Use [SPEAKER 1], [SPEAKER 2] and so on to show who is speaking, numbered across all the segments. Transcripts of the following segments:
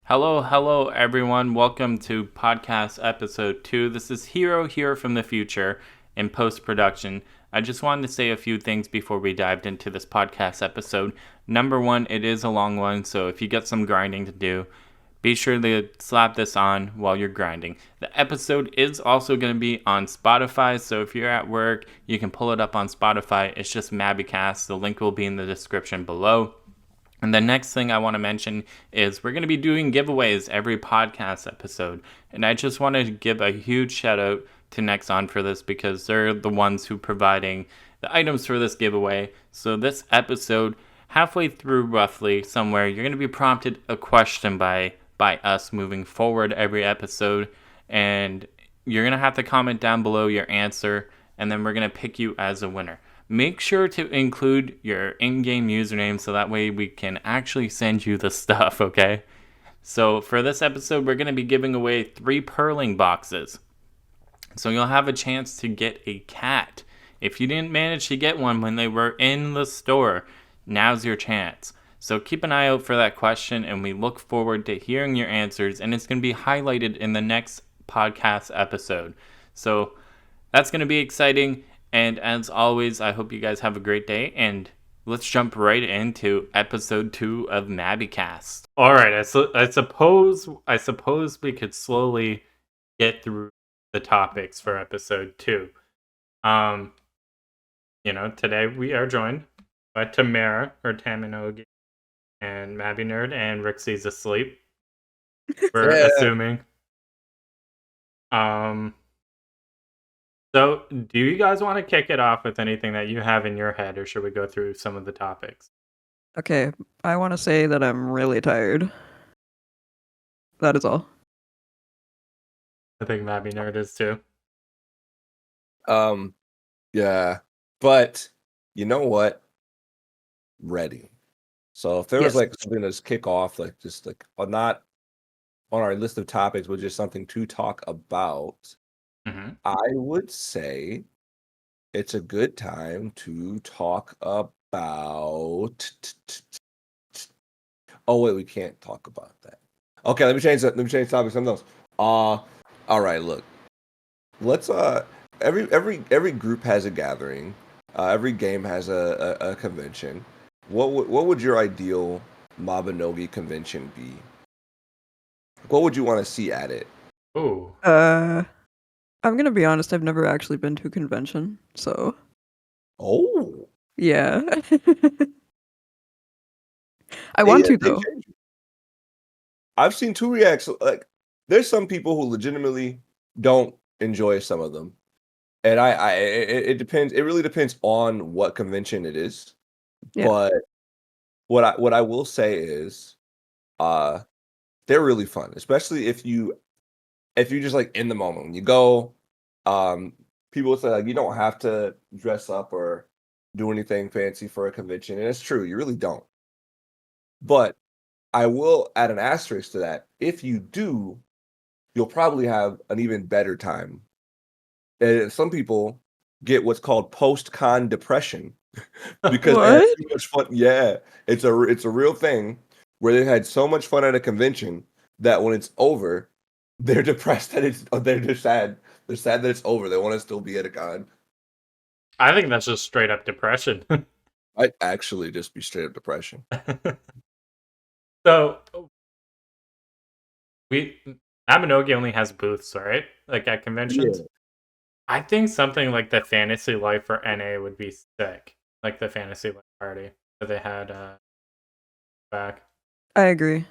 [SPEAKER 1] Hello, everyone. Welcome to podcast episode 2. This is Hero here from the future in post production. I just wanted to say a few things before we dived into this podcast episode. Number one, it is a long one, so if you get some grinding to do, be sure to slap this on while you're grinding. The episode is also going to be on Spotify, so if you're at work, you can pull it up on Spotify. It's just MabiCast. The link will be in the description below. And the next thing I want to mention is we're going to be doing giveaways every podcast episode. And I just want to give a huge shout out to Nexon for this because they're the ones who providing the items for this giveaway. So this episode, halfway through roughly somewhere, you're going to be prompted a question by us moving forward every episode. And you're going to have to comment down below your answer. And then we're going to pick you as a winner. Make sure to include your in-game username so that way we can actually send you the stuff, okay? So for this episode, we're going to be giving away 3 purling boxes. So you'll have a chance to get a cat. If you didn't manage to get one when they were in the store, now's your chance. So keep an eye out for that question, and we look forward to hearing your answers, and it's going to be highlighted in the next podcast episode. So that's going to be exciting. And as always, I hope you guys have a great day, and let's jump right into episode 2 of MabiCast. All right, I suppose we could slowly get through the topics for episode 2. Today we are joined by Tamara or Taminogi and MabiNerd, and Rixie's asleep. We're assuming. So, do you guys want to kick it off with anything that you have in your head, or should we go through some of the topics?
[SPEAKER 2] Okay, I want to say that I'm really tired. That is all.
[SPEAKER 1] I think MabiNerd is too.
[SPEAKER 3] Yeah, but you know what? Ready. So if there was like something to kick off, like just like not on our list of topics, but just something to talk about, I would say it's a good time to talk about. Oh wait, we can't talk about that. Okay, let me change that. Let me change topic. Something else. All right. Look, let's every group has a gathering. Every game has a convention. What would your ideal Mabinogi convention be? What would you want to see at it?
[SPEAKER 1] Ooh.
[SPEAKER 2] I'm gonna be honest. I've never actually been to a convention, so.
[SPEAKER 3] Oh.
[SPEAKER 2] Yeah. I want to though.
[SPEAKER 3] I've seen 2 reacts. Like, there's some people who legitimately don't enjoy some of them, and it depends. It really depends on what convention it is.
[SPEAKER 2] Yeah.
[SPEAKER 3] But what I will say is, they're really fun, especially if you just like in the moment when you go. People say like you don't have to dress up or do anything fancy for a convention, and it's true, you really don't. But I will add an asterisk to that. If you do, you'll probably have an even better time. And some people get what's called post-con depression because they had too much fun. Yeah, it's a real thing where they had so much fun at a convention that when it's over, they're depressed that they're just sad. They're sad that it's over. They want to still be at a con.
[SPEAKER 1] I think that's just straight up depression.
[SPEAKER 3] I'd actually just be straight up depression.
[SPEAKER 1] So, Mabinogi only has booths, right? Like at conventions. Yeah. I think something like the Fantasy Life for NA would be sick. Like the Fantasy Life party that they had back.
[SPEAKER 2] I agree.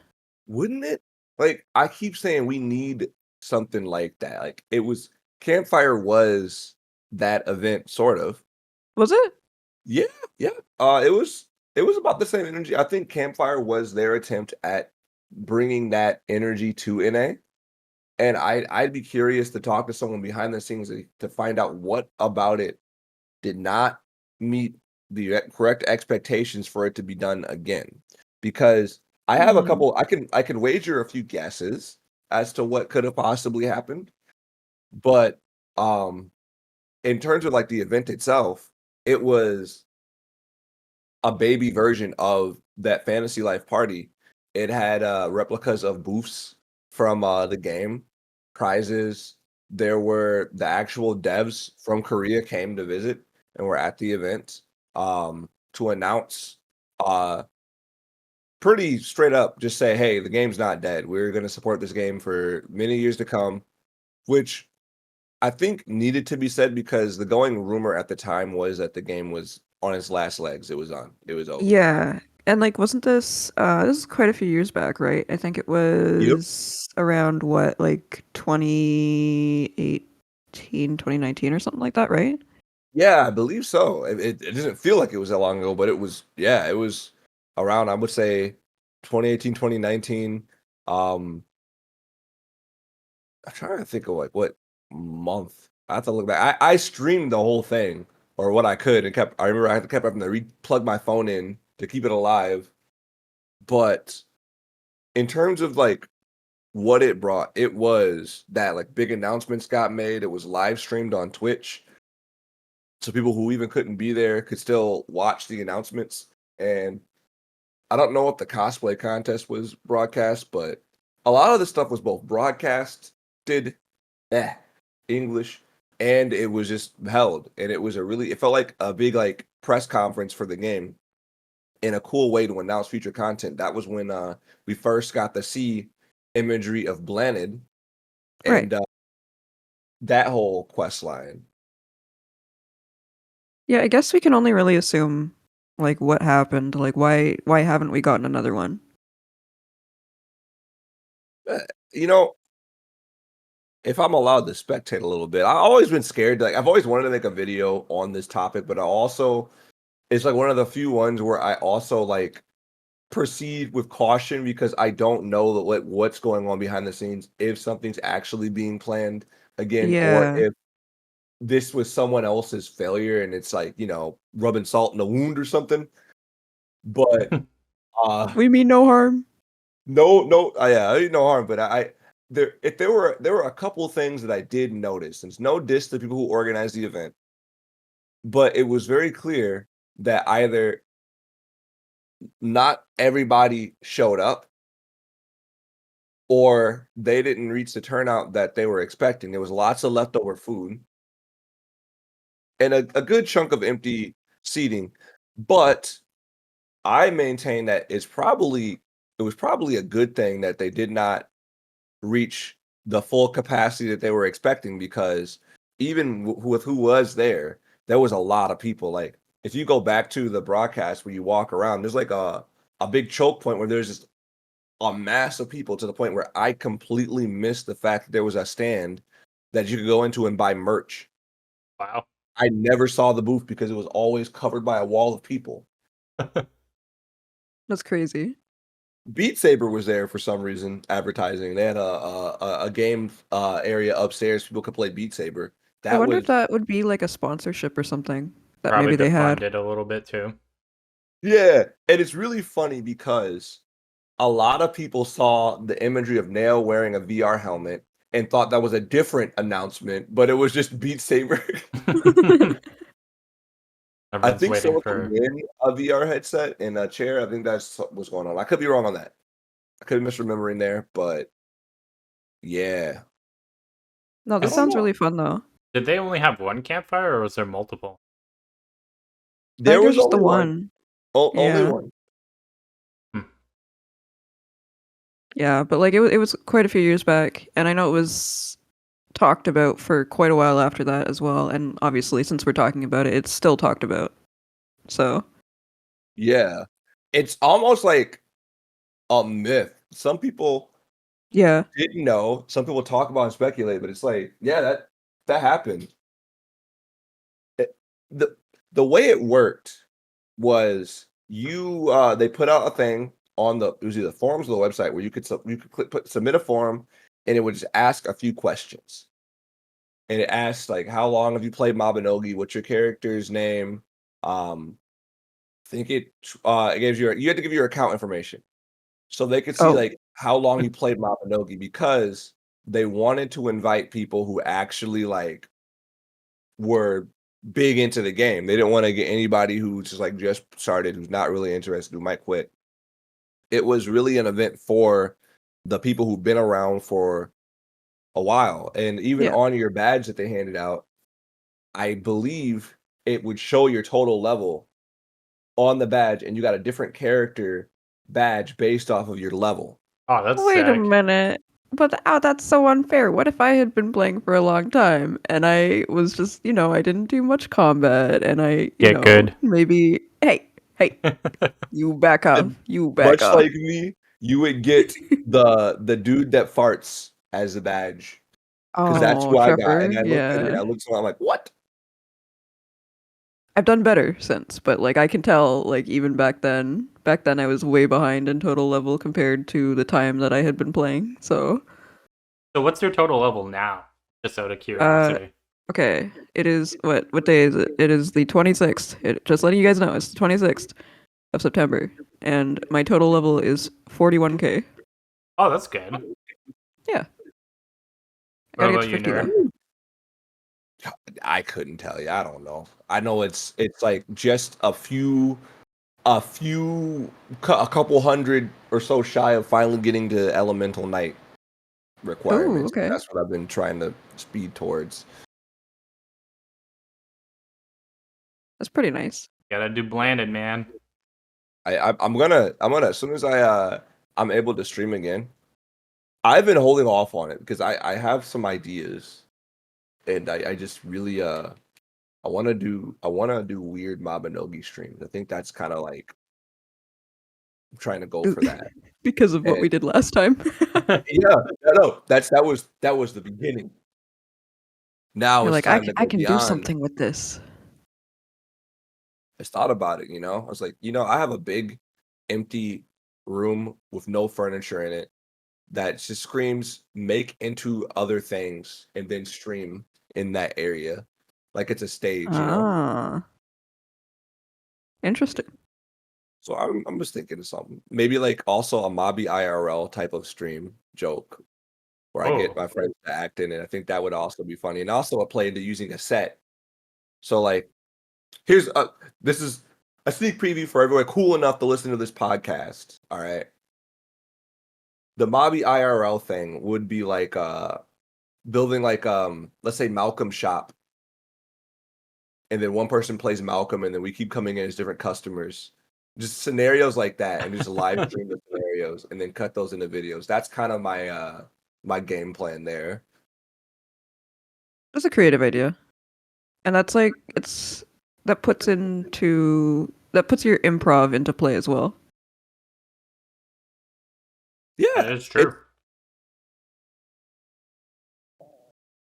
[SPEAKER 3] Wouldn't it? Like, I keep saying we need something like that. Like, it was Campfire was that event, sort of.
[SPEAKER 2] Was it?
[SPEAKER 3] Yeah. It was about the same energy. I think Campfire was their attempt at bringing that energy to NA. And I'd be curious to talk to someone behind the scenes to find out what about it did not meet the correct expectations for it to be done again. Because I have a couple. I can wager a few guesses as to what could have possibly happened. But in terms of like the event itself, it was a baby version of that Fantasy Life party. It had replicas of booths from the game, prizes. There were the actual devs from Korea came to visit and were at the event to announce pretty straight up, just say, hey, the game's not dead. We're going to support this game for many years to come, which I think needed to be said because the going rumor at the time was that the game was on its last legs. It was on. It was over.
[SPEAKER 2] Yeah. And like wasn't this is quite a few years back, right? I think it
[SPEAKER 3] Yep.
[SPEAKER 2] was around what, like 2018, 2019 or something like that, right?
[SPEAKER 3] Yeah, I believe so. It doesn't feel like it was that long ago, but it was, yeah, it was around, I would say 2018, 2019. I'm trying to think of like what month. I have to look back. I streamed the whole thing or what I could and kept, I remember I kept having to plug my phone in to keep it alive. But in terms of like what it brought, it was that like big announcements got made. It was live streamed on Twitch. So people who even couldn't be there could still watch the announcements. And I don't know if the cosplay contest was broadcast, but a lot of the stuff was both broadcast, did English, and it was just held. And it was it felt like a big like press conference for the game in a cool way to announce future content. That was when we first got to see imagery of Blanid
[SPEAKER 2] Right.
[SPEAKER 3] and that whole quest line.
[SPEAKER 2] Yeah, I guess we can only really assume like what happened, like why haven't we gotten another one?
[SPEAKER 3] Uh, you know, if I'm allowed to spectate a little bit, I've always been scared. Like I've always wanted to make a video on this topic, but I also it's like one of the few ones where I also like proceed with caution because I don't know what's going on behind the scenes, if something's actually being planned again, or
[SPEAKER 2] Yeah.
[SPEAKER 3] if this was someone else's failure and it's like, rubbing salt in the wound or something. But
[SPEAKER 2] We mean no harm.
[SPEAKER 3] no, yeah, I no harm. But there were a couple of things that I did notice. And it's no diss to people who organized the event, but it was very clear that either not everybody showed up or they didn't reach the turnout that they were expecting. There was lots of leftover food and a good chunk of empty seating. But I maintain that it was probably a good thing that they did not reach the full capacity that they were expecting because even with who was there was a lot of people. Like if you go back to the broadcast where you walk around, there's like a big choke point where there's just a mass of people to the point where I completely missed the fact that there was a stand that you could go into and buy merch.
[SPEAKER 1] Wow.
[SPEAKER 3] I never saw the booth because it was always covered by a wall of people.
[SPEAKER 2] That's crazy.
[SPEAKER 3] Beat Saber was there for some reason advertising. They had a game area upstairs. People could play Beat Saber.
[SPEAKER 2] I
[SPEAKER 3] That
[SPEAKER 2] wonder if
[SPEAKER 3] was
[SPEAKER 2] that would be like a sponsorship or something that
[SPEAKER 1] Probably
[SPEAKER 2] maybe
[SPEAKER 1] to
[SPEAKER 2] they
[SPEAKER 1] fund
[SPEAKER 2] had.
[SPEAKER 1] it a little bit too.
[SPEAKER 3] yeah, and it's really funny because a lot of people saw the imagery of Nail wearing a VR helmet and thought that was a different announcement, but it was just Beat Saber. I
[SPEAKER 1] Everyone's
[SPEAKER 3] think
[SPEAKER 1] waiting
[SPEAKER 3] someone could
[SPEAKER 1] for.
[SPEAKER 3] win a VR headset and a chair. I think that's what's going on. I could be wrong on that. I could be misremembering there, but yeah,
[SPEAKER 2] No,
[SPEAKER 3] I
[SPEAKER 2] this
[SPEAKER 3] don't
[SPEAKER 2] sounds
[SPEAKER 3] know.
[SPEAKER 2] really fun though.
[SPEAKER 1] Did they only have one campfire or was there multiple?
[SPEAKER 2] I
[SPEAKER 3] There
[SPEAKER 2] think it was
[SPEAKER 3] was
[SPEAKER 2] just the
[SPEAKER 3] only one.
[SPEAKER 2] one.
[SPEAKER 3] Only
[SPEAKER 2] Yeah.
[SPEAKER 3] one.
[SPEAKER 1] Hmm.
[SPEAKER 2] Yeah, but like it was quite a few years back, and I know it was talked about for quite a while after that as well. And obviously, since we're talking about it, it's still talked about. So
[SPEAKER 3] Yeah. It's almost like a myth. Some people
[SPEAKER 2] yeah,
[SPEAKER 3] didn't know. Some people talk about and speculate, but it's like, yeah, that happened. It, the the way it worked was they put out a thing on it was either forums or the website where you could submit a form and it would just ask a few questions. And it asks like how long have you played Mabinogi? What's your character's name? Um think it gives you had to give your account information. So they could see
[SPEAKER 2] oh,
[SPEAKER 3] like how long you played Mabinogi because they wanted to invite people who actually like were big into the game. They didn't want to get anybody who just started, who's not really interested, who might quit. it was really an event for the people who've been around for a while. And even
[SPEAKER 2] Yeah.
[SPEAKER 3] on your badge that they handed out, I believe it would show your total level on the badge, and you got a different character badge based off of your level.
[SPEAKER 1] Oh, that's
[SPEAKER 2] Wait a
[SPEAKER 1] sick.
[SPEAKER 2] minute. But that's so unfair. What if I had been playing for a long time and I was just, I didn't do much combat and
[SPEAKER 1] Get good.
[SPEAKER 2] maybe hey, you back off.
[SPEAKER 3] And
[SPEAKER 2] You back
[SPEAKER 3] much
[SPEAKER 2] off.
[SPEAKER 3] like me, you would get the dude that farts as the badge. Because that's
[SPEAKER 2] Oh,
[SPEAKER 3] who I got.
[SPEAKER 2] Trevor.
[SPEAKER 3] And I looked at it,
[SPEAKER 2] Yeah.
[SPEAKER 3] I looked at it, I'm like, what?
[SPEAKER 2] I've done better since, but like I can tell like even back then I was way behind in total level compared to the time that I had been playing. So,
[SPEAKER 1] So what's your total level now? Just out of
[SPEAKER 2] uh
[SPEAKER 1] curiosity.
[SPEAKER 2] okay, it is what day is it? It is the 26th. Just letting you guys know, it's the 26th of September and my total level is 41k.
[SPEAKER 1] Oh, that's good.
[SPEAKER 2] Yeah. I
[SPEAKER 1] What
[SPEAKER 2] got to get
[SPEAKER 1] about
[SPEAKER 2] to
[SPEAKER 1] you,
[SPEAKER 2] 50
[SPEAKER 1] Nerd?
[SPEAKER 2] though.
[SPEAKER 3] I couldn't tell you. I don't know. I know it's like just a couple hundred or so shy of finally getting to Elemental Knight
[SPEAKER 2] Oh,
[SPEAKER 3] requirements.
[SPEAKER 2] okay.
[SPEAKER 3] That's what I've been trying to speed towards.
[SPEAKER 2] That's pretty nice.
[SPEAKER 1] Gotta do blanded, man.
[SPEAKER 3] I'm gonna as soon as I'm able to stream again. I've been holding off on it because I have some ideas, and I just really I wanna do weird Mabinogi streams. I think that's kind of like I'm trying to go for that.
[SPEAKER 2] Because of what
[SPEAKER 3] And
[SPEAKER 2] we did last time.
[SPEAKER 3] yeah, no, that was the beginning. Now
[SPEAKER 2] You're
[SPEAKER 3] it's
[SPEAKER 2] like,
[SPEAKER 3] time to
[SPEAKER 2] I
[SPEAKER 3] go
[SPEAKER 2] can do
[SPEAKER 3] beyond.
[SPEAKER 2] something with this.
[SPEAKER 3] I just thought about it, I was like, I have a big empty room with no furniture in it that just screams make into other things and then stream in that area. Like it's a stage.
[SPEAKER 2] Ah, interesting.
[SPEAKER 3] So I'm just thinking of something. Maybe like also a Mobby IRL type of stream joke where I get
[SPEAKER 1] Oh,
[SPEAKER 3] my friends to act in it. I think that would also be funny. And also a play into using a set. So like here's this is a sneak preview for everyone cool enough to listen to this podcast. All right. The Mobby IRL thing would be like building like let's say Malcolm shop, and then one person plays Malcolm, and then we keep coming in as different customers. Just scenarios like that, and just live stream the scenarios, and then cut those into videos. That's kind of my game plan there.
[SPEAKER 2] That's a creative idea. And that's like that puts your improv into play as well.
[SPEAKER 3] Yeah,
[SPEAKER 1] that is true.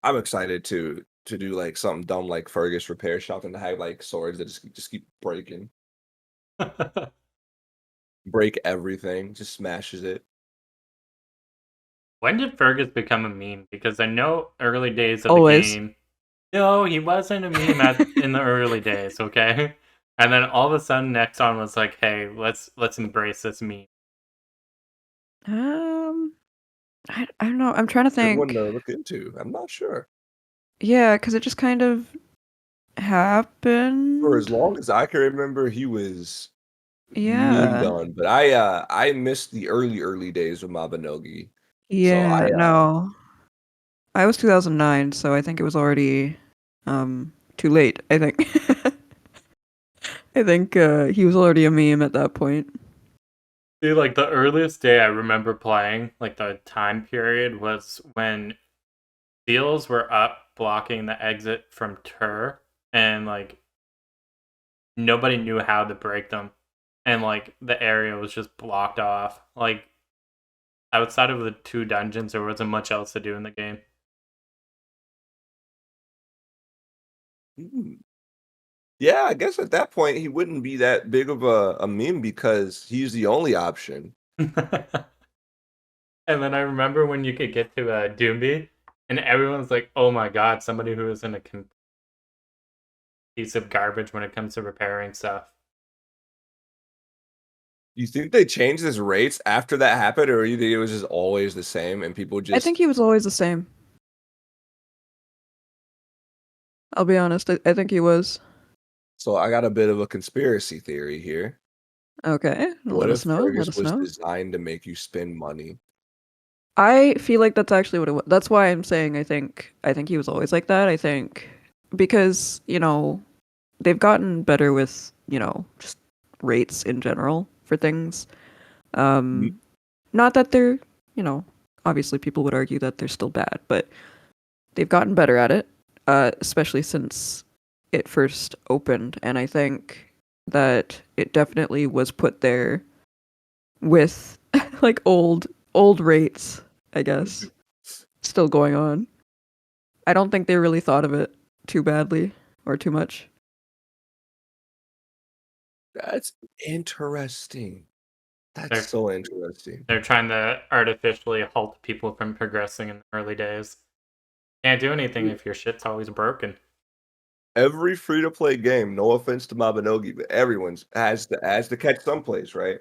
[SPEAKER 3] I'm excited to do like something dumb like Fergus Repair Shop and to have like swords that just keep breaking, break everything, just smashes it.
[SPEAKER 1] When did Fergus become a meme? Because I know early days of the
[SPEAKER 2] Always.
[SPEAKER 1] game. No, he wasn't a meme in the early days, okay? And then all of a sudden Nexon was like, "Hey, let's embrace this meme."
[SPEAKER 2] Um, I don't know. I'm trying to
[SPEAKER 3] Good one
[SPEAKER 2] think.
[SPEAKER 3] to look into. I'm not sure.
[SPEAKER 2] Yeah, because it just kind of
[SPEAKER 3] For as
[SPEAKER 2] happened.
[SPEAKER 3] long as I can remember, he was meme
[SPEAKER 2] Yeah.
[SPEAKER 3] done. But I missed the early days of Mabinogi. So
[SPEAKER 2] Yeah. No. I was 2009, so I think it was already too late, I think. I think he was already a meme at that point.
[SPEAKER 1] See, like the earliest day I remember playing, like the time period was when seals were up blocking the exit from Tur, and like nobody knew how to break them, and like the area was just blocked off. Like outside of the two dungeons, there wasn't much else to do in the game.
[SPEAKER 3] mm, yeah, I guess at that point he wouldn't be that big of a meme because he's the only option.
[SPEAKER 1] And then I remember when you could get to Doomby, and everyone's like, "Oh my god, somebody who isn't a piece of garbage when it comes to repairing stuff."
[SPEAKER 3] You think they changed his rates after that happened, or you think it was just always the same and people
[SPEAKER 2] I
[SPEAKER 3] just
[SPEAKER 2] think he was always the same. I'll be honest. I think he was.
[SPEAKER 3] so I got a bit of a conspiracy theory here.
[SPEAKER 2] Okay,
[SPEAKER 3] What
[SPEAKER 2] let
[SPEAKER 3] if
[SPEAKER 2] us know. Let
[SPEAKER 3] Fergus
[SPEAKER 2] us
[SPEAKER 3] was
[SPEAKER 2] know.
[SPEAKER 3] designed to make you spend money?
[SPEAKER 2] I feel like that's actually what it was. That's why I'm saying I think he was always like that. I think because, they've gotten better with, just rates in general for things.
[SPEAKER 3] Mm.
[SPEAKER 2] Not that they're, you know, obviously people would argue that they're still bad, but they've gotten better at it, especially since it first opened. And I think that it definitely was put there with like old rates, I guess, still going on. I don't think they really thought of it too badly or too much.
[SPEAKER 3] That's interesting. That's
[SPEAKER 1] They're
[SPEAKER 3] so interesting.
[SPEAKER 1] they're trying to artificially halt people from progressing in the early days. Can't do anything if your shit's always broken.
[SPEAKER 3] Every free to play game, no offense to Mabinogi, but everyone's has to catch someplace, right?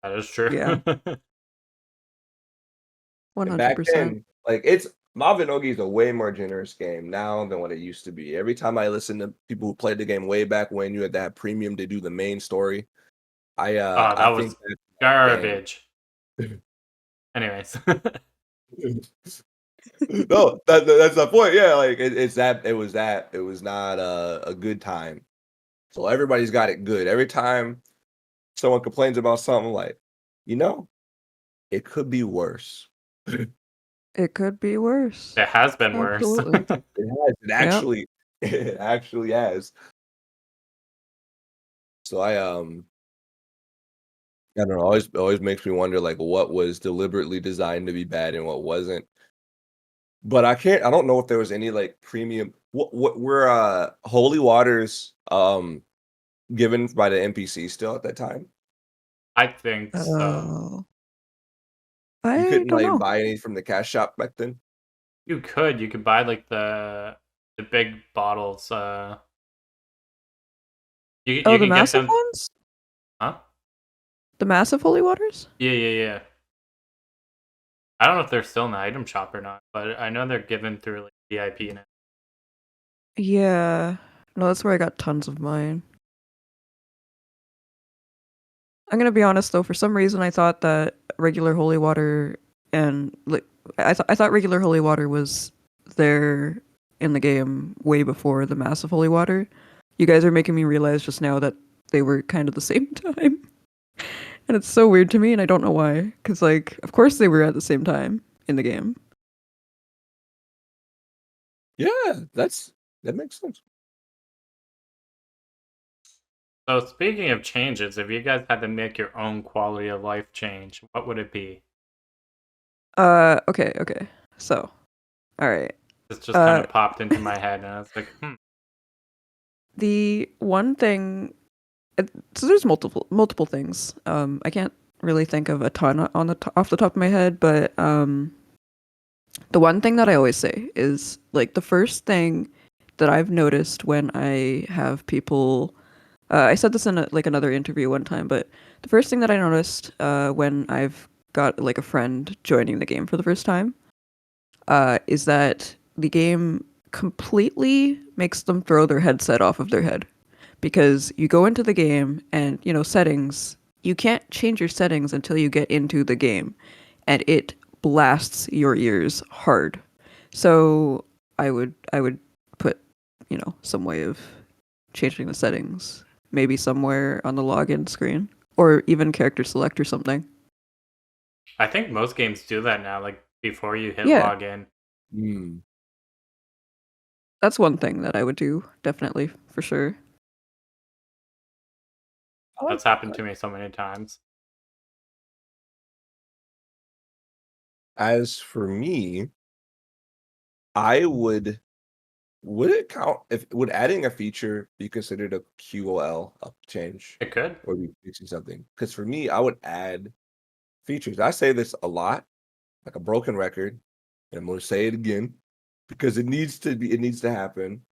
[SPEAKER 1] That is true.
[SPEAKER 2] Yeah,
[SPEAKER 3] And back
[SPEAKER 2] 100%.
[SPEAKER 3] then, like it's Mabinogi is a way more generous game now than what it used to be. Every time I listen to people who played the game way back when you had to have premium to do the main story,
[SPEAKER 1] Oh,
[SPEAKER 3] I
[SPEAKER 1] that
[SPEAKER 3] think
[SPEAKER 1] was
[SPEAKER 3] that game.
[SPEAKER 1] garbage. Anyways.
[SPEAKER 3] No, that's the point. Yeah, like it's that it was not a good time. So everybody's got it good. Every time someone complains about something, like, you know, it could be worse.
[SPEAKER 2] It could be worse.
[SPEAKER 1] It has been worse.
[SPEAKER 2] Absolutely.
[SPEAKER 3] It has. It
[SPEAKER 2] Yep.
[SPEAKER 3] actually it actually has. So I don't know, always makes me wonder like what was deliberately designed to be bad and what wasn't. But I don't know if there was any like premium what were holy waters given by the NPC still at that time?
[SPEAKER 1] I think so.
[SPEAKER 2] Oh,
[SPEAKER 3] You
[SPEAKER 2] I
[SPEAKER 3] couldn't
[SPEAKER 2] don't
[SPEAKER 3] like
[SPEAKER 2] know.
[SPEAKER 3] buy any from the cash shop back then?
[SPEAKER 1] You could buy like the big bottles.
[SPEAKER 2] Oh,
[SPEAKER 1] You
[SPEAKER 2] the
[SPEAKER 1] can get
[SPEAKER 2] massive
[SPEAKER 1] them.
[SPEAKER 2] ones?
[SPEAKER 1] Huh?
[SPEAKER 2] The massive holy waters?
[SPEAKER 1] Yeah, yeah, yeah. I don't know if they're still in the item shop or not, but I know they're given through like VIP now.
[SPEAKER 2] Yeah. No, that's where I got tons of mine. I'm gonna be honest though, for some reason I thought that regular holy water and like I thought regular holy water was there in the game way before the massive holy water. You guys are making me realize just now that they were kind of the same time. And it's so weird to me and I don't know why. Cause like of course they were at the same time in the game.
[SPEAKER 3] Yeah, that makes sense.
[SPEAKER 1] So speaking of changes, if you guys had to make your own quality of life change, what would it be?
[SPEAKER 2] Okay. So, all right.
[SPEAKER 1] This just kind
[SPEAKER 2] Uh
[SPEAKER 1] of popped into my head, and I was like,
[SPEAKER 2] the one thing so there's multiple things. I can't really think of a ton on off the top of my head, but the one thing that I always say is like the first thing that I've noticed when I have people. I said this in like another interview one time, but the first thing that I noticed when I've got like a friend joining the game for the first time is that the game completely makes them throw their headset off of their head because you go into the game and settings, you can't change your settings until you get into the game and it blasts your ears hard. So I would put some way of changing the settings, maybe somewhere on the login screen or even character select or something.
[SPEAKER 1] I think most games do that now, like before you hit
[SPEAKER 2] Yeah,
[SPEAKER 1] login.
[SPEAKER 3] Mm.
[SPEAKER 2] that's one thing that I would do definitely for sure.
[SPEAKER 3] I like
[SPEAKER 1] That's
[SPEAKER 3] that.
[SPEAKER 1] happened to me so many times.
[SPEAKER 3] As for me, I would it count if would adding a feature be considered a QOL up change
[SPEAKER 1] It could.
[SPEAKER 3] or be fixing something? Because for me, I would add features. I say this a lot, like a broken record, and I'm going to say it again because it needs to happen.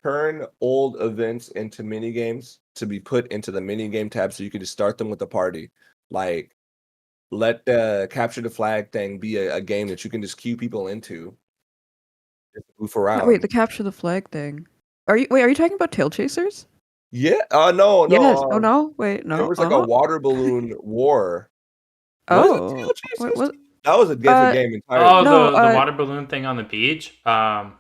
[SPEAKER 3] Turn old events into mini games to be put into the mini game tab so you can just start them with the party. Like let the capture the flag thing be a game that you can just queue people into, just goof
[SPEAKER 2] Wait,
[SPEAKER 3] around.
[SPEAKER 2] the capture the flag thing. Are you talking about Tailchasers?
[SPEAKER 3] Yeah. No,
[SPEAKER 2] Yes.
[SPEAKER 3] no.
[SPEAKER 2] Oh no. Wait.
[SPEAKER 3] There
[SPEAKER 2] No.
[SPEAKER 3] was like a water balloon war. Was it
[SPEAKER 2] Oh. What
[SPEAKER 3] Tailchasers?
[SPEAKER 2] was?
[SPEAKER 3] That was a different
[SPEAKER 2] Uh.
[SPEAKER 3] game
[SPEAKER 1] Oh,
[SPEAKER 3] entirely.
[SPEAKER 2] No.
[SPEAKER 1] the water balloon thing on the beach. I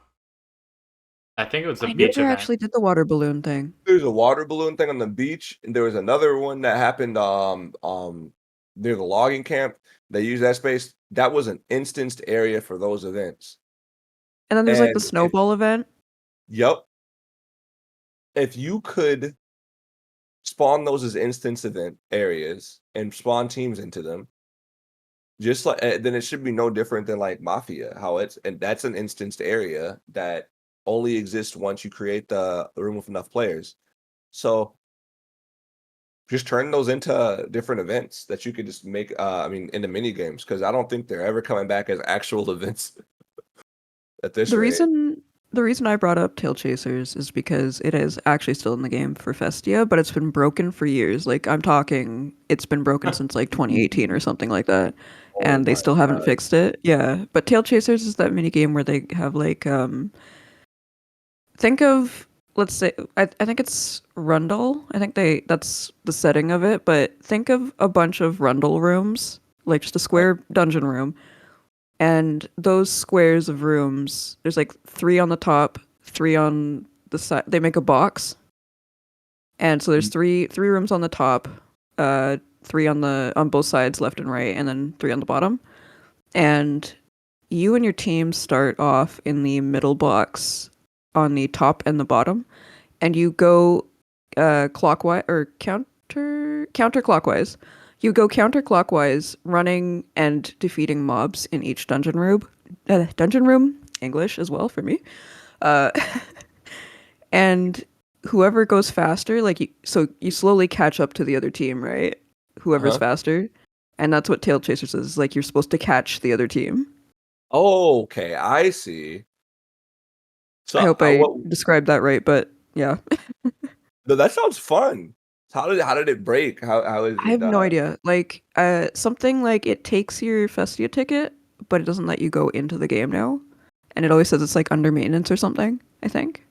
[SPEAKER 1] think it was a
[SPEAKER 2] I
[SPEAKER 1] beach
[SPEAKER 2] never
[SPEAKER 1] event.
[SPEAKER 2] actually did the water balloon thing.
[SPEAKER 3] There's a water balloon thing on the beach, and there was another one that happened near the logging camp. They used that space. That was an instanced area for those events.
[SPEAKER 2] And then there's like the
[SPEAKER 3] And if
[SPEAKER 2] snowball event.
[SPEAKER 3] Yep, if you could spawn those as instance event areas and spawn teams into them, just like then it should be no different than like Mafia, how it's and that's an instanced area that only exists once you create the room with enough players. So just turn those into different events that you could just make into mini games, because I don't think they're ever coming back as actual events at this
[SPEAKER 2] The
[SPEAKER 3] rate.
[SPEAKER 2] reason the reason I brought up Tailchasers is because it is actually still in the game for Festia, but it's been broken for years. Like I'm talking, it's been broken since like 2018 or something like that,
[SPEAKER 3] Oh
[SPEAKER 2] and they
[SPEAKER 3] my
[SPEAKER 2] still haven't
[SPEAKER 3] god.
[SPEAKER 2] fixed it. Yeah, but Tailchasers is that mini game where they have like think of, let's say, I think it's Rundle. I think that's the setting of it, but think of a bunch of Rundle rooms, like just a square dungeon room. And those squares of rooms, there's like 3 on the top, 3 on the side. They make a box. And so there's three rooms on the top, 3 on both sides, left and right, and then 3 on the bottom. And you and your team start off in the middle box on the top and the bottom, and you go clockwise or counterclockwise. You go counterclockwise, running and defeating mobs in each dungeon room, English as well for me. Uh, and whoever goes faster, so you slowly catch up to the other team, right? Whoever's
[SPEAKER 3] Uh-huh.
[SPEAKER 2] faster, and that's what Tailchasers is. Like you're supposed to catch the other team.
[SPEAKER 3] Oh, okay, I see.
[SPEAKER 2] I
[SPEAKER 3] So
[SPEAKER 2] hope I
[SPEAKER 3] what?
[SPEAKER 2] described that right, but yeah.
[SPEAKER 3] No, that sounds fun. So how did it break? How is
[SPEAKER 2] I
[SPEAKER 3] it?
[SPEAKER 2] have no idea. Like, something like it takes your Festia ticket, but it doesn't let you go into the game now. And it always says it's like under maintenance or something, I think.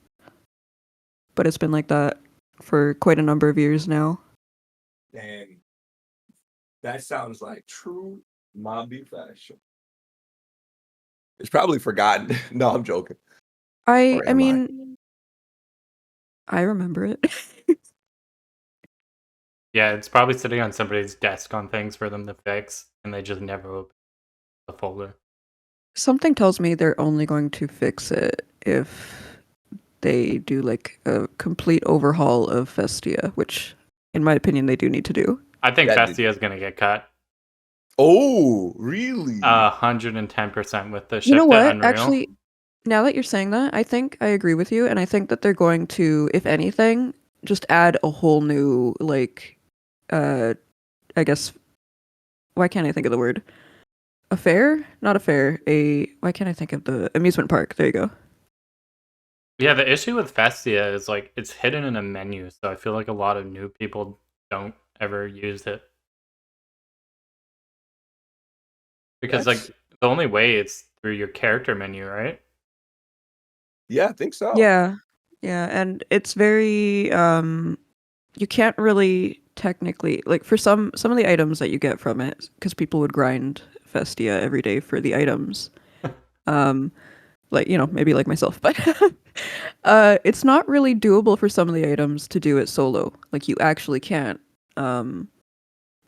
[SPEAKER 2] But it's been like that for quite a number of years now.
[SPEAKER 3] Dang, that sounds like true Mobby fashion. It's probably forgotten. No, I'm joking.
[SPEAKER 2] I
[SPEAKER 3] Or
[SPEAKER 2] I
[SPEAKER 3] am I?
[SPEAKER 2] mean, I remember it.
[SPEAKER 1] Yeah, it's probably sitting on somebody's desk on things for them to fix, and they just never open the folder.
[SPEAKER 2] Something tells me they're only going to fix it if they do like a complete overhaul of Festia, which in my opinion they do need to do.
[SPEAKER 1] I think
[SPEAKER 3] That did.
[SPEAKER 1] Festia is going to get cut
[SPEAKER 3] Oh, really?
[SPEAKER 1] 110% with the
[SPEAKER 2] You know
[SPEAKER 1] shift to
[SPEAKER 2] what?
[SPEAKER 1] Unreal.
[SPEAKER 2] Actually, now that you're saying that, I think I agree with you, and I think that they're going to, if anything, just add a whole new uh, I guess, why can't I think of the word? A fair? Not a fair. Why can't I think of the amusement park? There you go.
[SPEAKER 1] Yeah, the issue with Festia is like it's hidden in a menu, so I feel like a lot of new people don't ever use it because like
[SPEAKER 3] That's
[SPEAKER 1] the only way it's through your character menu, right?
[SPEAKER 3] Yeah, I think so.
[SPEAKER 2] Yeah, yeah, and it's very you can't really technically like for some of the items that you get from it, because people would grind Festia every day for the items. Um, like maybe like myself, but it's not really doable for some of the items to do it solo. Like you actually can't. Um,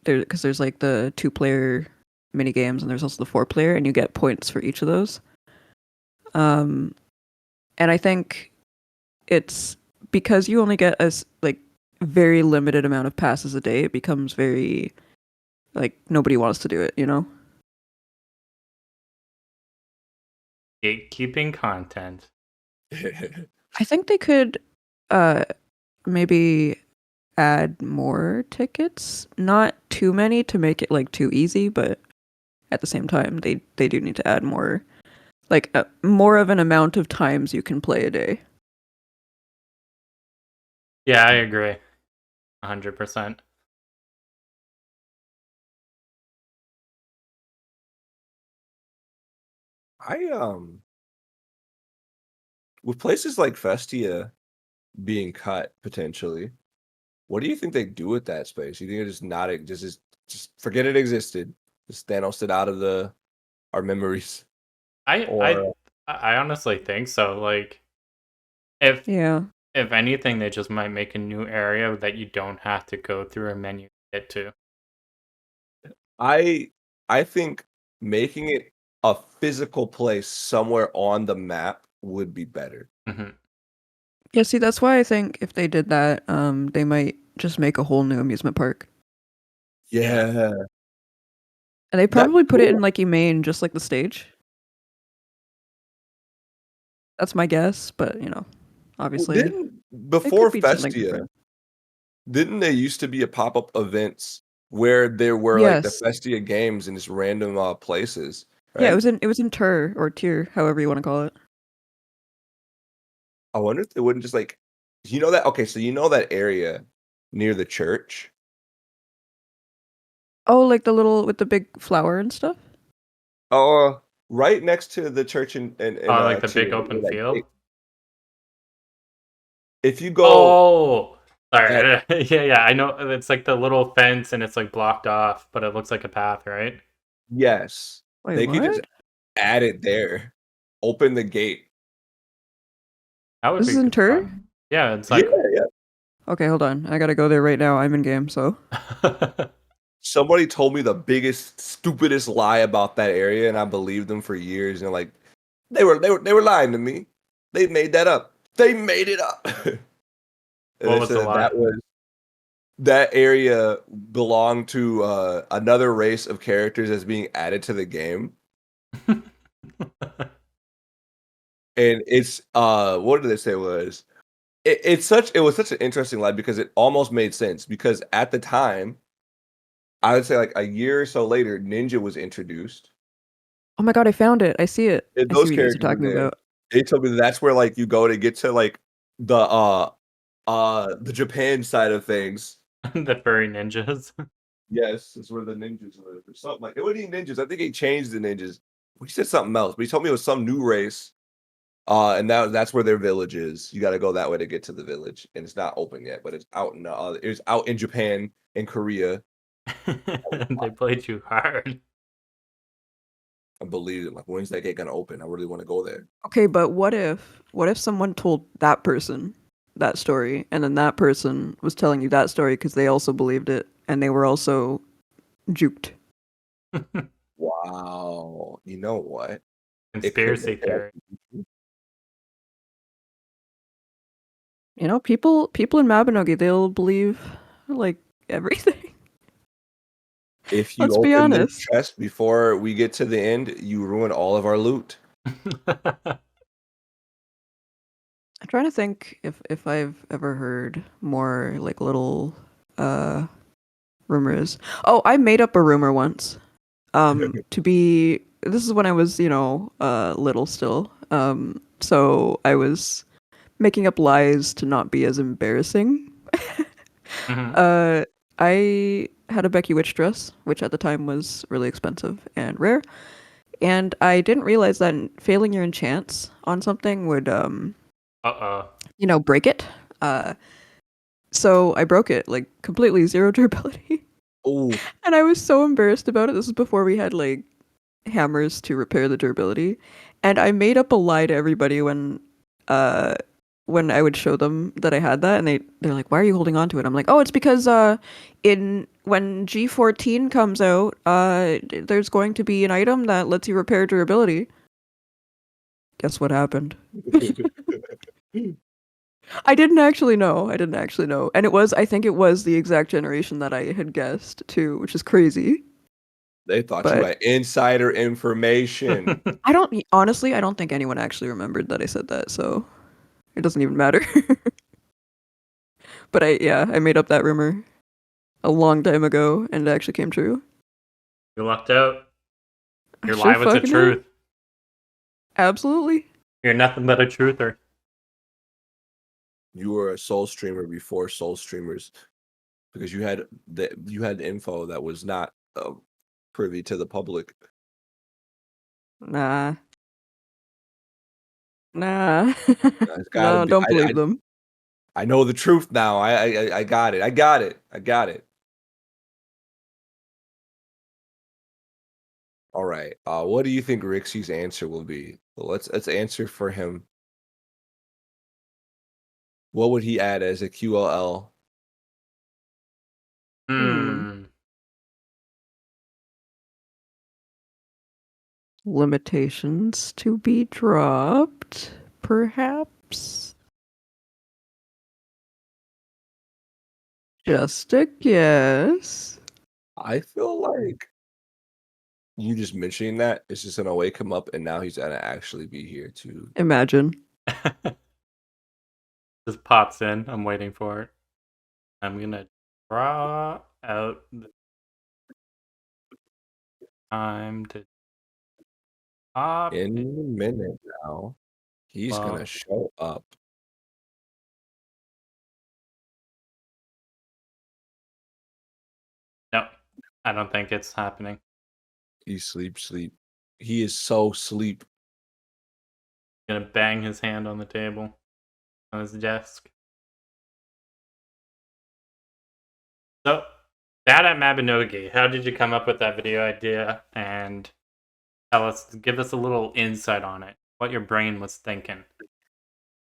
[SPEAKER 2] because there's like the 2-player mini games and there's also the 4-player, and you get points for each of those. Um, and I think it's because you only get like very limited amount of passes a day. It becomes very like nobody wants to do it.
[SPEAKER 1] Gatekeeping content.
[SPEAKER 2] I think they could uh maybe add more tickets, not too many to make it like too easy, but at the same time they do need to add more, like more of an amount of times you can play a day.
[SPEAKER 1] Yeah, I agree. 100%.
[SPEAKER 3] I with places like Festia being cut potentially, What do you think they do with that space? You think they're just not just forget it existed, just Thanos it out of our memories,
[SPEAKER 1] I I
[SPEAKER 3] or
[SPEAKER 1] I honestly think so. Like if
[SPEAKER 2] Yeah.
[SPEAKER 1] if anything, they just might make a new area that you don't have to go through a menu to get to.
[SPEAKER 3] I I think making it a physical place somewhere on the map would be better.
[SPEAKER 1] Mhm.
[SPEAKER 2] Yeah, see, that's why I think if they did that, they might just make a whole new amusement park.
[SPEAKER 1] Yeah.
[SPEAKER 3] Yeah,
[SPEAKER 2] And they
[SPEAKER 3] that's
[SPEAKER 2] probably put it in
[SPEAKER 3] cool.
[SPEAKER 2] like Humane, just like the stage. That's my guess, but
[SPEAKER 3] Well,
[SPEAKER 2] obviously
[SPEAKER 3] didn't
[SPEAKER 2] it could
[SPEAKER 3] before
[SPEAKER 2] be something
[SPEAKER 3] Festia,
[SPEAKER 2] different.
[SPEAKER 3] didn't there used to be a pop-up events where there were like the
[SPEAKER 2] Yes.
[SPEAKER 3] Festia games in just random places,
[SPEAKER 2] Yeah,
[SPEAKER 3] right?
[SPEAKER 2] it was in Tur or Tier, however you want to call it.
[SPEAKER 3] I wonder if they wouldn't just like you know that okay, so you know that area near the church?
[SPEAKER 2] Oh, like the little with the big flower and stuff?
[SPEAKER 3] Right next to the church in
[SPEAKER 1] Oh, like the
[SPEAKER 3] Tier,
[SPEAKER 1] big open
[SPEAKER 3] near that
[SPEAKER 1] field?
[SPEAKER 3] gate. If you go
[SPEAKER 1] Oh,
[SPEAKER 3] that
[SPEAKER 1] sorry. Yeah, yeah. I know it's like the little fence and it's like blocked off, but it looks like a path, right?
[SPEAKER 3] yes,
[SPEAKER 2] Wait,
[SPEAKER 3] they could just
[SPEAKER 2] what?
[SPEAKER 3] add it there. Open the gate.
[SPEAKER 1] That would
[SPEAKER 2] This
[SPEAKER 1] be
[SPEAKER 2] is in Tur?
[SPEAKER 1] fun. Yeah, it's
[SPEAKER 3] Yeah,
[SPEAKER 1] like
[SPEAKER 3] yeah.
[SPEAKER 2] Okay, hold on. I gotta go there right now. I'm in game, so.
[SPEAKER 3] Somebody told me the biggest, stupidest lie about that area, and I believed them for years. And like, they were lying to me. They made that up. They made it up. And
[SPEAKER 1] what
[SPEAKER 3] they
[SPEAKER 1] was
[SPEAKER 3] said
[SPEAKER 1] the
[SPEAKER 3] that
[SPEAKER 1] lie?
[SPEAKER 3] that area belonged to another race of characters that's being added to the game. And it's what did they say was it was such an interesting lie because it almost made sense because at the time I would say like a year or so later Ninja was introduced
[SPEAKER 2] Oh my god, I found it. I see it.
[SPEAKER 3] and
[SPEAKER 2] I see
[SPEAKER 3] those
[SPEAKER 2] what you guys are
[SPEAKER 3] characters were
[SPEAKER 2] talking
[SPEAKER 3] there.
[SPEAKER 2] about.
[SPEAKER 3] They told me that's where like you go to get to like the Japan side of things.
[SPEAKER 1] The furry ninjas.
[SPEAKER 3] Yes, it's where the ninjas live or something like it wasn't even ninjas. I think he changed the ninjas. He said something else, but he told me it was some new race. And that's where their village is. You got to go that way to get to the village, and it's not open yet, but it's out in Japan and Korea.
[SPEAKER 1] They played you hard.
[SPEAKER 3] I believe it. Like, when's that gate gonna open? I really want to go there.
[SPEAKER 2] Okay, but what if someone told that person that story and then that person was telling you that story because they also believed it and they were also juked?
[SPEAKER 3] Wow. You know what? It could
[SPEAKER 1] Conspiracy
[SPEAKER 3] very
[SPEAKER 1] theory.
[SPEAKER 2] People in Mabinogi, they'll believe like everything.
[SPEAKER 3] if you
[SPEAKER 2] Let's be
[SPEAKER 3] open this
[SPEAKER 2] honest.
[SPEAKER 3] chest before we get to the end, you ruin all of our loot.
[SPEAKER 2] I'm trying to think if I've ever heard more like little uh rumors. Oh, I made up a rumor once. To be this is when I was, little still. So I was making up lies to not be as embarrassing.
[SPEAKER 1] Mhm.
[SPEAKER 2] uh I had a Becky Witch dress, which at the time was really expensive and rare, and I didn't realize that failing your enchants on something would
[SPEAKER 1] Uh-oh.
[SPEAKER 2] break it. Uh so I broke it, like completely zero durability.
[SPEAKER 3] Oh,
[SPEAKER 2] And I was so embarrassed about it. This was before we had like hammers to repair the durability. And I made up a lie to everybody uh when I would show them that I had that, and they're like, "Why are you holding on to it?" I'm like, "Oh, it's because in when G14 comes out, there's going to be an item that lets you repair durability." Guess what happened? I didn't actually know. I didn't actually know. And I think it was the exact generation that I had guessed too, which is crazy.
[SPEAKER 3] they thought you
[SPEAKER 2] But
[SPEAKER 3] had insider information.
[SPEAKER 2] honestly, I don't think anyone actually remembered that I said that, so it doesn't even matter. But I made up that rumor a long time ago and it actually came true.
[SPEAKER 1] You lucked out.
[SPEAKER 2] I
[SPEAKER 1] Your
[SPEAKER 2] sure
[SPEAKER 1] lie was the
[SPEAKER 2] fucking did.
[SPEAKER 1] truth.
[SPEAKER 2] Absolutely.
[SPEAKER 1] You're nothing but a truther.
[SPEAKER 3] You were a soul streamer before soul streamers because you had info that was not privy to the public.
[SPEAKER 2] Nah. Nah.
[SPEAKER 3] It's gotta
[SPEAKER 2] No,
[SPEAKER 3] be.
[SPEAKER 2] don't believe them.
[SPEAKER 3] I know the truth now. I got it. I got it. I got it. All right. What do you think Rixie's answer will be? Well, let's answer for him. What would he add as a QLL?
[SPEAKER 1] Hmm.
[SPEAKER 2] Limitations to be dropped, perhaps? Just a guess.
[SPEAKER 3] I feel like you just mentioning that is just gonna wake him up, and now he's gonna actually be here too.
[SPEAKER 2] Imagine.
[SPEAKER 1] Just pops in. I'm waiting for it. I'm gonna draw out the time to pop.
[SPEAKER 3] In a minute now, he's
[SPEAKER 1] Well,
[SPEAKER 3] gonna show up.
[SPEAKER 1] no, I don't think it's happening.
[SPEAKER 3] He sleep. He is so sleep.
[SPEAKER 1] Gonna bang his hand on the table on his desk. So, that at Mabinogi, how did you come up with that video idea? And give us a little insight on it. What your brain was thinking.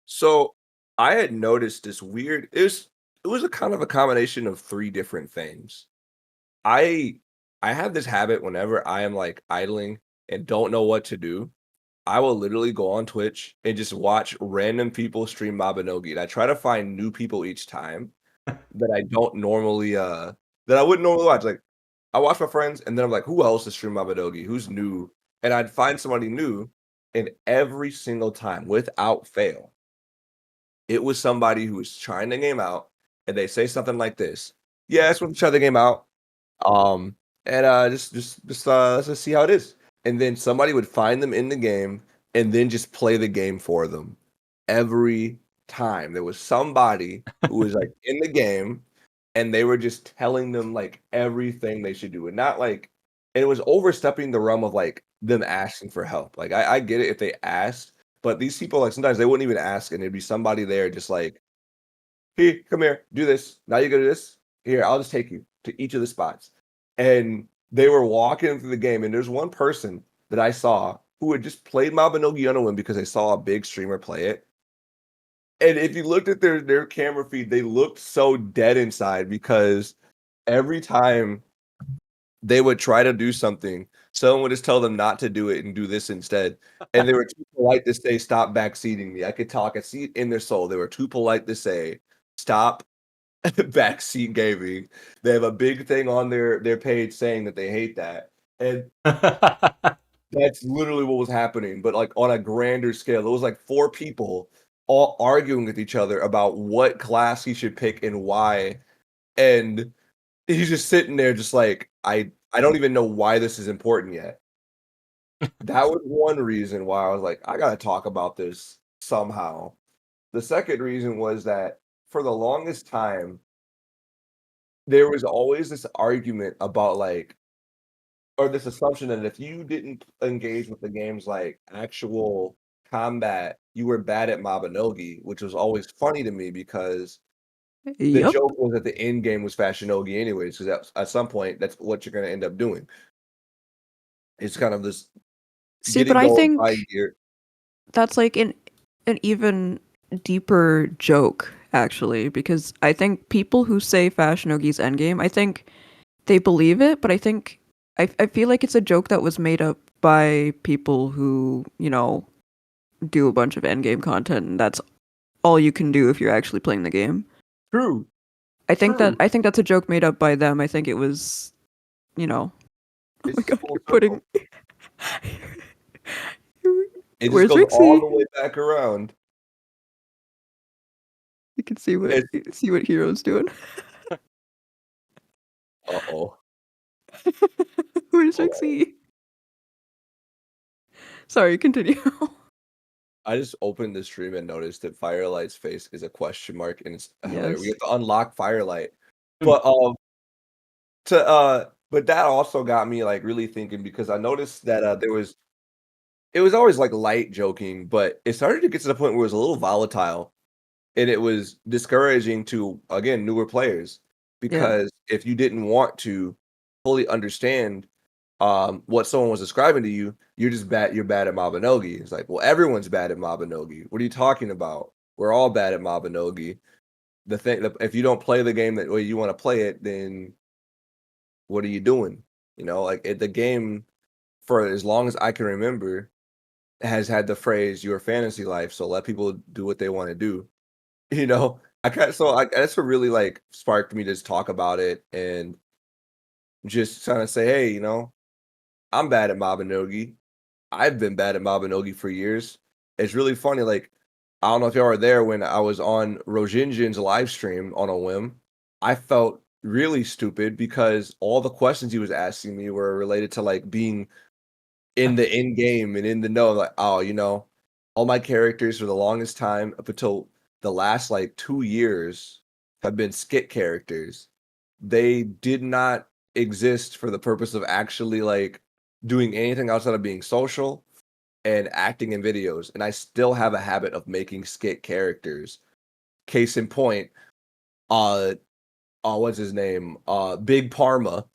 [SPEAKER 3] So I had noticed this weird. It was a kind of a combination of three different things. I I have this habit whenever I am like idling and don't know what to do. I will literally go on Twitch and just watch random people stream Mabinogi, and I try to find new people each time that I don't normally that I wouldn't normally watch. Like I watch my friends, and then I'm like, who else is streaming Mabinogi? Who's new? And I'd find somebody new, and every single time, without fail, it was somebody who was trying the game out, and they say something like this: "Yeah, I just want to try the game out. And let's just see how it is." And then somebody would find them in the game and then just play the game for them. Every time there was somebody who was like in the game and they were just telling them like everything they should do. And not like and it was overstepping the realm of like them asking for help. Like I get it if they asked, but these people like sometimes they wouldn't even ask and there'd be somebody there just like, "Here, come here, do this. Now you go do this. Here, I'll just take you to each of the spots." And they were walking through the game, and there's one person that I saw who had just played Mabinogi on a whim because they saw a big streamer play it. And if you looked at their camera feed, they looked so dead inside because every time they would try to do something, someone would just tell them not to do it and do this instead. And they were too polite to say, "Stop backseating me." I could tell, I could see it in their soul. They were too polite to say, "Stop backseat gaming." They have a big thing on their page saying that they hate that. And that's literally what was happening, but like on a grander scale. It was like four people all arguing with each other about what class he should pick and why. And he's just sitting there just like, I don't even know why this is important yet. That was one reason why I was like, I gotta talk about this somehow. The second reason was that for the longest time, there was always this argument about like or this assumption that if you didn't engage with the game's like actual combat, you were bad at Mabinogi, which was always funny to me because the
[SPEAKER 2] Yup.
[SPEAKER 3] joke was that the end game was Fashionogi anyways, because at some point that's what you're gonna end up doing. It's kind of this
[SPEAKER 2] See, but
[SPEAKER 3] getting
[SPEAKER 2] I
[SPEAKER 3] gold by
[SPEAKER 2] think
[SPEAKER 3] year.
[SPEAKER 2] that's like an even deeper joke, actually, because I think people who say Fashion Ogi's endgame, I think they believe it, but I feel like it's a joke that was made up by people who, do a bunch of endgame content, and that's all you can do if you're actually playing the game.
[SPEAKER 3] True,
[SPEAKER 2] I
[SPEAKER 3] true.
[SPEAKER 2] think that's a joke made up by them. I think it was, you know. Oh my
[SPEAKER 3] It's
[SPEAKER 2] god,
[SPEAKER 3] full
[SPEAKER 2] you're putting.
[SPEAKER 3] circle. It just
[SPEAKER 2] Where's
[SPEAKER 3] goes all
[SPEAKER 2] Rixie?
[SPEAKER 3] the way back around.
[SPEAKER 2] You can see
[SPEAKER 3] It's
[SPEAKER 2] what Hero's doing.
[SPEAKER 3] uh-oh.
[SPEAKER 2] Where's
[SPEAKER 3] Hold on.
[SPEAKER 2] Rixie? Sorry, continue.
[SPEAKER 3] I just opened the stream and noticed that Firelight's face is a question mark, and it's hilarious. We
[SPEAKER 2] Yes.
[SPEAKER 3] have to unlock Firelight. But but that also got me like really thinking because I noticed that it was always like light joking, but it started to get to the point where it was a little volatile. and it was discouraging to, again, newer players,
[SPEAKER 2] Yeah.
[SPEAKER 3] because if you didn't want to fully understand what someone was describing to you, you're bad at Mabinogi. It's like, well, everyone's bad at Mabinogi. What are you talking about? We're all bad at Mabinogi. If you don't play the game that way you want to play it, then what are you doing? Like the game, for as long as I can remember, has had the phrase "your fantasy life," so let people do what they want to do. That's what really like sparked me to just talk about it and just kind of say, hey, I'm bad at Mabinogi. I've been bad at Mabinogi for years. It's really funny. Like, I don't know if y'all were there when I was on Rojinjin's live stream on a whim. I felt really stupid because all the questions he was asking me were related to like being in the end game and in the know. Like, oh, all my characters for the longest time up until the last like 2 years have been skit characters. They did not exist for the purpose of actually like doing anything outside of being social and acting in videos. And I still have a habit of making skit characters. Case in point, uh what's his name? Big Parma.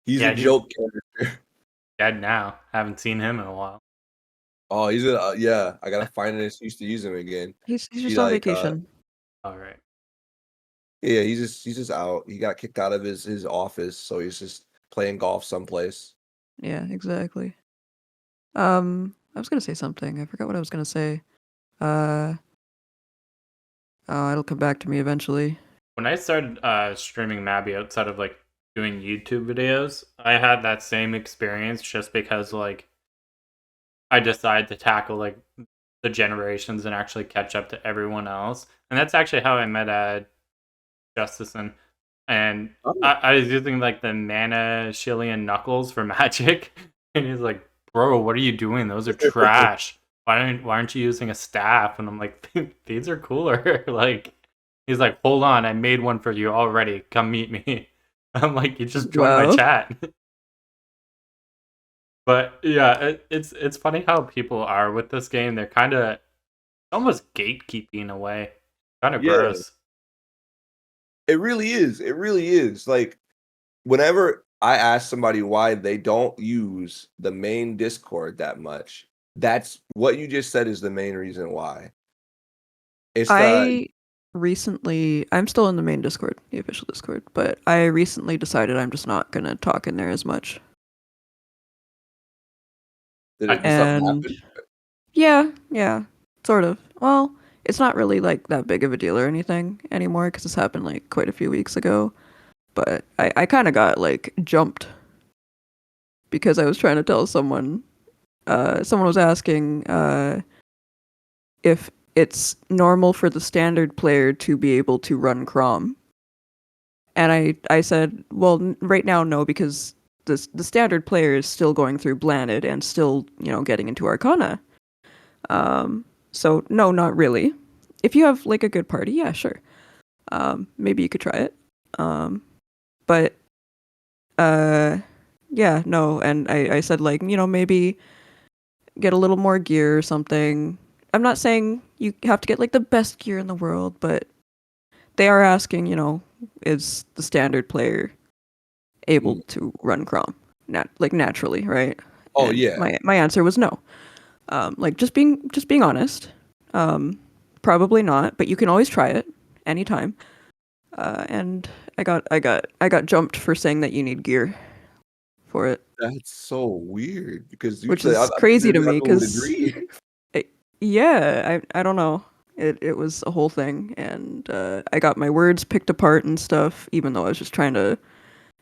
[SPEAKER 3] He's a
[SPEAKER 1] Yeah, he's
[SPEAKER 3] joke character.
[SPEAKER 1] dead now. Haven't seen him in a while.
[SPEAKER 3] Oh, he's a yeah. I gotta find an excuse to use him again.
[SPEAKER 2] He's
[SPEAKER 3] He
[SPEAKER 2] just on
[SPEAKER 3] like
[SPEAKER 2] vacation.
[SPEAKER 1] All right.
[SPEAKER 3] yeah, he's just out. He got kicked out of his office, so he's just playing golf someplace.
[SPEAKER 2] Yeah, exactly. I was gonna say something. I forgot what I was gonna say. Uh, oh, it'll come back to me eventually.
[SPEAKER 1] When I started streaming Mabi outside of like doing YouTube videos, I had that same experience just because like I decided to tackle like the generations and actually catch up to everyone else. And that's actually how I met Justice and
[SPEAKER 3] Oh.
[SPEAKER 1] I was using like the mana Shillian Knuckles for magic, and he's like, "Bro, what are you doing? Those are trash. Why aren't you using a staff?" And I'm like, "These are cooler." Like, he's like, "Hold on, I made one for you already. Come meet me." I'm like, "You just joined my
[SPEAKER 2] Wow.
[SPEAKER 1] chat." But yeah, it's funny how people are with this game. They're kind of almost gatekeeping in a way. Kind of
[SPEAKER 3] Yeah,
[SPEAKER 1] gross.
[SPEAKER 3] it really is. It really is. Like, whenever I ask somebody why they don't use the main Discord that much, that's what you just said is the main reason why. It's the
[SPEAKER 2] I'm still in the main Discord, the official Discord, but I recently decided I'm just not gonna talk in there as much.
[SPEAKER 3] did something
[SPEAKER 2] And
[SPEAKER 3] happen?
[SPEAKER 2] yeah, sort of. Well, it's not really like that big of a deal or anything anymore because this happened like quite a few weeks ago. But I kind of got like jumped because I was trying to tell someone. Someone was asking if it's normal for the standard player to be able to run Crom. And I said, well, right now, no, because the standard player is still going through Blanded and still, getting into Arcana. So no, not really. If you have like a good party, yeah, sure. Maybe you could try it. But yeah, no. And I said like, maybe get a little more gear or something. I'm not saying you have to get like the best gear in the world, but they are asking, is the standard player able
[SPEAKER 3] Mm.
[SPEAKER 2] to run Crom, naturally, right?
[SPEAKER 3] Oh
[SPEAKER 2] And
[SPEAKER 3] yeah,
[SPEAKER 2] my answer was no. Like just being honest. Probably not, but you can always try it anytime. And I got jumped for saying that you need gear for it,
[SPEAKER 3] that's so weird because
[SPEAKER 2] which
[SPEAKER 3] usually
[SPEAKER 2] is
[SPEAKER 3] I think
[SPEAKER 2] crazy
[SPEAKER 3] that
[SPEAKER 2] to me
[SPEAKER 3] everyone would
[SPEAKER 2] because
[SPEAKER 3] agree.
[SPEAKER 2] yeah, I don't know. It was a whole thing, and I got my words picked apart and stuff, even though I was just trying to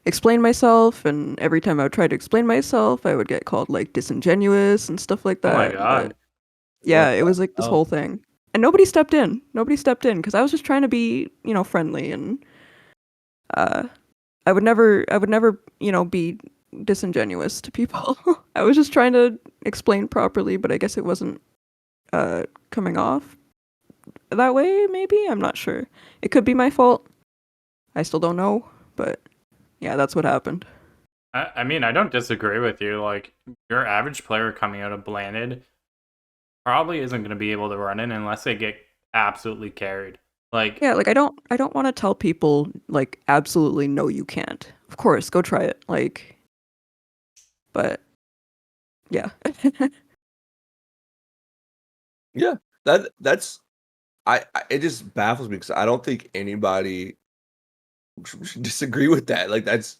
[SPEAKER 2] explain myself. And every time I would try to explain myself, I would get called like disingenuous and stuff like
[SPEAKER 1] Oh my
[SPEAKER 2] that. But
[SPEAKER 1] god.
[SPEAKER 2] yeah,
[SPEAKER 3] What
[SPEAKER 2] it
[SPEAKER 3] the
[SPEAKER 2] was like this
[SPEAKER 3] hell?
[SPEAKER 2] whole thing, and nobody stepped in. Nobody stepped in because I was just trying to be, friendly, and uh, I would never, be disingenuous to people. I was just trying to explain properly, but I guess it wasn't coming off that way. Maybe I'm not sure. It could be my fault. I still don't know, but yeah, that's what happened.
[SPEAKER 1] I mean, I don't disagree with you. Like, your average player coming out of Blanded probably isn't going to be able to run it unless they get absolutely carried. Like,
[SPEAKER 2] Yeah, like I don't want to tell people like absolutely no you can't. Of course, go try it. Like but yeah.
[SPEAKER 3] Yeah, that's I it just baffles me because I don't think anybody should disagree with that. Like that's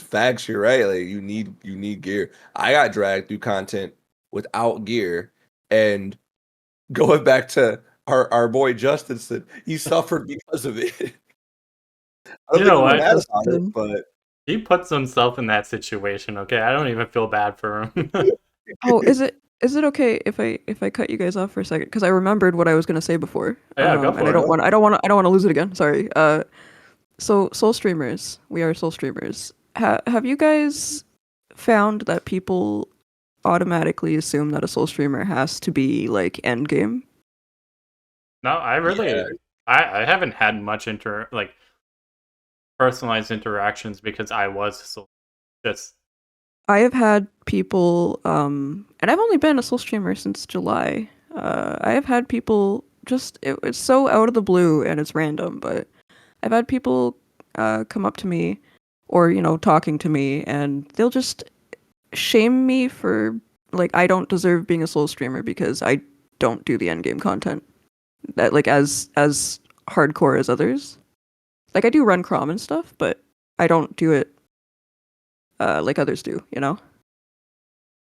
[SPEAKER 3] facts. You're right. Like you need gear. I got dragged through content without gear, and going back to our boy Justin said he suffered because of it. I don't
[SPEAKER 1] you
[SPEAKER 3] think
[SPEAKER 1] know
[SPEAKER 3] he was
[SPEAKER 2] Oh,
[SPEAKER 1] what?
[SPEAKER 3] mad about it,
[SPEAKER 2] Justin.
[SPEAKER 3] but
[SPEAKER 1] He puts himself in that situation, okay? I don't even feel bad for him.
[SPEAKER 2] Oh, is it okay if I cut you guys off for a second? Because I remembered what I was gonna say before.
[SPEAKER 1] Yeah, go
[SPEAKER 2] And
[SPEAKER 1] for it.
[SPEAKER 2] I don't want to lose it again. Sorry. So soul streamers, we are soul streamers. Have you guys found that people automatically assume that a soul streamer has to be like endgame?
[SPEAKER 1] No, I
[SPEAKER 3] yeah,
[SPEAKER 1] really, I haven't had much personalized interactions because I was so just
[SPEAKER 2] I have had people, and I've only been a soul streamer since July. I have had people just, it's so out of the blue and it's random, but I've had people come up to me or, talking to me and they'll just shame me for, like, I don't deserve being a soul streamer because I don't do the endgame content that, like, as hardcore as others. Like, I do run Crom and stuff, but I don't do it like others do, you know?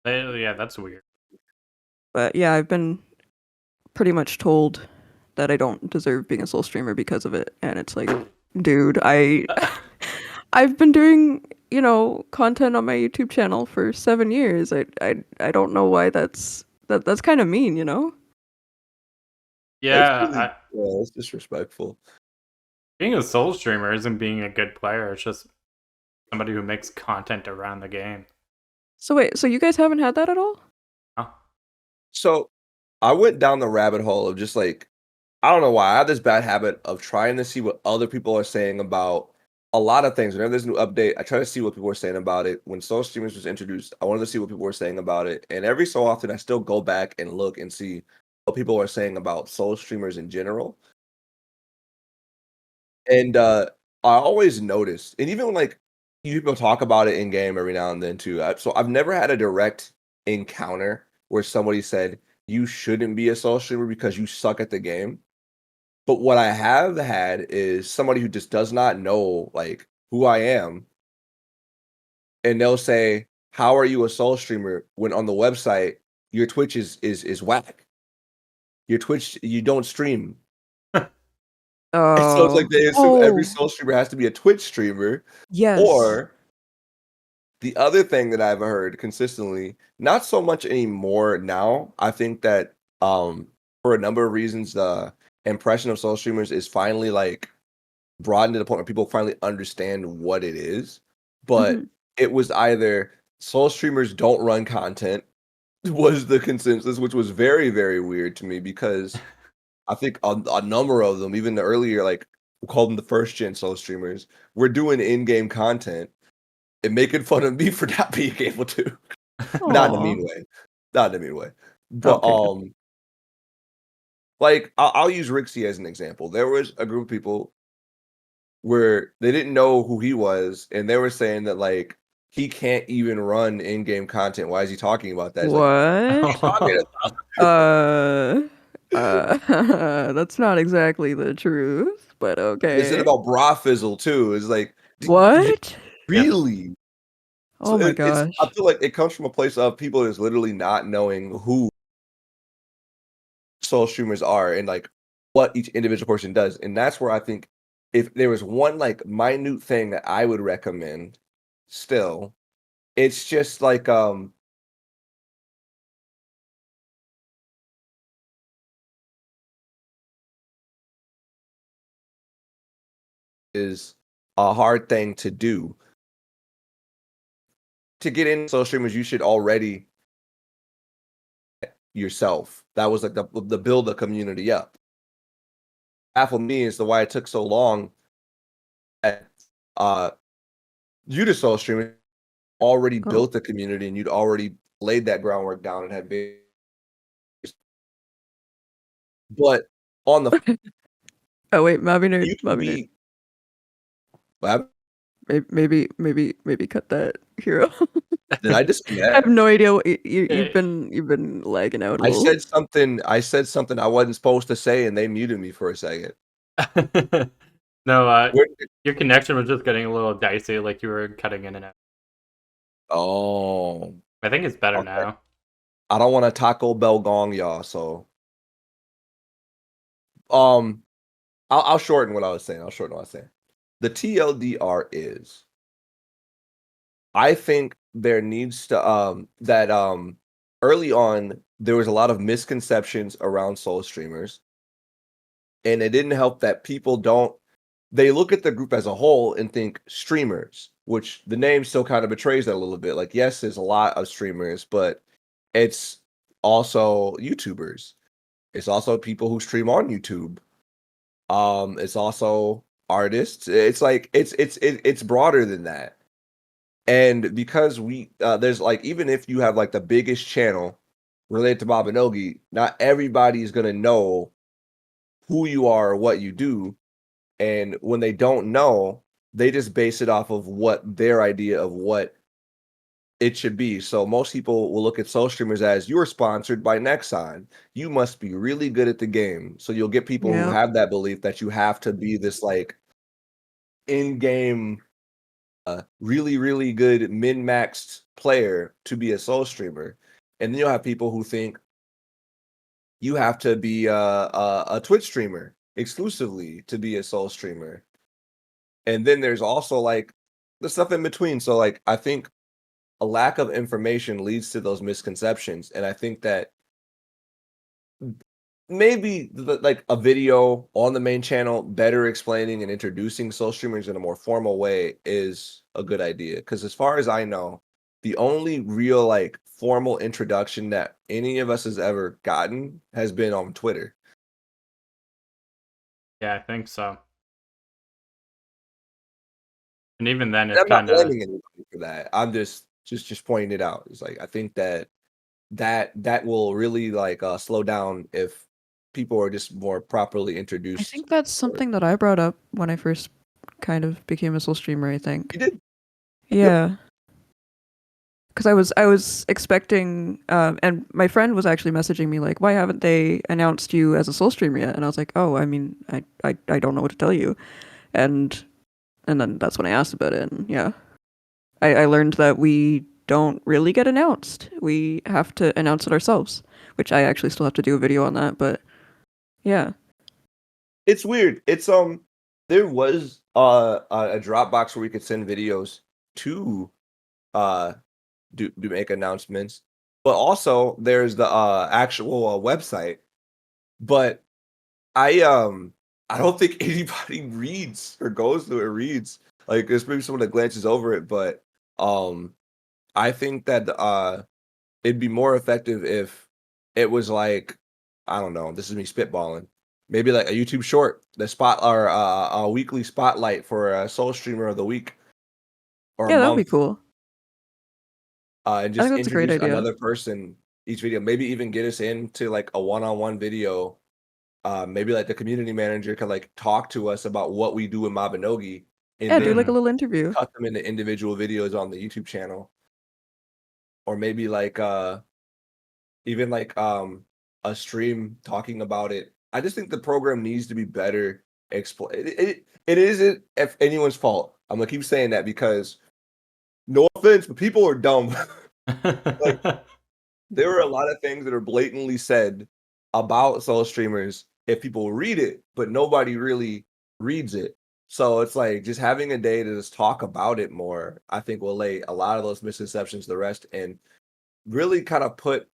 [SPEAKER 1] yeah, that's weird.
[SPEAKER 2] But yeah, I've been pretty much told that I don't deserve being a soul streamer because of it, and it's like, dude, I've been doing, content on my YouTube channel for 7 years. I don't know why that's kind of mean, you know?
[SPEAKER 3] that's
[SPEAKER 1] Yeah,
[SPEAKER 3] really yeah, that's disrespectful.
[SPEAKER 1] being a soul streamer isn't being a good player. It's just somebody who makes content around the game.
[SPEAKER 2] So wait, so you guys haven't had that at all?
[SPEAKER 1] Huh?
[SPEAKER 3] So I went down the rabbit hole of just like I don't know why. I have this bad habit of trying to see what other people are saying about a lot of things. Whenever there's a new update, I try to see what people are saying about it. When Soul Streamers was introduced, I wanted to see what people were saying about it. And every so often, I still go back and look and see what people are saying about Soul Streamers in general. And I always notice, and even when like people talk about it in game every now and then too. So I've never had a direct encounter where somebody said you shouldn't be a Soul Streamer because you suck at the game. But what I have had is somebody who just does not know, like, who I am, and they'll say, "How are you a soul streamer?" when on the website, your Twitch is whack. Your Twitch you don't stream. And so it's like
[SPEAKER 2] Oh.
[SPEAKER 3] they assume every
[SPEAKER 2] Oh,
[SPEAKER 3] soul streamer has to be a Twitch streamer,
[SPEAKER 2] yes.
[SPEAKER 3] or the other thing that I've heard consistently, not so much anymore now. I think that for a number of reasons, the impression of soul streamers is finally like broadened to the point where people finally understand what it is. But
[SPEAKER 2] Mhm.
[SPEAKER 3] it was either soul streamers don't run content was the consensus, which was very, very weird to me because I think a number of them, even the earlier, like we called them the first gen soul streamers, were doing in-game content and making fun of me for not being able to. Not in a
[SPEAKER 2] Aw.
[SPEAKER 3] mean way. Not in a mean way. But
[SPEAKER 2] Okay, good.
[SPEAKER 3] like I'll use Rixie as an example. There was a group of people where they didn't know who he was, and they were saying that like he can't even run in-game content. Why is he talking about that? It's like
[SPEAKER 2] What?
[SPEAKER 3] he's talking about
[SPEAKER 2] Uh, that's not exactly the truth, but
[SPEAKER 3] they said
[SPEAKER 2] okay.
[SPEAKER 3] about Brafizzle too. It's like
[SPEAKER 2] What?
[SPEAKER 1] Yep.
[SPEAKER 3] really? So
[SPEAKER 2] Oh my
[SPEAKER 3] it's I
[SPEAKER 2] gosh.
[SPEAKER 3] feel like it comes from a place of people is literally not knowing who soul streamers are and like what each individual person does. And that's where I think if there was one like minute thing that I would recommend still, it's just like is a hard thing to do. To get in social streamers, you should already yourself. That was like the build a community up. Baffled me is the why it took so long at uh you to social streamers already
[SPEAKER 2] Oh.
[SPEAKER 3] built the community and you'd already laid that groundwork down and had big but on the
[SPEAKER 2] Oh wait, MabiNerd,
[SPEAKER 3] you can
[SPEAKER 2] MabiNerd.
[SPEAKER 3] be. What?
[SPEAKER 2] Maybe cut that, Hero.
[SPEAKER 3] Did I
[SPEAKER 2] I have
[SPEAKER 3] disconnect?
[SPEAKER 2] no idea what
[SPEAKER 1] Eh,
[SPEAKER 2] you've been lagging out a
[SPEAKER 3] I
[SPEAKER 2] little.
[SPEAKER 3] said something. I said something I wasn't supposed to say, and they muted me for a second.
[SPEAKER 1] no,
[SPEAKER 3] Where
[SPEAKER 1] your connection was just getting a little dicey, like you were cutting in and out.
[SPEAKER 3] Oh,
[SPEAKER 1] I think it's better
[SPEAKER 3] okay.
[SPEAKER 1] now.
[SPEAKER 3] I don't want to Taco Bell gong y'all, so um, I'll shorten what I was saying. The TLDR is, I think there needs to that early on there was a lot of misconceptions around soul streamers, and it didn't help that people don't they look at the group as a whole and think streamers, which the name still kind of betrays that a little bit. Like, yes, there's a lot of streamers, but it's also YouTubers. It's also people who stream on YouTube. It's also artists. It's like it's broader than that. And because there's like even if you have like the biggest channel related to Mabinogi, not everybody is gonna know who you are or what you do. And when they don't know, they just base it off of what their idea of what it should be. So most people will look at soul streamers as you're sponsored by Nexon. You must be really good at the game. So you'll get people who
[SPEAKER 2] Yeah.
[SPEAKER 3] have that belief that you have to be this like in-game really, really good min-maxed player to be a soul streamer. And then you'll have people who think you have to be a Twitch streamer exclusively to be a soul streamer. And then there's also like the stuff in between. So like I think a lack of information leads to those misconceptions. And I think that maybe like a video on the main channel better explaining and introducing soul streamers in a more formal way is a good idea. Because as far as I know, the only real like formal introduction that any of us has ever gotten has been on Twitter.
[SPEAKER 1] Yeah, I think so. And even then,
[SPEAKER 3] And
[SPEAKER 1] it's
[SPEAKER 3] I'm not
[SPEAKER 1] kind of
[SPEAKER 3] blaming anybody for that. I'm just pointing it out. It's like I think that will really like slow down if people are just more properly
[SPEAKER 2] I
[SPEAKER 3] introduced.
[SPEAKER 2] think that's something that I brought up when I first kind of became a soul streamer, I think.
[SPEAKER 3] You did. Yep.
[SPEAKER 2] Yeah. Because I was expecting, and my friend was actually messaging me like, "Why haven't they announced you as a soul streamer yet?" And I was like, "Oh, I mean, I don't know what to tell you," and and then that's when I asked about it, and yeah, I learned that we don't really get announced. We have to announce it ourselves, which I actually still have to do a video on that. But yeah,
[SPEAKER 3] It's weird. It's there was a Dropbox where we could send videos to uh do make announcements, but also there's the actual website. But I don't think anybody reads or goes through it reads. Like there's maybe someone that glances over it, but um I think that it'd be more effective if it was like, I don't know, this is me spitballing. Maybe like a YouTube short, the spot or a weekly spotlight for a soul streamer of the week or
[SPEAKER 2] yeah, that would be
[SPEAKER 3] month,
[SPEAKER 2] cool.
[SPEAKER 3] and
[SPEAKER 2] I think
[SPEAKER 3] just
[SPEAKER 2] that's a great
[SPEAKER 3] introduce
[SPEAKER 2] idea.
[SPEAKER 3] another person each video. Maybe even get us into like a one-on-one video. Maybe like the community manager can like talk to us about what we do in Mabinogi, and
[SPEAKER 2] Yeah, do like a
[SPEAKER 3] then
[SPEAKER 1] mm,
[SPEAKER 2] little interview.
[SPEAKER 3] cut them into individual videos on the YouTube channel, or maybe like even like a stream talking about it. I just think the program needs to be better explain it isn't if anyone's fault. I'm gonna keep saying that because no offense, but people are dumb. Like there are a lot of things that are blatantly said about soul streamers if people read it, but nobody really reads it. So it's like just having a day to just talk about it more, I think will lay a lot of those misconceptions to rest and really kind of put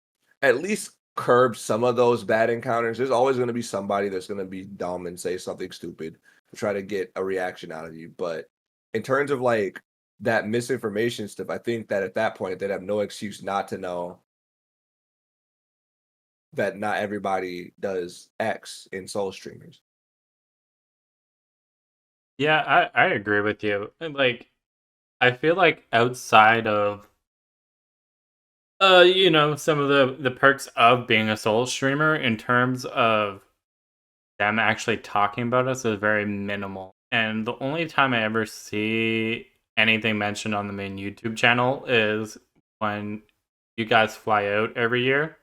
[SPEAKER 3] at least curb some of those bad encounters. There's always going to be somebody that's going to be dumb and say something stupid to try to get a reaction out of you. But in terms of like that misinformation stuff, I think that at that point they'd have no excuse not to know that not everybody does X in soul streamers.
[SPEAKER 1] yeah, I agree with you. And, like, I feel like outside of some of the perks of being a soul streamer in terms of them actually talking about us is very minimal. And the only time I ever see anything mentioned on the main YouTube channel is when you guys fly out every year.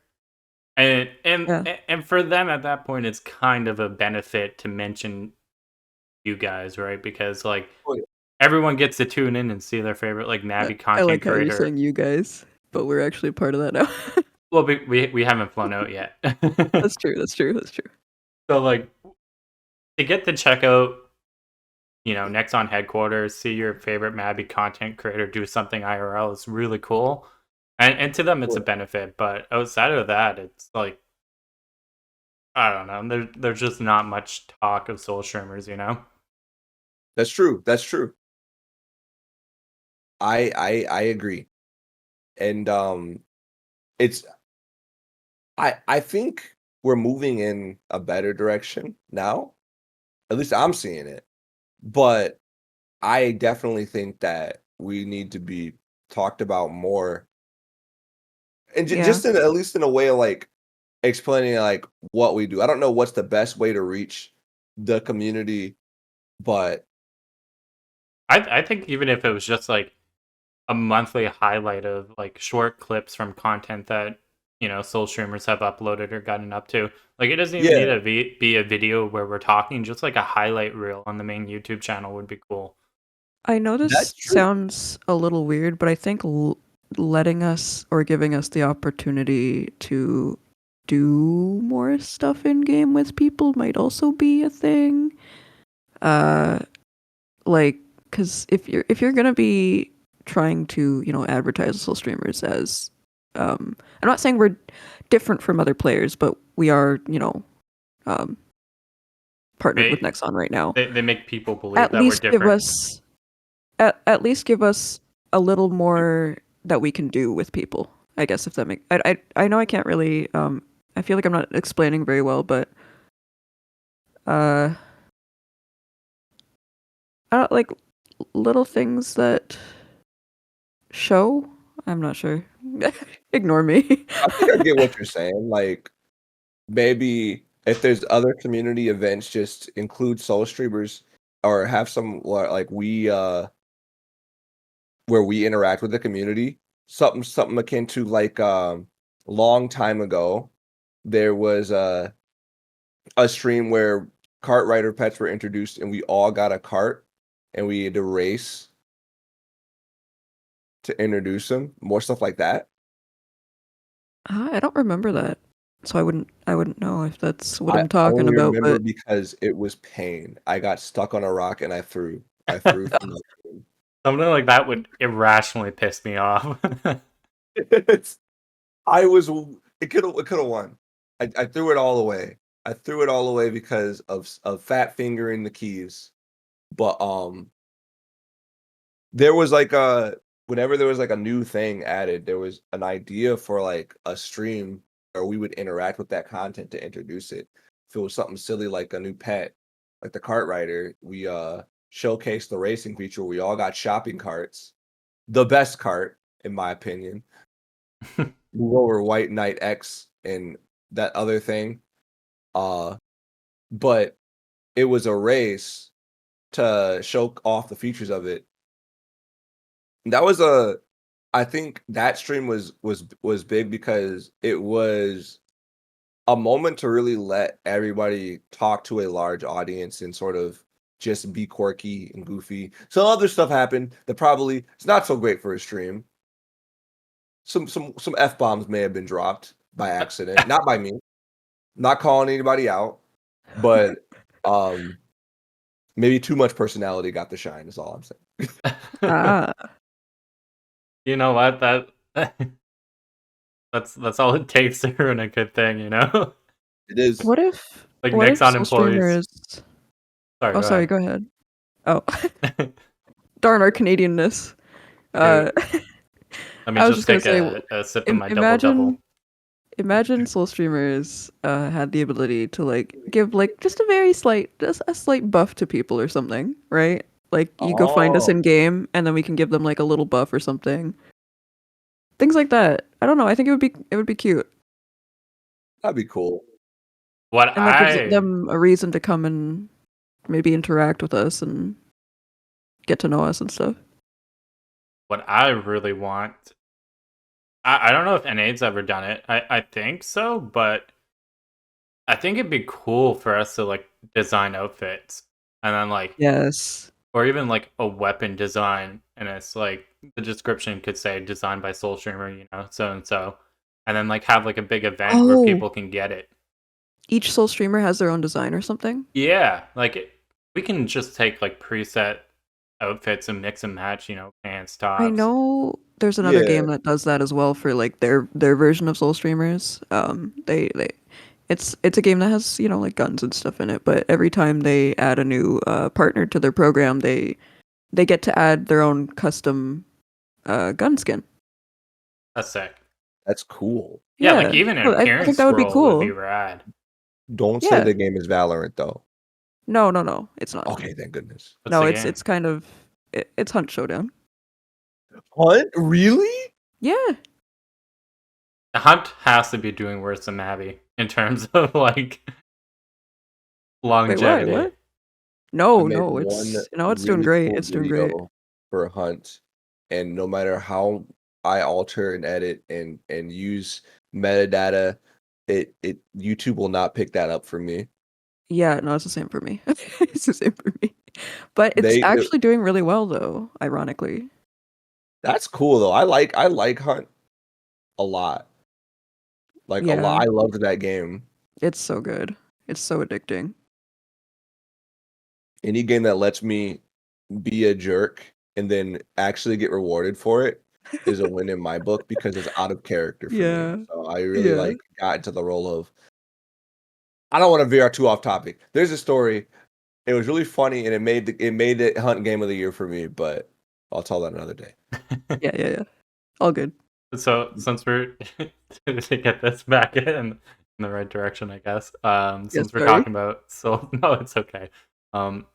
[SPEAKER 1] And and
[SPEAKER 2] Yeah.
[SPEAKER 1] and for them at that point, it's kind of a benefit to mention you guys, right? Because like
[SPEAKER 3] Oh, yeah.
[SPEAKER 1] everyone gets to tune in and see their favorite like
[SPEAKER 2] I,
[SPEAKER 1] Navi
[SPEAKER 2] I
[SPEAKER 1] content
[SPEAKER 2] like how you're
[SPEAKER 1] creator.
[SPEAKER 2] saying you guys, but we're actually part of that now.
[SPEAKER 1] Well, we haven't flown out yet.
[SPEAKER 2] That's true. That's true. That's true.
[SPEAKER 1] So like to get to check out, next on headquarters, see your favorite Mabi content creator do something IRL is really cool. And to them it's a
[SPEAKER 3] Cool.
[SPEAKER 1] benefit, but outside of that, it's like I don't know. There's just not much talk of soul streamers,
[SPEAKER 3] That's true. That's true. I agree. And it's I think we're moving in a better direction now. At least I'm seeing it. But I definitely think that we need to be talked about more. And
[SPEAKER 2] Yeah.
[SPEAKER 3] just in at least in a way of like explaining like what we do. I don't know what's the best way to reach the community, but
[SPEAKER 1] I think even if it was just like a monthly highlight of like short clips from content that soul streamers have uploaded or gotten up to, like it doesn't even need
[SPEAKER 3] yeah,
[SPEAKER 1] to be a video where we're talking, just like a highlight reel on the main YouTube channel would be cool.
[SPEAKER 2] I know
[SPEAKER 3] that's
[SPEAKER 2] this
[SPEAKER 3] true.
[SPEAKER 2] sounds a little weird, but I think letting us or giving us the opportunity to do more stuff in game with people might also be a thing. Uh, like, because if you're gonna be trying to advertise soul streamers as, I'm not saying we're different from other players, but we are um partnered with
[SPEAKER 1] They
[SPEAKER 2] Nexon right now.
[SPEAKER 1] they make people believe
[SPEAKER 2] At
[SPEAKER 1] that we're
[SPEAKER 2] least give
[SPEAKER 1] different.
[SPEAKER 2] us at least give us a little more that we can do with people. I guess if that make I know I can't really I feel like I'm not explaining very well, but uh I don't like little things that show. I'm not sure. Ignore me.
[SPEAKER 3] I think I get what you're saying. Like maybe if there's other community events, just include soul streamers or have some like we where we interact with the community. Something akin to like long time ago, there was a stream where cart rider pets were introduced and we all got a cart and we had to race to introduce them. More stuff like that.
[SPEAKER 2] I don't remember that. So I wouldn't know if that's what
[SPEAKER 3] I
[SPEAKER 2] I'm talking
[SPEAKER 3] only
[SPEAKER 2] about,
[SPEAKER 3] remember
[SPEAKER 2] but
[SPEAKER 3] because it was pain. I got stuck on a rock and I threw from the
[SPEAKER 1] Something like that would irrationally piss me off.
[SPEAKER 3] it's, I was it could have won. I threw it all away. I threw it all away because of fat fingering the keys. But there was like a whenever there was like a new thing added, there was an idea for like a stream where we would interact with that content to introduce it. If it was something silly like a new pet, like the cart rider, we showcased the racing feature. We all got shopping carts, the best cart in my opinion. Move over White Knight X and that other thing. Uh, but it was a race to show off the features of it. That was I think that stream was big because it was a moment to really let everybody talk to a large audience and sort of just be quirky and goofy. Some other stuff happened that probably is not so great for a stream. Some F bombs may have been dropped by accident, not by me. Not calling anybody out, but maybe too much personality got the shine is all I'm saying.
[SPEAKER 2] ah,
[SPEAKER 1] You know what? That's all it takes to ruin a good thing.
[SPEAKER 3] It is.
[SPEAKER 2] what if
[SPEAKER 1] Like
[SPEAKER 2] what if
[SPEAKER 1] Nexon
[SPEAKER 2] soul
[SPEAKER 1] employees.
[SPEAKER 2] streamers?
[SPEAKER 1] Sorry,
[SPEAKER 2] Oh,
[SPEAKER 1] go
[SPEAKER 2] sorry.
[SPEAKER 1] ahead.
[SPEAKER 2] Go ahead. Oh, darn our Canadianness.
[SPEAKER 1] Here,
[SPEAKER 2] Uh,
[SPEAKER 1] let me
[SPEAKER 2] I was
[SPEAKER 1] just
[SPEAKER 2] just gonna
[SPEAKER 1] take
[SPEAKER 2] say,
[SPEAKER 1] a sip of my double double.
[SPEAKER 2] imagine soul streamers had the ability to like give like just a very slight, just a slight buff to people or something, right? Like you go find us
[SPEAKER 3] Oh,
[SPEAKER 2] in game, and then we can give them like a little buff or something. Things like that. I don't know. I think it would be cute.
[SPEAKER 3] that'd be cool.
[SPEAKER 1] What
[SPEAKER 2] And that gives
[SPEAKER 1] I
[SPEAKER 2] them a reason to come and maybe interact with us and get to know us and stuff.
[SPEAKER 1] what I really want, I don't know if NA's ever done it. I think so, but I think it'd be cool for us to like design outfits and then like,
[SPEAKER 2] Yes.
[SPEAKER 1] or even like a weapon design, and it's like the description could say designed by Soul Streamer, so and so, and then like have like a big event where
[SPEAKER 2] Oh,
[SPEAKER 1] people can get it.
[SPEAKER 2] each Soul streamer has their own design or something?
[SPEAKER 1] Yeah, like we can just take like preset outfits and mix and match, pants,
[SPEAKER 2] I
[SPEAKER 1] tops.
[SPEAKER 2] know there's another
[SPEAKER 3] Yeah,
[SPEAKER 2] game that does that as well for like their version of Soul streamers. They it's a game that has, like guns and stuff in it, but every time they add a new partner to their program, they get to add their own custom gun skin.
[SPEAKER 1] That's sick.
[SPEAKER 3] that's cool.
[SPEAKER 1] Yeah, like
[SPEAKER 2] Yeah.
[SPEAKER 1] even an
[SPEAKER 2] Oh, I think
[SPEAKER 1] appearance
[SPEAKER 2] that would be
[SPEAKER 1] scroll would be
[SPEAKER 2] cool.
[SPEAKER 1] rad.
[SPEAKER 3] Don't say
[SPEAKER 2] Yeah.
[SPEAKER 3] the game is Valorant though.
[SPEAKER 2] No, no, no. It's not.
[SPEAKER 3] Okay, thank goodness.
[SPEAKER 1] What's
[SPEAKER 2] No,
[SPEAKER 1] the
[SPEAKER 2] it's
[SPEAKER 1] game?
[SPEAKER 2] kind of it's Hunt Showdown.
[SPEAKER 3] What? Really?
[SPEAKER 2] Yeah.
[SPEAKER 1] The Hunt has to be doing worse than Mabi in terms of like
[SPEAKER 2] Wait, why?
[SPEAKER 1] longevity.
[SPEAKER 2] What?
[SPEAKER 3] I
[SPEAKER 2] No,
[SPEAKER 3] made
[SPEAKER 2] no,
[SPEAKER 3] one
[SPEAKER 2] it's doing
[SPEAKER 3] really
[SPEAKER 2] great.
[SPEAKER 3] cool
[SPEAKER 2] It's doing great.
[SPEAKER 3] video for a hunt, and no matter how I alter and edit and use metadata, it YouTube will not pick that up for me.
[SPEAKER 2] Yeah, no, it's the same for me. It's the same for me. But it's
[SPEAKER 3] They
[SPEAKER 2] actually doing really well though, ironically.
[SPEAKER 3] That's cool though. I like Hunt a lot. Like a
[SPEAKER 2] Yeah,
[SPEAKER 3] lot. I loved that game.
[SPEAKER 2] it's so good. It's so addicting.
[SPEAKER 3] Any game that lets me be a jerk and then actually get rewarded for it is a win in my book because it's out of character for me.
[SPEAKER 2] Yeah.
[SPEAKER 3] So I really
[SPEAKER 2] Yeah.
[SPEAKER 3] like got into the role of I don't want to veer too off topic. There's a story. It was really funny and it made the Hunt game of the year for me, but I'll tell that another day.
[SPEAKER 2] Yeah, yeah, yeah. All good.
[SPEAKER 1] So since we're to get this back in the right direction, I guess.
[SPEAKER 2] Yeah,
[SPEAKER 1] Since we're
[SPEAKER 2] sorry.
[SPEAKER 1] talking about no, it's okay. Um,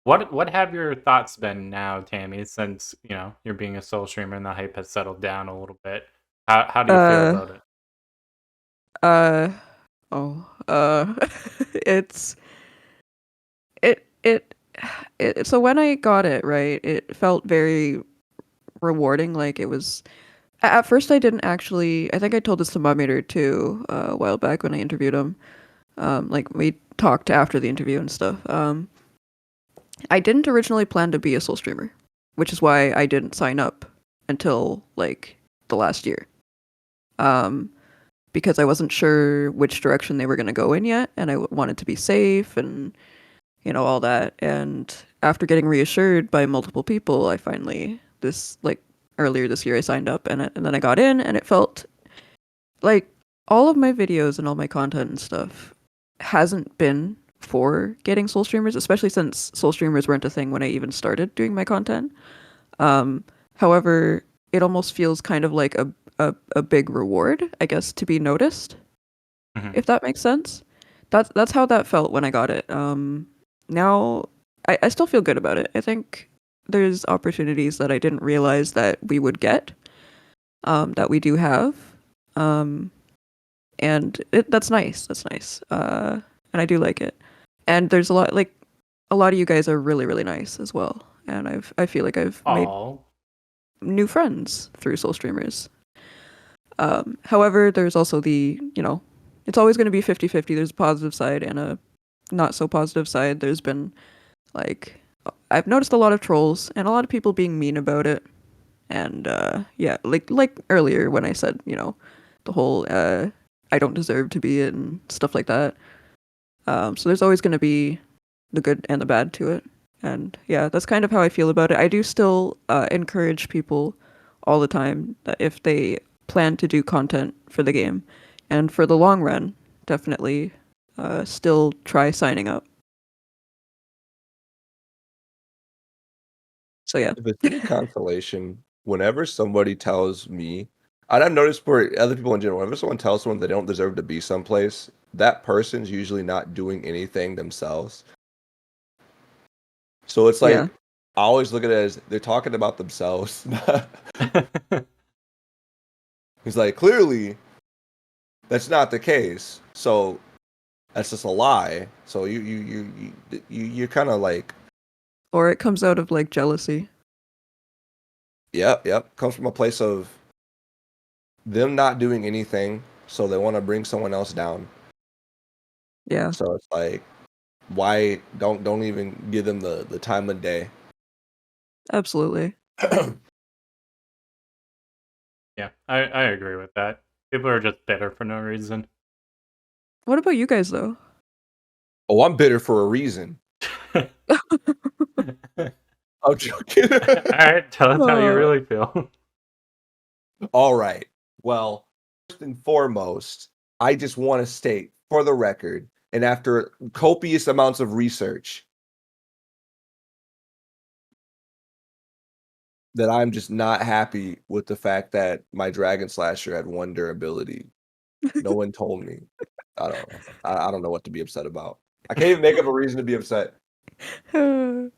[SPEAKER 1] what have your thoughts been now, Tammy? Since you're being a soul streamer and the hype has settled down a little bit. How do you feel
[SPEAKER 2] Uh
[SPEAKER 1] about it?
[SPEAKER 2] uh oh. It's it it so when I got it, right, it felt very rewarding. Like it was at first I didn't actually. I think I told this to Mogi too a while back when I interviewed him. Like we talked after the interview and stuff. I didn't originally plan to be a soul streamer, which is why I didn't sign up until like the last year. Um, because I wasn't sure which direction they were going to go in yet, and I wanted to be safe and all that. And after getting reassured by multiple people, I finally this like earlier this year I signed up, and then I got in, and it felt like all of my videos and all my content and stuff hasn't been for getting soul streamers, especially since soul streamers weren't a thing when I even started doing my content. Um, However, it almost feels kind of like a big reward, I guess, to be noticed,
[SPEAKER 1] Mhm.
[SPEAKER 2] if that makes sense. That's how that felt when I got it. Now I still feel good about it. I think there's opportunities that I didn't realize that we would get, that we do have. Um, and that's nice. That's nice. And I do like it. And there's a lot of you guys are really really nice as well. And I feel like I've made
[SPEAKER 1] Oh,
[SPEAKER 2] new friends through soul streamers. However, there's also it's always going to be 50-50. There's a positive side and a not so positive side. There's been like I've noticed a lot of trolls and a lot of people being mean about it. And yeah, like earlier when I said, the whole I don't deserve to be it and stuff like that. So there's always going to be the good and the bad to it. And yeah, that's kind of how I feel about it. I do still encourage people all the time that if they plan to do content for the game and for the long run, definitely still try signing up. So yeah.
[SPEAKER 3] If it's any consolation, whenever somebody tells me, and I've noticed for other people in general, whenever someone tells someone they don't deserve to be someplace, that person's usually not doing anything themselves. So it's
[SPEAKER 2] Yeah.
[SPEAKER 3] like I always look at it as they're talking about themselves. He's like, clearly, that's not the case. So that's just a lie. So you're kind of like,
[SPEAKER 2] Or it comes out of like jealousy.
[SPEAKER 3] yep, comes from a place of them not doing anything, so they want to bring someone else down.
[SPEAKER 2] Yeah,
[SPEAKER 3] So it's like, why don't even give them the time of day?
[SPEAKER 2] absolutely.
[SPEAKER 1] Yeah, I agree with that. People are just bitter for no reason.
[SPEAKER 2] What about you guys though?
[SPEAKER 3] Oh, I'm bitter for a reason. I'm joking.
[SPEAKER 1] Alright, tell us how you
[SPEAKER 2] Uh,
[SPEAKER 1] really feel.
[SPEAKER 3] All right. Well, first and foremost, I just want to state for the record, and after copious amounts of research, that I'm just not happy with the fact that my Dragon Slasher had one durability. No one told me. I don't know. I don't know what to be upset about. I can't even make up a reason to be upset. 'Cause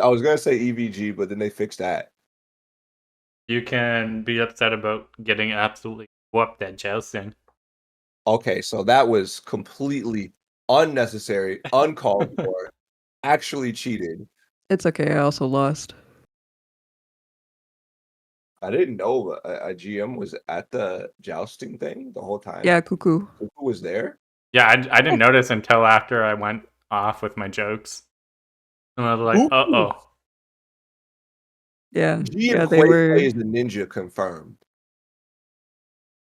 [SPEAKER 3] I was gonna say EVG, but then they fixed that.
[SPEAKER 1] You can be upset about getting absolutely whooped at jousting.
[SPEAKER 3] Okay, so that was completely unnecessary, uncalled for, actually cheated.
[SPEAKER 2] it's okay. I also lost.
[SPEAKER 3] I didn't know a GM was at the jousting thing the whole time.
[SPEAKER 2] Yeah, cuckoo.
[SPEAKER 3] Who was there?
[SPEAKER 1] Yeah, I didn't notice until after I went off with my jokes. And I was like,
[SPEAKER 3] Who?
[SPEAKER 1] uh-oh.
[SPEAKER 2] Yeah,
[SPEAKER 3] G and
[SPEAKER 2] yeah, they
[SPEAKER 3] Quay
[SPEAKER 2] were.
[SPEAKER 3] is the ninja confirmed.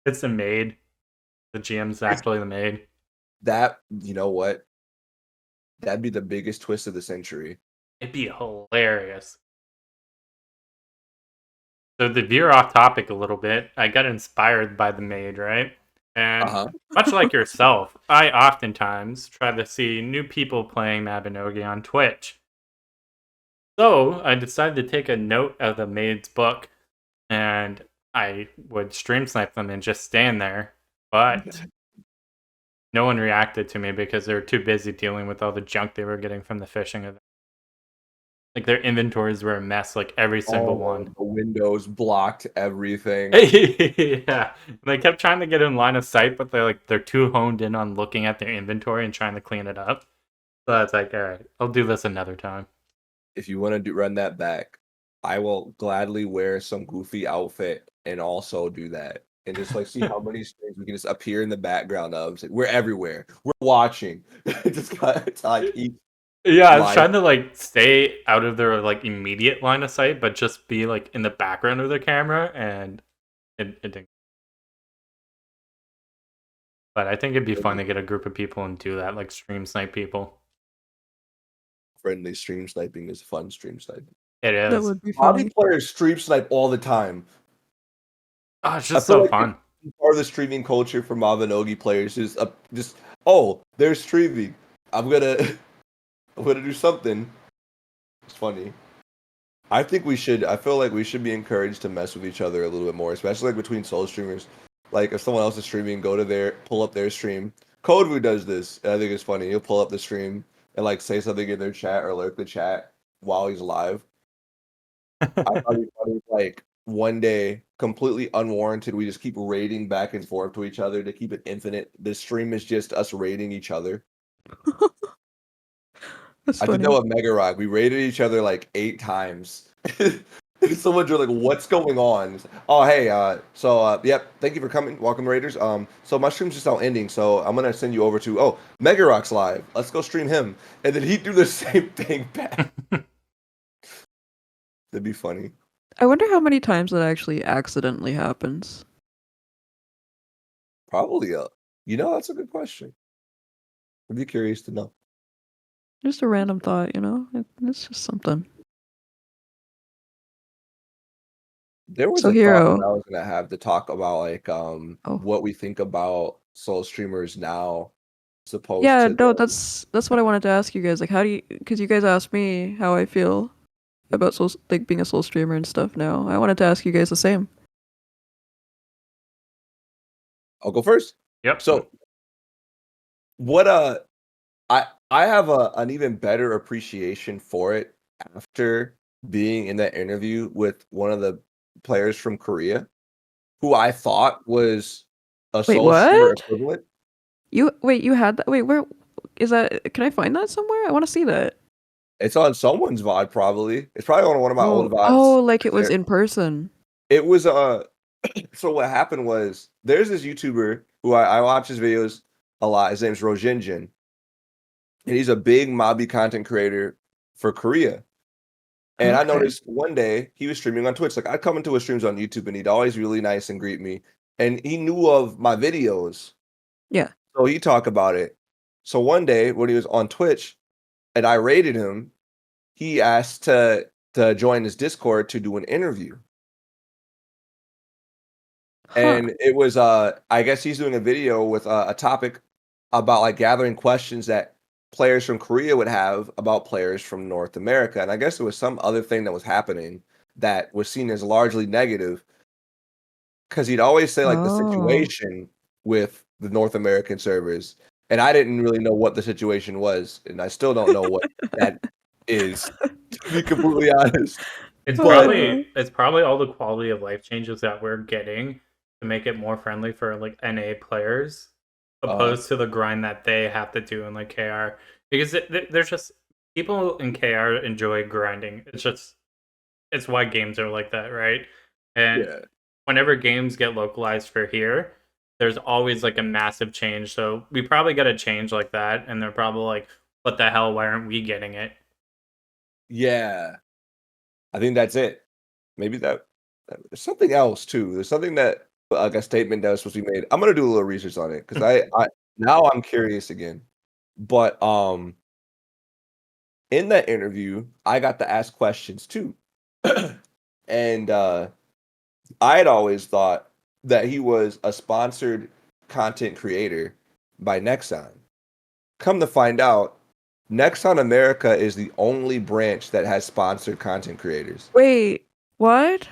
[SPEAKER 1] It's the maid. The GM's actually the maid.
[SPEAKER 3] That, you know what? That'd be the biggest twist of the century.
[SPEAKER 1] It'd be hilarious. So to veer off topic a little bit, I got inspired by the maid, right? And
[SPEAKER 3] Uh-huh.
[SPEAKER 1] much like yourself, I oftentimes try to see new people playing Mabinogi on Twitch. So I decided to take a note of the maid's book, and I would stream snipe them and just stand there. But no one reacted to me because they were too busy dealing with all the junk they were getting from the fishing event. Like their inventories were a mess, like every single
[SPEAKER 3] Oh,
[SPEAKER 1] one.
[SPEAKER 3] the windows blocked everything.
[SPEAKER 1] Yeah, they kept trying to get in line of sight, but they're too honed in on looking at their inventory and trying to clean it up. So that's like, all right, I'll do this another time.
[SPEAKER 3] If you want to run that back, I will gladly wear some goofy outfit and also do that. And just like see how many streams we can just appear in the background of. It's like, we're everywhere. We're watching. Just got to like each
[SPEAKER 1] Yeah, I was
[SPEAKER 3] live.
[SPEAKER 1] trying to like stay out of their like immediate line of sight, but just be like in the background of their camera, and it didn't. But I think it'd be fun to get a group of people and do that, like stream snipe people.
[SPEAKER 3] Friendly stream sniping is fun stream sniping.
[SPEAKER 1] It
[SPEAKER 2] That
[SPEAKER 1] is.
[SPEAKER 2] would be
[SPEAKER 3] Hobby
[SPEAKER 2] funny.
[SPEAKER 3] players stream snipe all the time.
[SPEAKER 1] Oh, it's
[SPEAKER 3] I
[SPEAKER 1] just
[SPEAKER 3] feel
[SPEAKER 1] so
[SPEAKER 3] like
[SPEAKER 1] fun.
[SPEAKER 3] part of the streaming culture for Mabinogi players is just, oh, they're streaming. I'm gonna I'm gonna do something. It's funny. I think we should. I feel like we should be encouraged to mess with each other a little bit more, especially like between solo streamers. Like if someone else is streaming, go to pull up their stream. Codewu does this, and I think it's funny. He'll pull up the stream and like say something in their chat or lurk the chat while he's live. I thought it'd be funny if, like one day, completely unwarranted, we just keep raiding back and forth to each other to keep it infinite. The stream is just us raiding each other.
[SPEAKER 2] That's
[SPEAKER 3] I did that
[SPEAKER 2] funny.
[SPEAKER 3] with Mega Rock. We raided each other like 8 times. Someone drew like, "What's going on?" It's like, oh, hey, yep. Thank you for coming. Welcome, Raiders. So my stream's just now ending, so I'm gonna send you over to Mega Rock's live. Let's go stream him, and then he'd do the same thing back. That'd be funny.
[SPEAKER 2] I wonder how many times that actually accidentally happens.
[SPEAKER 3] Probably that's a good question. I'd be curious to know.
[SPEAKER 2] Just a random thought, you know? It's just something.
[SPEAKER 3] There was
[SPEAKER 2] So
[SPEAKER 3] a thought that
[SPEAKER 2] Hero.
[SPEAKER 3] I was gonna have to talk about like
[SPEAKER 2] Oh.
[SPEAKER 3] what we think about solo streamers now, supposed
[SPEAKER 2] Yeah,
[SPEAKER 3] to
[SPEAKER 2] no,
[SPEAKER 3] the
[SPEAKER 2] that's what I wanted to ask you guys. Like, how do you? Because you guys asked me how I feel about like being a soul streamer and stuff. Now, I wanted to ask you guys the same.
[SPEAKER 3] I'll go first.
[SPEAKER 1] Yep.
[SPEAKER 3] So what I have an even better appreciation for it after being in that interview with one of the players from Korea, who I thought was a
[SPEAKER 2] Wait,
[SPEAKER 3] soul streamer
[SPEAKER 2] what?
[SPEAKER 3] equivalent.
[SPEAKER 2] You had that? Wait, where is that? Can I find that somewhere? I want to see that.
[SPEAKER 3] It's on someone's VOD probably. It's probably on one of my old VODs.
[SPEAKER 2] Like it was in person.
[SPEAKER 3] It was so what happened was there's this YouTuber who I watch his videos a lot. His name's Rojinjin. And he's a big Mobi content creator for Korea. And I
[SPEAKER 2] Okay.
[SPEAKER 3] noticed one day he was streaming on Twitch. Like I'd come into his streams on YouTube and he'd always really nice and greet me. And he knew of my videos.
[SPEAKER 2] Yeah.
[SPEAKER 3] So he'd talk about it. So one day when he was on Twitch and I rated him, he asked to join his Discord to do an interview.
[SPEAKER 2] Huh.
[SPEAKER 3] And it was I guess he's doing a video with a topic about like gathering questions that players from Korea would have about players from North America. And I guess there was some other thing that was happening that was seen as largely negative because he'd always say like the
[SPEAKER 2] Oh.
[SPEAKER 3] situation with the North American servers. And I didn't really know what the situation was, and I still don't know what that is, to be completely honest.
[SPEAKER 1] It's
[SPEAKER 3] But
[SPEAKER 1] probably all the quality of life changes that we're getting to make it more friendly for like NA players, opposed to the grind that they have to do in like KR. Because there's just people in KR enjoy grinding. It's why games are like that, right? And
[SPEAKER 3] yeah.
[SPEAKER 1] whenever games get localized for here, there's always like a massive change. So we probably get a change like that, and they're probably like, "What the hell? Why aren't we getting it?"
[SPEAKER 3] Yeah. I think that's it. Maybe there's something else too. There's something that like a statement that was supposed to be made. I'm gonna do a little research on it because I now I'm curious again. But in that interview, I got to ask questions too. And I had always thought that he was a sponsored content creator by Nexon. Come to find out, Nexon America is the only branch that has sponsored content creators.
[SPEAKER 2] Wait, what?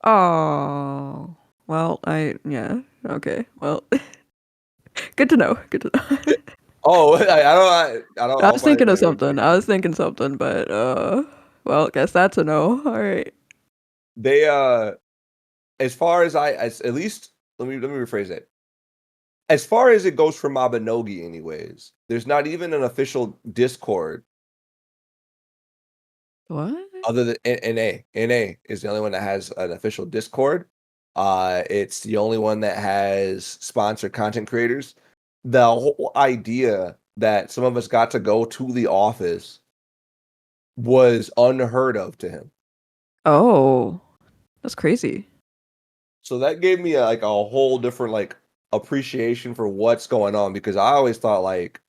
[SPEAKER 2] Oh. Well, yeah. Okay. Well, good to know. Good to know.
[SPEAKER 3] Oh, I don't
[SPEAKER 2] I
[SPEAKER 3] hope
[SPEAKER 2] was
[SPEAKER 3] I
[SPEAKER 2] thinking
[SPEAKER 3] didn't
[SPEAKER 2] of
[SPEAKER 3] make
[SPEAKER 2] something. I was thinking something, but well, guess that's a no. All right.
[SPEAKER 3] they as far as as at least let me rephrase it. As far as it goes for Mabinogi anyways, there's not even an official Discord
[SPEAKER 2] What?
[SPEAKER 3] other than NA. NA is the only one that has an official Discord. It's the only one that has sponsored content creators. The whole idea that some of us got to go to the office was unheard of to him.
[SPEAKER 2] Oh, that's crazy.
[SPEAKER 3] So that gave me like a whole different like appreciation for what's going on because I always thought like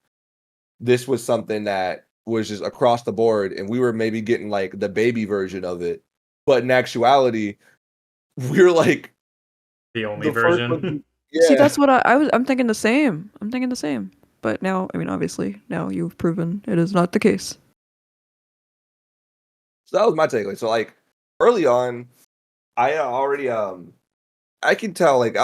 [SPEAKER 3] this was something that was just across the board and we were maybe getting like the baby version of it. But in actuality, we're like
[SPEAKER 1] The only
[SPEAKER 3] the first one.
[SPEAKER 1] version.
[SPEAKER 2] See,
[SPEAKER 3] Yeah.
[SPEAKER 2] that's what I'm thinking the same. I'm thinking the same. But now, I mean, obviously, now you've proven it is not the case.
[SPEAKER 3] So that was my takeaway. So like early on, I already I can tell like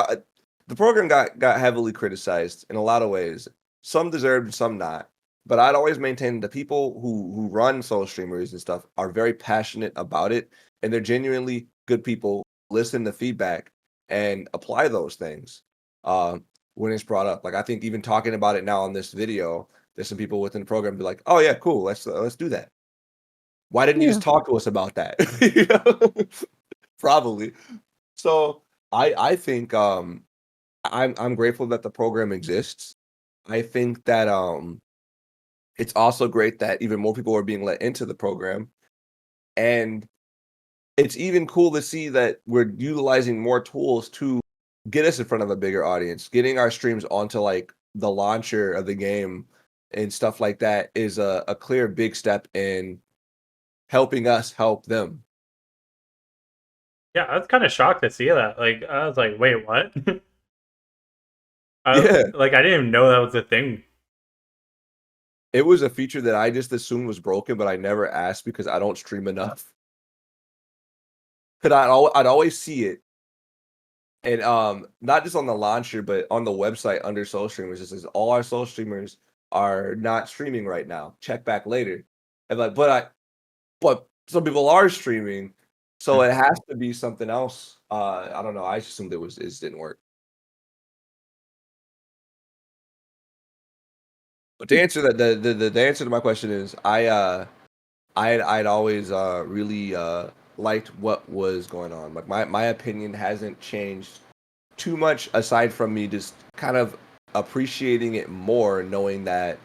[SPEAKER 3] the program got heavily criticized in a lot of ways. Some deserved, some not. But I'd always maintain the people who run soul streamers and stuff are very passionate about it, and they're genuinely good people. Listen to feedback and apply those things when it's brought up. Like I think even talking about it now on this video, there's some people within the program be like, "Oh yeah, cool, let's do that." Why didn't you
[SPEAKER 2] Yeah.
[SPEAKER 3] just talk to us about that? You know? Probably. So I think I'm grateful that the program exists. I think that it's also great that even more people are being let into the program. And it's even cool to see that we're utilizing more tools to get us in front of a bigger audience. Getting our streams onto like the launcher of the game and stuff like that is a clear big step in helping us help them.
[SPEAKER 1] Yeah, I was kind of shocked to see that. Like, I was like, wait, what?
[SPEAKER 3] Yeah.
[SPEAKER 1] Like, I didn't even know that was a thing.
[SPEAKER 3] It was a feature that I just assumed was broken, but I never asked because I don't stream enough. Because I'd always see it. And not just on the launcher, but on the website under soul streamers, it says all our soul streamers are not streaming right now. Check back later. And like, but some people are streaming, so it has to be something else. I don't know. I just assumed it didn't work. But to answer that, the answer to my question is I'd always really liked what was going on. Like my opinion hasn't changed too much aside from me just kind of appreciating it more, knowing that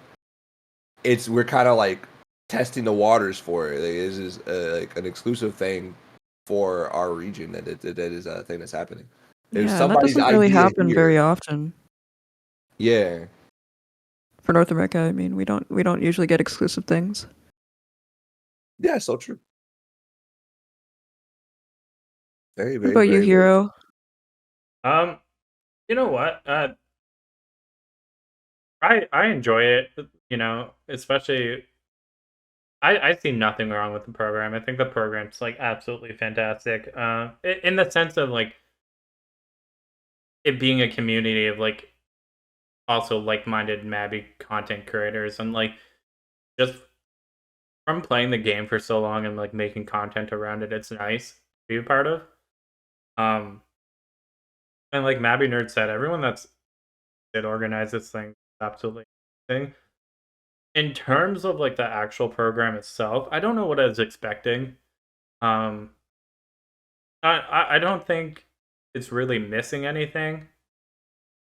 [SPEAKER 3] we're kind of like testing the waters for it. Like, this is like an exclusive thing for our region that is a thing that's happening. If
[SPEAKER 2] Yeah, and that
[SPEAKER 3] somebody's
[SPEAKER 2] doesn't really
[SPEAKER 3] idea
[SPEAKER 2] happen very
[SPEAKER 3] here,
[SPEAKER 2] often
[SPEAKER 3] yeah,
[SPEAKER 2] for North America. I mean, we don't usually get exclusive things.
[SPEAKER 3] yeah, so true. Very,
[SPEAKER 2] What
[SPEAKER 3] very,
[SPEAKER 2] about you,
[SPEAKER 3] very, very true.
[SPEAKER 2] Hero?
[SPEAKER 1] You know what? I enjoy it. You know, especially I see nothing wrong with the program. I think the program's like absolutely fantastic. In the sense of like it being a community of like also like-minded Mabi content creators and like just from playing the game for so long and like making content around it, it's nice to be a part of. Um, and like Mabi Nerd said, everyone that organized this thing is absolutely amazing. In terms of like the actual program itself, I don't know what I was expecting. Um, I don't think it's really missing anything,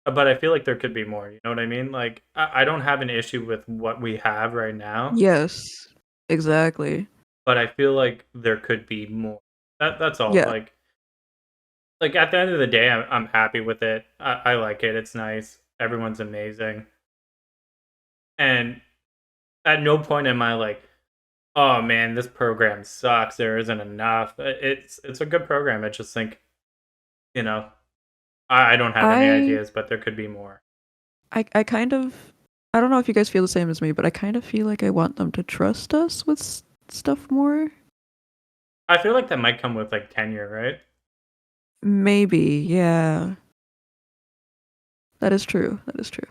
[SPEAKER 1] but I feel like there could be more. You know what I mean? Like I don't have an issue with what we have right now,
[SPEAKER 2] Yes, exactly.
[SPEAKER 1] but I feel like there could be more. That's all.
[SPEAKER 2] Yeah,
[SPEAKER 1] Like at the end of the day, I'm happy with it. I like it. It's nice. Everyone's amazing, and at no point am I like, oh man, this program sucks. There isn't enough. It's a good program. I just think, you know, I don't have any
[SPEAKER 2] I
[SPEAKER 1] ideas, but there could be more.
[SPEAKER 2] I kind of I don't know if you guys feel the same as me, but I kind of feel like I want them to trust us with stuff more.
[SPEAKER 1] I feel like that might come with like tenure, right?
[SPEAKER 2] Maybe, yeah. That is true. That is true.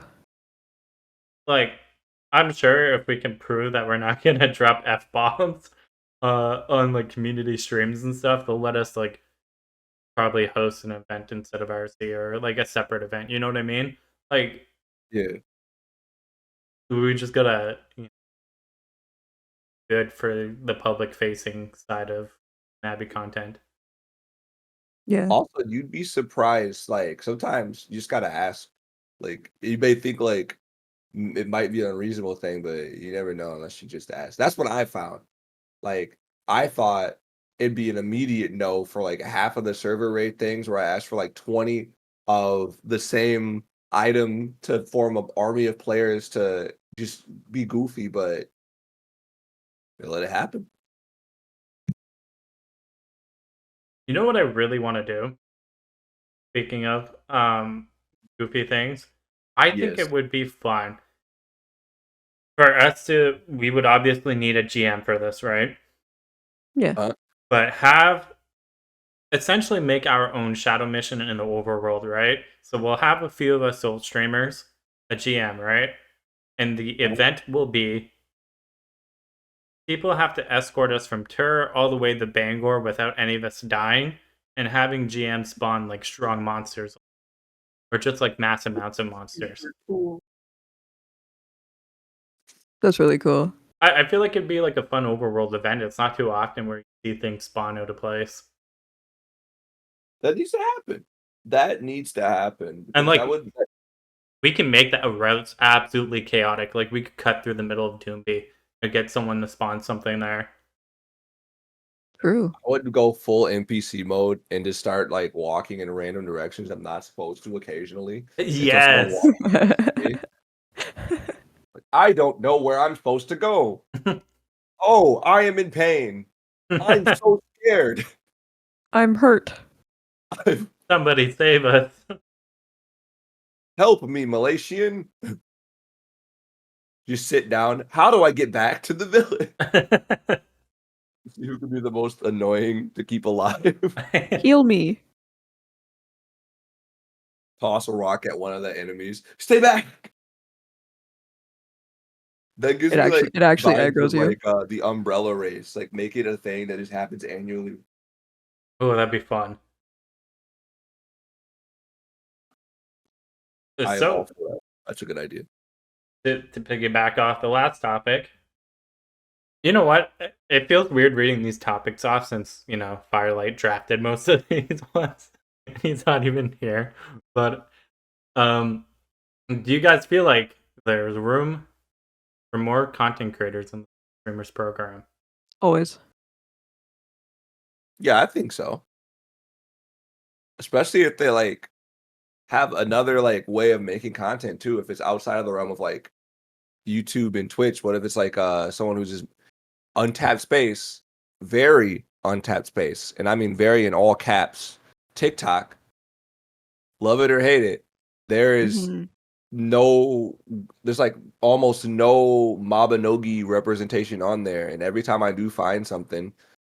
[SPEAKER 1] Like, I'm sure if we can prove that we're not gonna drop f bombs, on like community streams and stuff, they'll let us like probably host an event instead of RC or like a separate event. You know what I mean? Like,
[SPEAKER 3] Yeah.
[SPEAKER 1] we just gotta good for the public facing side of Nabi content.
[SPEAKER 2] Yeah.
[SPEAKER 3] Also, you'd be surprised. Like sometimes you just gotta ask. Like you may think like it might be an unreasonable thing, but you never know unless you just ask. That's what I found. Like I thought it'd be an immediate no for like half of the server rate things where I asked for like 20 of the same item to form an army of players to just be goofy, but they let it happen.
[SPEAKER 1] You know what I really want to do? Speaking of goofy things, I think
[SPEAKER 3] Yes.
[SPEAKER 1] it would be fun for us to. We would obviously need a GM for this, right?
[SPEAKER 2] Yeah.
[SPEAKER 1] But have essentially make our own shadow mission in the overworld, right? So we'll have a few of us soul streamers, a GM, right? And the event will be people have to escort us from Tur all the way to Bangor without any of us dying, and having GM spawn like strong monsters or just like mass amounts of monsters.
[SPEAKER 2] That's really cool.
[SPEAKER 1] I feel like it'd be like a fun overworld event. It's not too often where you see things spawn out of place.
[SPEAKER 3] That needs to happen. That needs to happen
[SPEAKER 1] And
[SPEAKER 3] because
[SPEAKER 1] like
[SPEAKER 3] that would
[SPEAKER 1] we can make that routes absolutely chaotic. Like we could cut through the middle of Doomby and get someone to spawn something there.
[SPEAKER 2] True.
[SPEAKER 3] I would go full NPC mode and just start like walking in random directions I'm not supposed to occasionally until someone
[SPEAKER 1] Yes.
[SPEAKER 3] walks in. Like, I don't know where I'm supposed to go. Oh, I am in pain. I'm so scared.
[SPEAKER 2] I'm hurt.
[SPEAKER 1] Somebody save us.
[SPEAKER 3] Help me, Malaysian. Just sit down. How do I get back to the village? See who can be the most annoying to keep alive.
[SPEAKER 2] Heal me.
[SPEAKER 3] Toss a rock at one of the enemies. Stay back. That gives me like
[SPEAKER 2] It actually
[SPEAKER 3] vibes
[SPEAKER 2] aggroes
[SPEAKER 3] of
[SPEAKER 2] you.
[SPEAKER 3] like the umbrella race. Like make it a thing that just happens annually.
[SPEAKER 1] Oh, that'd be fun.
[SPEAKER 3] I am all
[SPEAKER 1] So
[SPEAKER 3] for that. That's a good idea.
[SPEAKER 1] to piggyback off the last topic. You know what? It feels weird reading these topics off since, Firelight drafted most of these ones. He's not even here. But do you guys feel like there's room for more content creators in the streamers program?
[SPEAKER 2] Always.
[SPEAKER 3] Yeah, I think so. Especially if they like have another like way of making content too. If it's outside of the realm of like YouTube and Twitch, what if it's like someone who's just untapped space, very untapped space, and I mean very in all caps. TikTok, love it or hate it, there is
[SPEAKER 2] Mhm.
[SPEAKER 3] there's like almost no Mabinogi representation on there, and every time I do find something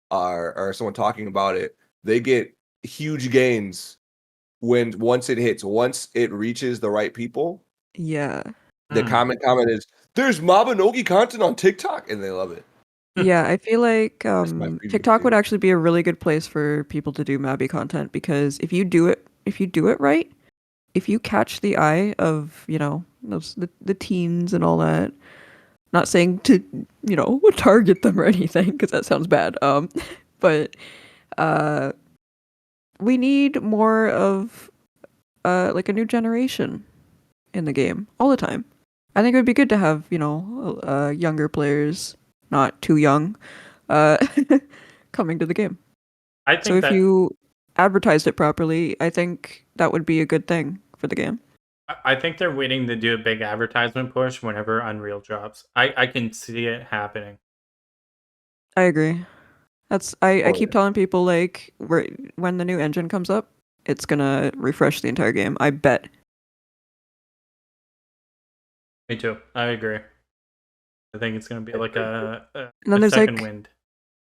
[SPEAKER 3] or someone talking about it, they get huge gains once it reaches the right people.
[SPEAKER 2] Yeah.
[SPEAKER 3] The comment is, there's Mabinogi content on TikTok, and they love it.
[SPEAKER 2] Yeah, I feel like
[SPEAKER 3] That's my previous
[SPEAKER 2] TikTok would
[SPEAKER 3] video.
[SPEAKER 2] actually be a really good place for people to do Mabi content because if you do it right, if you catch the eye of, the teens and all that, not saying to, target them or anything because that sounds bad. But uh we need more of like a new generation in the game all the time. I think it would be good to have, younger players, not too young, uh, coming to the game.
[SPEAKER 1] I
[SPEAKER 2] So
[SPEAKER 1] think
[SPEAKER 2] if
[SPEAKER 1] that
[SPEAKER 2] you advertised it properly, I think that would be a good thing for the game.
[SPEAKER 1] I think they're waiting to do a big advertisement push whenever Unreal drops. I can see it happening.
[SPEAKER 2] I agree. I
[SPEAKER 3] Oh
[SPEAKER 2] keep
[SPEAKER 3] yeah.
[SPEAKER 2] telling people like when the new engine comes up, it's gonna refresh the entire game. I bet.
[SPEAKER 1] Me too. I agree. I think it's gonna be like
[SPEAKER 2] And then
[SPEAKER 1] a
[SPEAKER 2] there's
[SPEAKER 1] second
[SPEAKER 2] like
[SPEAKER 1] wind.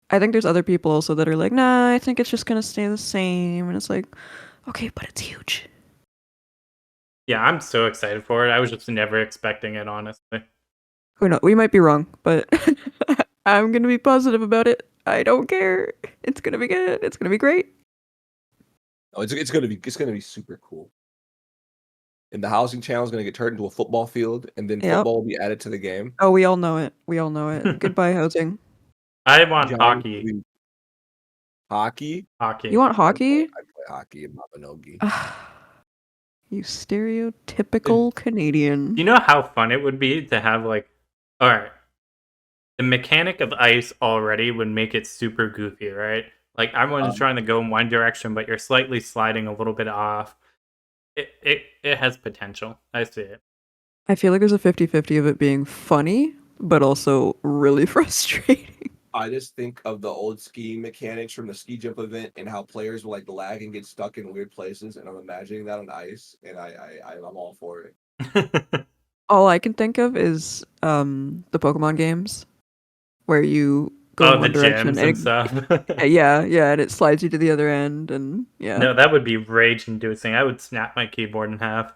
[SPEAKER 2] I think there's other people also that are like, nah, I think it's just gonna stay the same. And it's like, okay, but it's huge.
[SPEAKER 1] Yeah, I'm so excited for it. I was just never expecting it, honestly.
[SPEAKER 2] Who knows? We might be wrong, but I'm gonna be positive about it. I don't care. It's gonna be good. It's gonna be great.
[SPEAKER 3] Oh, it's gonna be super cool. And the housing channel is gonna get turned into a football field, and then
[SPEAKER 2] Yep.
[SPEAKER 3] football will be added to the game.
[SPEAKER 2] Oh, we all know it. We all know it. Goodbye, housing.
[SPEAKER 1] I want
[SPEAKER 3] Giants will
[SPEAKER 1] hockey.
[SPEAKER 3] be hockey.
[SPEAKER 2] You
[SPEAKER 1] Hockey.
[SPEAKER 2] want hockey?
[SPEAKER 3] I'd play hockey in Mabinogi.
[SPEAKER 2] You stereotypical Canadian.
[SPEAKER 1] You know how fun it would be to have like, all right, the mechanic of ice already would make it super goofy, right? Like everyone's
[SPEAKER 3] Um,
[SPEAKER 1] trying to go in one direction, but you're slightly sliding a little bit off. It has potential. I see it.
[SPEAKER 2] I feel like there's a 50-50 of it being funny, but also really frustrating.
[SPEAKER 3] I just think of the old skiing mechanics from the ski jump event and how players will like lag and get stuck in weird places, and I'm imagining that on ice, and I'm all for it.
[SPEAKER 2] All I can think of is the Pokemon games where you go in
[SPEAKER 1] Oh, the
[SPEAKER 2] one direction
[SPEAKER 1] gyms and
[SPEAKER 2] and
[SPEAKER 1] stuff.
[SPEAKER 2] yeah, and it slides you to the other end and yeah.
[SPEAKER 1] No, that would be rage inducing. I would snap my keyboard in half.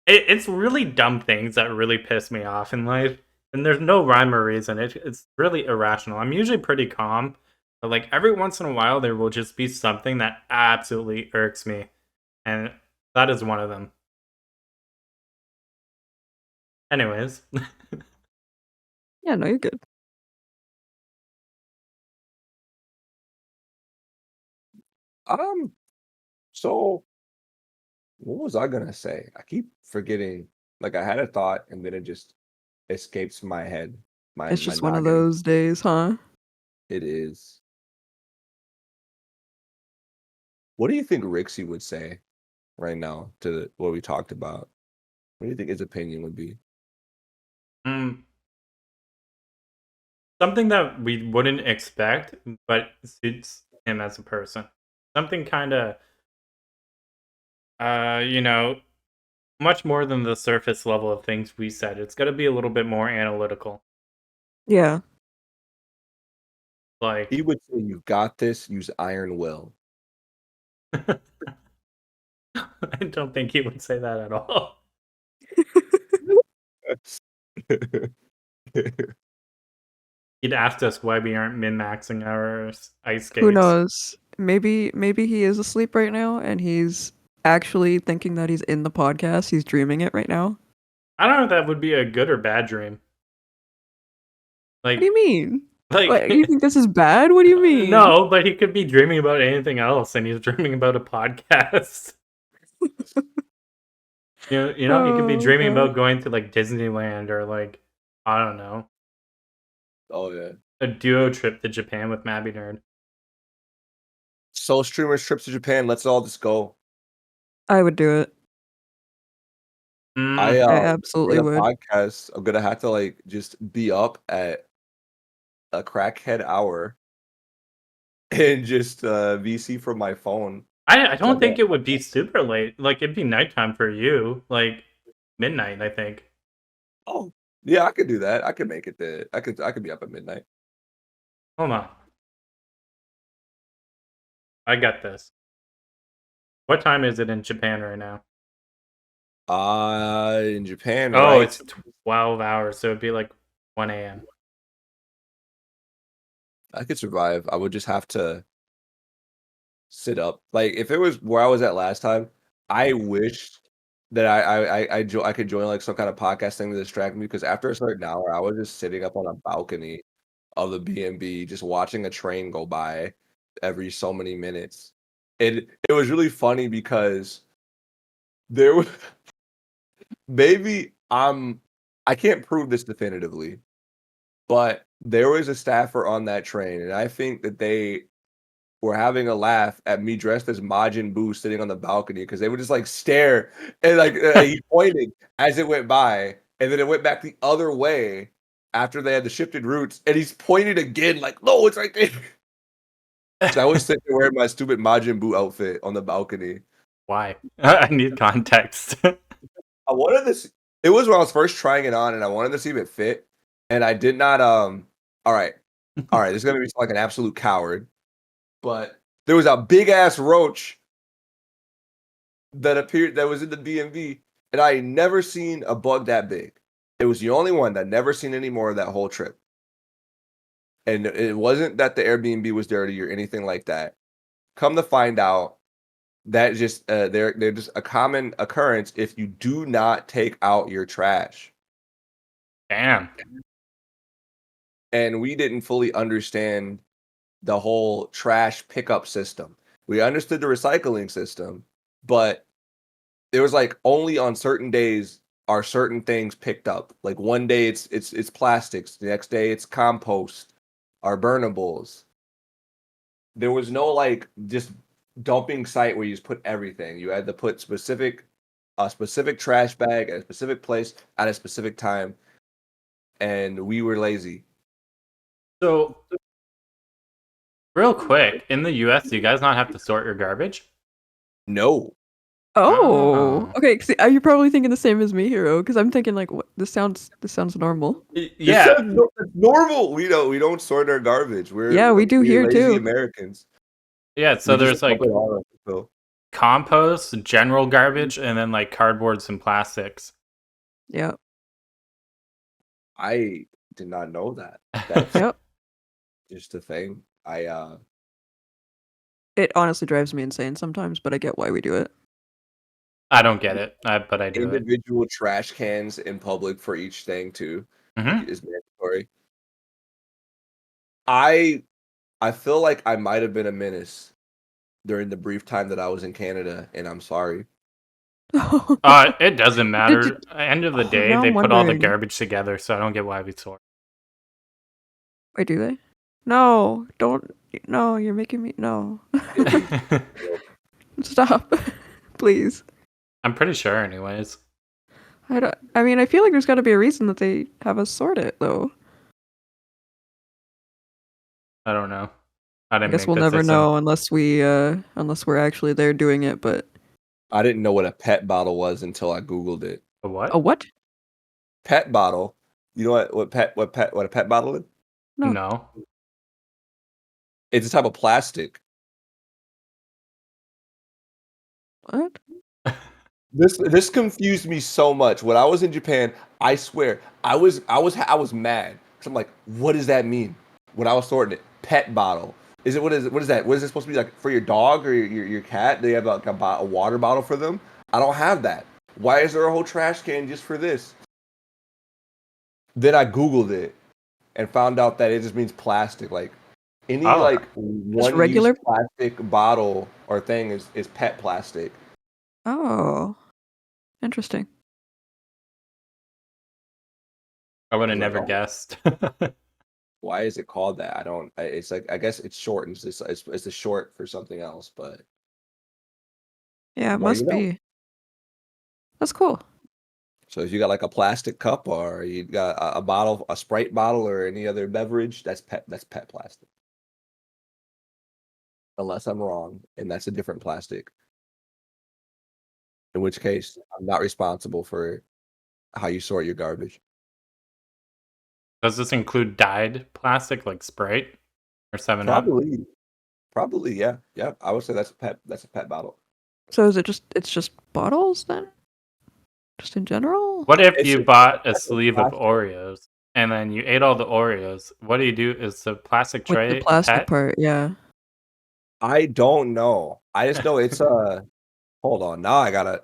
[SPEAKER 1] It's really dumb things that really piss me off in life. And there's no rhyme or reason. It's really irrational. I'm usually pretty calm. But like every once in a while there will just be something that absolutely irks me. And that is one of them. Anyways.
[SPEAKER 2] Yeah, no, you're good.
[SPEAKER 3] So what was I gonna say? I keep forgetting. Like I had a thought, and then it just escapes my head,
[SPEAKER 2] It's
[SPEAKER 3] my
[SPEAKER 2] just one of
[SPEAKER 3] noggin.
[SPEAKER 2] those days, huh?
[SPEAKER 3] It is. What do you think Rixie would say right now to what we talked about? What do you think his opinion would be?
[SPEAKER 1] mm, Something that we wouldn't expect, but suits him as a person. Something kind of, you know, much more than the surface level of things we said. It's got to be a little bit more analytical.
[SPEAKER 2] Yeah.
[SPEAKER 3] He
[SPEAKER 1] Like,
[SPEAKER 3] would say, "You got this. Use iron will."
[SPEAKER 1] I don't think he would say that at all. He'd asked us why we aren't min-maxing our ice
[SPEAKER 2] Who
[SPEAKER 1] skates.
[SPEAKER 2] knows? Maybe he is asleep right now and he's actually thinking that he's in the podcast. He's dreaming it right now.
[SPEAKER 1] I don't know if that would be a good or bad dream.
[SPEAKER 2] What
[SPEAKER 1] Like,
[SPEAKER 2] do you mean?
[SPEAKER 1] like
[SPEAKER 2] What, you think this is bad? What do you mean?
[SPEAKER 1] no, but he could be dreaming about anything else, and he's dreaming about a podcast. He could be
[SPEAKER 2] Oh,
[SPEAKER 1] dreaming
[SPEAKER 2] God.
[SPEAKER 1] about going to like Disneyland or like I don't know,
[SPEAKER 3] Oh yeah.
[SPEAKER 1] a duo trip to Japan with MabiNerd.
[SPEAKER 3] Soul streamers trips to Japan. Let's all just go.
[SPEAKER 2] I would do it.
[SPEAKER 3] I
[SPEAKER 1] Mm,
[SPEAKER 2] I
[SPEAKER 3] for
[SPEAKER 2] absolutely
[SPEAKER 3] the
[SPEAKER 2] would.
[SPEAKER 3] podcast, I'm gonna have to like just be up at a crackhead hour and just VC from my phone.
[SPEAKER 1] I
[SPEAKER 3] So I
[SPEAKER 1] don't
[SPEAKER 3] got,
[SPEAKER 1] think it would be super late. Like it'd be nighttime for you, like midnight. I think.
[SPEAKER 3] oh yeah, I could do that. I could make it there. I could be up at midnight.
[SPEAKER 1] Hold on, I got this. What time is it in Japan right now?
[SPEAKER 3] In Japan,
[SPEAKER 1] Oh,
[SPEAKER 3] right?
[SPEAKER 1] it's 12 hours, so it'd be like 1 a.m.
[SPEAKER 3] I could survive. I would just have to sit up. Like if it was where I was at last time, I wished that I could join like some kind of podcast thing to distract me because after a certain hour, I was just sitting up on a balcony of the B&B, just watching a train go by every so many minutes. It was really funny because there was maybe I can't prove this definitively, but there was a staffer on that train, and I think that they were having a laugh at me dressed as Majin Buu sitting on the balcony because they would just like stare and like he pointed as it went by, and then it went back the other way after they had the shifted routes, and he's pointed again like, no, it's right there. So I was sitting there wearing my stupid Majin Buu outfit on the balcony.
[SPEAKER 1] Why? I need context.
[SPEAKER 3] I wanted this. It was when I was first trying it on, and I wanted to see if it fit, and I did not. All right, all right. This is gonna be like an absolute coward, but there was a big ass roach that appeared that was in the B&B, and I had never seen a bug that big. It was the only one that never seen any more of that whole trip. And it wasn't that the Airbnb was dirty or anything like that. Come to find out, that just they're just a common occurrence if you do not take out your trash.
[SPEAKER 1] Damn.
[SPEAKER 3] And we didn't fully understand the whole trash pickup system. We understood the recycling system, but it was like only on certain days are certain things picked up. Like one day it's plastics, the next day it's compost or burnables. There was no like just dumping site where you just put everything. You had to put a specific trash bag at a specific place at a specific time, and we were lazy.
[SPEAKER 1] So, real quick, in the US, do you guys not have to sort your garbage?
[SPEAKER 3] No.
[SPEAKER 2] Oh,
[SPEAKER 1] Oh.
[SPEAKER 2] okay. See, are you probably thinking the same as me, Hero? Because I'm thinking like, what? This sounds normal.
[SPEAKER 1] Yeah.
[SPEAKER 3] It's normal. We don't sort our garbage.
[SPEAKER 2] Yeah, we do here
[SPEAKER 3] lazy
[SPEAKER 2] too.
[SPEAKER 3] Americans.
[SPEAKER 1] Yeah, so
[SPEAKER 3] We just
[SPEAKER 1] there's like
[SPEAKER 3] dump it all on the fill.
[SPEAKER 1] compost, general garbage, and then like cardboards and plastics.
[SPEAKER 2] Yeah.
[SPEAKER 3] I did not know that. That's
[SPEAKER 2] Yep.
[SPEAKER 3] just a thing.
[SPEAKER 2] It honestly drives me insane sometimes, but I get why we do it.
[SPEAKER 1] I don't get it, but I do it.
[SPEAKER 3] Individual trash cans in public for each thing too
[SPEAKER 1] Mhm.
[SPEAKER 3] is mandatory. I feel like I might have been a menace during the brief time that I was in Canada, and I'm sorry.
[SPEAKER 1] It doesn't matter.
[SPEAKER 2] you-
[SPEAKER 1] End of the
[SPEAKER 2] Oh,
[SPEAKER 1] day,
[SPEAKER 2] now
[SPEAKER 1] they
[SPEAKER 2] I'm
[SPEAKER 1] put all the
[SPEAKER 2] wondering.
[SPEAKER 1] garbage together, so I don't get why we sort.
[SPEAKER 2] Wait, do they? No, don't. No, you're making me. No. Stop. Please.
[SPEAKER 1] I'm pretty sure, anyways.
[SPEAKER 2] I mean, I feel like there's got to be a reason that they have us sort it, though.
[SPEAKER 1] I don't know. I
[SPEAKER 2] I
[SPEAKER 1] didn't
[SPEAKER 2] guess
[SPEAKER 1] make
[SPEAKER 2] we'll
[SPEAKER 1] the
[SPEAKER 2] never
[SPEAKER 1] system.
[SPEAKER 2] know unless we're actually there doing it. But
[SPEAKER 3] I didn't know what a pet bottle was until I Googled it.
[SPEAKER 1] A what?
[SPEAKER 2] a what?
[SPEAKER 3] Pet bottle. You know what a pet bottle is?
[SPEAKER 2] No.
[SPEAKER 1] No.
[SPEAKER 3] It's a type of plastic.
[SPEAKER 2] What?
[SPEAKER 3] This confused me so much. When I was in Japan, I swear, I was mad. 'Cause I'm like, what does that mean? When I was sorting it, pet bottle. Is it what is it? What is that? What is it supposed to be like for your dog or your cat? They have like a water bottle for them. I don't have that. Why is there a whole trash can just for this? Then I googled it and found out that it just means plastic. Like any like one use
[SPEAKER 2] regular
[SPEAKER 3] plastic bottle or thing is pet plastic.
[SPEAKER 2] Oh, interesting.
[SPEAKER 1] I would have
[SPEAKER 3] I was like,
[SPEAKER 1] never
[SPEAKER 3] oh,
[SPEAKER 1] guessed.
[SPEAKER 3] why is it called that? I don't. It's like I guess it's short. It's a short for something else, but
[SPEAKER 2] Yeah,
[SPEAKER 3] the
[SPEAKER 2] it
[SPEAKER 3] more you
[SPEAKER 2] must
[SPEAKER 3] know.
[SPEAKER 2] be. That's cool.
[SPEAKER 3] So if you got like a plastic cup or you got a bottle, a Sprite bottle, or any other beverage, that's pet plastic. Unless I'm wrong, and that's a different plastic. In which case, I'm not responsible for how you sort your garbage.
[SPEAKER 1] Does this include dyed plastic like Sprite or 7-Up?
[SPEAKER 3] Probably, yeah. Yeah, I would say that's a pet bottle.
[SPEAKER 2] So is it's just bottles then? Just in general?
[SPEAKER 1] What if
[SPEAKER 3] It's
[SPEAKER 1] you
[SPEAKER 3] just
[SPEAKER 1] bought a
[SPEAKER 3] it's
[SPEAKER 1] sleeve of
[SPEAKER 3] plastic.
[SPEAKER 1] Oreos and then you ate all the Oreos? What do you do? Is the plastic
[SPEAKER 2] With the
[SPEAKER 1] tray a
[SPEAKER 2] plastic
[SPEAKER 1] pet?
[SPEAKER 2] part, yeah.
[SPEAKER 3] I don't know. I just know it's hold on, now I gotta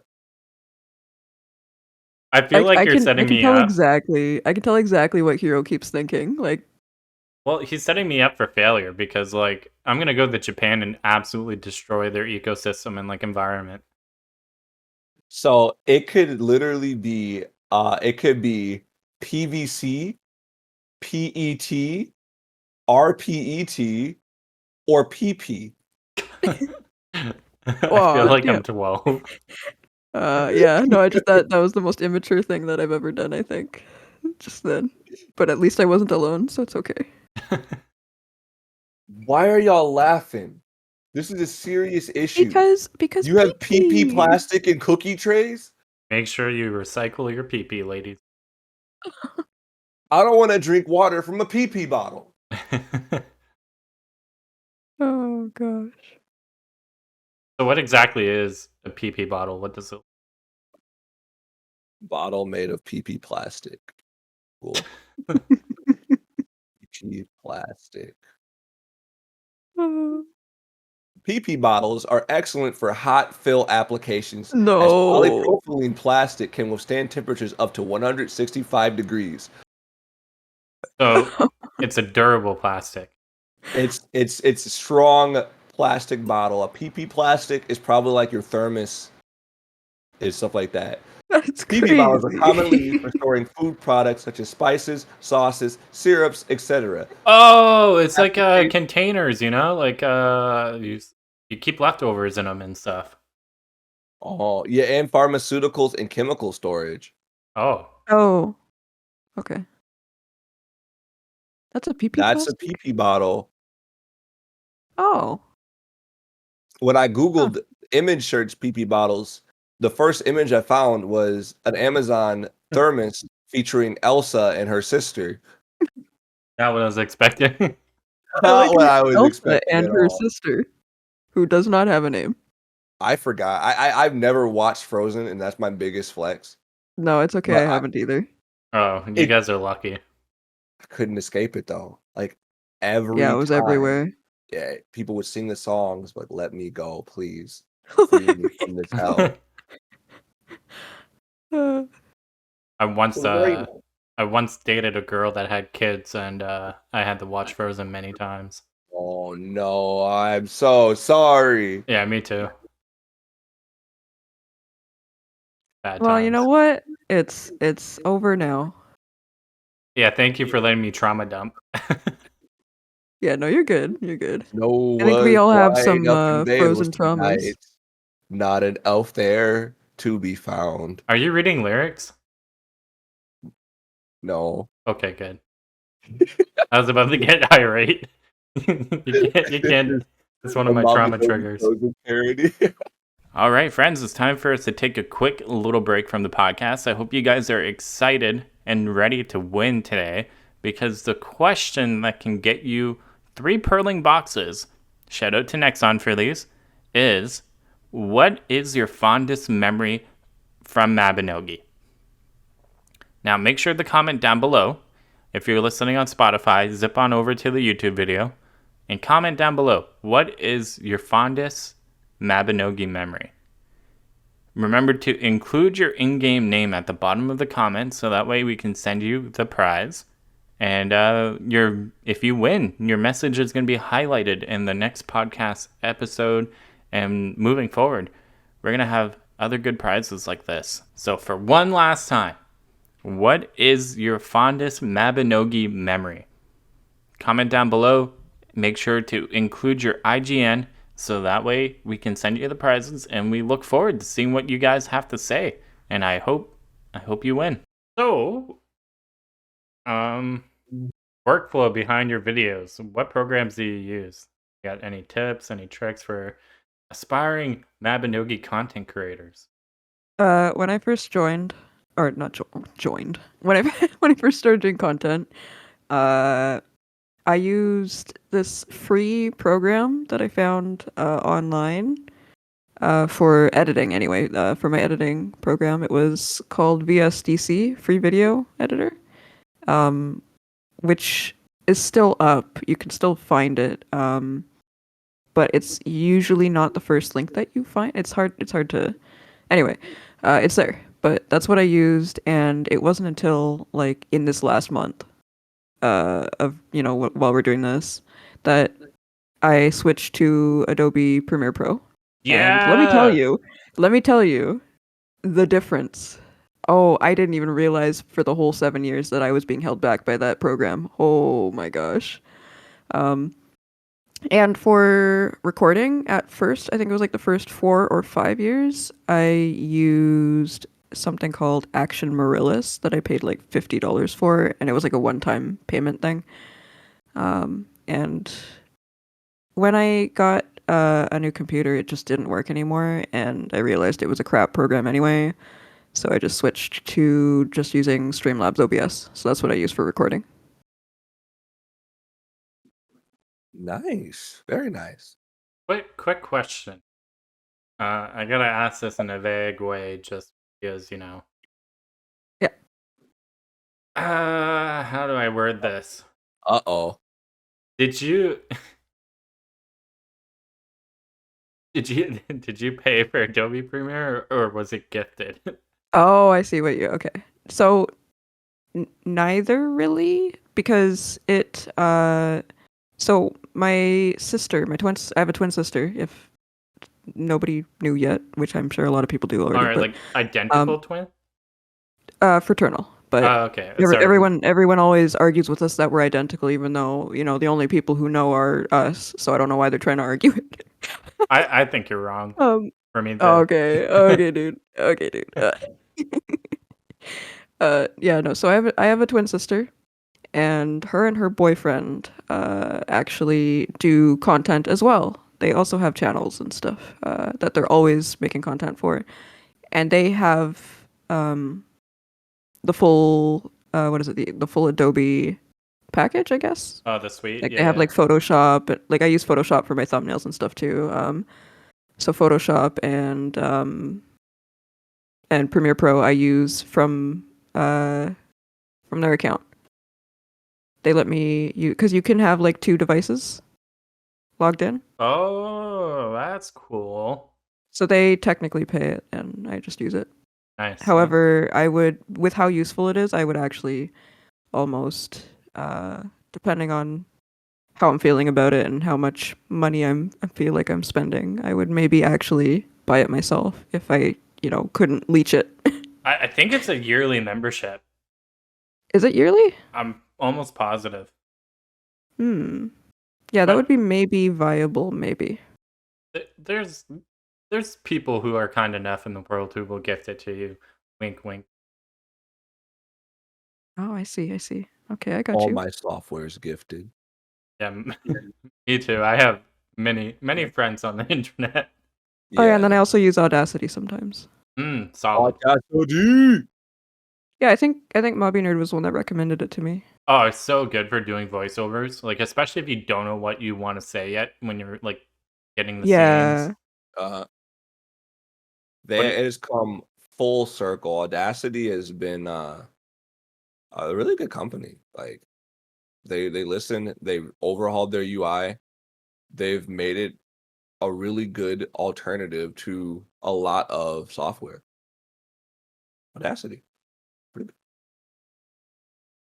[SPEAKER 1] I feel like you're
[SPEAKER 2] I
[SPEAKER 1] setting
[SPEAKER 2] can
[SPEAKER 1] me
[SPEAKER 2] tell
[SPEAKER 1] up.
[SPEAKER 2] exactly what Hero keeps thinking. Like,
[SPEAKER 1] Well, he's setting me up for failure because, like, I'm gonna go to Japan and absolutely destroy their ecosystem and like environment.
[SPEAKER 3] so it could literally be it could be PVC, PET, RPET, or PP.
[SPEAKER 1] I feel
[SPEAKER 2] oh
[SPEAKER 1] like
[SPEAKER 2] damn.
[SPEAKER 1] I'm 12.
[SPEAKER 2] Yeah, no, I just thought that was the most immature thing that I've ever done, I think. Just then. But at least I wasn't alone, so it's okay.
[SPEAKER 3] Why are y'all laughing? This is a serious issue.
[SPEAKER 2] Because
[SPEAKER 3] You have PP
[SPEAKER 2] PP.
[SPEAKER 3] plastic in cookie trays?
[SPEAKER 1] Make sure you recycle your pee-pee, ladies.
[SPEAKER 3] I don't want to drink water from a PP bottle.
[SPEAKER 2] Oh gosh.
[SPEAKER 1] So what exactly is a PP bottle? What does it?
[SPEAKER 3] Bottle made of PP plastic. Cool. PP plastic. PP bottles are excellent for hot fill applications as
[SPEAKER 2] No.
[SPEAKER 3] polypropylene plastic can withstand temperatures up to 165 degrees.
[SPEAKER 1] So it's a durable plastic.
[SPEAKER 3] It's a strong plastic bottle. A PP plastic is probably like your thermos, is stuff like that.
[SPEAKER 2] That's
[SPEAKER 3] PP bottles are commonly used
[SPEAKER 2] crazy.
[SPEAKER 3] for storing food products such as spices, sauces, syrups, etc.
[SPEAKER 1] Oh, it's like
[SPEAKER 3] Applica-
[SPEAKER 1] containers, like you keep leftovers in them and stuff.
[SPEAKER 3] Oh, yeah, and pharmaceuticals and chemical storage.
[SPEAKER 1] Oh,
[SPEAKER 2] Oh. Okay. That's a PP
[SPEAKER 3] That's a
[SPEAKER 2] plastic?
[SPEAKER 3] PP bottle.
[SPEAKER 2] Oh.
[SPEAKER 3] When I
[SPEAKER 2] Huh.
[SPEAKER 3] Googled image search PP bottles, the first image I found was an Amazon thermos featuring Elsa and her sister.
[SPEAKER 1] not what I was expecting.
[SPEAKER 2] I
[SPEAKER 3] Not
[SPEAKER 2] like
[SPEAKER 3] what I was
[SPEAKER 2] Elsa
[SPEAKER 3] expecting
[SPEAKER 2] and
[SPEAKER 3] at
[SPEAKER 2] her
[SPEAKER 3] all.
[SPEAKER 2] sister, who does not have a name.
[SPEAKER 3] I forgot. I've never watched Frozen, and that's my biggest flex.
[SPEAKER 2] No, it's okay.
[SPEAKER 3] But
[SPEAKER 2] I haven't either.
[SPEAKER 1] Oh, you
[SPEAKER 3] it
[SPEAKER 1] guys are lucky.
[SPEAKER 3] I couldn't escape it though. Like
[SPEAKER 2] Yeah, it
[SPEAKER 3] every
[SPEAKER 2] was
[SPEAKER 3] time,
[SPEAKER 2] everywhere.
[SPEAKER 3] yeah, people would sing the songs like "Let me go, please, free me from this hell."
[SPEAKER 2] Uh,
[SPEAKER 1] I once
[SPEAKER 3] So very
[SPEAKER 1] uh I once dated a girl that had kids and I had to watch Frozen many times.
[SPEAKER 3] oh no, I'm so sorry.
[SPEAKER 1] Yeah, me too. Bad
[SPEAKER 2] well, you know
[SPEAKER 1] times.
[SPEAKER 2] what? It's over now.
[SPEAKER 1] Yeah, thank you for letting me trauma dump.
[SPEAKER 2] Yeah, no, you're good. You're good.
[SPEAKER 3] Snow
[SPEAKER 2] I think we
[SPEAKER 3] was
[SPEAKER 2] all have
[SPEAKER 3] white
[SPEAKER 2] some
[SPEAKER 3] up in Vales
[SPEAKER 2] frozen traumas.
[SPEAKER 3] tonight. Not an elf there to be found.
[SPEAKER 1] Are you reading lyrics?
[SPEAKER 3] No.
[SPEAKER 1] Okay, good. I was about to get irate. You
[SPEAKER 3] This
[SPEAKER 1] can't.
[SPEAKER 3] is
[SPEAKER 1] It's one
[SPEAKER 3] a
[SPEAKER 1] of my trauma
[SPEAKER 3] Mabinogi
[SPEAKER 1] triggers.
[SPEAKER 3] Content parody.
[SPEAKER 1] All right, friends, it's time for us to take a quick little break from the podcast. I hope you guys are excited and ready to win today because the question that can get you 3 purling boxes, shout out to Nexon for these, is what is your fondest memory from Mabinogi? Now, make sure to comment down below. If you're listening on Spotify, zip on over to the YouTube video. and comment down below. What is your fondest Mabinogi memory? Remember to include your in-game name at the bottom of the comment so that way we can send you the prize. And if you win, your message is going to be highlighted in the next podcast episode. And moving forward, we're going to have other good prizes like this. So for one last time, what is your fondest Mabinogi memory? Comment down below. Make sure to include your IGN so that way we can send you the prizes, and we look forward to seeing what you guys have to say. And I hope you win. So, workflow behind your videos. What programs do you use? Got any tips, any tricks for aspiring Mabinogi content creators?
[SPEAKER 2] When I first joined, or not joined, when I when I first started doing content, I used this free program that I found online for editing. Anyway, for my editing program, it was called VSDC, Free Video Editor, which is still up. You can still find it, but it's usually not the first link that you find. It's hard. It's hard to. Anyway, it's there. But that's what I used, and it wasn't until like in this last month of while we're doing this that I switched to Adobe Premiere Pro.
[SPEAKER 1] Yeah.
[SPEAKER 2] And let me tell you the difference. Oh, I didn't even realize for the whole 7 years that I was being held back by that program. Oh my gosh. And for recording at first, I think it was like the first 4 or 5 years, I used something called Action Marillis that I paid like $50 for, and it was like a one-time payment thing. And when I got a new computer, it just didn't work anymore, and I realized it was a crap program anyway. So I just switched to just using Streamlabs OBS. So that's what I use for recording.
[SPEAKER 3] Nice. Very nice.
[SPEAKER 1] Quick question. I gotta ask this in a vague way, just because
[SPEAKER 2] Yeah.
[SPEAKER 1] How do I word this?
[SPEAKER 3] Uh-oh.
[SPEAKER 1] Did you did you pay for Adobe Premiere or was it gifted?
[SPEAKER 2] Oh, I see what you. Okay. So neither really, because it. So my sister, I have a twin sister. If nobody knew yet, which I'm sure a lot of people do already.
[SPEAKER 1] All right,
[SPEAKER 2] but,
[SPEAKER 1] like identical twin?
[SPEAKER 2] fraternal. But
[SPEAKER 1] Okay. Sorry.
[SPEAKER 2] everyone always argues with us that we're identical, even though the only people who know are us. So I don't know why they're trying to argue it.
[SPEAKER 1] I think you're wrong. For me,
[SPEAKER 2] Okay, dude. Okay, dude. Yeah, no. So I have a twin sister, and her boyfriend actually do content as well. They also have channels and stuff that they're always making content for, and they have the full what is it, the full Adobe package, I guess.
[SPEAKER 1] Oh, the suite.
[SPEAKER 2] Like
[SPEAKER 1] Yeah,
[SPEAKER 2] they have
[SPEAKER 1] yeah.
[SPEAKER 2] like Photoshop, like I use Photoshop for my thumbnails and stuff too. So Photoshop and Premiere Pro I use from their account. They let me because you can have like 2 devices logged in.
[SPEAKER 1] Oh, that's cool.
[SPEAKER 2] So they technically pay it, and I just use it.
[SPEAKER 1] Nice.
[SPEAKER 2] However, I would, with how useful it is, I would actually almost, depending on how I'm feeling about it and how much money I feel like I'm spending, I would maybe actually buy it myself if I, couldn't leech it.
[SPEAKER 1] I think it's a yearly membership.
[SPEAKER 2] Is it yearly?
[SPEAKER 1] I'm almost positive.
[SPEAKER 2] Yeah, that would be maybe viable, maybe.
[SPEAKER 1] There's people who are kind enough in the world who will gift it to you. Wink, wink.
[SPEAKER 2] Oh, I see. Okay, I got
[SPEAKER 3] All
[SPEAKER 2] you.
[SPEAKER 3] my software is gifted.
[SPEAKER 1] Yeah, me too. I have many friends on the internet.
[SPEAKER 2] Oh yeah, and then I also use Audacity sometimes.
[SPEAKER 1] Solid.
[SPEAKER 3] Audacity.
[SPEAKER 2] Yeah, I think MabiNerd was the one that recommended it to me.
[SPEAKER 1] Oh, it's so good for doing voiceovers. Like, especially if you don't know what you want to say yet when you're like getting the scenes.
[SPEAKER 3] It has come full circle. Audacity has been a really good company. Like they listen, they overhauled their UI. they've made it a really good alternative to a lot of software. Audacity. Pretty good.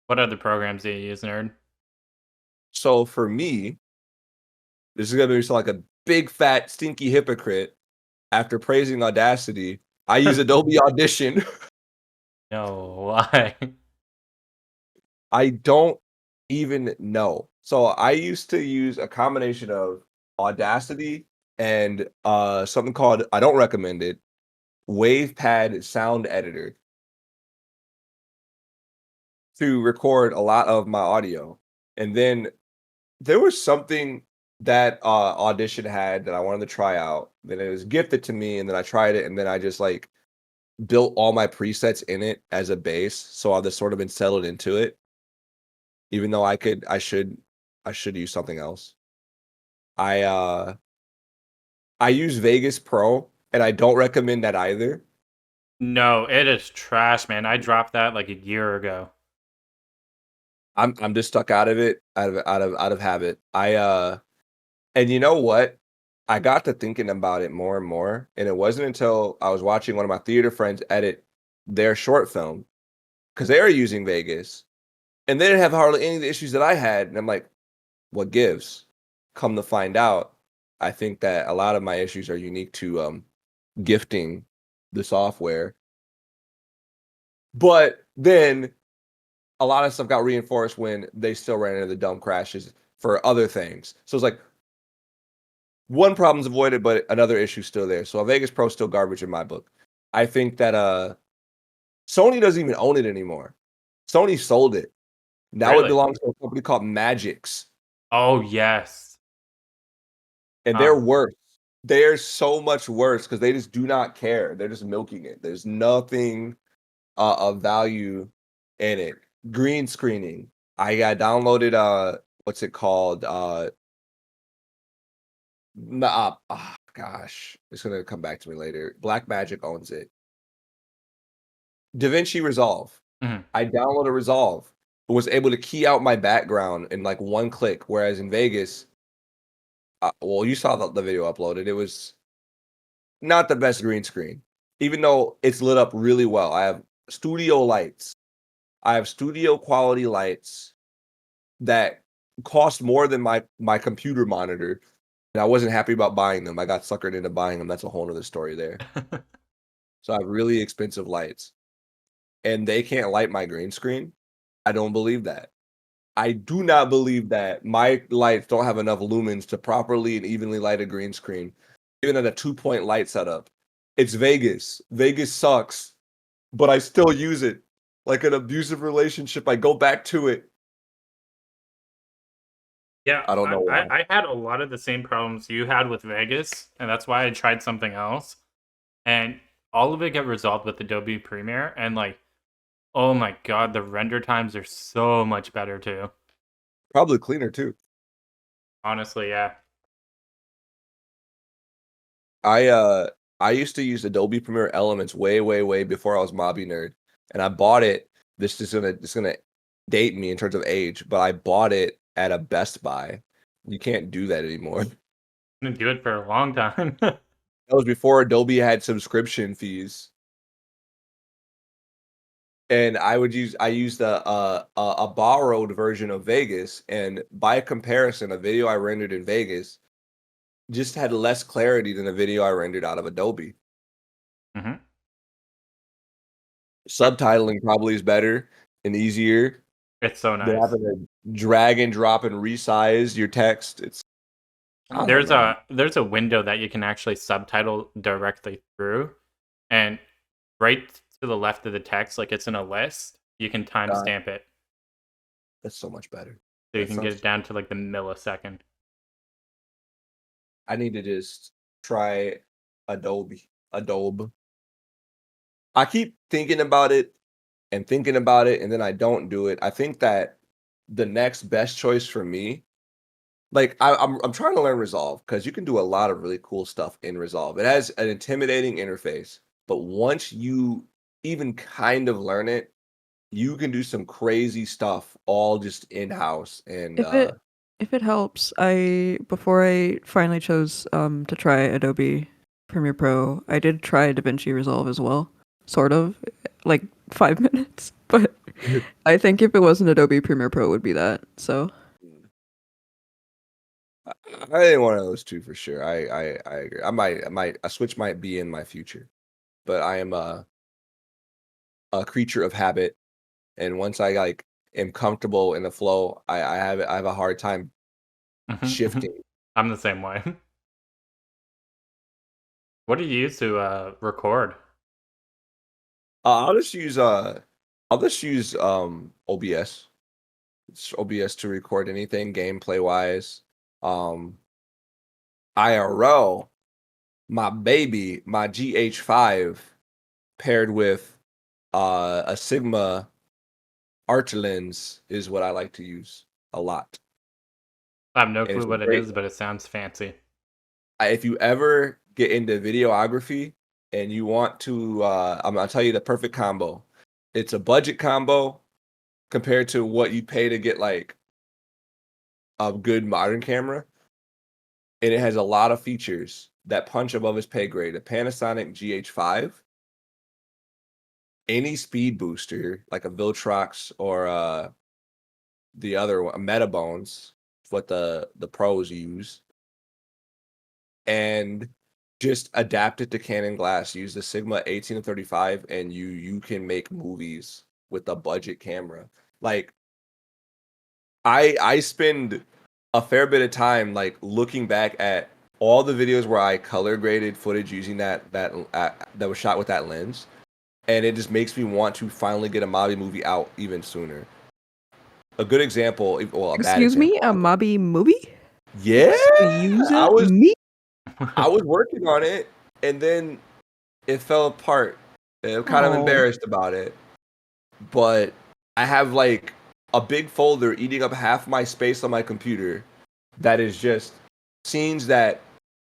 [SPEAKER 1] What other programs do you use, nerd?
[SPEAKER 3] So for me, this is gonna be like a big fat stinky hypocrite. After praising Audacity, I use Adobe Audition.
[SPEAKER 1] No, why?
[SPEAKER 3] I don't even know. So I used to use a combination of Audacity and something called, I don't recommend it, WavePad Sound Editor to record a lot of my audio. And then there was something that Audition had that I wanted to try out. Then it was gifted to me, and then I tried it, and then I just like built all my presets in it as a base. So I've just sort of been settled into it. Even though I should use something else. I use Vegas Pro, and I don't recommend that either.
[SPEAKER 1] No, it is trash, man. I dropped that like a year ago.
[SPEAKER 3] I'm just stuck out of it, out of habit. And you know what? I got to thinking about it more and more, and it wasn't until I was watching one of my theater friends edit their short film because they were using Vegas, and they didn't have hardly any of the issues that I had, and I'm like, what gives? Come to find out, I think that a lot of my issues are unique to gifting the software. But then a lot of stuff got reinforced when they still ran into the dumb crashes for other things. So it's like one problem's avoided, but another issue's still there. So a Vegas Pro is still garbage in my book. I think that Sony doesn't even own it anymore. Sony sold it. Now
[SPEAKER 1] Really?
[SPEAKER 3] it belongs to a company called Magix.
[SPEAKER 1] Oh, yes.
[SPEAKER 3] And they're worse. They're so much worse because they just do not care. They're just milking it. There's nothing of value in it. Green screening. I got downloaded what's it called? Gosh, it's gonna come back to me later. Blackmagic owns it. DaVinci Resolve.
[SPEAKER 1] Mhm.
[SPEAKER 3] I downloaded Resolve, but was able to key out my background in like one click. Whereas in Vegas, well, you saw the video uploaded. It was not the best green screen, even though it's lit up really well. I have studio lights. I have studio quality lights that cost more than my computer monitor, and I wasn't happy about buying them. I got suckered into buying them. That's a whole other story there. So I have really expensive lights, and they can't light my green screen. I don't believe that. I do not believe that my lights don't have enough lumens to properly and evenly light a green screen, even at a 2-point light setup. It's Vegas. Vegas sucks, but I still use it. Like an abusive relationship, I go back to it.
[SPEAKER 1] Yeah,
[SPEAKER 3] I don't know why.
[SPEAKER 1] I had a lot of the same problems you had with Vegas, and that's why I tried something else. And all of it got resolved with Adobe Premiere, and like, oh my god, the render times are so much better too.
[SPEAKER 3] Probably cleaner too.
[SPEAKER 1] Honestly, yeah.
[SPEAKER 3] I used to use Adobe Premiere Elements way before I was MabiNerd, and I bought it. This is gonna date me in terms of age, but I bought it at a Best Buy. You can't do that anymore.
[SPEAKER 1] I'm gonna do it for a long time.
[SPEAKER 3] That was before Adobe had subscription fees. And I used a borrowed version of Vegas, and by comparison, a video I rendered in Vegas just had less clarity than a video I rendered out of Adobe.
[SPEAKER 1] Mhm.
[SPEAKER 3] Subtitling probably is better and easier
[SPEAKER 1] It's so
[SPEAKER 3] than
[SPEAKER 1] nice.
[SPEAKER 3] having to drag and drop and resize your text. I don't know.
[SPEAKER 1] There's a window that you can actually subtitle directly through, and right to the left of the text, like it's in a list, you can
[SPEAKER 3] God,
[SPEAKER 1] timestamp it,
[SPEAKER 3] that's so much better.
[SPEAKER 1] so you
[SPEAKER 3] That
[SPEAKER 1] can get
[SPEAKER 3] sounds.
[SPEAKER 1] it down to like the millisecond.
[SPEAKER 3] I need to just try Adobe. I keep thinking about it and thinking about it, and then I don't do it. I think that the next best choice for me, like I'm trying to learn Resolve because you can do a lot of really cool stuff in Resolve. It has an intimidating interface, but once you even kind of learn it, you can do some crazy stuff all just in house. And
[SPEAKER 2] If it If it helps, before I finally chose to try Adobe Premiere Pro, I did try DaVinci Resolve as well, sort of, like 5 minutes. But I think if it wasn't Adobe Premiere Pro, it would be that. So
[SPEAKER 3] I ain't one of those two for sure. I agree. A Switch might be in my future, but I am a creature of habit, and once I like am comfortable in the flow, I have a hard time shifting.
[SPEAKER 1] I'm the same way. What do you use to record?
[SPEAKER 3] I'll just use OBS. It's OBS to record anything gameplay wise. IRL, my baby, my GH5 paired with a Sigma Arch lens is what I like to use a lot.
[SPEAKER 1] I have no
[SPEAKER 3] And
[SPEAKER 1] clue
[SPEAKER 3] it's a
[SPEAKER 1] what it
[SPEAKER 3] great
[SPEAKER 1] is, but it sounds fancy.
[SPEAKER 3] if you ever get into videography and you want to I'm gonna tell you the perfect combo. It's a budget combo compared to what you pay to get like a good modern camera. And it has a lot of features that punch above its pay grade. A Panasonic GH5, any speed booster like a Viltrox or the other one, Metabones, what the pros use, and just adapt it to Canon glass. Use the Sigma 18 to 35, and you can make movies with a budget camera. Like I spend a fair bit of time like looking back at all the videos where I color graded footage using that was shot with that lens, and it just makes me want to finally get a Mabi movie out even sooner. A good example, well, a bad
[SPEAKER 2] excuse me,
[SPEAKER 3] example.
[SPEAKER 2] a Mabi movie?
[SPEAKER 3] Yeah,
[SPEAKER 2] Excuse
[SPEAKER 3] I was
[SPEAKER 2] me.
[SPEAKER 3] I was working on it, and then it fell apart. And I'm kind of
[SPEAKER 2] Oh,
[SPEAKER 3] embarrassed about it, but I have like a big folder eating up half my space on my computer that is just scenes that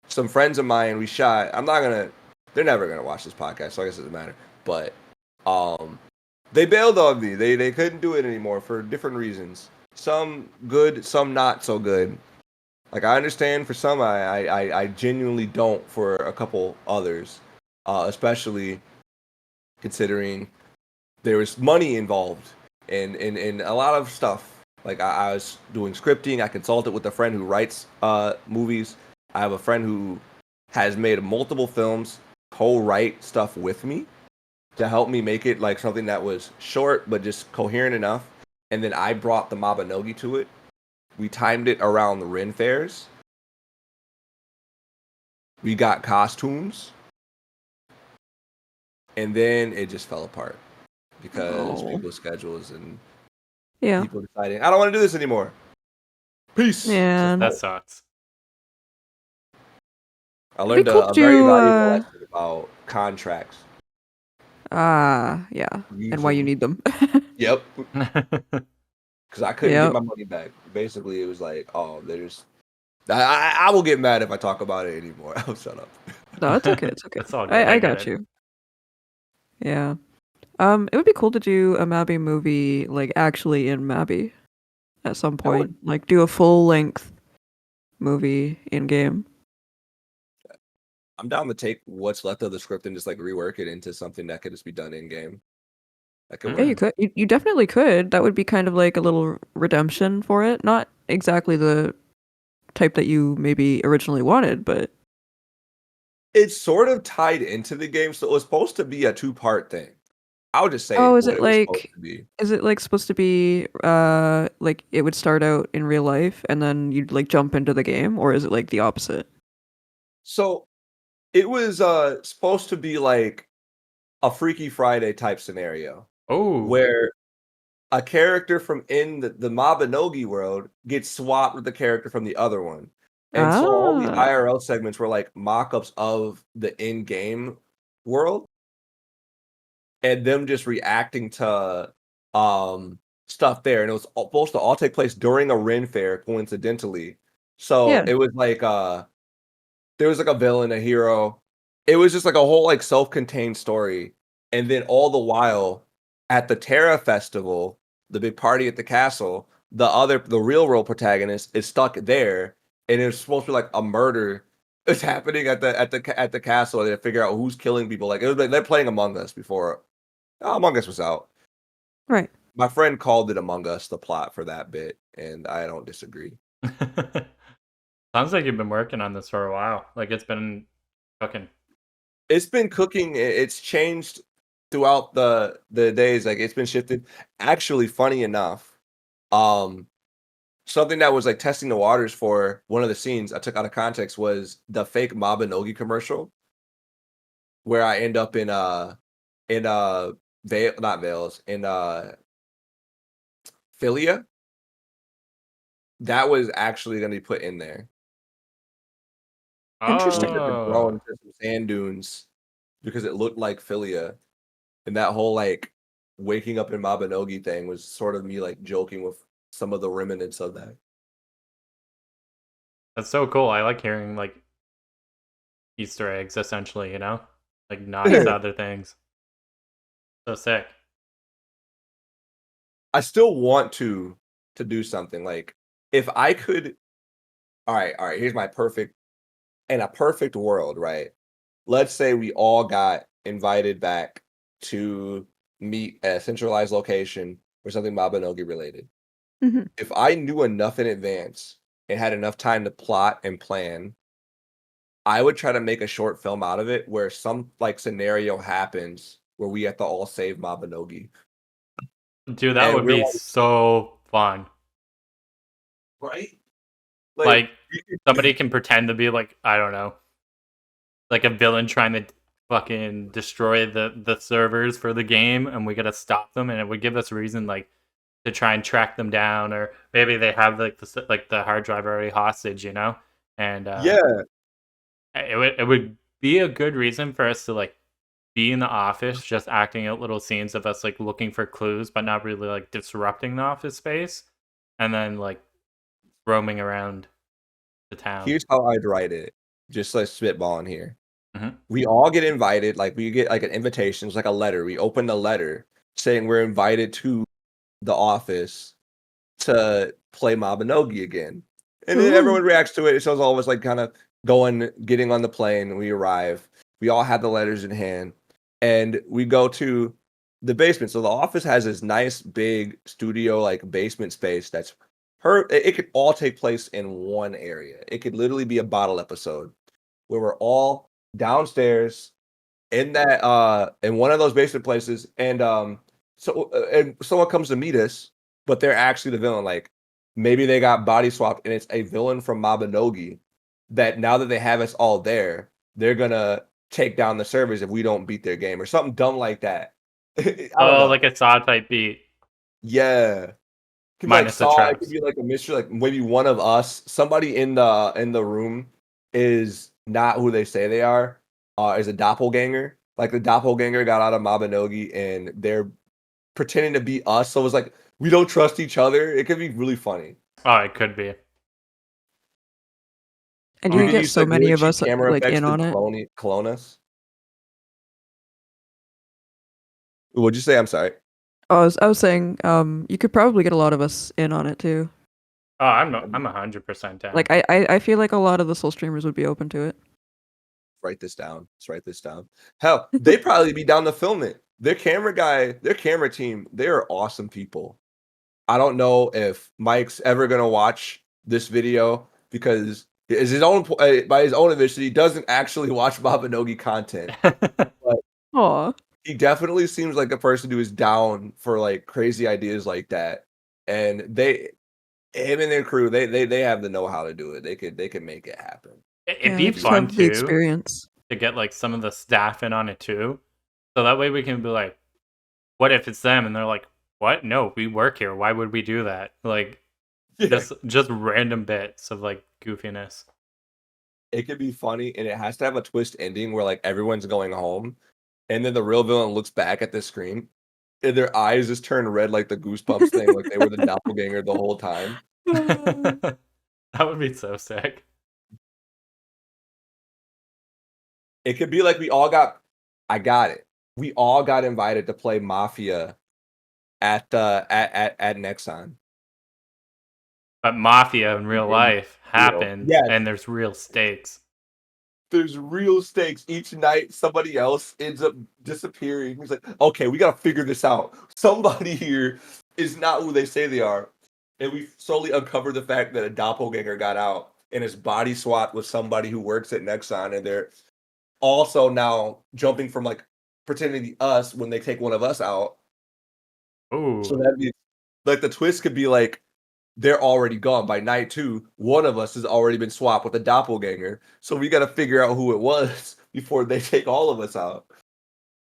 [SPEAKER 3] some friends of mine we shot. They're never gonna watch this podcast, so I guess it doesn't matter. But um they bailed on me. They couldn't do it anymore for different reasons. Some good, some not so good. Like I understand for some, I genuinely don't for a couple others, especially considering there was money involved and a lot of stuff. Like I was doing scripting. I consulted with a friend who writes movies. I have a friend who has made multiple films, co-write stuff with me to help me make it like something that was short but just coherent enough. And then I brought the Mabinogi to it. We timed it around the Ren fairs. We got costumes, and then it just fell apart because
[SPEAKER 2] oh,
[SPEAKER 3] people's schedules and
[SPEAKER 2] yeah,
[SPEAKER 3] people deciding I don't want to do this anymore. Peace. So
[SPEAKER 2] man.
[SPEAKER 1] That sucks.
[SPEAKER 3] I
[SPEAKER 2] It'd be
[SPEAKER 3] learned
[SPEAKER 2] cool
[SPEAKER 3] a
[SPEAKER 2] to
[SPEAKER 3] very
[SPEAKER 2] do.
[SPEAKER 3] valuable lesson about contracts.
[SPEAKER 2] Yeah, and why you
[SPEAKER 3] Using
[SPEAKER 2] need them.
[SPEAKER 3] yep, because I couldn't get
[SPEAKER 2] Yep.
[SPEAKER 3] my money back. Basically, it was like, oh, there's. I will get mad if I talk about it anymore. I'll shut up.
[SPEAKER 2] No, it's okay. It's okay.
[SPEAKER 1] It's all good. I
[SPEAKER 2] I
[SPEAKER 1] get
[SPEAKER 2] got
[SPEAKER 1] it.
[SPEAKER 2] you. Yeah. It would be cool to do a Mabi movie, like actually in Mabi at some
[SPEAKER 3] I would.
[SPEAKER 2] point. Like do a full length movie in game.
[SPEAKER 3] I'm down to take what's left of the script and just like rework it into something that could just be done in game. That could
[SPEAKER 2] Yeah,
[SPEAKER 3] work.
[SPEAKER 2] you could. You definitely could. That would be kind of like a little redemption for it. Not exactly the type that you maybe originally wanted, but
[SPEAKER 3] It's sort of tied into the game, so it was supposed to be a two-part thing. I'll just say
[SPEAKER 2] oh,
[SPEAKER 3] what it was supposed to be.
[SPEAKER 2] is it like supposed to be like it would start out in real life and then you'd like jump into the game, or is it like the opposite?
[SPEAKER 3] So it was supposed to be like a Freaky Friday type scenario
[SPEAKER 1] Oh,
[SPEAKER 3] where a character from in the Mabinogi world gets swapped with the character from the other one. And so all the
[SPEAKER 2] Ah,
[SPEAKER 3] IRL segments were like mock-ups of the in-game world and them just reacting to stuff there. And it was supposed to all take place during a Ren fair, coincidentally. So
[SPEAKER 2] yeah.
[SPEAKER 3] it was like there was like a villain, a hero. It was just like a whole like self-contained story. And then all the while at the Terra Festival, the big party at the castle, the real world protagonist is stuck there, and it's supposed to be like a murder is happening at the castle. And they figure out who's killing people. Like it was like they're playing Among Us before Among Us was out.
[SPEAKER 2] Right.
[SPEAKER 3] My friend called it Among Us the plot for that bit, and I don't disagree.
[SPEAKER 1] Sounds like you've been working on this for a while. Like it's been cooking.
[SPEAKER 3] It's been cooking. It's changed throughout the days. Like it's been shifted. Actually, funny enough, um, something that was like testing the waters for one of the scenes I took out of context was the fake Mabinogi commercial, where I end up in Vale, not Vales, in Philia. That was actually going to be put in there. We
[SPEAKER 2] Interesting.
[SPEAKER 3] took a
[SPEAKER 1] Oh,
[SPEAKER 3] drone to some sand dunes because it looked like Philia, and that whole like waking up in Mabinogi thing was sort of me like joking with some of the remnants of that.
[SPEAKER 1] that's so cool. I like hearing like Easter eggs, essentially. Like nods to other things. So sick.
[SPEAKER 3] I still want to do something like if I could. All right. Here's my perfect in a perfect world, right? Let's say we all got invited back to meet at a centralized location for something Mabinogi related.
[SPEAKER 2] Hmm.
[SPEAKER 3] If I knew enough in advance and had enough time to plot and plan, I would try to make a short film out of it where some like scenario happens where we have to all save Mabinogi.
[SPEAKER 1] Dude, that
[SPEAKER 3] And
[SPEAKER 1] would
[SPEAKER 3] we're
[SPEAKER 1] be
[SPEAKER 3] all
[SPEAKER 1] so fun.
[SPEAKER 3] right. Like
[SPEAKER 1] Like somebody can pretend to be like, I don't know, like a villain trying to fucking destroy the servers for the game, and we gotta stop them, and it would give us reason like to try and track them down, or maybe they have like the hard drive already hostage, and
[SPEAKER 3] yeah,
[SPEAKER 1] it would be a good reason for us to like be in the office, just acting out little scenes of us like looking for clues, but not really like disrupting the office space, and then like roaming around the town.
[SPEAKER 3] here's how I'd write it. Just like spitballing here.
[SPEAKER 1] Hmm.
[SPEAKER 3] We all get invited, like we get like an invitation, it's like a letter. We open the letter saying we're invited to the office to play Mabinogi again. And then
[SPEAKER 2] Ooh.
[SPEAKER 3] everyone reacts to it. It shows all of us like kind of getting on the plane. We arrive. We all have the letters in hand. And we go to the basement. So the office has this nice big studio like basement space that's it could all take place in one area. It could literally be a bottle episode where we're all downstairs in that in one of those basement places and someone comes to meet us, but they're actually the villain. Like maybe they got body swapped and it's a villain from Mabinogi that now that they have us all there, they're gonna take down the servers if we don't beat their game or something dumb like that. I don't
[SPEAKER 1] Oh,
[SPEAKER 3] know.
[SPEAKER 1] like a Saw type beat
[SPEAKER 3] Yeah. Could be like
[SPEAKER 1] minus the
[SPEAKER 3] Saw, it could
[SPEAKER 1] traps.
[SPEAKER 3] be like a mystery, like maybe one of us, somebody in the room is not who they say they are, is a doppelganger. Like the doppelganger got out of Mabinogi and they're pretending to be us. So it's like we don't trust each other. It could be really funny.
[SPEAKER 1] Oh, it could be.
[SPEAKER 2] And you
[SPEAKER 3] We
[SPEAKER 2] could
[SPEAKER 3] could
[SPEAKER 1] Oh,
[SPEAKER 2] get
[SPEAKER 3] use
[SPEAKER 2] so
[SPEAKER 3] like really
[SPEAKER 2] many of
[SPEAKER 3] cheap
[SPEAKER 2] us
[SPEAKER 3] camera
[SPEAKER 2] like
[SPEAKER 3] effects
[SPEAKER 2] in
[SPEAKER 3] to
[SPEAKER 2] on it.
[SPEAKER 3] clone us. What'd you say? I'm sorry.
[SPEAKER 2] I was saying, you could probably get a lot of us in on it too.
[SPEAKER 1] I'm 100% down.
[SPEAKER 2] Like I feel like a lot of the Soul streamers would be open to it.
[SPEAKER 3] Write this down. Let's write this down. Hell, they probably be down to film it. Their camera guy, their camera team, they are awesome people. I don't know if Mike's ever gonna watch this video because is his own by his own admission, he doesn't actually watch Mabinogi content. But
[SPEAKER 2] Aw.
[SPEAKER 3] he definitely seems like a person who is down for like crazy ideas like that. And him and their crew, they have the know how to do it. They could make it happen.
[SPEAKER 1] It'd
[SPEAKER 2] Yeah,
[SPEAKER 1] be
[SPEAKER 2] they just
[SPEAKER 1] fun
[SPEAKER 2] have the
[SPEAKER 1] too
[SPEAKER 2] experience.
[SPEAKER 1] to get like some of the staff in on it too. So that way we can be like, what if it's them? And they're like, what? No, we work here. Why would we do that? Like
[SPEAKER 3] Yeah.
[SPEAKER 1] just random bits of like goofiness.
[SPEAKER 3] It could be funny and it has to have a twist ending where like everyone's going home and then the real villain looks back at the screen and their eyes just turn red like the Goosebumps thing, like they were the doppelganger the whole time.
[SPEAKER 1] That would be so sick.
[SPEAKER 3] It could be like I got it. We all got invited to play Mafia at Nexon.
[SPEAKER 1] But mafia in real life happens,
[SPEAKER 3] Yes.
[SPEAKER 1] and there's real stakes.
[SPEAKER 3] There's real stakes. Each night, somebody else ends up disappearing. He's like, okay, we got to figure this out. Somebody here is not who they say they are. And we slowly uncovered the fact that a doppelganger got out and his body swapped with somebody who works at Nexon. And they're also now jumping from like pretending to be us when they take one of us out.
[SPEAKER 1] Ooh.
[SPEAKER 3] So that'd be like the twist could be like, they're already gone. By night 2, one of us has already been swapped with a doppelganger. So we got to figure out who it was before they take all of us out.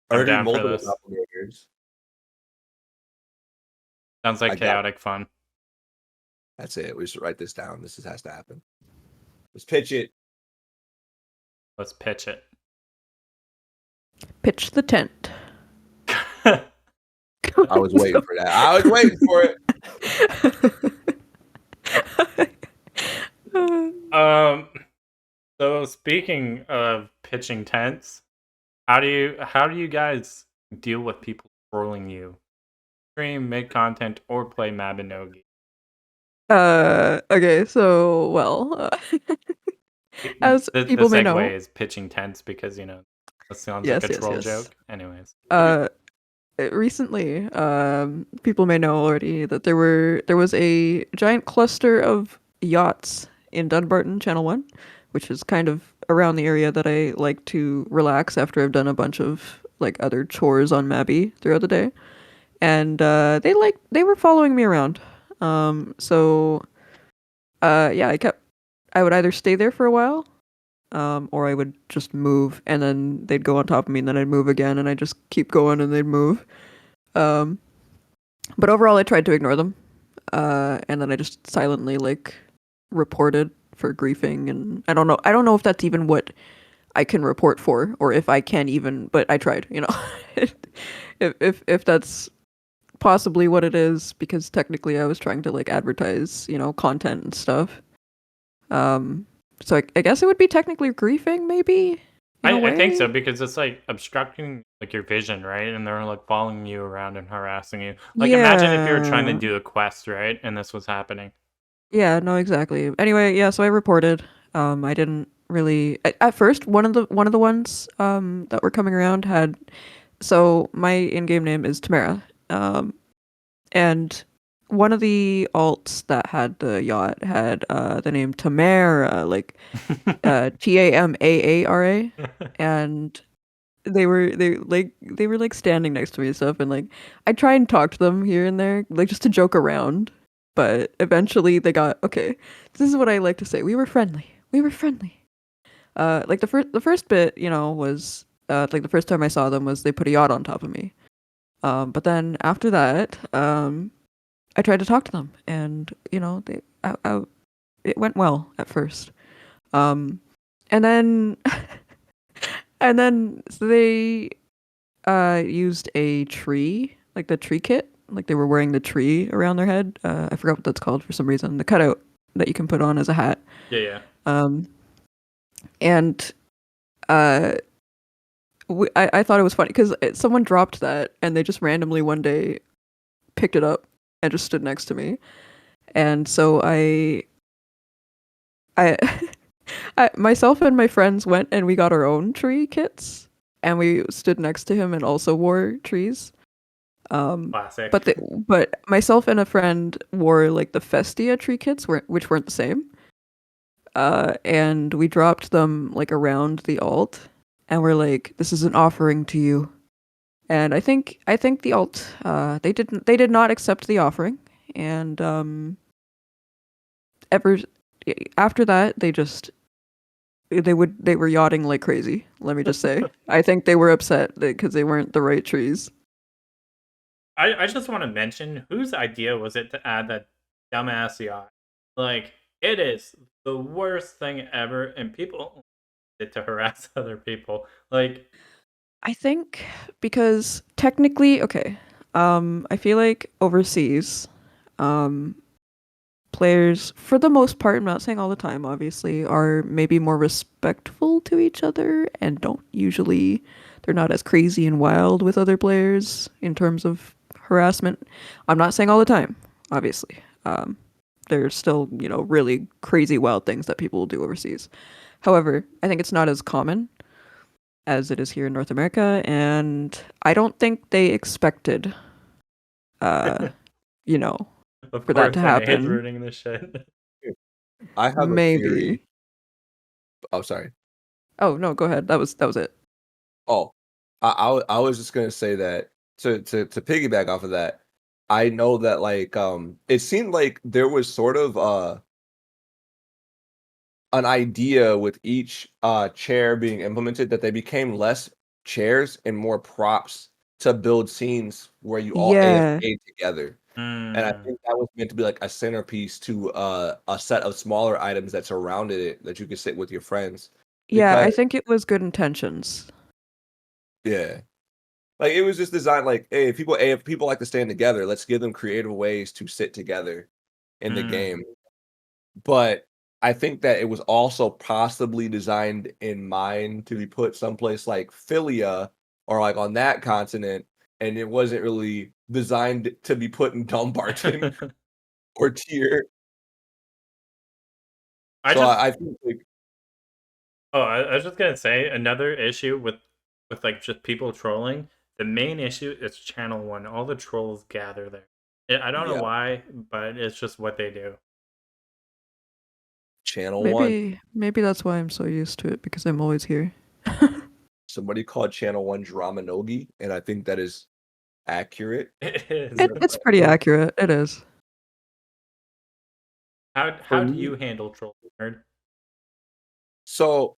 [SPEAKER 1] I'm
[SPEAKER 3] Or
[SPEAKER 1] down for
[SPEAKER 3] multiple
[SPEAKER 1] this.
[SPEAKER 3] doppelgangers.
[SPEAKER 1] Sounds like chaotic fun.
[SPEAKER 3] That's it. We should write this down. This has to happen. Let's pitch it.
[SPEAKER 1] Let's pitch it.
[SPEAKER 2] Pitch the tent.
[SPEAKER 3] I was waiting for that. I was waiting for it.
[SPEAKER 1] So speaking of pitching tents, how do you guys deal with people trolling you? Stream, make content, or play Mabinogi?
[SPEAKER 2] Okay, so as
[SPEAKER 1] The
[SPEAKER 2] people may
[SPEAKER 1] segue
[SPEAKER 2] know,
[SPEAKER 1] is pitching tents because that sounds
[SPEAKER 2] yes,
[SPEAKER 1] like a
[SPEAKER 2] yes,
[SPEAKER 1] troll
[SPEAKER 2] yes.
[SPEAKER 1] joke. Anyways,
[SPEAKER 2] recently, people may know already that there was a giant cluster of yachts in Dunbarton, Channel 1, which is kind of around the area that I like to relax after I've done a bunch of like other chores on Mabi throughout the day. And they were following me around. So yeah, I would either stay there for a while, or I would just move, and then they'd go on top of me, and then I'd move again, and I'd just keep going, and they'd move. But overall, I tried to ignore them, and then I just silently like reported for griefing, and I don't know if that's even what I can report for, or if I can even, but I tried, if that's possibly what it is, because technically I was trying to like advertise, content and stuff. So I guess it would be technically griefing, maybe.
[SPEAKER 1] I think so, because it's like obstructing like your vision, right? And they're like following you around and harassing you. Like imagine if you were trying to do a quest, right? And this was happening.
[SPEAKER 2] Yeah, no, exactly. Anyway, yeah, so I reported. I didn't really at first one of the ones that were coming around had, so my in-game name is Tamara. And one of the alts that had the yacht had the name Tamara, like Tamaara, and they were like standing next to me and stuff, and like I try and talk to them here and there, like just to joke around, but eventually they got, okay, this is what I like to say, we were friendly. Like the first bit, was like the first time I saw them was they put a yacht on top of me. But then after that, I tried to talk to them, and it went well at first. And then so they used a tree, like the tree kit, like they were wearing the tree around their head. I forgot what that's called for some reason. The cutout that you can put on as a hat.
[SPEAKER 1] Yeah.
[SPEAKER 2] And I thought it was funny because someone dropped that, and they just randomly one day picked it up and just stood next to me. And so I myself and my friends went and we got our own tree kits, and we stood next to him and also wore trees.
[SPEAKER 1] Classic.
[SPEAKER 2] But myself and a friend wore like the Festia tree kits, which weren't the same. And we dropped them like around the alt, and we're like, "This is an offering to you." And I think the alt they did not accept the offering, and ever after that they were yachting like crazy. Let me just say, I think they were upset because they weren't the right trees.
[SPEAKER 1] I just want to mention, whose idea was it to add that dumbass yacht? Like, it is the worst thing ever, and people it to harass other people. Like,
[SPEAKER 2] I think because technically, okay, I feel like overseas, players, for the most part, I'm not saying all the time, obviously, are maybe more respectful to each other and they're not as crazy and wild with other players in terms of harassment. I'm not saying all the time, obviously. there's still, you know, really crazy wild things that people will do overseas. However, I think it's not as common as it is here in North America, and I don't think they expected, you know,
[SPEAKER 1] Of
[SPEAKER 2] for that
[SPEAKER 1] course,
[SPEAKER 2] to
[SPEAKER 1] NA's
[SPEAKER 2] happen.
[SPEAKER 1] ruining this shit.
[SPEAKER 3] I have a
[SPEAKER 2] Maybe.
[SPEAKER 3] theory. Oh, sorry.
[SPEAKER 2] Oh no, go ahead. That was it.
[SPEAKER 3] Oh, I was just gonna say that to piggyback off of that. I know that like it seemed like there was sort of an idea with each chair being implemented that they became less chairs and more props to build scenes where you all
[SPEAKER 2] Yeah,
[SPEAKER 3] AFK together. And I
[SPEAKER 1] Mm.
[SPEAKER 3] think that was meant to be like a centerpiece to a set of smaller items that surrounded it that you could sit with your friends.
[SPEAKER 2] yeah.
[SPEAKER 3] Because
[SPEAKER 2] I think it was good intentions.
[SPEAKER 3] yeah. Like it was just designed like, hey, if people like to stand together, let's give them creative ways to sit together in the
[SPEAKER 1] Mm.
[SPEAKER 3] game. But I think that it was also possibly designed in mind to be put someplace like Philia or like on that continent, and it wasn't really designed to be put in Dumbarton or Tier.
[SPEAKER 1] I
[SPEAKER 3] So
[SPEAKER 1] just
[SPEAKER 3] I think like
[SPEAKER 1] I was just gonna say another issue with like just people trolling. The main issue is channel one. All the trolls gather there. I don't know
[SPEAKER 3] yeah,
[SPEAKER 1] why, but it's just what they do.
[SPEAKER 3] Channel One.
[SPEAKER 2] Maybe that's why I'm so used to it because I'm always here.
[SPEAKER 3] Somebody called Channel One Dramanogi, and I think that is accurate.
[SPEAKER 1] It is.
[SPEAKER 2] It's pretty accurate. It is.
[SPEAKER 3] For
[SPEAKER 1] How do
[SPEAKER 3] me,
[SPEAKER 1] you handle trolls, nerd?
[SPEAKER 3] so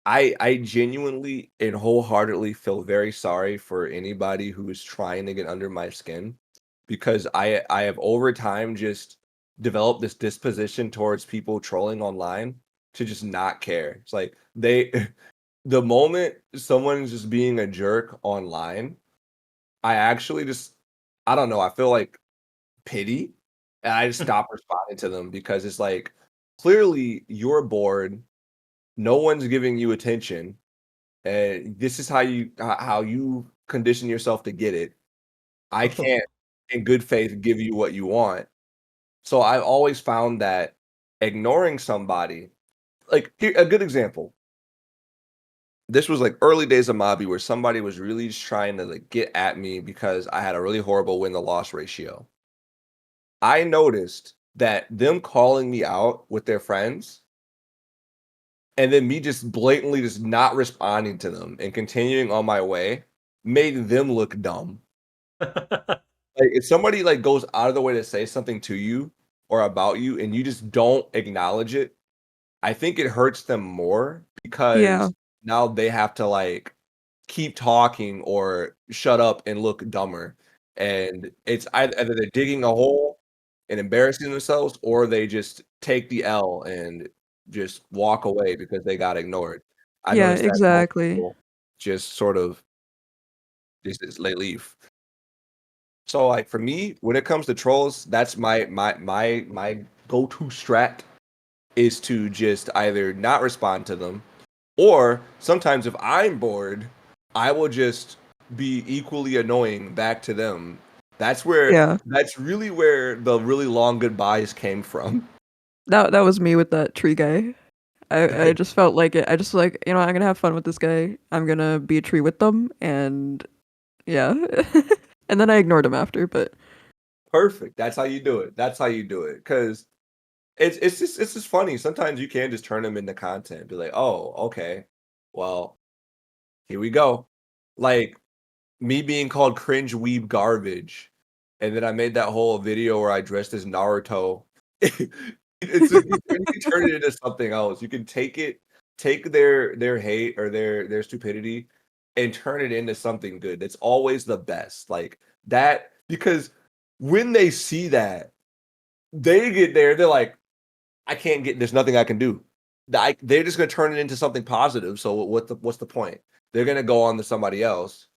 [SPEAKER 3] I genuinely and wholeheartedly feel very sorry for anybody who is trying to get under my skin because I have over time just developed this disposition towards people trolling online to just not care. It's like they the moment someone's just being a jerk online, I actually just I don't know, I feel like pity and I just stop responding to them because it's like clearly you're bored, no one's giving you attention and this is how you condition yourself to get it. I can't, in good faith, give you what you want. So I've always found that ignoring somebody, like here, a good example. This was like early days of Mobby where somebody was really just trying to like get at me because I had a really horrible win to loss ratio. I noticed that them calling me out with their friends and then me just blatantly just not responding to them and continuing on my way made them look dumb. Like, if somebody, like, goes out of the way to say something to you or about you and you just don't acknowledge it, I think it hurts them more
[SPEAKER 2] Yeah.
[SPEAKER 3] because now they have to, like, keep talking or shut up and look dumber, and it's either they're digging a hole and embarrassing themselves or they just take the L and just walk away because they got ignored. I
[SPEAKER 2] Yeah,
[SPEAKER 3] noticed that most
[SPEAKER 2] exactly.
[SPEAKER 3] people just sort of just they leave. So like for me, when it comes to trolls, that's my go-to strat is to just either not respond to them or sometimes if I'm bored, I will just be equally annoying back to them.
[SPEAKER 2] Yeah.
[SPEAKER 3] That's really where the really long goodbyes came from.
[SPEAKER 2] That was me with that tree guy. I just felt like it. I just like, you know, I'm gonna have fun with this guy. I'm gonna be a tree with them, and yeah. And then I ignored him after, but
[SPEAKER 3] Perfect. That's how you do it. That's how you do it. Cause it's just funny. Sometimes you can just turn them into content. Be like, oh, okay. Well, here we go. Like me being called cringe weeb garbage, and then I made that whole video where I dressed as Naruto. It's just, you can turn it into something else. You can take their hate or their stupidity, and turn it into something good. That's always the best. Like that because when they see that, they get there. They're like, I can't get. There's nothing I can do. They're just gonna turn it into something positive. So what's the point? They're gonna go on to somebody else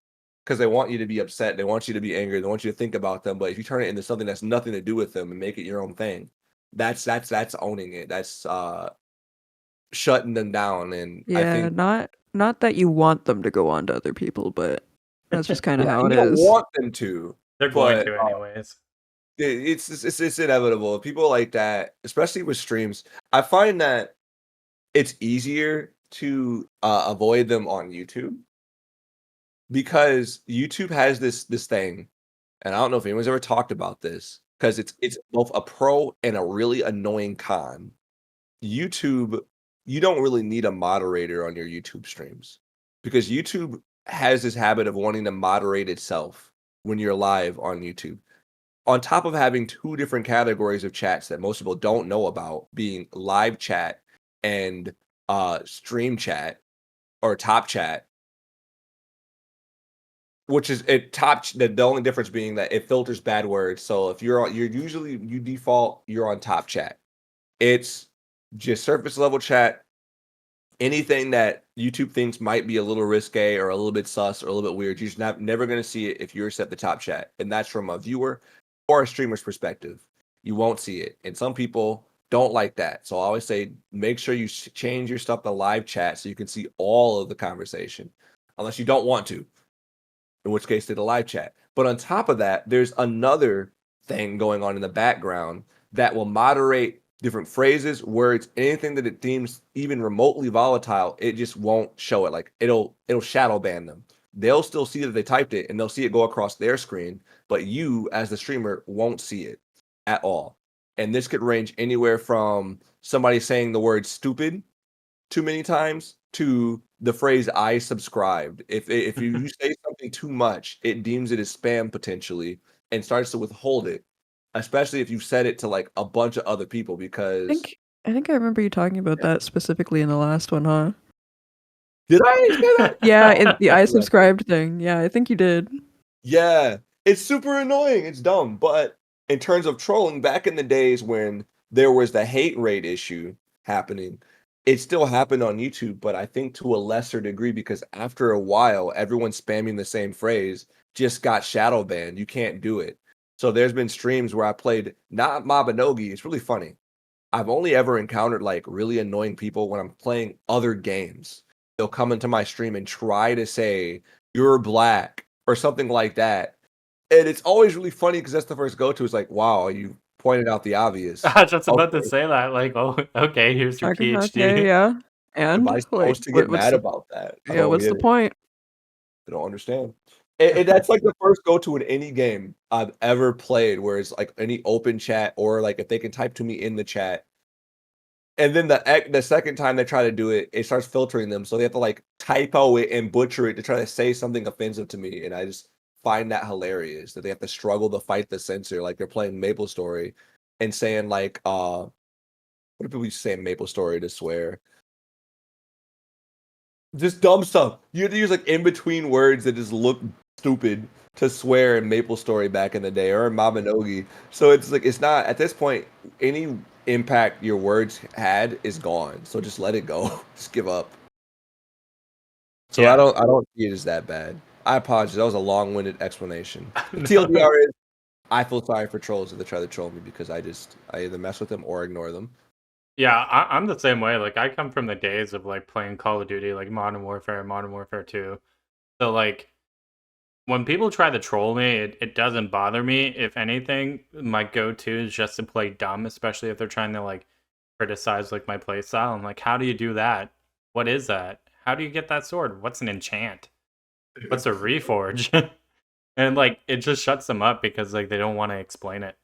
[SPEAKER 3] because they want you to be upset. They want you to be angry. They want you to think about them. But if you turn it into something that's nothing to do with them and make it your own thing, that's owning it. That's shutting them down. And I
[SPEAKER 2] yeah,
[SPEAKER 3] think
[SPEAKER 2] not that you want them to go on to other people, but that's just kind of
[SPEAKER 3] yeah,
[SPEAKER 2] how it
[SPEAKER 3] you don't
[SPEAKER 2] is.
[SPEAKER 3] want them to,
[SPEAKER 1] They're going
[SPEAKER 3] but
[SPEAKER 1] to anyways.
[SPEAKER 3] It's inevitable. People like that, especially with streams. I find that it's easier to avoid them on YouTube because YouTube has this thing, and I don't know if anyone's ever talked about this because it's both a pro and a really annoying con. YouTube, you don't really need a moderator on your YouTube streams because YouTube has this habit of wanting to moderate itself when you're live on YouTube. On top of having two different categories of chats that most people don't know about, being live chat and stream chat or top chat, which is the only difference being that it filters bad words. So if you default you're on top chat. It's just surface level chat. Anything that YouTube thinks might be a little risque or a little bit sus or a little bit weird, you're just never going to see it if you're set the top chat. And that's from a viewer or a streamer's perspective. You won't see it. And some people don't like that. So I always say make sure you change your stuff to live chat so you can see all of the conversation, unless you don't want to, in which case, did a live chat. But on top of that, there's another thing going on in the background that will moderate different phrases, words, anything that it deems even remotely volatile. It just won't show it. Like it'll shadow ban them. They'll still see that they typed it and they'll see it go across their screen, but you as the streamer won't see it at all. And this could range anywhere from somebody saying the word stupid too many times to the phrase "I subscribed." If you say something too much, it deems it as spam potentially and starts to withhold it, especially if you said it to like a bunch of other people. Because
[SPEAKER 2] I think I remember you talking about that specifically in the last one, huh?
[SPEAKER 3] did I say that?
[SPEAKER 2] Yeah, in the I
[SPEAKER 3] Correct.
[SPEAKER 2] subscribed thing. Yeah, I think you did.
[SPEAKER 3] Yeah, it's super annoying. It's dumb. But in terms of trolling, back in the days when there was the hate rate issue happening, it still happened on YouTube, but I think to a lesser degree because after a while, everyone spamming the same phrase just got shadow banned. You can't do it. So there's been streams where I played not Mabinogi. It's really funny. I've only ever encountered like really annoying people when I'm playing other games. They'll come into my stream and try to say, "You're black," or something like that. And it's always really funny because that's the first go to. It's like, wow, you pointed out the obvious.
[SPEAKER 1] I was just about to
[SPEAKER 3] Okay,
[SPEAKER 1] say that. Like, oh, okay, here's your
[SPEAKER 2] Okay,
[SPEAKER 1] PhD.
[SPEAKER 2] yeah.
[SPEAKER 3] am
[SPEAKER 2] And
[SPEAKER 3] I
[SPEAKER 2] like,
[SPEAKER 3] supposed to get
[SPEAKER 2] what's
[SPEAKER 3] mad
[SPEAKER 2] the
[SPEAKER 3] about that? I
[SPEAKER 2] yeah?
[SPEAKER 3] don't
[SPEAKER 2] What's
[SPEAKER 3] get
[SPEAKER 2] the
[SPEAKER 3] it.
[SPEAKER 2] point?
[SPEAKER 3] I don't understand. And that's like the first go to in any game I've ever played, where it's like any open chat or like if they can type to me in the chat. And then the second time they try to do it, it starts filtering them, so they have to like typo it and butcher it to try to say something offensive to me, and I just find that hilarious that they have to struggle to fight the censor, like they're playing Maple Story and saying like what do people used to say in Maple Story to swear? Just dumb stuff. You have to use like in between words that just look stupid to swear in Maple Story back in the day or in Mabinogi. So it's like it's not at this point any impact your words had is gone. So just let it go. Just give up. So
[SPEAKER 1] Yeah.
[SPEAKER 3] I don't see it as that bad. I apologize. That was a long-winded explanation. The TLDR is I feel sorry for trolls if they try to troll me because I either mess with them or ignore them.
[SPEAKER 1] Yeah, I'm the same way. Like, I come from the days of like playing Call of Duty, like Modern Warfare, Modern Warfare 2. So like when people try to troll me, it doesn't bother me. If anything, my go-to is just to play dumb, especially if they're trying to like criticize like my play style. I'm like, how do you do that? What is that? How do you get that sword? What's an enchant? What's a reforge? And like it just shuts them up because like they don't want to explain it.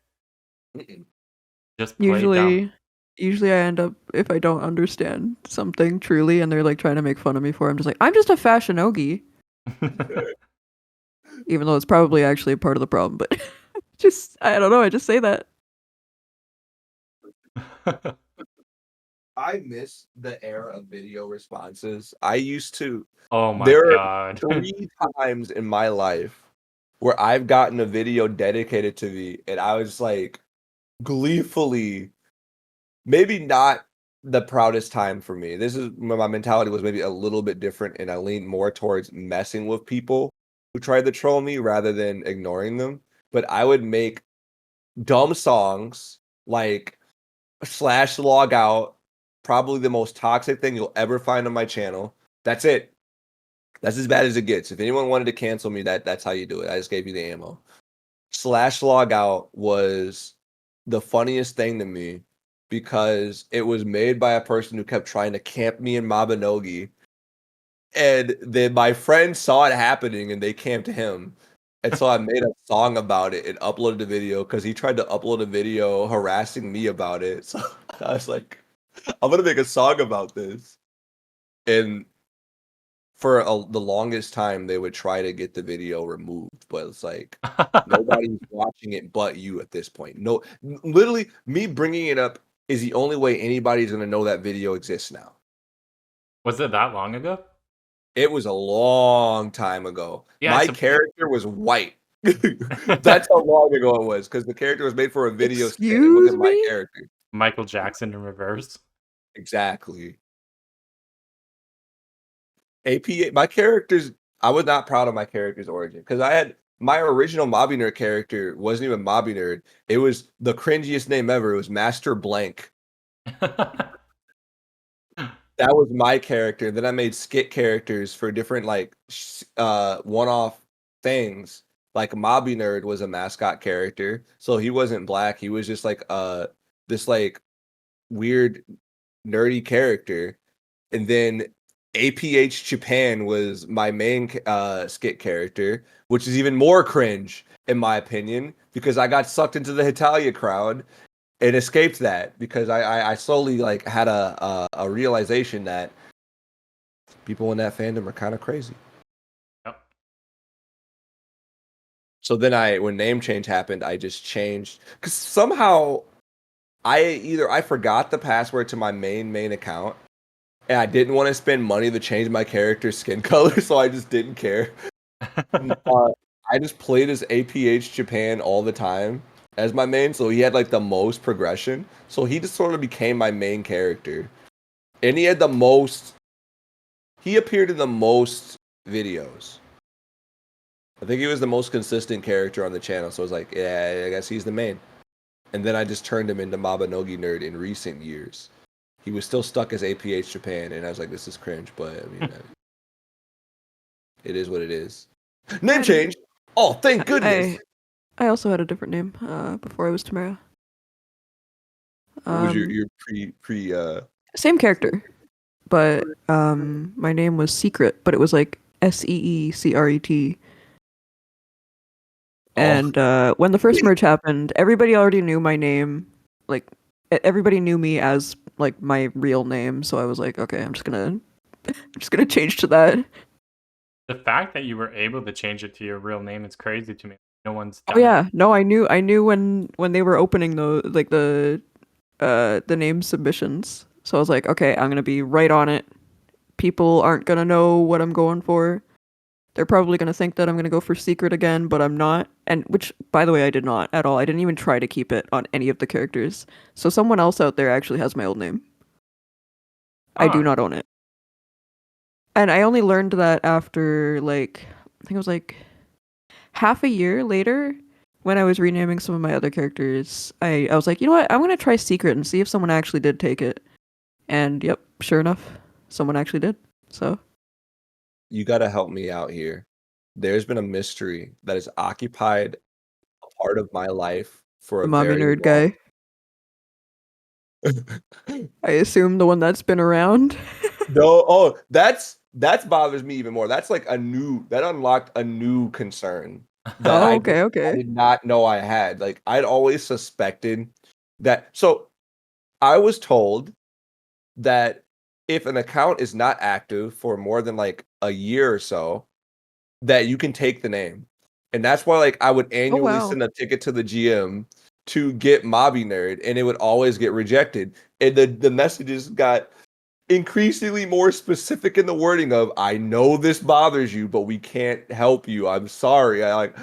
[SPEAKER 1] Just play dumb.
[SPEAKER 2] Usually I end up, if I don't understand something truly and they're like trying to make fun of me for it, I'm just like, I'm just a fashionogi, even though it's probably actually a part of the problem. But just I don't know. I just say that.
[SPEAKER 3] I miss the era of video responses. I used to
[SPEAKER 1] Oh my
[SPEAKER 3] there are
[SPEAKER 1] god.
[SPEAKER 3] 3 times in my life where I've gotten a video dedicated to me, and I was, like, gleefully maybe not the proudest time for me. This is when my mentality was maybe a little bit different, and I leaned more towards messing with people who tried to troll me rather than ignoring them, but I would make dumb songs, like slash log out, probably the most toxic thing you'll ever find on my channel. That's it. That's as bad as it gets. If anyone wanted to cancel me, that's how you do it. I just gave you the ammo. slash log out was the funniest thing to me because it was made by a person who kept trying to camp me in Mabinogi. And then my friend saw it happening and they camped him. And so I made a song about it and uploaded the video because he tried to upload a video harassing me about it. So I was like, I'm going to make a song about this. And for the longest time, they would try to get the video removed. But it's like, nobody's watching it but you at this point. No, literally, me bringing it up is the only way anybody's going to know that video exists now.
[SPEAKER 1] Was it that long ago?
[SPEAKER 3] It was a long time ago.
[SPEAKER 1] Yeah,
[SPEAKER 3] My character was white. That's how long ago it was, because the character was made for a video skit. It
[SPEAKER 2] Excuse
[SPEAKER 3] wasn't my
[SPEAKER 2] me?
[SPEAKER 3] character.
[SPEAKER 1] Michael Jackson in reverse.
[SPEAKER 3] Exactly. APA, my characters, I was not proud of my character's origin, because I had my original MabiNerd character wasn't even MabiNerd. It was the cringiest name ever. It was Master Blank. That was my character. Then I made skit characters for different like one-off things. Like MabiNerd was a mascot character, so he wasn't black. He was just like this like weird nerdy character. And then APH Japan was my main skit character, which is even more cringe in my opinion because I got sucked into the Hitalia crowd and escaped that because I slowly like had a realization that people in that fandom are kind of crazy.
[SPEAKER 1] Yep.
[SPEAKER 3] So then when name change happened, I just changed because somehow I forgot the password to my main account and I didn't want to spend money to change my character's skin color, so I just didn't care. I just played as APH Japan all the time as my main, so he had like the most progression. So he just sort of became my main character. And he had the most he appeared in the most videos. I think he was the most consistent character on the channel, so I was like, yeah, I guess he's the main. And then I just turned him into Mabinogi Nerd in recent years. He was still stuck as APH Japan, and I was like, this is cringe, but I mean, it is what it is. Name change! Oh, thank goodness!
[SPEAKER 2] I also had a different name before I was Tamara.
[SPEAKER 3] What was your pre
[SPEAKER 2] Same character, but my name was Secret, but it was like SEECRET. And when the first merge happened, everybody already knew my name. Like everybody knew me as like my real name, so I was like, okay, I'm just gonna change to that.
[SPEAKER 1] The fact that you were able to change it to your real name is crazy to me. No one's done
[SPEAKER 2] Oh yeah, no, I knew when they were opening the name submissions. So I was like, okay, I'm gonna be right on it. People aren't gonna know what I'm going for. They're probably gonna think that I'm gonna go for Secret again, but I'm not. And which, by the way, I did not at all. I didn't even try to keep it on any of the characters. So someone else out there actually has my old name. I do not own it. And I only learned that after like I think it was like half a year later when I was renaming some of my other characters. I was like, you know what? I'm gonna try Secret and see if someone actually did take it. And yep, sure enough, someone actually did. So
[SPEAKER 3] you gotta help me out here. There's been a mystery that has occupied a part of my life for
[SPEAKER 2] the
[SPEAKER 3] a
[SPEAKER 2] mommy
[SPEAKER 3] very
[SPEAKER 2] nerd
[SPEAKER 3] long.
[SPEAKER 2] guy. I assume the one that's been around.
[SPEAKER 3] No, that bothers me even more. That's like that unlocked a new concern that I did not know I had. Like I'd always suspected that. So I was told that if an account is not active for more than like a year or so, that you can take the name. And that's why like I would annually send a ticket to the GM to get MabiNerd and it would always get rejected. And the messages got increasingly more specific in the wording of I know this bothers you, but we can't help you. I'm sorry. I like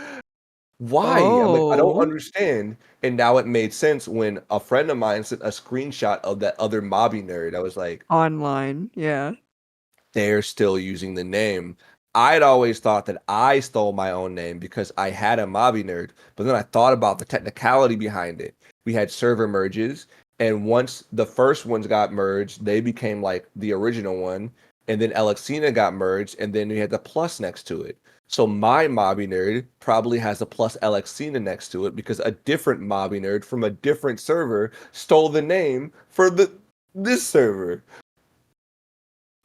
[SPEAKER 3] why? I'm like, I don't understand. And now it made sense when a friend of mine sent a screenshot of that other MabiNerd. I was like,
[SPEAKER 2] online, yeah.
[SPEAKER 3] they're still using the name. I'd always thought that I stole my own name because I had a MabiNerd, but then I thought about the technicality behind it. We had server merges, and once the first ones got merged, they became like the original one, and then Alexina got merged, and then we had the plus next to it. So my MabiNerd probably has a plus Alexina next to it because a different MabiNerd from a different server stole the name for this server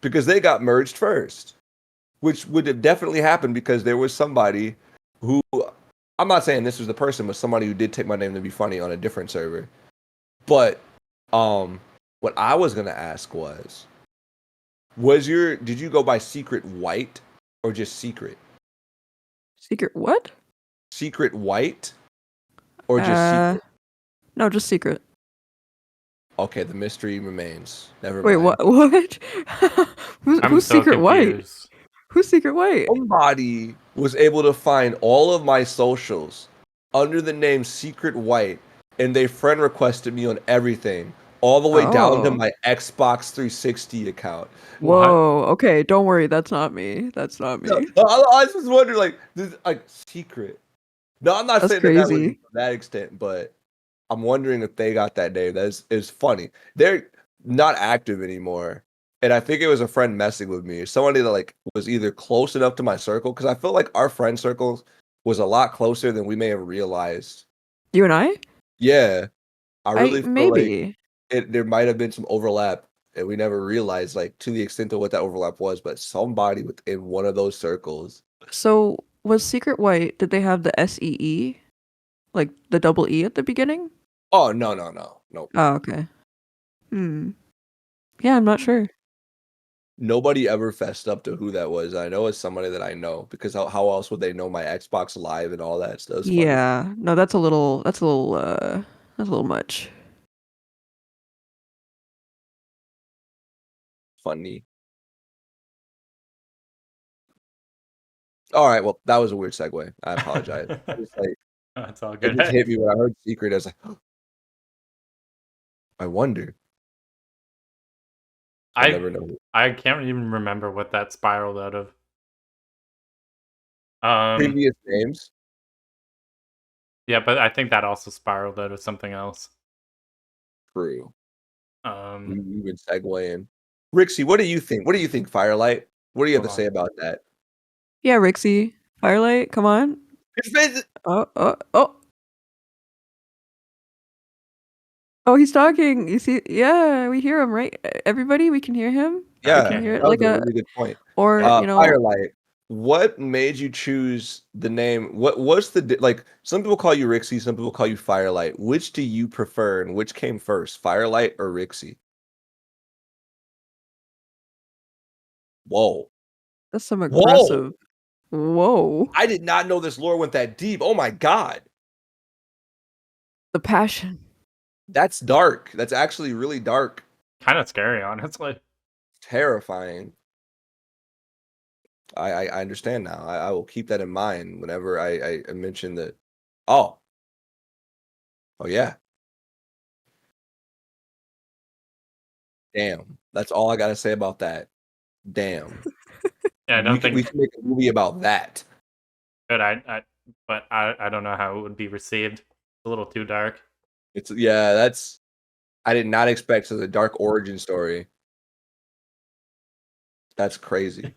[SPEAKER 3] because they got merged first, which would have definitely happened because there was somebody who, I'm not saying this was the person, but somebody who did take my name to be funny on a different server. But what I was gonna ask did you go by Secret White or just Secret?
[SPEAKER 2] Secret what?
[SPEAKER 3] Secret White or just Secret?
[SPEAKER 2] No, just secret.
[SPEAKER 3] Okay, the mystery remains. Never
[SPEAKER 2] Wait,
[SPEAKER 3] mind.
[SPEAKER 2] what?
[SPEAKER 1] I'm
[SPEAKER 2] Who's
[SPEAKER 1] so
[SPEAKER 2] Secret White?
[SPEAKER 1] confused.
[SPEAKER 2] Who's Secret White?
[SPEAKER 3] Somebody was able to find all of my socials under the name Secret White, and they friend requested me on everything, all the way down to
[SPEAKER 2] Oh.
[SPEAKER 3] my Xbox 360 account.
[SPEAKER 1] What?
[SPEAKER 2] Whoa. Okay, don't worry. That's not me. That's not
[SPEAKER 3] No,
[SPEAKER 2] me.
[SPEAKER 3] I was just wondering, like, this, like, secret. No, I'm not
[SPEAKER 2] That's
[SPEAKER 3] saying that was to
[SPEAKER 2] crazy.
[SPEAKER 3] that extent, but I'm wondering if they got that name. That is funny. They're not active anymore, and I think it was a friend messing with me. Somebody that like was either close enough to my circle because I feel like our friend circles was a lot closer than we may have realized.
[SPEAKER 2] You and I?
[SPEAKER 3] Yeah, I
[SPEAKER 2] I
[SPEAKER 3] really feel like
[SPEAKER 2] maybe.
[SPEAKER 3] there might have been some overlap, and we never realized like to the extent of what that overlap was. But somebody within one of those circles.
[SPEAKER 2] So was Secret White? Did they have the SEE, like the double E at the beginning?
[SPEAKER 3] Oh no.
[SPEAKER 2] Oh, okay. Hmm. Yeah, I'm not sure.
[SPEAKER 3] Nobody ever fessed up to who that was. I know it's somebody that I know because how else would they know my Xbox Live and all that stuff? It's funny.
[SPEAKER 2] Yeah. No, that's a little. That's a little much.
[SPEAKER 3] Funny. All right, well, that was a weird segue. I apologize. It's like
[SPEAKER 1] That's all
[SPEAKER 3] it
[SPEAKER 1] good.
[SPEAKER 3] just hit me when I heard secret. I was like, I wonder. I
[SPEAKER 1] I
[SPEAKER 3] never know.
[SPEAKER 1] I can't even remember what that spiraled out of. Um,
[SPEAKER 3] Previous names.
[SPEAKER 1] yeah, but I think that also spiraled out of something else.
[SPEAKER 3] True.
[SPEAKER 1] Um,
[SPEAKER 3] We've been segueing. Rixie, what do you think? What do you think, Firelight? What do you have
[SPEAKER 1] hold
[SPEAKER 3] to say
[SPEAKER 1] on.
[SPEAKER 3] about that?
[SPEAKER 2] Yeah, Rixie, Firelight, come on.
[SPEAKER 3] His face-
[SPEAKER 2] Oh. Oh, he's talking. You see? Yeah, we hear him, right? Everybody, we can hear him. We
[SPEAKER 3] Yeah,
[SPEAKER 2] can
[SPEAKER 1] Okay.
[SPEAKER 2] hear it
[SPEAKER 3] that was
[SPEAKER 2] like
[SPEAKER 3] a
[SPEAKER 2] a,
[SPEAKER 3] really good point.
[SPEAKER 2] or
[SPEAKER 3] Firelight, what made you choose the name? What's like? Some people call you Rixie, some people call you Firelight. Which do you prefer, and which came first, Firelight or Rixie? Whoa,
[SPEAKER 2] that's some
[SPEAKER 3] whoa!
[SPEAKER 2] aggressive. Whoa,
[SPEAKER 3] I did not know this lore went that deep. Oh my god,
[SPEAKER 2] the passion.
[SPEAKER 3] that's dark. That's actually really dark,
[SPEAKER 1] Kind of scary, honestly.
[SPEAKER 3] terrifying. I understand now. I will keep that in mind whenever I mention that. Oh, oh yeah. Damn. That's all I gotta say about that. Damn.
[SPEAKER 1] Yeah, I
[SPEAKER 3] We
[SPEAKER 1] don't
[SPEAKER 3] can we
[SPEAKER 1] think
[SPEAKER 3] can make a movie about that.
[SPEAKER 1] good. But I don't know how it would be received. It's a little too dark.
[SPEAKER 3] It's that's I did not expect such a dark origin story. That's crazy.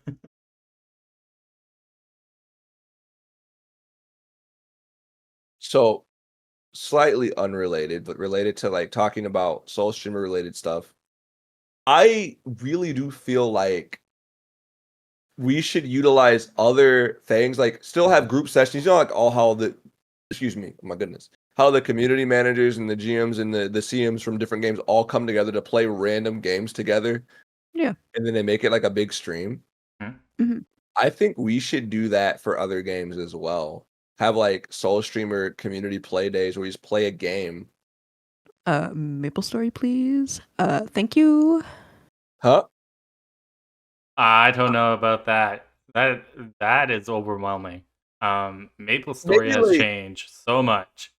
[SPEAKER 3] So slightly unrelated, but related to like talking about soul streamer related stuff. I really do feel like we should utilize other things, like still have group sessions, like all how the excuse me, oh my goodness. How the community managers and the GMs and the CMs from different games all come together to play random games together
[SPEAKER 2] Yeah.
[SPEAKER 3] and then they make it like a big stream.
[SPEAKER 1] Hmm?
[SPEAKER 2] Hmm.
[SPEAKER 3] I think we should do that for other games as well. Have like Soul Streamer community play days where you just play a game.
[SPEAKER 2] Maple Story, please. Thank you.
[SPEAKER 3] Huh?
[SPEAKER 1] I don't know about that. That is overwhelming. Maple Story
[SPEAKER 3] Maybe
[SPEAKER 1] has
[SPEAKER 3] like
[SPEAKER 1] changed so much.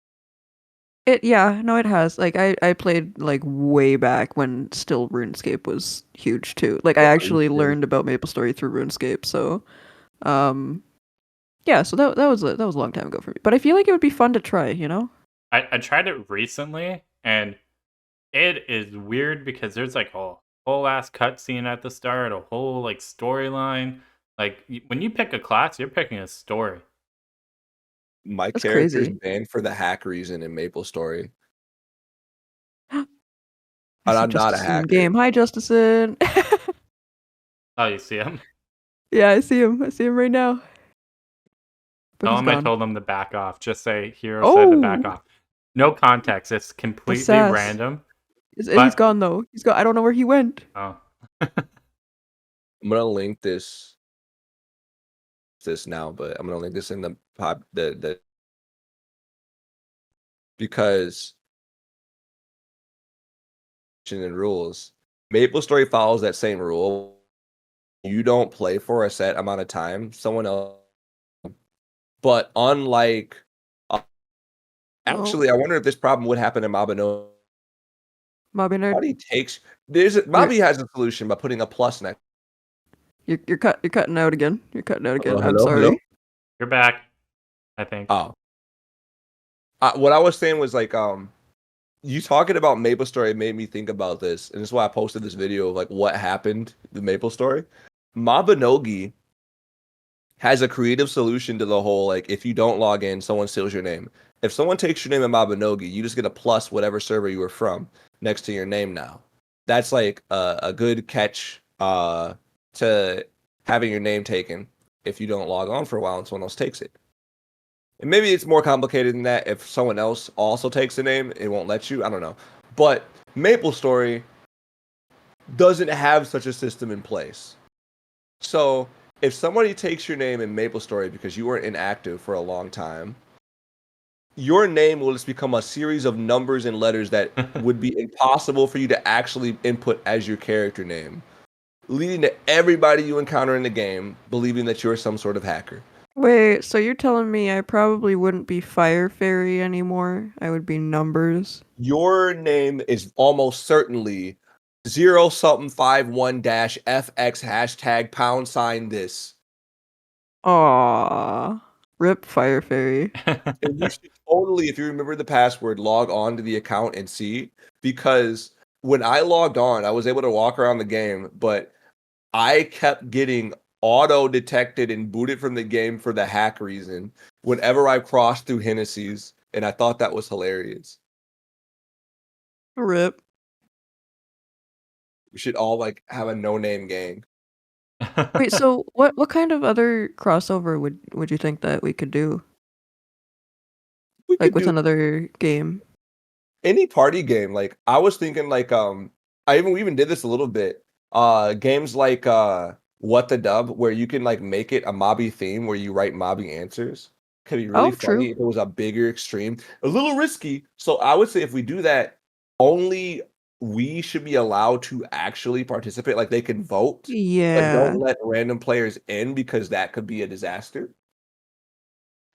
[SPEAKER 2] Yeah, no, it has. Like I played like way back when still RuneScape was huge too. Like I
[SPEAKER 3] yeah,
[SPEAKER 2] actually learned about Maple Story through RuneScape, so um yeah, so that was a long time ago for me. But I feel like it would be fun to try, you know?
[SPEAKER 1] I tried it recently, and it is weird because there's like a whole ass cutscene at the start, a whole like storyline. Like when you pick a class, you're picking a story.
[SPEAKER 3] My
[SPEAKER 2] That's
[SPEAKER 3] character's
[SPEAKER 2] crazy.
[SPEAKER 3] banned for the hack reason in MapleStory.
[SPEAKER 2] I
[SPEAKER 3] And
[SPEAKER 2] see
[SPEAKER 3] I'm not a
[SPEAKER 2] Justin in
[SPEAKER 3] hacker.
[SPEAKER 2] game. Hi, Justin.
[SPEAKER 1] Oh, you see him?
[SPEAKER 2] Yeah, I see him. I see him right now. But
[SPEAKER 1] Tell
[SPEAKER 2] he's
[SPEAKER 1] him I
[SPEAKER 2] gone.
[SPEAKER 1] told him to back off. Just say Hero said to back
[SPEAKER 2] Oh,
[SPEAKER 1] off. No context. It's
[SPEAKER 2] the
[SPEAKER 1] completely
[SPEAKER 2] sass.
[SPEAKER 1] random.
[SPEAKER 2] He's
[SPEAKER 1] But
[SPEAKER 2] gone though. He's gone. I don't know where he went.
[SPEAKER 1] oh,
[SPEAKER 3] I'm gonna link this now, but I'm gonna link this in the pop the because in rules, MapleStory follows that same rule. You don't play for a set amount of time, someone else. But unlike,
[SPEAKER 2] Oh,
[SPEAKER 3] actually, I wonder if this problem would happen in Mabinogi.
[SPEAKER 2] MabiNerd,
[SPEAKER 3] Mabi takes
[SPEAKER 2] you're
[SPEAKER 3] Mabi has a solution by putting a plus next.
[SPEAKER 2] you're cutting out again. You're cutting out again.
[SPEAKER 3] Hello,
[SPEAKER 2] I'm
[SPEAKER 3] hello, hello.
[SPEAKER 2] sorry.
[SPEAKER 1] you're back, I think.
[SPEAKER 3] Oh, what I was saying was like, you talking about MapleStory made me think about this, and this is why I posted this video of like what happened the MapleStory. Mabinogi has a creative solution to the whole like if you don't log in, someone steals your name. If someone takes your name in Mabinogi, you just get a plus whatever server you were from next to your name now. That's like a good catch to having your name taken if you don't log on for a while and someone else takes it. And maybe it's more complicated than that. If someone else also takes the name, it won't let you. I don't know. But MapleStory doesn't have such a system in place. So if somebody takes your name in MapleStory because you were inactive for a long time, your name will just become a series of numbers and letters that would be impossible for you to actually input as your character name, leading to everybody you encounter in the game believing that you're some sort of hacker.
[SPEAKER 2] Wait, so you're telling me I probably wouldn't be Fire Fairy anymore? I would be Numbers.
[SPEAKER 3] Your name is almost certainly 0 something 51 dash FX hashtag pound sign this.
[SPEAKER 2] Aww. Rip Fire Fairy.
[SPEAKER 3] And you should totally, if you remember the password, log on to the account and see. Because when I logged on, I was able to walk around the game, but I kept getting auto detected and booted from the game for the hack reason whenever I crossed through Hennessy's. And I thought that was hilarious.
[SPEAKER 2] Rip.
[SPEAKER 3] We should all like have a no-name gang.
[SPEAKER 2] Wait, so what kind of other crossover would you think that we could do?
[SPEAKER 3] We
[SPEAKER 2] Like
[SPEAKER 3] could
[SPEAKER 2] with
[SPEAKER 3] do
[SPEAKER 2] another game?
[SPEAKER 3] any party game. Like I was thinking like we even did this a little bit. Games like What the Dub, where you can like make it a Mobby theme where you write Mobby answers. Could be really
[SPEAKER 2] Oh,
[SPEAKER 3] funny
[SPEAKER 2] true.
[SPEAKER 3] if it was a bigger extreme. A little risky. So I would say if we do that, only we should be allowed to actually participate. Like they can vote, but
[SPEAKER 2] Yeah.
[SPEAKER 3] don't let random players in because that could be a disaster.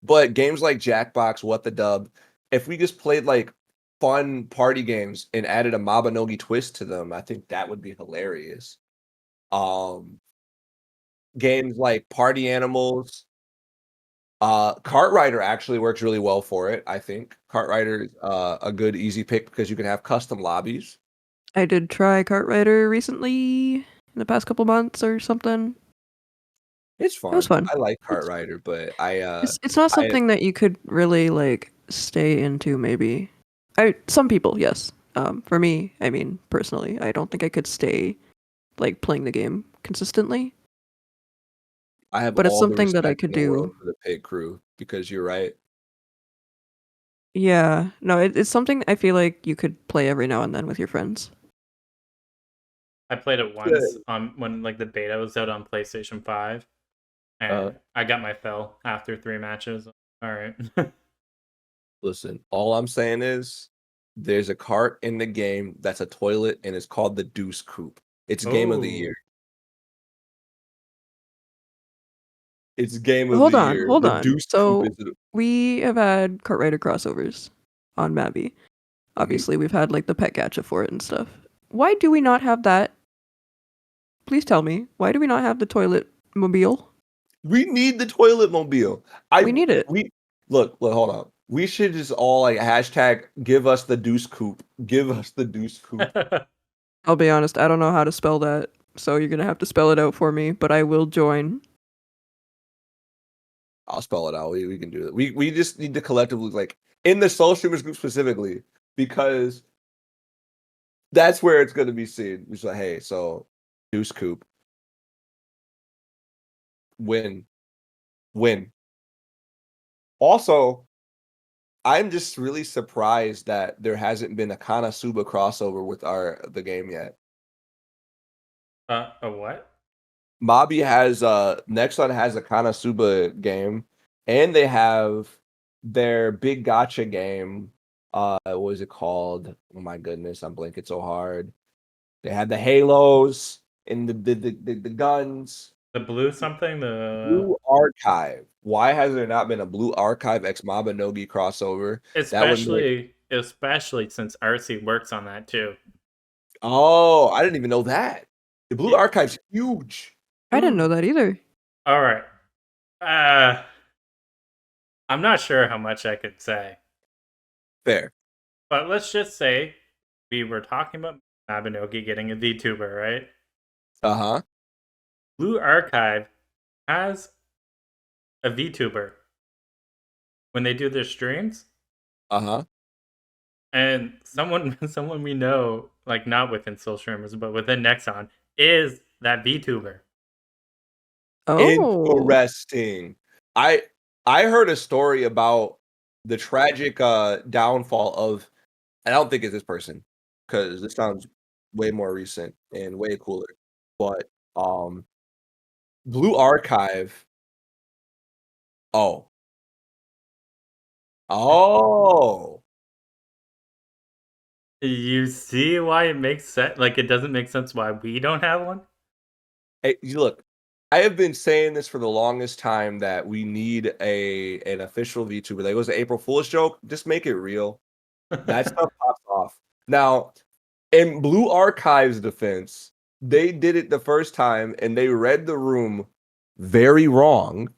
[SPEAKER 3] But games like Jackbox, What the Dub, if we just played like fun party games and added a Mabinogi twist to them, I think that would be hilarious. Um, Games like Party Animals, Cartrider actually works really well for it. I think Cartrider is a good easy pick because you can have custom lobbies.
[SPEAKER 2] I did try Cartrider recently in the past couple months or something.
[SPEAKER 3] It's
[SPEAKER 2] It was
[SPEAKER 3] fun.
[SPEAKER 2] fun.
[SPEAKER 3] I like
[SPEAKER 2] It's
[SPEAKER 3] Cartrider, but
[SPEAKER 2] it's not
[SPEAKER 3] I
[SPEAKER 2] something that you could really like stay into maybe. Some people, yes. For me, I mean, personally, I don't think I could stay like playing the game consistently,
[SPEAKER 3] I have
[SPEAKER 2] but it's
[SPEAKER 3] all the
[SPEAKER 2] something that I
[SPEAKER 3] respect
[SPEAKER 2] could
[SPEAKER 3] in the world
[SPEAKER 2] do.
[SPEAKER 3] for the pig crew because you're right.
[SPEAKER 2] Yeah. No, it's something I feel like you could play every now and then with your friends.
[SPEAKER 1] I played it once
[SPEAKER 3] Good.
[SPEAKER 1] when like the beta was out on PlayStation 5,
[SPEAKER 3] Uh,
[SPEAKER 1] and I got my fill after 3 matches. All right.
[SPEAKER 3] Listen, all I'm saying is there's a cart in the game that's a toilet and it's called the Deuce Coupe. It's game of the
[SPEAKER 1] Oh.
[SPEAKER 3] year. It's game of the
[SPEAKER 2] Hold on,
[SPEAKER 3] year.
[SPEAKER 2] hold
[SPEAKER 3] The
[SPEAKER 2] on.
[SPEAKER 3] Deuce Coupe
[SPEAKER 2] So
[SPEAKER 3] is the
[SPEAKER 2] we have had Cartwriter crossovers on Mabi.
[SPEAKER 3] Mhm.
[SPEAKER 2] Obviously, we've had like the pet gacha for it and stuff. Why do we not have that? Please tell me. Why do we not have the toilet mobile?
[SPEAKER 3] We need the toilet mobile.
[SPEAKER 2] We need it.
[SPEAKER 3] We look, hold on. We should just all like hashtag give us the Deuce Coupe. Give us the Deuce Coupe.
[SPEAKER 2] I'll be honest, I don't know how to spell that, so you're gonna have to spell it out for me, but I will join.
[SPEAKER 3] I'll spell it out. We can do it. We just need to collectively, like, in the soul streamers group specifically, because that's where it's going to be seen. It's like, hey, so Deuce Coop, win. Also, I'm just really surprised that there hasn't been a Konosuba crossover with the game yet.
[SPEAKER 1] A what?
[SPEAKER 3] Mabi has Nexon has a Konosuba game, and they have their big gotcha game. What was it called? Oh my goodness, I'm blanking so hard. They had the halos and the guns.
[SPEAKER 1] The blue something?
[SPEAKER 3] Blue Archive. Why has there not been a Blue Archive x Mabinogi crossover? That would make.
[SPEAKER 1] Especially since RC works on that too.
[SPEAKER 3] Oh, I didn't even know that. The Blue
[SPEAKER 1] Yeah.
[SPEAKER 3] Archive's huge.
[SPEAKER 2] I didn't know that either.
[SPEAKER 1] All right. I'm not sure how much I could say,
[SPEAKER 3] Fair.
[SPEAKER 1] but let's just say we were talking about Mabinogi getting a VTuber, right?
[SPEAKER 3] Uh-huh.
[SPEAKER 1] Blue Archive has a VTuber when they do their streams,
[SPEAKER 3] Uh-huh.
[SPEAKER 1] and someone we know, like not within Soul Streamers, but within Nexon, is that VTuber.
[SPEAKER 2] Oh,
[SPEAKER 3] Interesting. I I heard a story about the tragic downfall of, I don't think it's this person, because this sounds way more recent and way cooler. But Blue Archive. Oh. Oh.
[SPEAKER 1] You see why it makes sense? Like, it doesn't make sense why we don't have one?
[SPEAKER 3] Hey, look, I have been saying this for the longest time that we need an official VTuber. That was an April Fool's joke. Just make it real. That stuff pops off. Now, in Blue Archive's defense, they did it the first time and they read the room very wrong.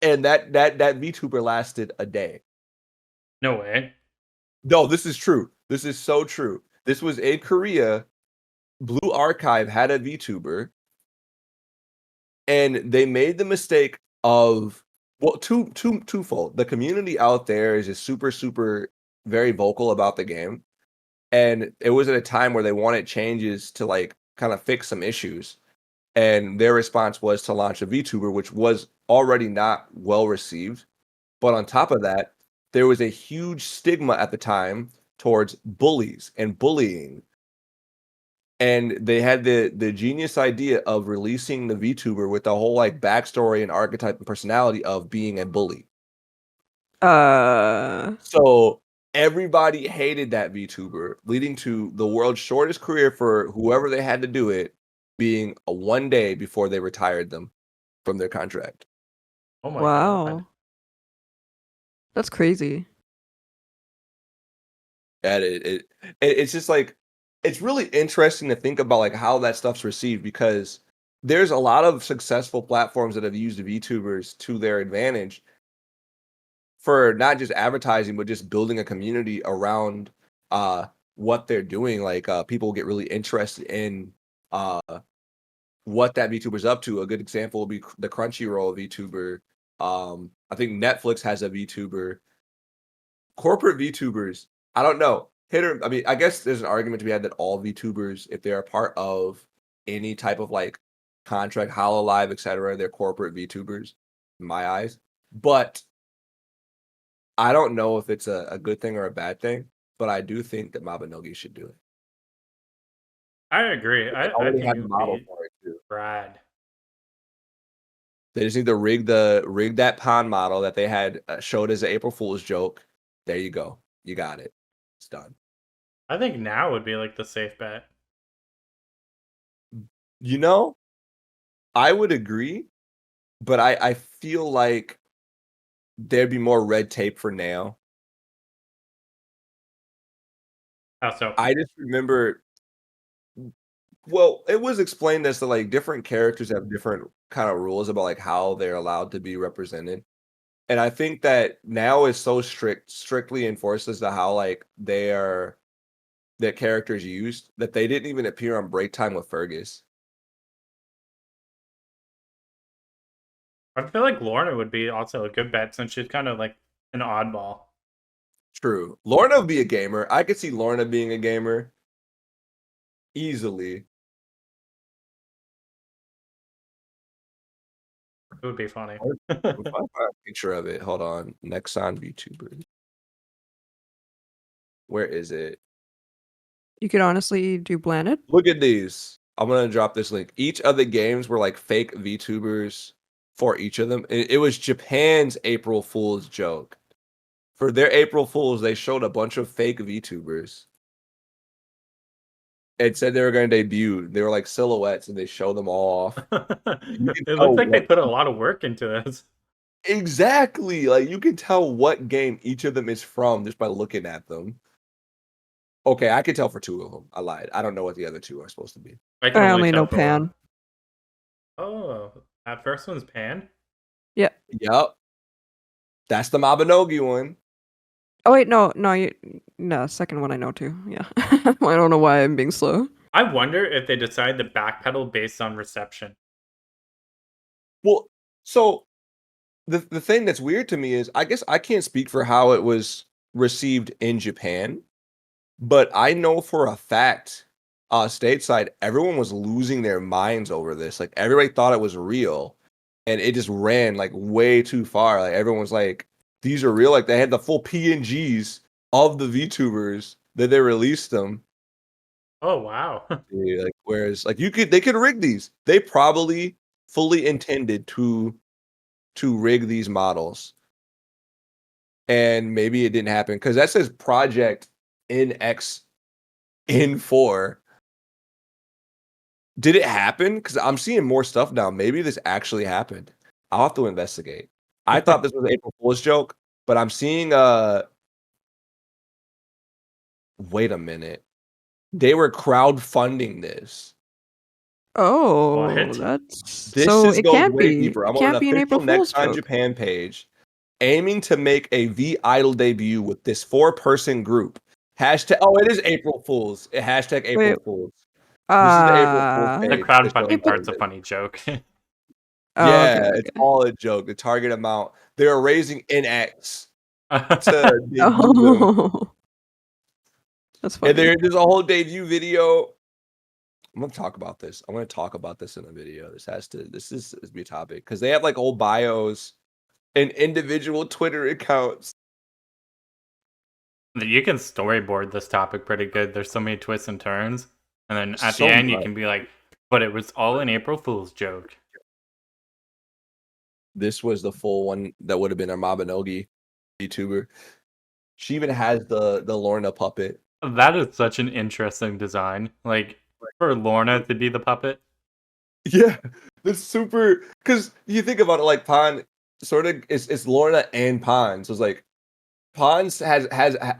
[SPEAKER 3] And that VTuber lasted a day.
[SPEAKER 1] No way.
[SPEAKER 3] No, this is true. This is so true. This was in Korea. Blue Archive had a VTuber, and they made the mistake of, well, twofold. The community out there is just super very vocal about the game, and it was at a time where they wanted changes to, like, kind of fix some issues, and their response was to launch a VTuber, which was already not well received. But on top of that, there was a huge stigma at the time towards bullies and bullying. And they had the genius idea of releasing the VTuber with the whole, like, backstory and archetype and personality of being a bully.
[SPEAKER 2] uh,
[SPEAKER 3] So everybody hated that VTuber, leading to the world's shortest career for whoever they had to do it being a 1 day before they retired them from their contract.
[SPEAKER 1] Oh my god.
[SPEAKER 2] wow, that's crazy.
[SPEAKER 3] And it's just like, it's really interesting to think about, like, how that stuff's received, because there's a lot of successful platforms that have used VTubers to their advantage for not just advertising, but just building a community around what they're doing. Like, people get really interested in uh what that VTuber's up to. A good example would be the Crunchyroll VTuber. I think Netflix has a VTuber. Corporate VTubers, I don't know. I mean, I guess there's an argument to be had that all VTubers, if they're a part of any type of, like, contract, Hololive, etc., they're corporate VTubers, in my eyes. But I don't know if it's a good thing or a bad thing, but I do think that Mabinogi should do it.
[SPEAKER 1] I agree.
[SPEAKER 3] They
[SPEAKER 1] I
[SPEAKER 3] already
[SPEAKER 1] think
[SPEAKER 3] have
[SPEAKER 1] it
[SPEAKER 3] the
[SPEAKER 1] would
[SPEAKER 3] model
[SPEAKER 1] be
[SPEAKER 3] for it too.
[SPEAKER 1] rad.
[SPEAKER 3] They just need to rig that pond model that they had showed as an April Fool's joke. There you go. You got it. It's done.
[SPEAKER 1] I think now would be like the safe bet.
[SPEAKER 3] You know, I would agree, but I feel like there'd be more red tape for now.
[SPEAKER 1] How so?
[SPEAKER 3] I just remember, well, it was explained as to, like, different characters have different kind of rules about, like, how they're allowed to be represented. And I think that now is so strictly enforced as to how, like, their characters used, that they didn't even appear on Break Time with Fergus.
[SPEAKER 1] I feel like Lorna would be also a good bet since she's kind of like an oddball.
[SPEAKER 3] True. Lorna would be a gamer. I could see Lorna being a gamer easily.
[SPEAKER 1] It would be funny.
[SPEAKER 3] If I find a picture of it, hold on. Next on VTuber. Where is it?
[SPEAKER 2] You could honestly do Planet.
[SPEAKER 3] Look at these. I'm gonna drop this link. Each of the games were like fake VTubers for each of them. It was Japan's April Fool's joke. For their April Fools, they showed a bunch of fake VTubers. It said they were going to debut. They were like silhouettes, and they show them all off.
[SPEAKER 1] It looks like they put a lot of work into this.
[SPEAKER 3] Exactly. Like you can tell what game each of them is from just by looking at them. Okay, I could tell for two of them. I lied. I don't know what the other two are supposed to be.
[SPEAKER 1] I can
[SPEAKER 2] I only
[SPEAKER 1] tell
[SPEAKER 2] know
[SPEAKER 1] for
[SPEAKER 2] Pan.
[SPEAKER 1] one. Oh, that first one's Pan?
[SPEAKER 2] Yeah.
[SPEAKER 3] Yep. That's the Mabinogi one.
[SPEAKER 2] Oh wait, no, second one I know too. Yeah. I don't know why I'm being slow.
[SPEAKER 1] I wonder if they decide to backpedal based on reception.
[SPEAKER 3] Well, so the thing that's weird to me is I guess I can't speak for how it was received in Japan, but I know for a fact, stateside, everyone was losing their minds over this. Like everybody thought it was real, and it just ran like way too far. Like everyone was like, "These are real." Like they had the full PNGs of the VTubers that they released them.
[SPEAKER 1] Oh wow.
[SPEAKER 3] Yeah, like whereas like they could rig these. They probably fully intended to rig these models. And maybe it didn't happen because that says Project NX N4. Did it happen? Because I'm seeing more stuff now. Maybe this actually happened. I'll have to investigate. I thought this was an April Fool's joke, but I'm seeing wait a minute. They were crowdfunding this.
[SPEAKER 2] Oh,
[SPEAKER 1] What?
[SPEAKER 2] that's
[SPEAKER 3] This
[SPEAKER 2] so
[SPEAKER 3] is
[SPEAKER 2] it
[SPEAKER 3] goes
[SPEAKER 2] can't
[SPEAKER 3] way
[SPEAKER 2] be.
[SPEAKER 3] deeper.
[SPEAKER 2] It
[SPEAKER 3] I'm on
[SPEAKER 2] can't
[SPEAKER 3] an
[SPEAKER 2] be an April
[SPEAKER 3] official Next
[SPEAKER 2] Fool's
[SPEAKER 3] on
[SPEAKER 2] joke.
[SPEAKER 3] Japan page, aiming to make a V Idol debut with this 4-person group. Hashtag. Oh, it is April Fools. Hashtag April
[SPEAKER 2] Wait,
[SPEAKER 3] Fools. This is the April Fool's
[SPEAKER 1] The
[SPEAKER 3] page.
[SPEAKER 1] crowdfunding part's a
[SPEAKER 2] April-
[SPEAKER 1] funny joke.
[SPEAKER 2] Oh, okay,
[SPEAKER 3] Yeah, it's
[SPEAKER 2] okay.
[SPEAKER 3] all a joke. The target amount. They're raising NX to debut them.
[SPEAKER 2] Oh, that's
[SPEAKER 3] And
[SPEAKER 2] funny.
[SPEAKER 3] there's a whole debut video. I'm gonna talk about this. I want to talk about this in a video. This is be a topic because they have like old bios and individual Twitter accounts.
[SPEAKER 1] You can storyboard this topic pretty good. There's so many twists and turns. And then at
[SPEAKER 3] So
[SPEAKER 1] the end, you
[SPEAKER 3] much.
[SPEAKER 1] can be like, but it was all an April Fool's joke.
[SPEAKER 3] This was the full one that would have been our Mabinogi YouTuber. She even has the Lorna puppet.
[SPEAKER 1] That is such an interesting design. Like, for Lorna to be the puppet.
[SPEAKER 3] Yeah, that's super. Because you think about it, like Pon sort of it's Lorna and Pon. So it's like Pons has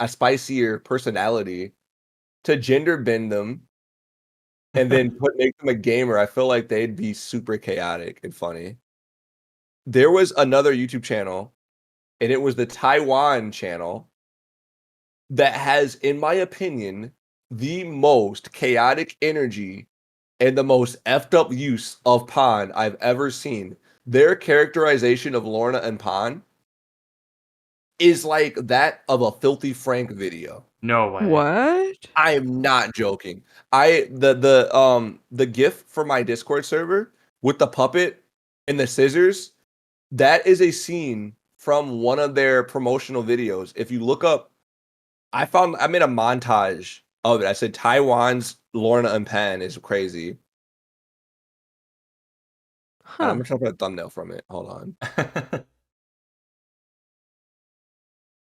[SPEAKER 3] a spicier personality to gender bend them and then make them a gamer. I feel like they'd be super chaotic and funny. There was another YouTube channel, and it was the Taiwan channel that has, in my opinion, the most chaotic energy and the most effed up use of Pon I've ever seen. Their characterization of Lorna and Pon is like that of a Filthy Frank video.
[SPEAKER 1] No way.
[SPEAKER 2] What?
[SPEAKER 3] I am not joking. The GIF for my Discord server with the puppet and the scissors, that is a scene from one of their promotional videos. If you look up, I made a montage of it. I said Taiwan's Lorna and Pan is crazy. And I'm
[SPEAKER 2] Huh.
[SPEAKER 3] gonna try to put a thumbnail from it. Hold on.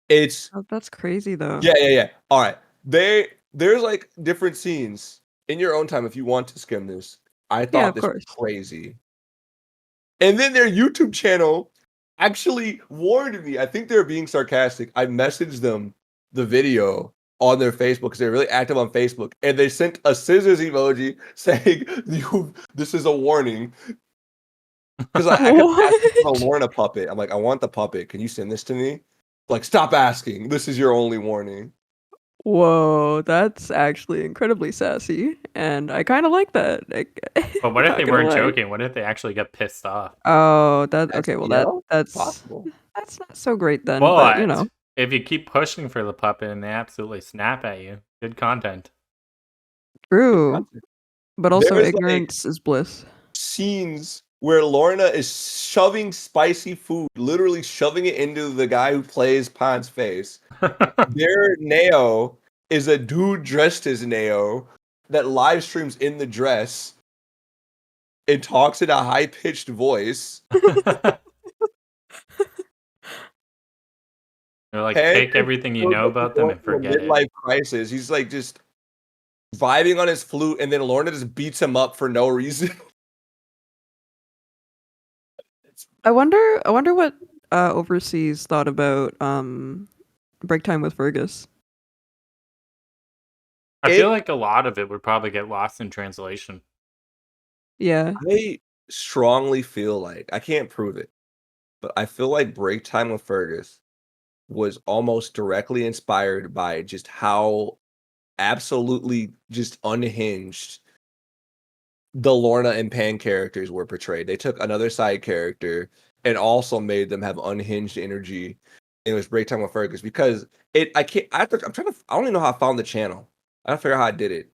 [SPEAKER 3] It's
[SPEAKER 2] Oh, that's crazy though.
[SPEAKER 3] yeah. All right. There's like different scenes in your own time if you want to skim this. I
[SPEAKER 2] Yeah,
[SPEAKER 3] thought
[SPEAKER 2] of
[SPEAKER 3] this was
[SPEAKER 2] course.
[SPEAKER 3] crazy. And then their YouTube channel actually warned me. I think they're being sarcastic. I messaged them the video on their Facebook because they're really active on Facebook, and they sent a scissors emoji saying, "This is a warning." Because I kept asking for the
[SPEAKER 2] What?
[SPEAKER 3] Lorna puppet. I'm like, I want the puppet. Can you send this to me? Like, stop asking. This is your only warning.
[SPEAKER 2] Whoa, that's actually incredibly sassy, and I kind of like that.
[SPEAKER 1] But what if
[SPEAKER 2] Not
[SPEAKER 1] they
[SPEAKER 2] gonna
[SPEAKER 1] weren't
[SPEAKER 2] lie.
[SPEAKER 1] joking? What if they actually got pissed off?
[SPEAKER 2] Oh, that
[SPEAKER 3] That's
[SPEAKER 2] okay. Well, that's
[SPEAKER 3] possible.
[SPEAKER 2] that's not so great then. But you
[SPEAKER 1] But
[SPEAKER 2] know,
[SPEAKER 1] if you keep pushing for the puppet and they absolutely snap at you, good content.
[SPEAKER 2] true. But also,
[SPEAKER 3] There's like
[SPEAKER 2] ignorance is bliss.
[SPEAKER 3] scenes where Lorna is shoving spicy food, literally shoving it into the guy who plays Pon's face. Their Neo is a dude dressed as Neo that live streams in the dress and talks in a high pitched voice.
[SPEAKER 1] They're like, take
[SPEAKER 3] Pancake
[SPEAKER 1] everything you
[SPEAKER 3] feels
[SPEAKER 1] know
[SPEAKER 3] like he's
[SPEAKER 1] about them
[SPEAKER 3] going
[SPEAKER 1] and
[SPEAKER 3] through a
[SPEAKER 1] forget it.
[SPEAKER 3] midlife crisis. He's like just vibing on his flute, and then Lorna just beats him up for no reason.
[SPEAKER 2] I wonder what overseas thought about break time with Fergus.
[SPEAKER 1] I feel
[SPEAKER 3] It
[SPEAKER 1] like a lot of it would probably get lost in translation.
[SPEAKER 2] Yeah.
[SPEAKER 3] I strongly feel like I can't prove it, but I feel like Break Time with Fergus was almost directly inspired by just how absolutely just unhinged the Lorna and Pan characters were portrayed. They took another side character and also made them have unhinged energy. And it was Break Time with Fergus because I can't I'm trying to I don't even know how I found the channel. I don't figure out how I did it.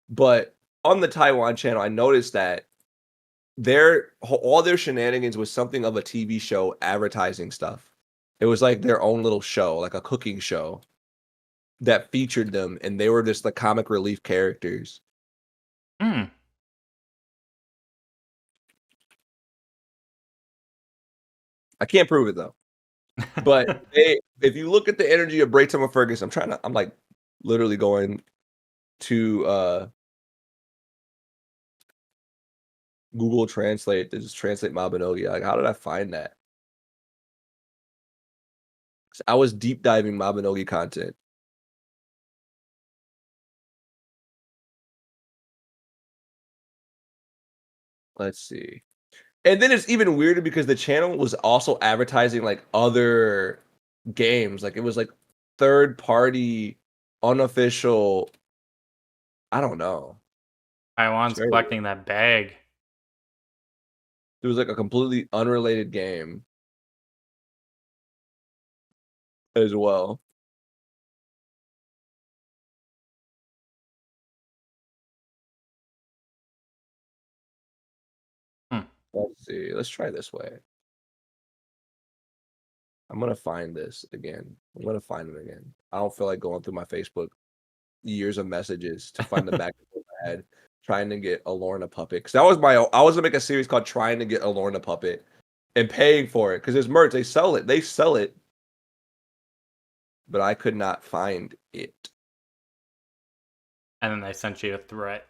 [SPEAKER 3] But on the Taiwan channel, I noticed that all their shenanigans was something of a TV show advertising stuff. It was like their own little show, like a cooking show that featured them, and they were just the comic relief characters.
[SPEAKER 1] Hmm.
[SPEAKER 3] I can't prove it though. But if you look at the energy of Break Time with Fergus, I'm like literally going to Google Translate to just translate Mabinogi. Like, how did I find that? I was deep diving Mabinogi content. Let's see. And then it's even weirder because the channel was also advertising like other games. Like it was like third party, unofficial. I don't know. It's
[SPEAKER 1] Taiwan's
[SPEAKER 3] very weird.
[SPEAKER 1] collecting that bag.
[SPEAKER 3] It was like a completely unrelated game as well.
[SPEAKER 1] Hmm.
[SPEAKER 3] Let's see. Let's try this way. I'm gonna find this again. I'm gonna find it again. I don't feel like going through my Facebook years of messages to find the back of my head trying to get a Lorna puppet. Because that was I was gonna make a series called Trying to Get a Lorna Puppet and paying for it because there's merch. They sell it. They sell it. But I could not find it.
[SPEAKER 1] And then they sent you a threat.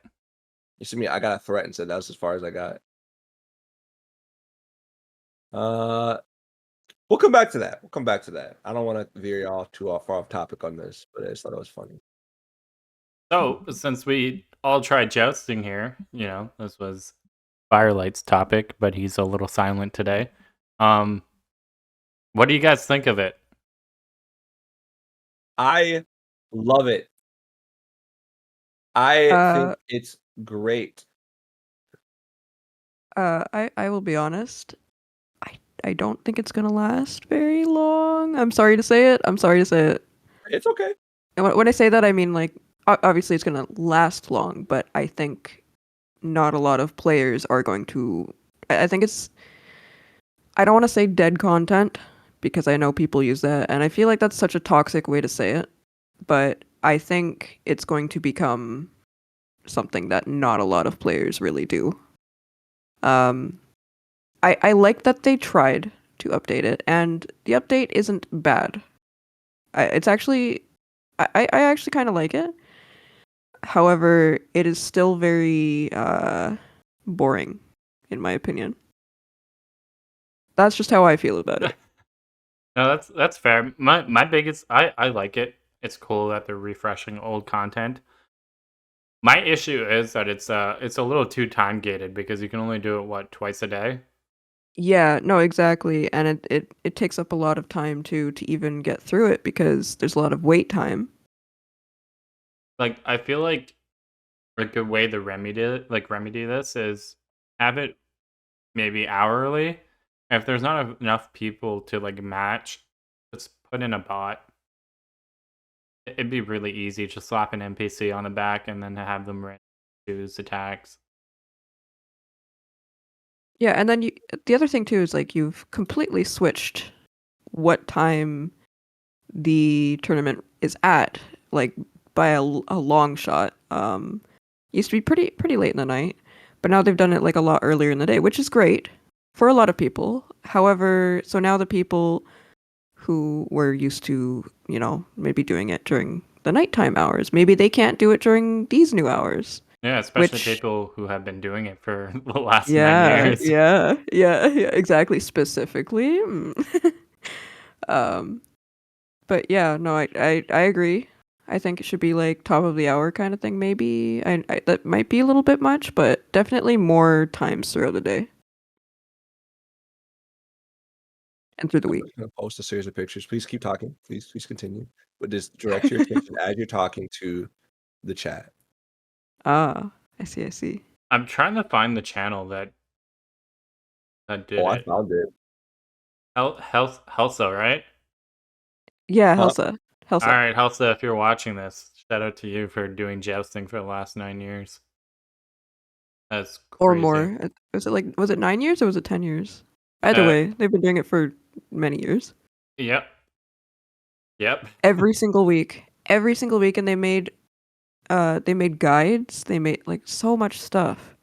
[SPEAKER 3] You see me, I got a threat and said that was as far as I got. We'll come back to that. We'll come back to that. I don't want to veer off too far off topic on this, but I just thought it was funny.
[SPEAKER 1] So, since we all tried jousting here, this was Firelight's topic, but he's a little silent today. What do you guys think of it?
[SPEAKER 3] I love it. I think it's great.
[SPEAKER 2] I will be honest. I don't think it's gonna last very long. I'm sorry to say it. I'm sorry to say it.
[SPEAKER 3] It's okay.
[SPEAKER 2] And when I say that, I mean like obviously it's gonna last long, but I think not a lot of players are going to. I think it's. I don't want to say dead content because I know people use that, and I feel like that's such a toxic way to say it. But I think it's going to become something that not a lot of players really do. I like that they tried to update it, and the update isn't bad. It's actually, I actually kind of like it. However, it is still very boring, in my opinion. That's just how I feel about it.
[SPEAKER 1] No, that's fair. My biggest I like it. It's cool that they're refreshing old content. My issue is that it's a little too time gated because you can only do it twice a day.
[SPEAKER 2] Yeah, no, exactly, and it takes up a lot of time to even get through it because there's a lot of wait time.
[SPEAKER 1] like I feel like a good way to remedy this is have it maybe hourly. If there's not enough people to like match, just put in a bot. It'd be really easy. Just slap an NPC on the back and then have them choose attacks.
[SPEAKER 2] Yeah, and then the other thing too is like you've completely switched what time the tournament is at, like by a long shot. Used to be pretty late in the night, but now they've done it like a lot earlier in the day, which is great for a lot of people. However, so now the people who were used to, maybe doing it during the nighttime hours, maybe they can't do it during these new hours.
[SPEAKER 1] Yeah, especially
[SPEAKER 2] Which,
[SPEAKER 1] people who have been doing it for the last 9
[SPEAKER 2] yeah,
[SPEAKER 1] years.
[SPEAKER 2] yeah, exactly. Specifically, um, but yeah, no, I agree. I think it should be like top of the hour kind of thing. Maybe that might be a little bit much, but definitely more times throughout the day and through the
[SPEAKER 3] I'm
[SPEAKER 2] week.
[SPEAKER 3] just gonna post a series of pictures. Please keep talking. Please continue. But just direct your attention as you're talking to the chat.
[SPEAKER 2] Ah, I see, I see.
[SPEAKER 1] I'm trying to find the channel that did
[SPEAKER 3] Oh, I
[SPEAKER 1] it.
[SPEAKER 3] found it.
[SPEAKER 1] Helsa, right?
[SPEAKER 2] Yeah,
[SPEAKER 3] Huh?
[SPEAKER 2] Helsa,
[SPEAKER 1] All
[SPEAKER 2] Helsa,
[SPEAKER 1] right, Helsa, if you're watching this, shout out to you for doing jousting for the last 9 years. That's
[SPEAKER 2] or
[SPEAKER 1] crazy.
[SPEAKER 2] more. Was it 9 years or was it 10 years? Either
[SPEAKER 1] Uh,
[SPEAKER 2] way, they've been doing it for many years.
[SPEAKER 1] yep, yep.
[SPEAKER 2] Every single week, and they made guides. They made like so much stuff.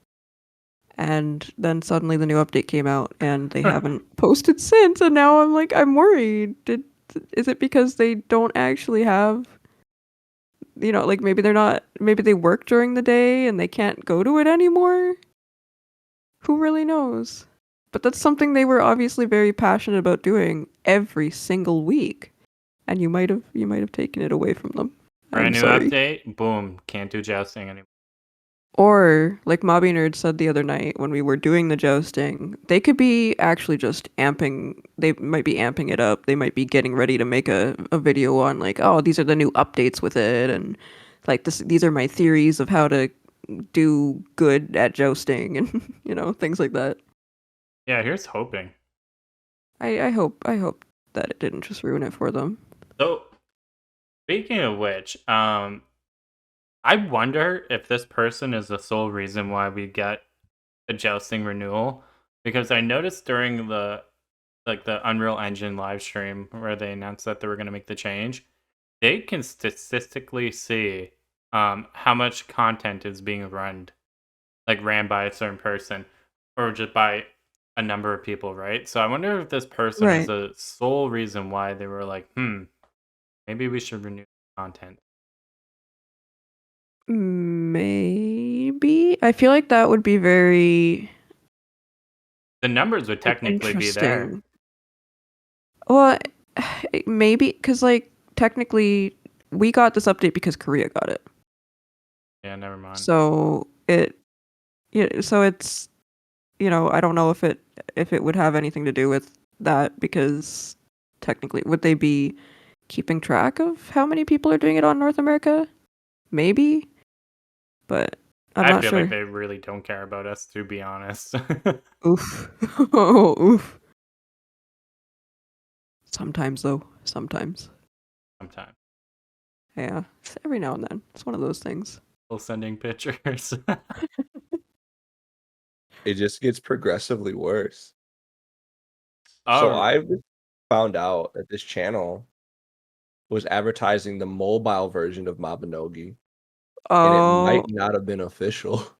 [SPEAKER 2] And then suddenly the new update came out and they haven't posted since, and now I'm worried. Is it because they don't actually have, like maybe they work during the day and they can't go to it anymore? Who really knows? But that's something they were obviously very passionate about doing every single week, and you might have taken it away from them. I'm
[SPEAKER 1] Brand new
[SPEAKER 2] sorry.
[SPEAKER 1] update. Boom. Can't do jousting anymore.
[SPEAKER 2] Or, like MabiNerds said the other night when we were doing the jousting, they could be actually just amping. They might be amping it up. They might be getting ready to make a video on like, oh, these are the new updates with it, and like these are my theories of how to do good at jousting, and things like that.
[SPEAKER 1] Yeah, here's hoping.
[SPEAKER 2] I hope that it didn't just ruin it for them.
[SPEAKER 1] So, speaking of which, I wonder if this person is the sole reason why we get a jousting renewal, because I noticed during the Unreal Engine live stream where they announced that they were going to make the change, they can statistically see how much content is being ran by a certain person or just by a number of people, right? So I wonder if this person is
[SPEAKER 2] Right.
[SPEAKER 1] the sole reason why they were like, maybe we should renew content.
[SPEAKER 2] Maybe. I feel like that would be very
[SPEAKER 1] The numbers would technically be there.
[SPEAKER 2] interesting. Well, maybe because technically we got this update because Korea got it.
[SPEAKER 1] Yeah, never mind.
[SPEAKER 2] So it's I don't know if it would have anything to do with that, because technically would they be keeping track of how many people are doing it on North America? Maybe, but I'm
[SPEAKER 1] I
[SPEAKER 2] not
[SPEAKER 1] feel like
[SPEAKER 2] sure.
[SPEAKER 1] they really don't care about us, to be honest.
[SPEAKER 2] Oof. Oh, oof. Sometimes though. Sometimes.
[SPEAKER 1] Sometimes.
[SPEAKER 2] Yeah. Every now and then. It's one of those things.
[SPEAKER 1] Still sending pictures.
[SPEAKER 3] It just gets progressively worse. So
[SPEAKER 1] Oh,
[SPEAKER 3] I've found out that this channel was advertising the mobile version of Mabinogi, and it
[SPEAKER 2] Oh,
[SPEAKER 3] might not have been official.
[SPEAKER 1] oh,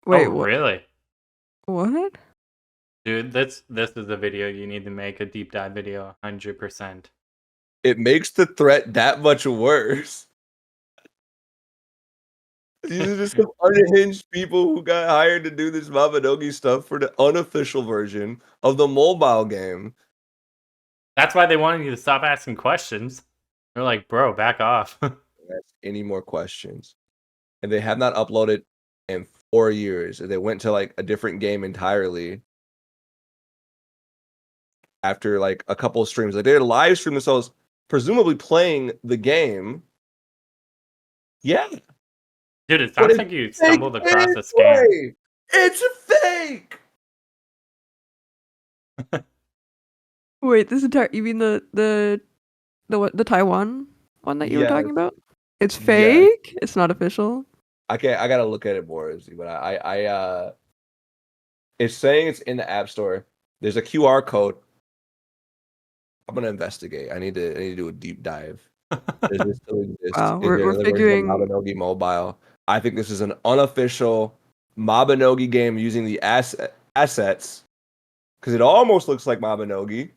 [SPEAKER 2] wait, what?
[SPEAKER 1] really?
[SPEAKER 2] What?
[SPEAKER 1] Dude, this is a video you need to make a deep dive video, 100%.
[SPEAKER 3] It makes the threat that much worse. These are just some unhinged people who got hired to do this Mabinogi stuff for the unofficial version of the mobile game.
[SPEAKER 1] That's why they wanted you to stop asking questions. They're like, bro, back off.
[SPEAKER 3] Ask any more questions. And they have not uploaded in 4 years. They went to like a different game entirely after like a couple of streams. Like they did a live stream themselves, presumably playing the game. Yeah,
[SPEAKER 1] Dude, it
[SPEAKER 3] but
[SPEAKER 1] sounds
[SPEAKER 3] it's
[SPEAKER 1] like you
[SPEAKER 3] fake
[SPEAKER 1] stumbled across a scam.
[SPEAKER 3] gameplay. It's fake.
[SPEAKER 2] Wait, this entire you mean the Taiwan one that you were
[SPEAKER 3] Yes,
[SPEAKER 2] talking about? It's
[SPEAKER 3] yes.
[SPEAKER 2] fake? It's not official?
[SPEAKER 3] I can't. I gotta look at it more, but it's saying it's in the App Store. There's a QR code. I'm gonna investigate. I need to do a deep dive. Does this still exist?
[SPEAKER 2] Wow,
[SPEAKER 3] Is there
[SPEAKER 2] we're
[SPEAKER 3] another version of
[SPEAKER 2] figuring
[SPEAKER 3] Mabinogi Mobile? I think this is an unofficial Mabinogi game using the assets because it almost looks like Mabinogi,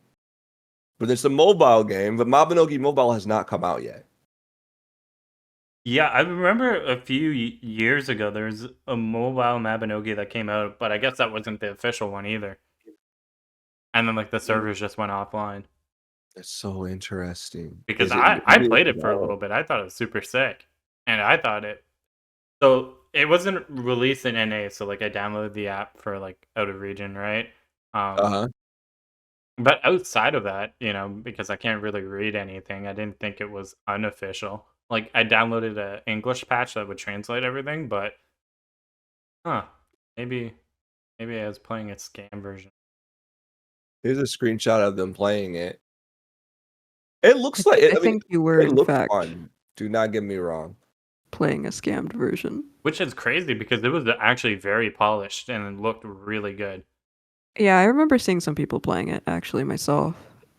[SPEAKER 3] but it's a mobile game. But Mabinogi Mobile has not come out yet.
[SPEAKER 1] Yeah, I remember a few years ago there was a mobile Mabinogi that came out, but I guess that wasn't the official one either. And then like the servers just went offline.
[SPEAKER 3] That's so interesting.
[SPEAKER 1] Because
[SPEAKER 3] Is it?
[SPEAKER 1] I played it for a little bit. I thought it was super sick. And I thought it so it wasn't released in NA, so like I downloaded the app for like out of region, right?
[SPEAKER 3] Uh huh.
[SPEAKER 1] But outside of that, because I can't really read anything, I didn't think it was unofficial. Like I downloaded a English patch that would translate everything, but huh, maybe maybe I was playing a scam version.
[SPEAKER 3] Here's a screenshot of them playing it. It looks like
[SPEAKER 2] I
[SPEAKER 3] I mean,
[SPEAKER 2] think you were
[SPEAKER 3] it
[SPEAKER 2] in
[SPEAKER 3] looks
[SPEAKER 2] fact
[SPEAKER 3] fun. Do not get me wrong.
[SPEAKER 2] playing a scammed version.
[SPEAKER 1] Which is crazy because it was actually very polished and it looked really good.
[SPEAKER 2] Yeah, I remember seeing some people playing it actually myself,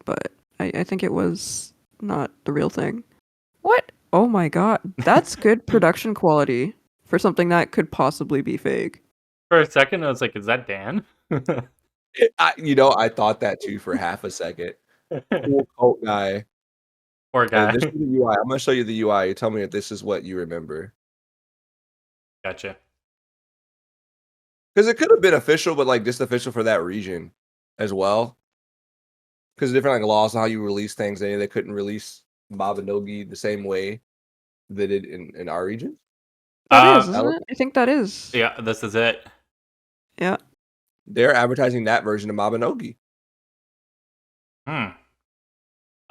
[SPEAKER 2] but I think it was not the real thing. What? Oh my god, that's good production quality for something that could possibly be fake.
[SPEAKER 1] For a second, I was like, "Is that Dan?"
[SPEAKER 3] I thought that too for half a second. Cool coat guy.
[SPEAKER 1] Poor
[SPEAKER 3] And
[SPEAKER 1] guy.
[SPEAKER 3] this is the UI. I'm gonna show you the UI. You tell me if this is what you remember.
[SPEAKER 1] Gotcha.
[SPEAKER 3] Because it could have been official, but like just official for that region as well. Because different like laws on how you release things, they couldn't release Mabinogi the same way they did in our region.
[SPEAKER 2] That is,
[SPEAKER 3] I
[SPEAKER 2] isn't
[SPEAKER 3] look-
[SPEAKER 2] it? I think that is.
[SPEAKER 1] Yeah, this is it.
[SPEAKER 2] Yeah.
[SPEAKER 3] They're advertising that version of Mabinogi.
[SPEAKER 1] Hmm.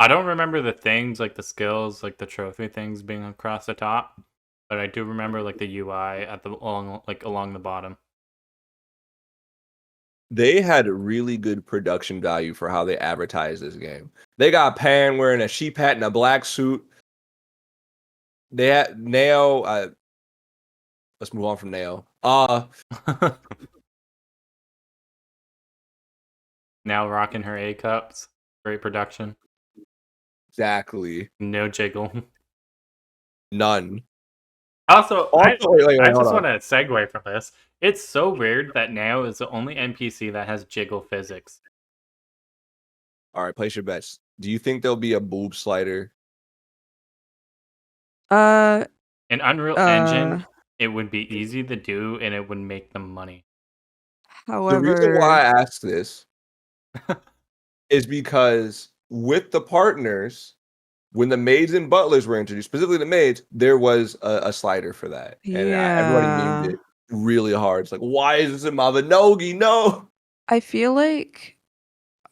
[SPEAKER 1] I don't remember the things like the skills, like the trophy things being across the top, but I do remember like the UI at the along the bottom.
[SPEAKER 3] They had really good production value for how they advertised this game. They got Pan wearing a sheep hat and a black suit. They had Nail. Let's move on from Nail.
[SPEAKER 1] Now rocking her A cups. Great production.
[SPEAKER 3] Exactly.
[SPEAKER 1] No jiggle.
[SPEAKER 3] None.
[SPEAKER 1] Also,
[SPEAKER 3] Also, wait,
[SPEAKER 1] I
[SPEAKER 3] hold
[SPEAKER 1] just
[SPEAKER 3] on.
[SPEAKER 1] want to segue from this. It's so weird that now is the only NPC that has jiggle physics.
[SPEAKER 3] All right, place your bets. Do you think there'll be a boob slider?
[SPEAKER 2] Uh
[SPEAKER 1] In Unreal
[SPEAKER 2] uh
[SPEAKER 1] Engine, it would be easy to do and it would make them money.
[SPEAKER 3] The reason why
[SPEAKER 2] however,
[SPEAKER 3] I ask this is because with the partners, when the maids and butlers were introduced, specifically the maids, there was a slider for that, and everybody memed
[SPEAKER 2] yeah.
[SPEAKER 3] it really hard. It's like, why is this in Mabinogi? No.
[SPEAKER 2] I feel like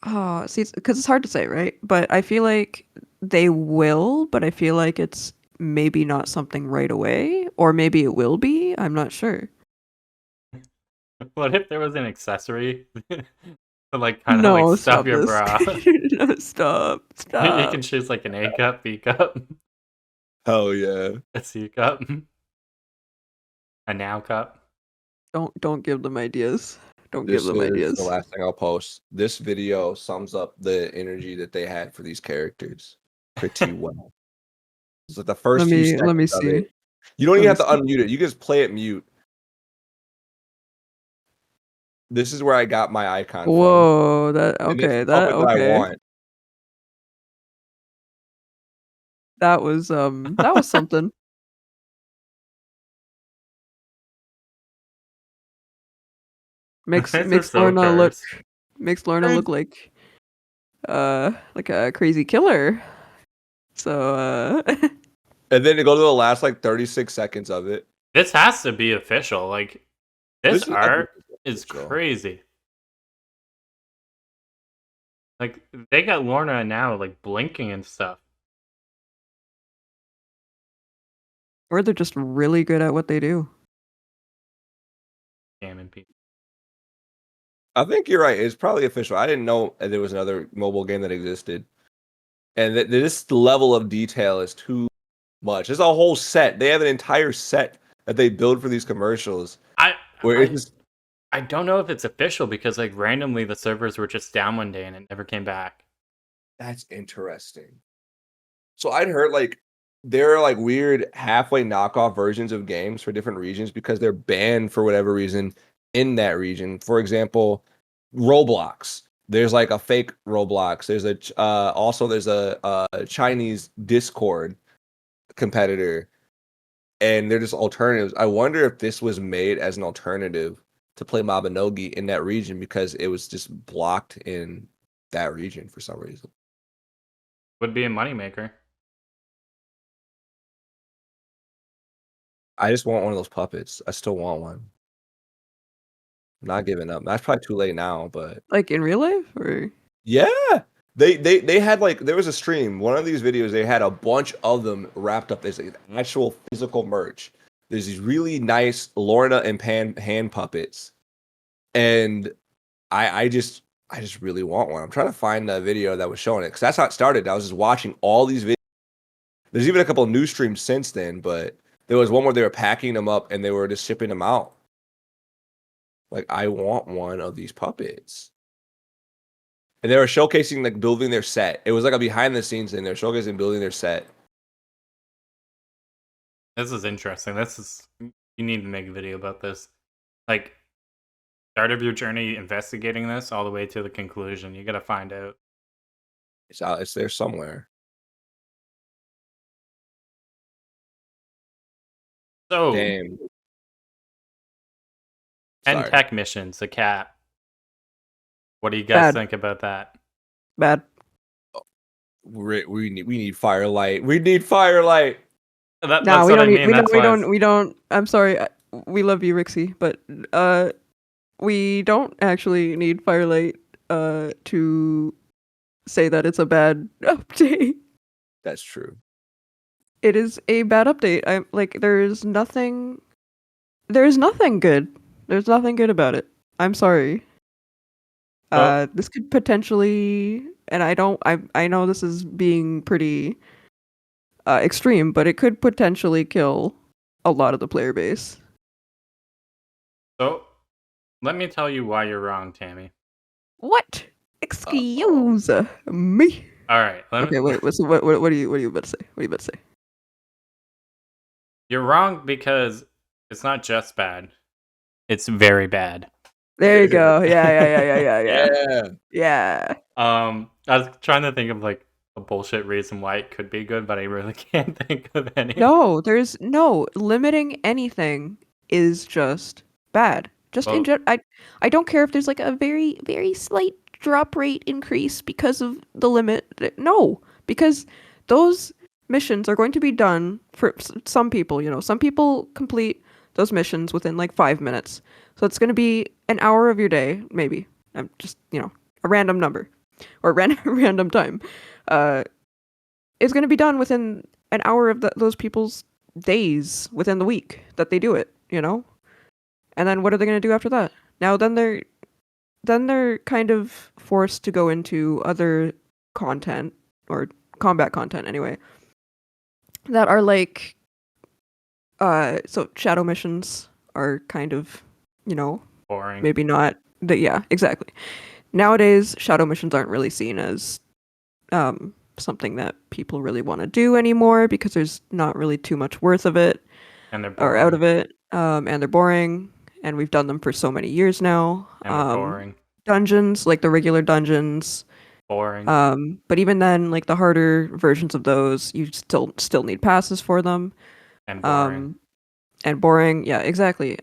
[SPEAKER 2] oh, see, because it's hard to say, right? But I feel like they will, but I feel like it's maybe not something right away, or maybe it will be. I'm not sure.
[SPEAKER 1] What if there was an accessory to like kind of like
[SPEAKER 2] No,
[SPEAKER 1] stuff
[SPEAKER 2] stop
[SPEAKER 1] your
[SPEAKER 2] this.
[SPEAKER 1] bra?
[SPEAKER 2] No, stop.
[SPEAKER 1] You can
[SPEAKER 2] Stop.
[SPEAKER 1] choose like an A cup, B cup,
[SPEAKER 3] Hell yeah.
[SPEAKER 1] a C cup, a now cup.
[SPEAKER 2] Don't give them ideas. Don't give
[SPEAKER 3] This
[SPEAKER 2] them
[SPEAKER 3] is the
[SPEAKER 2] ideas.
[SPEAKER 3] last thing I'll post. This video sums up the energy that they had for these characters pretty well. It's like the first few
[SPEAKER 2] Let me
[SPEAKER 3] seconds of
[SPEAKER 2] see.
[SPEAKER 3] it. You don't
[SPEAKER 2] Let
[SPEAKER 3] even
[SPEAKER 2] me
[SPEAKER 3] have to
[SPEAKER 2] see.
[SPEAKER 3] unmute it. You can just play it mute. This is where I got my icon from.
[SPEAKER 2] Whoa,
[SPEAKER 3] And it's the
[SPEAKER 2] that
[SPEAKER 3] puppet that I
[SPEAKER 2] okay.
[SPEAKER 3] want.
[SPEAKER 2] That was something.
[SPEAKER 1] This is
[SPEAKER 2] Makes
[SPEAKER 1] so cursed.
[SPEAKER 2] Lorna look like a crazy killer. So
[SPEAKER 3] And then to go to the last like 36 seconds of it.
[SPEAKER 1] This has to be official. Like this
[SPEAKER 3] I think
[SPEAKER 1] art
[SPEAKER 3] this
[SPEAKER 1] is
[SPEAKER 3] official.
[SPEAKER 1] crazy. Like they got Lorna now like blinking and stuff.
[SPEAKER 2] Or they're just really good at what they do.
[SPEAKER 1] Scamming people.
[SPEAKER 3] I think you're right. It's probably official. I didn't know there was another mobile game that existed, and this level of detail is too much. There's a whole set. They have an entire set that they build for these commercials. Where it's just
[SPEAKER 1] I don't know if it's official because like randomly the servers were just down one day and it never came back.
[SPEAKER 3] that's interesting. So I'd heard like there are like weird halfway knockoff versions of games for different regions because they're banned for whatever reason in that region. For example, Roblox. There's like a fake Roblox. There's a Chinese Discord competitor, and they're just alternatives. I wonder if this was made as an alternative to play Mabinogi in that region because it was just blocked in that region for some reason.
[SPEAKER 1] Would be a moneymaker.
[SPEAKER 3] I just want one of those puppets. I still want one. I'm not giving up. That's probably too late now, but
[SPEAKER 2] Like in real life, or
[SPEAKER 3] yeah. They had like there was a stream. One of these videos they had a bunch of them wrapped up. There's like actual physical merch. There's these really nice Lorna and Pan hand puppets, and I just really want one. I'm trying to find the video that was showing it because that's how it started. I was just watching all these videos. There's even a couple of new streams since then, but there was one where they were packing them up and they were just shipping them out. Like, I want one of these puppets. And they were showcasing, like, building their set. It was like a behind the scenes thing. They're showcasing building their set.
[SPEAKER 1] This is interesting. You need to make a video about this. Like, start of your journey investigating this all the way to the conclusion. You gotta find out.
[SPEAKER 3] It's out. It's there somewhere.
[SPEAKER 1] So,
[SPEAKER 3] Damn.
[SPEAKER 1] and
[SPEAKER 3] Sorry.
[SPEAKER 1] tech missions, a cat. What do you guys think about that?
[SPEAKER 2] Bad.
[SPEAKER 3] We need Firelight. We need Firelight.
[SPEAKER 1] That's what I mean.
[SPEAKER 2] We don't. I'm sorry. We love you, Rixie, but we don't actually need Firelight to say that it's a bad update.
[SPEAKER 3] That's true.
[SPEAKER 2] It is a bad update. I'm like, there's nothing good. There's nothing good about it. I'm sorry.
[SPEAKER 1] Well,
[SPEAKER 2] This could potentially, and I know this is being pretty extreme, but it could potentially kill a lot of the player base.
[SPEAKER 1] so let me tell you why you're wrong, Tammy.
[SPEAKER 2] What? Excuse me.
[SPEAKER 1] All right.
[SPEAKER 2] Okay, wait. What are you about to say? What are you about to say?
[SPEAKER 1] You're wrong because it's not just bad. It's very bad.
[SPEAKER 2] There you go. Yeah. Yeah.
[SPEAKER 1] I was trying to think of like a bullshit reason why it could be good, but I really can't think of any.
[SPEAKER 2] No, there's no limiting anything is just bad. Just in general, I don't care if there's like a very, very slight drop rate increase because of the limit. No, because those missions are going to be done for some people. You know, some people complete those missions within like 5 minutes. So it's going to be an hour of your day, maybe. I'm just, a random number or random time. It's going to be done within an hour of those people's days within the week that they do it, And then what are they going to do after that? Now then they're kind of forced to go into other content or combat content anyway that are like so shadow missions are kind of,
[SPEAKER 1] Boring.
[SPEAKER 2] maybe not yeah, exactly. Nowadays shadow missions aren't really seen as something that people really want to do anymore because there's not really too much worth of it
[SPEAKER 1] And they're boring.
[SPEAKER 2] or out of it, and they're boring, and we've done them for so many years now.
[SPEAKER 1] And they're boring.
[SPEAKER 2] Dungeons, like the regular dungeons,
[SPEAKER 1] Boring.
[SPEAKER 2] but even then, like the harder versions of those, you still need passes for them.
[SPEAKER 1] And boring.
[SPEAKER 2] And boring. Yeah, exactly.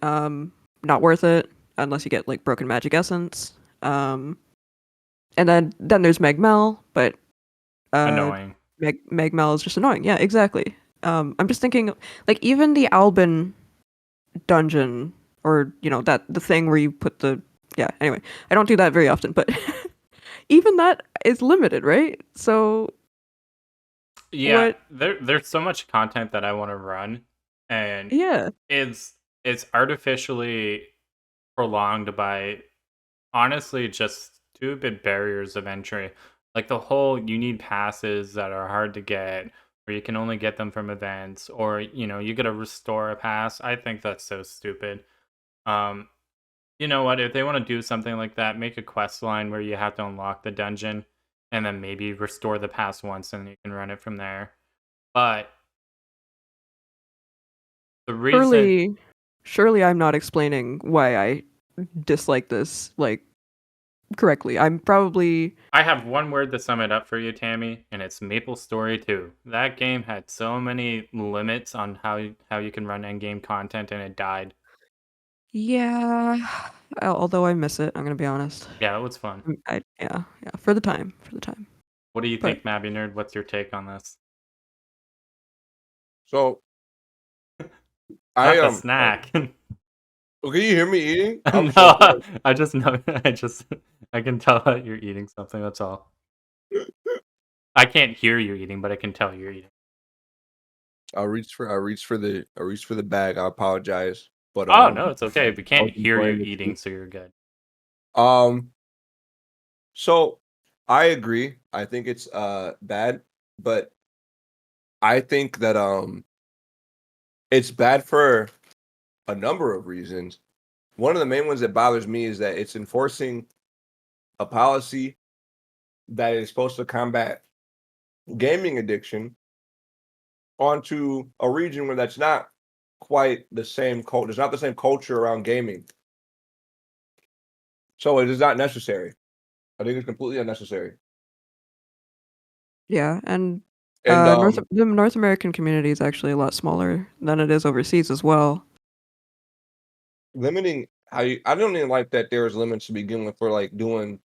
[SPEAKER 2] Not worth it unless you get like broken magic essence. And then there's Megmel, but
[SPEAKER 1] Annoying.
[SPEAKER 2] Megmel is just annoying. Yeah, exactly. I'm just thinking, like, even the Albin dungeon, or that the thing where you put the Anyway, I don't do that very often, but even that is limited, right? So
[SPEAKER 1] yeah, there's so much content that I want to run and
[SPEAKER 2] Yeah.
[SPEAKER 1] it's artificially prolonged by honestly just stupid barriers of entry. Like the whole you need passes that are hard to get, or you can only get them from events, or you gotta restore a pass. I think that's so stupid. Um, you know what? If they want to do something like that, make a quest line where you have to unlock the dungeon and then maybe restore the pass once and you can run it from there. But the reason
[SPEAKER 2] Surely I'm not explaining why I dislike this like correctly. I'm probably
[SPEAKER 1] I have one word to sum it up for you, Tammy, and it's Maple Story 2. That game had so many limits on how you can run endgame content, and it died.
[SPEAKER 2] yeah. Although I miss it, I'm gonna be honest.
[SPEAKER 1] Yeah, it was fun.
[SPEAKER 2] Yeah, for the time,
[SPEAKER 1] What do you
[SPEAKER 2] But
[SPEAKER 1] think, Mabby Nerd? What's your take on this?
[SPEAKER 3] So I
[SPEAKER 1] Not the snack.
[SPEAKER 3] can you hear me eating? I'm so
[SPEAKER 1] No,
[SPEAKER 3] sorry.
[SPEAKER 1] I just know. I can tell that you're eating something. That's all. I can't hear you eating, but I can tell you're eating.
[SPEAKER 3] I reached for the bag. I apologize, but
[SPEAKER 1] Oh no, it's okay. We
[SPEAKER 3] I
[SPEAKER 1] can't
[SPEAKER 3] was
[SPEAKER 1] hear you
[SPEAKER 3] enjoying the
[SPEAKER 1] eating,
[SPEAKER 3] treat.
[SPEAKER 1] so you're good.
[SPEAKER 3] Um, so I agree. I think it's bad, but I think that it's bad for a number of reasons. One of the main ones that bothers me is that it's enforcing a policy that is supposed to combat gaming addiction onto a region where that's not quite the same culture. There's not the same culture around gaming. So it is not necessary. I think it's completely unnecessary.
[SPEAKER 2] yeah, and
[SPEAKER 3] And
[SPEAKER 2] The North American community is actually a lot smaller than it is overseas as well.
[SPEAKER 3] limiting how you I don't even like that there's limits to begin with for like doing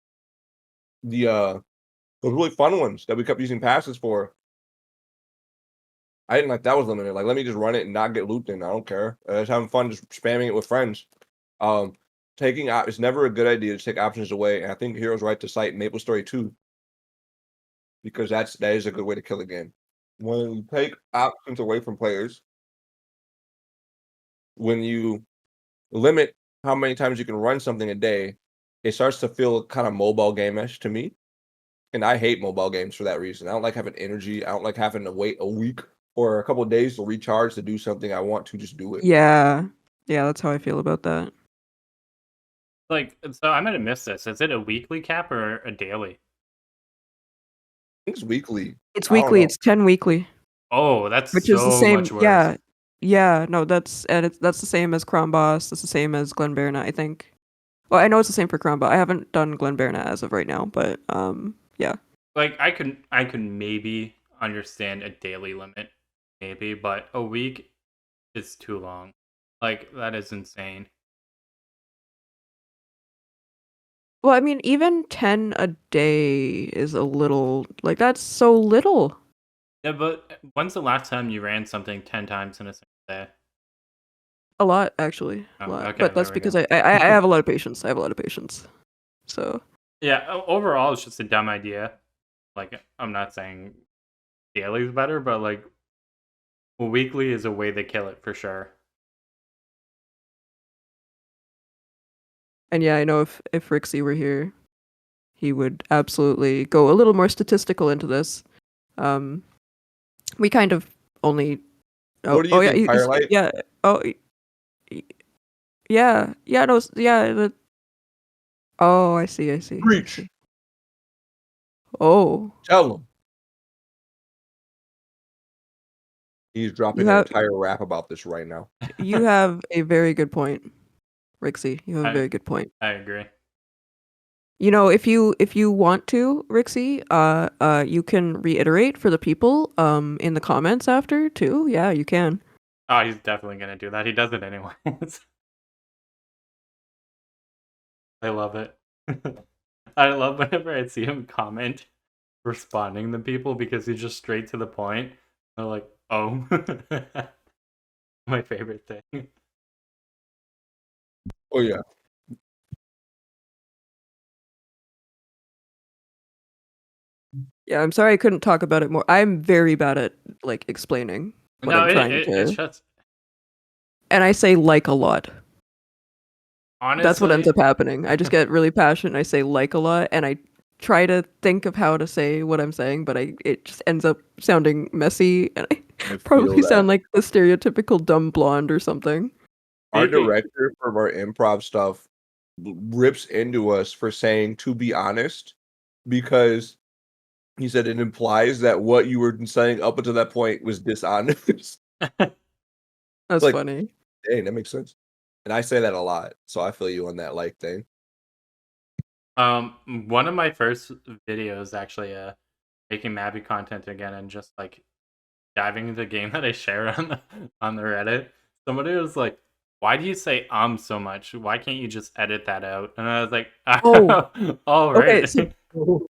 [SPEAKER 3] the those really fun ones that we kept using passes for. I didn't like that was limited. Like let me just run it and not get looped in. I don't care. Just having fun just spamming it with friends. Um taking out it's never a good idea to take options away. And I think Heroes right to cite Maple Story 2 because that is a good way to kill a game. When you take options away from players, when you limit how many times you can run something a day, it starts to feel kind of mobile game-ish to me. And I hate mobile games for that reason. I don't like having energy. I don't like having to wait a week or a couple of days to recharge to do something I want to just do it.
[SPEAKER 2] Yeah. Yeah, that's how I feel about that.
[SPEAKER 1] Like, so I'm gonna miss this. Is it a weekly cap or a daily?
[SPEAKER 3] I think it's weekly.
[SPEAKER 2] It's
[SPEAKER 3] I don't
[SPEAKER 2] weekly,
[SPEAKER 3] know.
[SPEAKER 2] it's 10 weekly,
[SPEAKER 1] Oh, that's
[SPEAKER 2] which is the
[SPEAKER 1] so
[SPEAKER 2] same.
[SPEAKER 1] much worse.
[SPEAKER 2] Yeah. Yeah, no, that's the same as Crom Boss. That's the same as Glen Barna, I think. Well, I know it's the same for Crom, but I haven't done Glen Barna as of right now, but yeah.
[SPEAKER 1] Like, I could maybe understand a daily limit, maybe, but a week is too long. Like, that is insane.
[SPEAKER 2] Well, I mean, even 10 a day is a little like that's so little.
[SPEAKER 1] Yeah, but when's the last time you ran something 10 times in a single day?
[SPEAKER 2] A lot, actually. A
[SPEAKER 1] Oh,
[SPEAKER 2] lot.
[SPEAKER 1] okay,
[SPEAKER 2] But
[SPEAKER 1] there
[SPEAKER 2] that's
[SPEAKER 1] we
[SPEAKER 2] because
[SPEAKER 1] go.
[SPEAKER 2] I have a lot of patience. I have a lot of patience. So
[SPEAKER 1] Yeah, overall, it's just a dumb idea. Like, I'm not saying daily is better, but like, weekly is a way to kill it for sure.
[SPEAKER 2] and yeah, I know if Rixie were here, he would absolutely go a little more statistical into this. Um we kind of only
[SPEAKER 3] What do
[SPEAKER 2] oh
[SPEAKER 3] you
[SPEAKER 2] yeah,
[SPEAKER 3] think, Firelight?
[SPEAKER 2] yeah. Oh y- yeah. Yeah, no, yeah, oh, I
[SPEAKER 3] Preach.
[SPEAKER 2] see. Oh,
[SPEAKER 3] Tell him. He's
[SPEAKER 2] you
[SPEAKER 3] dropping an
[SPEAKER 2] have
[SPEAKER 3] entire rap about this right now.
[SPEAKER 2] you have a very good point, Rixie. You have a
[SPEAKER 1] I
[SPEAKER 2] very good point.
[SPEAKER 1] I agree.
[SPEAKER 2] You know, if you want to, Rixie, you can reiterate for the people in the comments after too. Yeah, you can.
[SPEAKER 1] Oh, he's definitely gonna do that. He does it anyways. I love it. I love whenever I see him comment responding to people because he's just straight to the point. They're like, "Oh," my favorite thing.
[SPEAKER 3] Oh yeah.
[SPEAKER 2] Yeah, I'm sorry I couldn't talk about it more. I'm very bad at like explaining what
[SPEAKER 1] No,
[SPEAKER 2] I'm trying
[SPEAKER 1] it's
[SPEAKER 2] to.
[SPEAKER 1] just
[SPEAKER 2] and I say like a lot. That's what ends
[SPEAKER 1] Honestly,
[SPEAKER 2] up happening. I just get really passionate and I say like a lot and I try to think of how to say what I'm saying, but it just ends up sounding messy and I
[SPEAKER 3] I feel
[SPEAKER 2] probably
[SPEAKER 3] that.
[SPEAKER 2] sound like the stereotypical dumb blonde or something.
[SPEAKER 3] Our
[SPEAKER 1] speaking,
[SPEAKER 3] director from our improv stuff rips into us for saying "to be honest" because he said it implies that what you were saying up until that point was dishonest.
[SPEAKER 2] That's
[SPEAKER 3] Like,
[SPEAKER 2] funny.
[SPEAKER 3] dang, that makes sense. And I say that a lot, so I feel you on that like thing.
[SPEAKER 1] one of my first videos actually, making Mabi content again and just like diving into the game that I shared on the Reddit. Somebody was like, "Why do you say so much? Why can't you just edit that out?" And I was like,
[SPEAKER 2] Oh,
[SPEAKER 1] "All
[SPEAKER 2] okay.
[SPEAKER 1] right."
[SPEAKER 2] So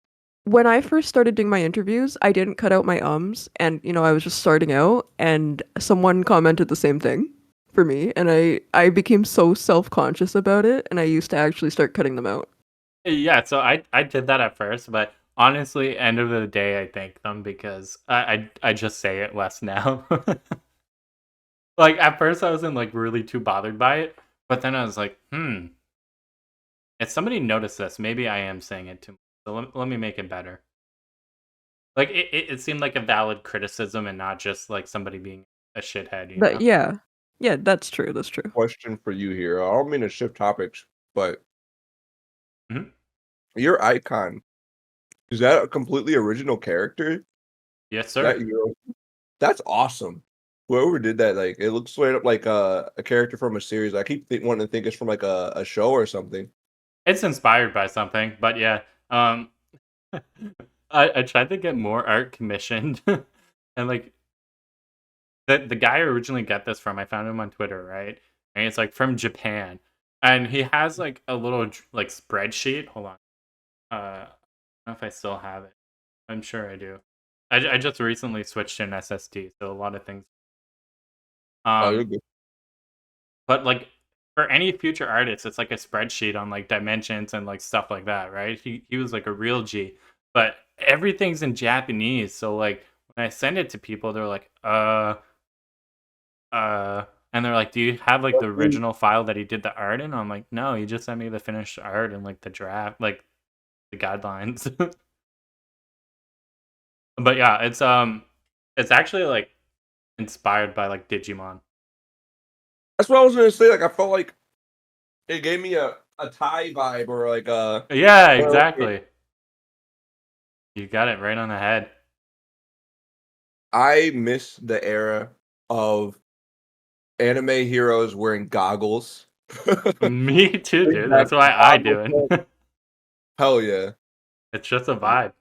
[SPEAKER 2] when I first started doing my interviews, I didn't cut out my ums and I was just starting out and someone commented the same thing for me and I became so self-conscious about it and I used to actually start cutting them out.
[SPEAKER 1] Yeah, so I did that at first, but honestly, end of the day, I thank them because I just say it less now. Like at first, I wasn't like really too bothered by it, but then I was like, if somebody noticed this, maybe I am saying it too much. So let me make it better. Like it seemed like a valid criticism and not just like somebody being a shithead, you
[SPEAKER 2] But
[SPEAKER 1] know?
[SPEAKER 2] yeah. Yeah, that's true. That's true.
[SPEAKER 3] Question for you here. I don't mean to shift topics, but
[SPEAKER 1] Mhm.
[SPEAKER 3] your icon, is that a completely original character? Is
[SPEAKER 1] Yes,
[SPEAKER 3] that
[SPEAKER 1] sir.
[SPEAKER 3] your That's awesome. Whoever did that, like, it looks straight up like a character from a series. I keep wanting to think it's from like a show or something.
[SPEAKER 1] It's inspired by something, but yeah. Um, I tried to get more art commissioned, and like the guy I originally got this from, I found him on Twitter, right? And it's like from Japan, and he has like a little like spreadsheet. Hold on, I don't know if I still have it. I'm sure I do. I just recently switched to an SSD, so a lot of things.
[SPEAKER 3] Oh, you're
[SPEAKER 1] Um,
[SPEAKER 3] good.
[SPEAKER 1] but like for any future artist, it's like a spreadsheet on like dimensions and like stuff like that, right? He was like a real G, but everything's in Japanese, so like when I send it to people, they're like, and they're like, "Do you have like the original file that he did the art in?" I'm like, "No, he just sent me the finished art and like the draft, like the guidelines." But yeah, it's actually like inspired by like Digimon.
[SPEAKER 3] That's what I was gonna say. Like, I felt like it gave me a Thai vibe or like a.
[SPEAKER 1] Yeah,
[SPEAKER 3] Or like
[SPEAKER 1] exactly. You got it right on the head.
[SPEAKER 3] I miss the era of anime heroes wearing goggles.
[SPEAKER 1] Me too,
[SPEAKER 3] Bring
[SPEAKER 1] dude.
[SPEAKER 3] back
[SPEAKER 1] That's why I
[SPEAKER 3] goggle
[SPEAKER 1] do
[SPEAKER 3] set.
[SPEAKER 1] it.
[SPEAKER 3] Hell yeah!
[SPEAKER 1] It's just a vibe.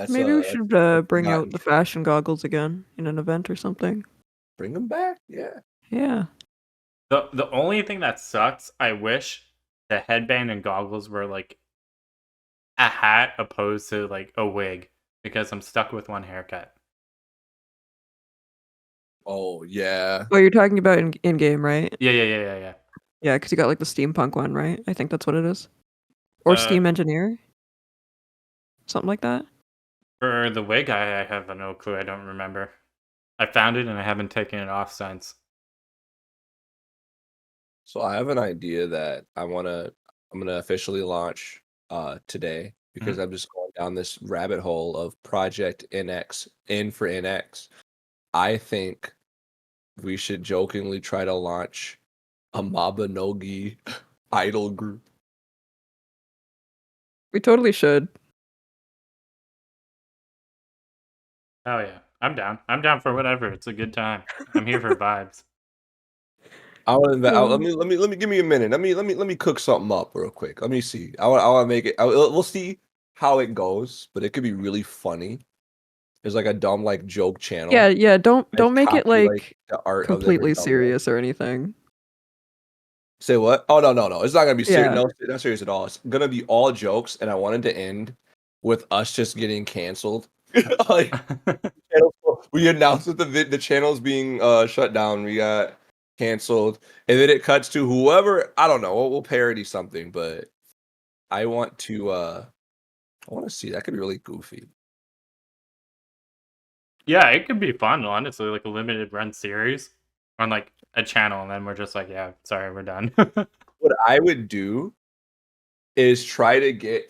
[SPEAKER 2] Maybe we
[SPEAKER 3] That's
[SPEAKER 2] should
[SPEAKER 3] a
[SPEAKER 2] bring
[SPEAKER 3] forgotten
[SPEAKER 2] out the
[SPEAKER 3] trend.
[SPEAKER 2] fashion goggles again in an event or something.
[SPEAKER 3] Bring them back, yeah.
[SPEAKER 2] Yeah.
[SPEAKER 1] The only thing that sucks, I wish the headband and goggles were like a hat opposed to like a wig because I'm stuck with one haircut.
[SPEAKER 3] Oh yeah.
[SPEAKER 2] Oh, you're talking about in game, right?
[SPEAKER 1] Yeah.
[SPEAKER 2] Yeah, because you got like the steampunk one, right? I think that's what it is. Or
[SPEAKER 1] Uh,
[SPEAKER 2] steam engineer, something like that.
[SPEAKER 1] for the wig, I have no clue. I don't remember. I found it and I haven't taken it off since.
[SPEAKER 3] So I have an idea that I'm gonna officially launch today because
[SPEAKER 1] Mhm.
[SPEAKER 3] I'm just going down this rabbit hole of Project NX in for NX. I think we should jokingly try to launch a Mabinogi idol group.
[SPEAKER 2] We totally should.
[SPEAKER 1] Oh yeah, I'm down. I'm down for whatever. It's a good time. I'm here for vibes.
[SPEAKER 2] Oh.
[SPEAKER 3] Let me give me a minute. Let me cook something up real quick. Let me see. I want to make it. We'll see how it goes, but it could be really funny. There's like a dumb like joke channel.
[SPEAKER 2] Yeah.
[SPEAKER 3] I
[SPEAKER 2] Don't make it
[SPEAKER 3] copy like
[SPEAKER 2] like
[SPEAKER 3] the art of different
[SPEAKER 2] completely
[SPEAKER 3] dumb ones.
[SPEAKER 2] serious or anything.
[SPEAKER 3] Say what? Oh no. It's not gonna be serious.
[SPEAKER 2] Yeah.
[SPEAKER 3] No, not serious at all. It's gonna be all jokes, and I wanted to end with us just getting canceled. Like we announced that the channel's being shut down. We got canceled, and then it cuts to whoever. I don't know. We'll parody something, but I want to. I want to see that could be really goofy.
[SPEAKER 1] Yeah, it could be fun, honestly, like a limited run series on like a channel, and then we're just like, yeah, sorry, we're done.
[SPEAKER 3] What I would do is try to get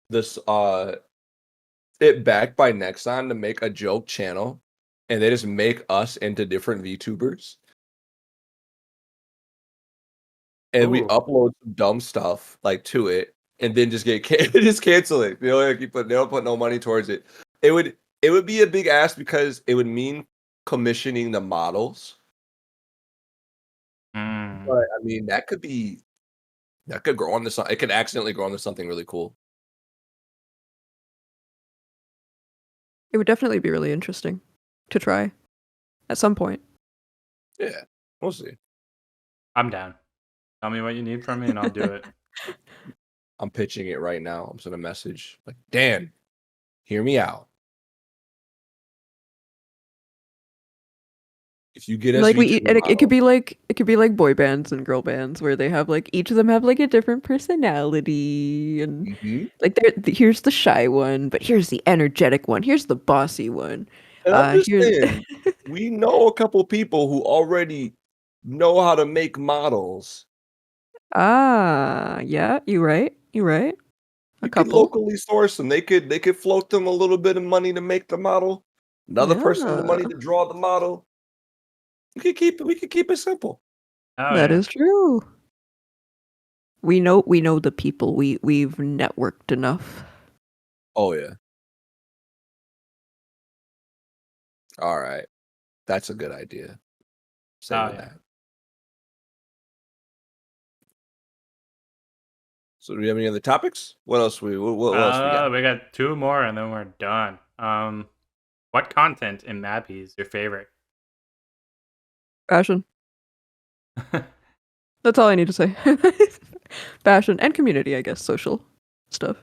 [SPEAKER 3] this it backed by Nexon to make a joke channel, and they just make us into different VTubers, and we
[SPEAKER 1] Ooh.
[SPEAKER 3] upload some dumb stuff like to it, and then just just cancel it. They don't put no money towards it. It would be a big ask because it would mean commissioning the models.
[SPEAKER 1] Mm.
[SPEAKER 3] But I mean, that could grow into something. It could accidentally grow into something really cool.
[SPEAKER 2] It would definitely be really interesting to try at some point.
[SPEAKER 3] Yeah, we'll see.
[SPEAKER 1] I'm down. Tell me what you need from me, and I'll do it.
[SPEAKER 3] I'm pitching it right now. I'm sending a message like, Dan, hear me out. If you get us
[SPEAKER 2] Like
[SPEAKER 3] VTuber
[SPEAKER 2] and it
[SPEAKER 3] model,
[SPEAKER 2] could be like boy bands and girl bands where they have like each of them have like a different personality and
[SPEAKER 3] mhm.
[SPEAKER 2] like here's the shy one, but here's the energetic one, here's the bossy one.
[SPEAKER 3] And I'm just
[SPEAKER 2] Here's
[SPEAKER 3] saying, we know a couple people who already know how to make models.
[SPEAKER 2] yeah, you're right. You're right. A
[SPEAKER 3] You could
[SPEAKER 2] couple.
[SPEAKER 3] locally source them. They could float them a little bit of money to make the model. Another person the money
[SPEAKER 2] Yeah,
[SPEAKER 3] to draw the model. We could keep it simple.
[SPEAKER 1] Oh
[SPEAKER 2] that
[SPEAKER 1] yeah.
[SPEAKER 2] is true. We know the people. We've networked enough.
[SPEAKER 3] Oh yeah. All right. That's a good idea.
[SPEAKER 1] Oh
[SPEAKER 3] Saving
[SPEAKER 1] yeah.
[SPEAKER 3] that. So do we have any other topics? What else we got?
[SPEAKER 1] We got two more, and then we're done. What content in Mappy is your favorite?
[SPEAKER 2] Fashion. That's all I need to say. Fashion and community, I guess, social stuff.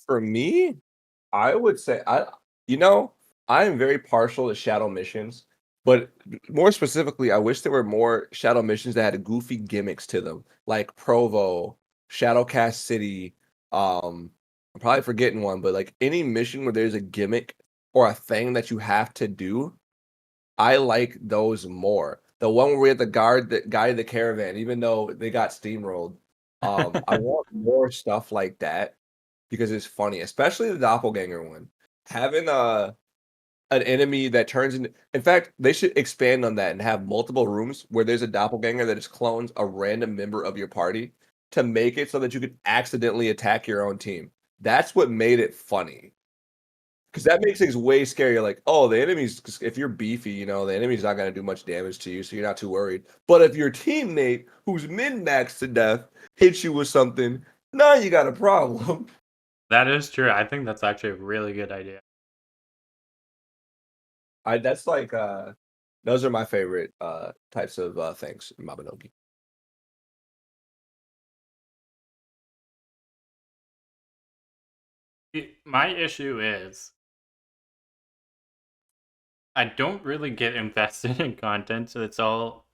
[SPEAKER 3] For me, I would say you know, I am very partial to shadow missions, but more specifically, I wish there were more shadow missions that had goofy gimmicks to them, like Provo, Shadowcast City. I'm probably forgetting one, but like any mission where there's a gimmick or a thing that you have to do, I like those more. The one where we had to guard the guide the caravan, even though they got steamrolled. I want more stuff like that because it's funny, especially the doppelganger one. Having an enemy that turns into, in fact, they should expand on that and have multiple rooms where there's a doppelganger that just clones a random member of your party to make it so that you could accidentally attack your own team. That's what made it funny. Because that makes things way scarier. Like, oh, the enemy's, 'cause if you're beefy, the enemy's not going to do much damage to you, so you're not too worried. But if your teammate, who's min maxed to death, hits you with something, now you got a problem.
[SPEAKER 1] That is true. I think that's actually a really good idea.
[SPEAKER 3] That's like those are my favorite types of things in Mabinogi.
[SPEAKER 1] My issue is I don't really get invested in content, so it's all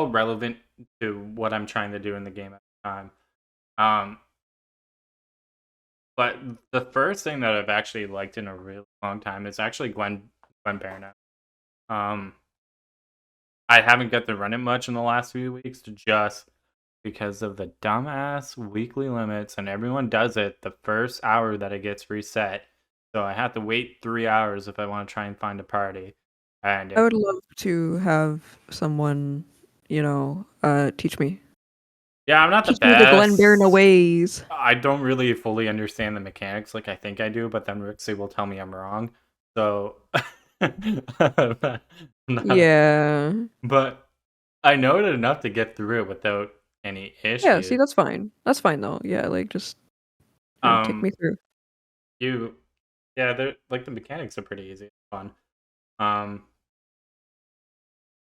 [SPEAKER 1] relevant to what I'm trying to do in the game at the time. Um, but the first thing that I've actually liked in a really long time is actually Gwen Barnett. Um, I haven't got to run it much in the last few weeks, just because of the dumbass weekly limits, and everyone does it the first hour that it gets reset. So I have to wait 3 hours if I want to try and find a party. And
[SPEAKER 2] I would love to have someone, teach me.
[SPEAKER 1] yeah, I'm not the
[SPEAKER 2] Teach me the Glen Barna
[SPEAKER 1] best.
[SPEAKER 2] ways.
[SPEAKER 1] I don't really fully understand the mechanics like I think I do, but then Rixie will tell me I'm wrong. So, I'm not-
[SPEAKER 2] Yeah.
[SPEAKER 1] but I know it enough to get through it without any
[SPEAKER 2] Yeah, see,
[SPEAKER 1] issues.
[SPEAKER 2] that's fine. That's fine though. Yeah, like just, take
[SPEAKER 1] Um,
[SPEAKER 2] me through.
[SPEAKER 1] you, yeah, they're like the mechanics are pretty easy, fun. Um,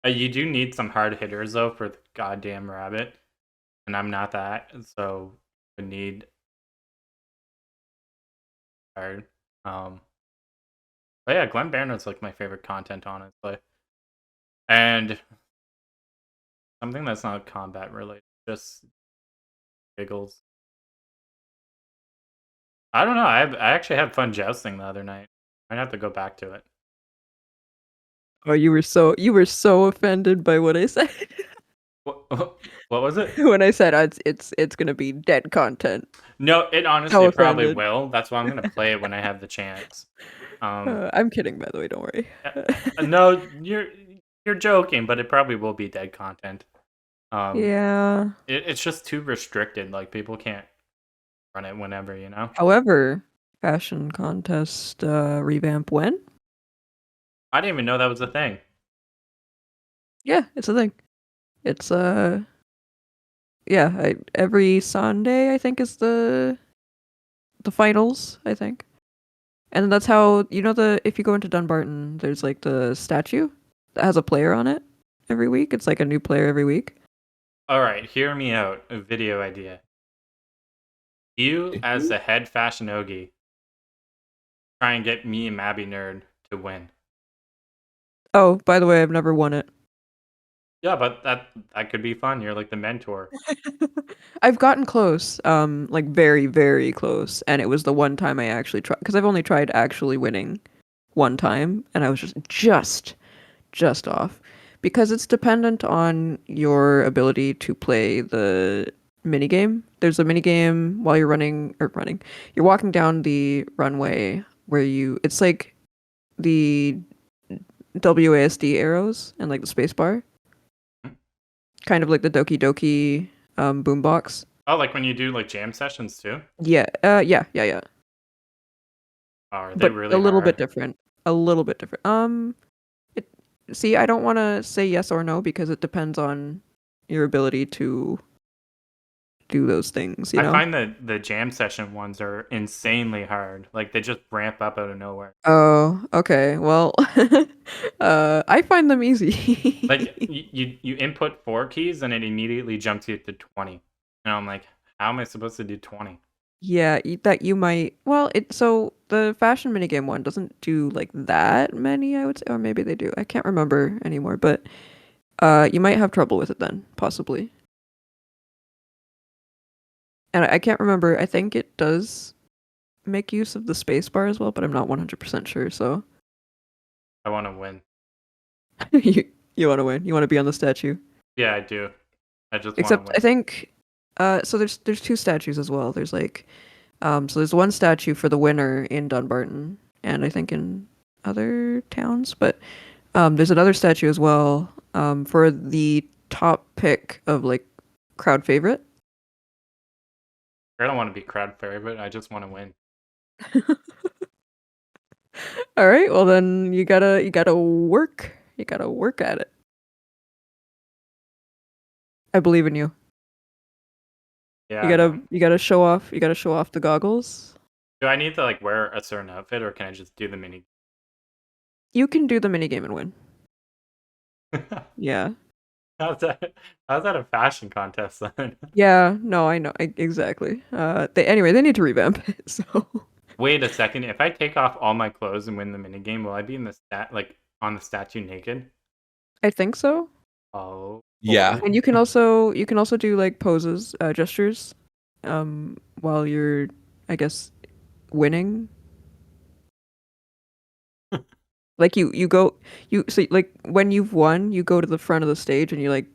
[SPEAKER 1] you do need some hard hitters though for the goddamn rabbit, and I'm not that, so I need hard. Um, but yeah, Glen Barnett's like my favorite content, honestly. And something that's not combat related, just giggles. I don't know. I actually had fun jousting the other night. I'd have to go back to it.
[SPEAKER 2] Oh, you were so offended by what I said
[SPEAKER 1] What was it?
[SPEAKER 2] when I said it's gonna be dead content.
[SPEAKER 1] No, it
[SPEAKER 2] How
[SPEAKER 1] honestly probably
[SPEAKER 2] offended.
[SPEAKER 1] will. That's why I'm gonna play it when I have the chance.
[SPEAKER 2] I'm kidding, by the way. Don't worry.
[SPEAKER 1] No, you're joking, but it probably will be dead content.
[SPEAKER 2] Yeah.
[SPEAKER 1] It's just too restricted. Like people can't run it whenever, you know.
[SPEAKER 2] However, fashion contest revamp when?
[SPEAKER 1] I didn't even know that was a thing.
[SPEAKER 2] Yeah, it's a thing. It's yeah, every Sunday I think is the finals, I think. And that's how if you go into Dunbarton, there's like the statue that has a player on it every week. It's like a new player every week.
[SPEAKER 1] All right, hear me out. A video idea. You as the head fashionogi try and get me and MabiNerd to win.
[SPEAKER 2] Oh, by the way, I've never won it.
[SPEAKER 1] Yeah, but that could be fun. You're like the mentor.
[SPEAKER 2] I've gotten close, like very, very close, and it was the one time I actually tried because I've only tried actually winning one time, and I was just off because it's dependent on your ability to play the minigame. There's a minigame while you're you're walking down the runway where it's like the WASD arrows and like the space bar, kind of like the Doki Doki boombox.
[SPEAKER 1] Oh, like when you do like jam sessions too?
[SPEAKER 2] Yeah, yeah.
[SPEAKER 1] Oh, are they
[SPEAKER 2] But
[SPEAKER 1] really
[SPEAKER 2] a little
[SPEAKER 1] hard?
[SPEAKER 2] bit different. A little bit different. See, I don't want to say yes or no because it depends on your ability to do those things, you
[SPEAKER 1] I
[SPEAKER 2] know?
[SPEAKER 1] find that the jam session ones are insanely hard. Like they just ramp up out of nowhere.
[SPEAKER 2] Oh, okay. Well, I find them
[SPEAKER 1] Like
[SPEAKER 2] easy.
[SPEAKER 1] you input 4 keys and it immediately jumps you to 20. And I'm like, how am I supposed to do 20?
[SPEAKER 2] Yeah, that you might. Well, so the fashion minigame one doesn't do like that many, I would say, or maybe they do. I can't remember anymore, but you might have trouble with it then, possibly. And I can't remember. I think it does make use of the space bar as well, but I'm not 100% sure. So
[SPEAKER 1] I want to win.
[SPEAKER 2] you you want to win. You want to be on the statue.
[SPEAKER 1] Yeah, I do. I just want to
[SPEAKER 2] Except
[SPEAKER 1] win.
[SPEAKER 2] I think so there's two statues as well. There's like so there's one statue for the winner in Dunbarton and I think in other towns, but there's another statue as well for the top pick of like crowd favorite.
[SPEAKER 1] I don't want to be crowd favorite. I just want to win.
[SPEAKER 2] All right, well then you gotta work. You gotta work at it. I believe in you.
[SPEAKER 1] Yeah.
[SPEAKER 2] You gotta show off. You gotta show off the goggles.
[SPEAKER 1] Do I need to like wear a certain outfit or can I just do the mini?
[SPEAKER 2] You can do the minigame and win. Yeah.
[SPEAKER 1] how's that? How's that a fashion contest then?
[SPEAKER 2] Yeah. No, I know exactly. They need to revamp it. So
[SPEAKER 1] Wait a second. If I take off all my clothes and win the mini game, will I be in the on the statue naked?
[SPEAKER 2] I think so.
[SPEAKER 1] Oh.
[SPEAKER 3] Yeah.
[SPEAKER 2] And you can also do like poses, gestures, while you're, I guess, winning. Like so like when you've won, you go to the front of the stage and you like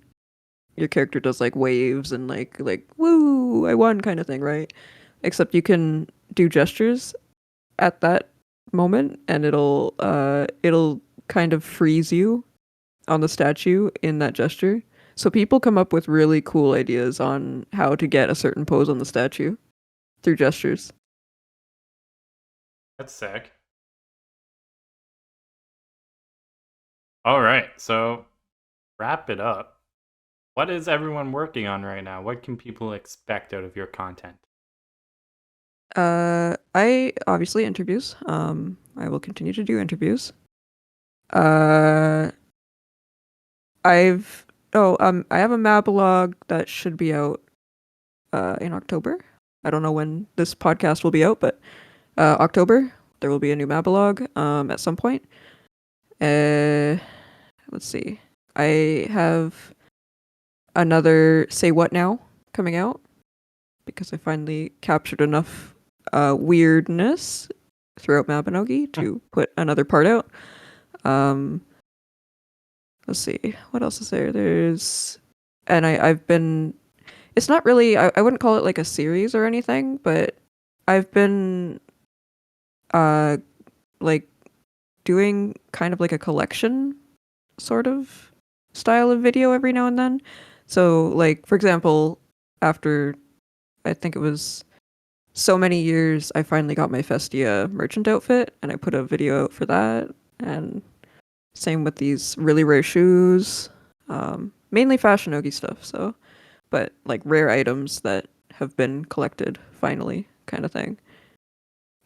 [SPEAKER 2] your character does like waves and like woo, I won kind of thing, right? Except you can do gestures at that moment and it'll kind of freeze you on the statue in that gesture. So people come up with really cool ideas on how to get a certain pose on the statue through gestures.
[SPEAKER 1] That's sick. All right. So wrap it up. What is everyone working on right now? What can people expect out of your content?
[SPEAKER 2] I obviously interviews. I will continue to do interviews. Uh, I have a Mabilog that should be out in October. I don't know when this podcast will be out, but October there will be a new Mabilog at some point. Let's see. I have another Say What Now coming out because I finally captured enough weirdness throughout Mabinogi to put another part out. Let's see, what else is there? I've been. It's not really. I wouldn't call it like a series or anything, but I've been uh like doing kind of like a collection sort of style of video every now and then. So like for example, after I think it was so many years, I finally got my Festia merchant outfit and I put a video out for that. And same with these really rare shoes. Mainly fashion ogi stuff, so but like rare items that have been collected finally kind of thing.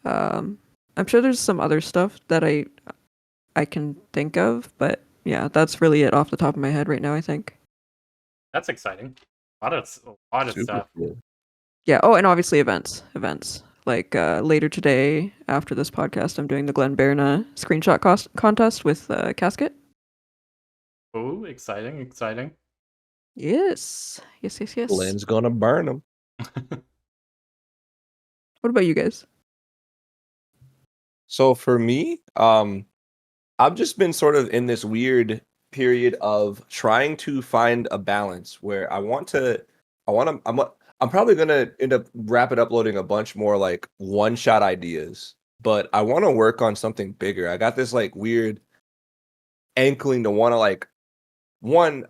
[SPEAKER 2] I'm sure there's some other stuff that I can think of, but yeah, that's really it off the top of my head right now, I think.
[SPEAKER 1] That's exciting. A lot of
[SPEAKER 3] Super
[SPEAKER 1] stuff.
[SPEAKER 3] cool.
[SPEAKER 2] Yeah, oh, and obviously events. Events. Like later today, after this podcast, I'm doing the Glen Berna screenshot contest with Casket.
[SPEAKER 1] Ooh, exciting.
[SPEAKER 2] Yes. Yes.
[SPEAKER 3] Lynn's gonna burn them.
[SPEAKER 2] What about you guys?
[SPEAKER 3] So for me, I've just been sort of in this weird period of trying to find a balance where I'm probably gonna end up rapid uploading a bunch more like one shot ideas, but I want to work on something bigger. I got this like weird ankling to want to like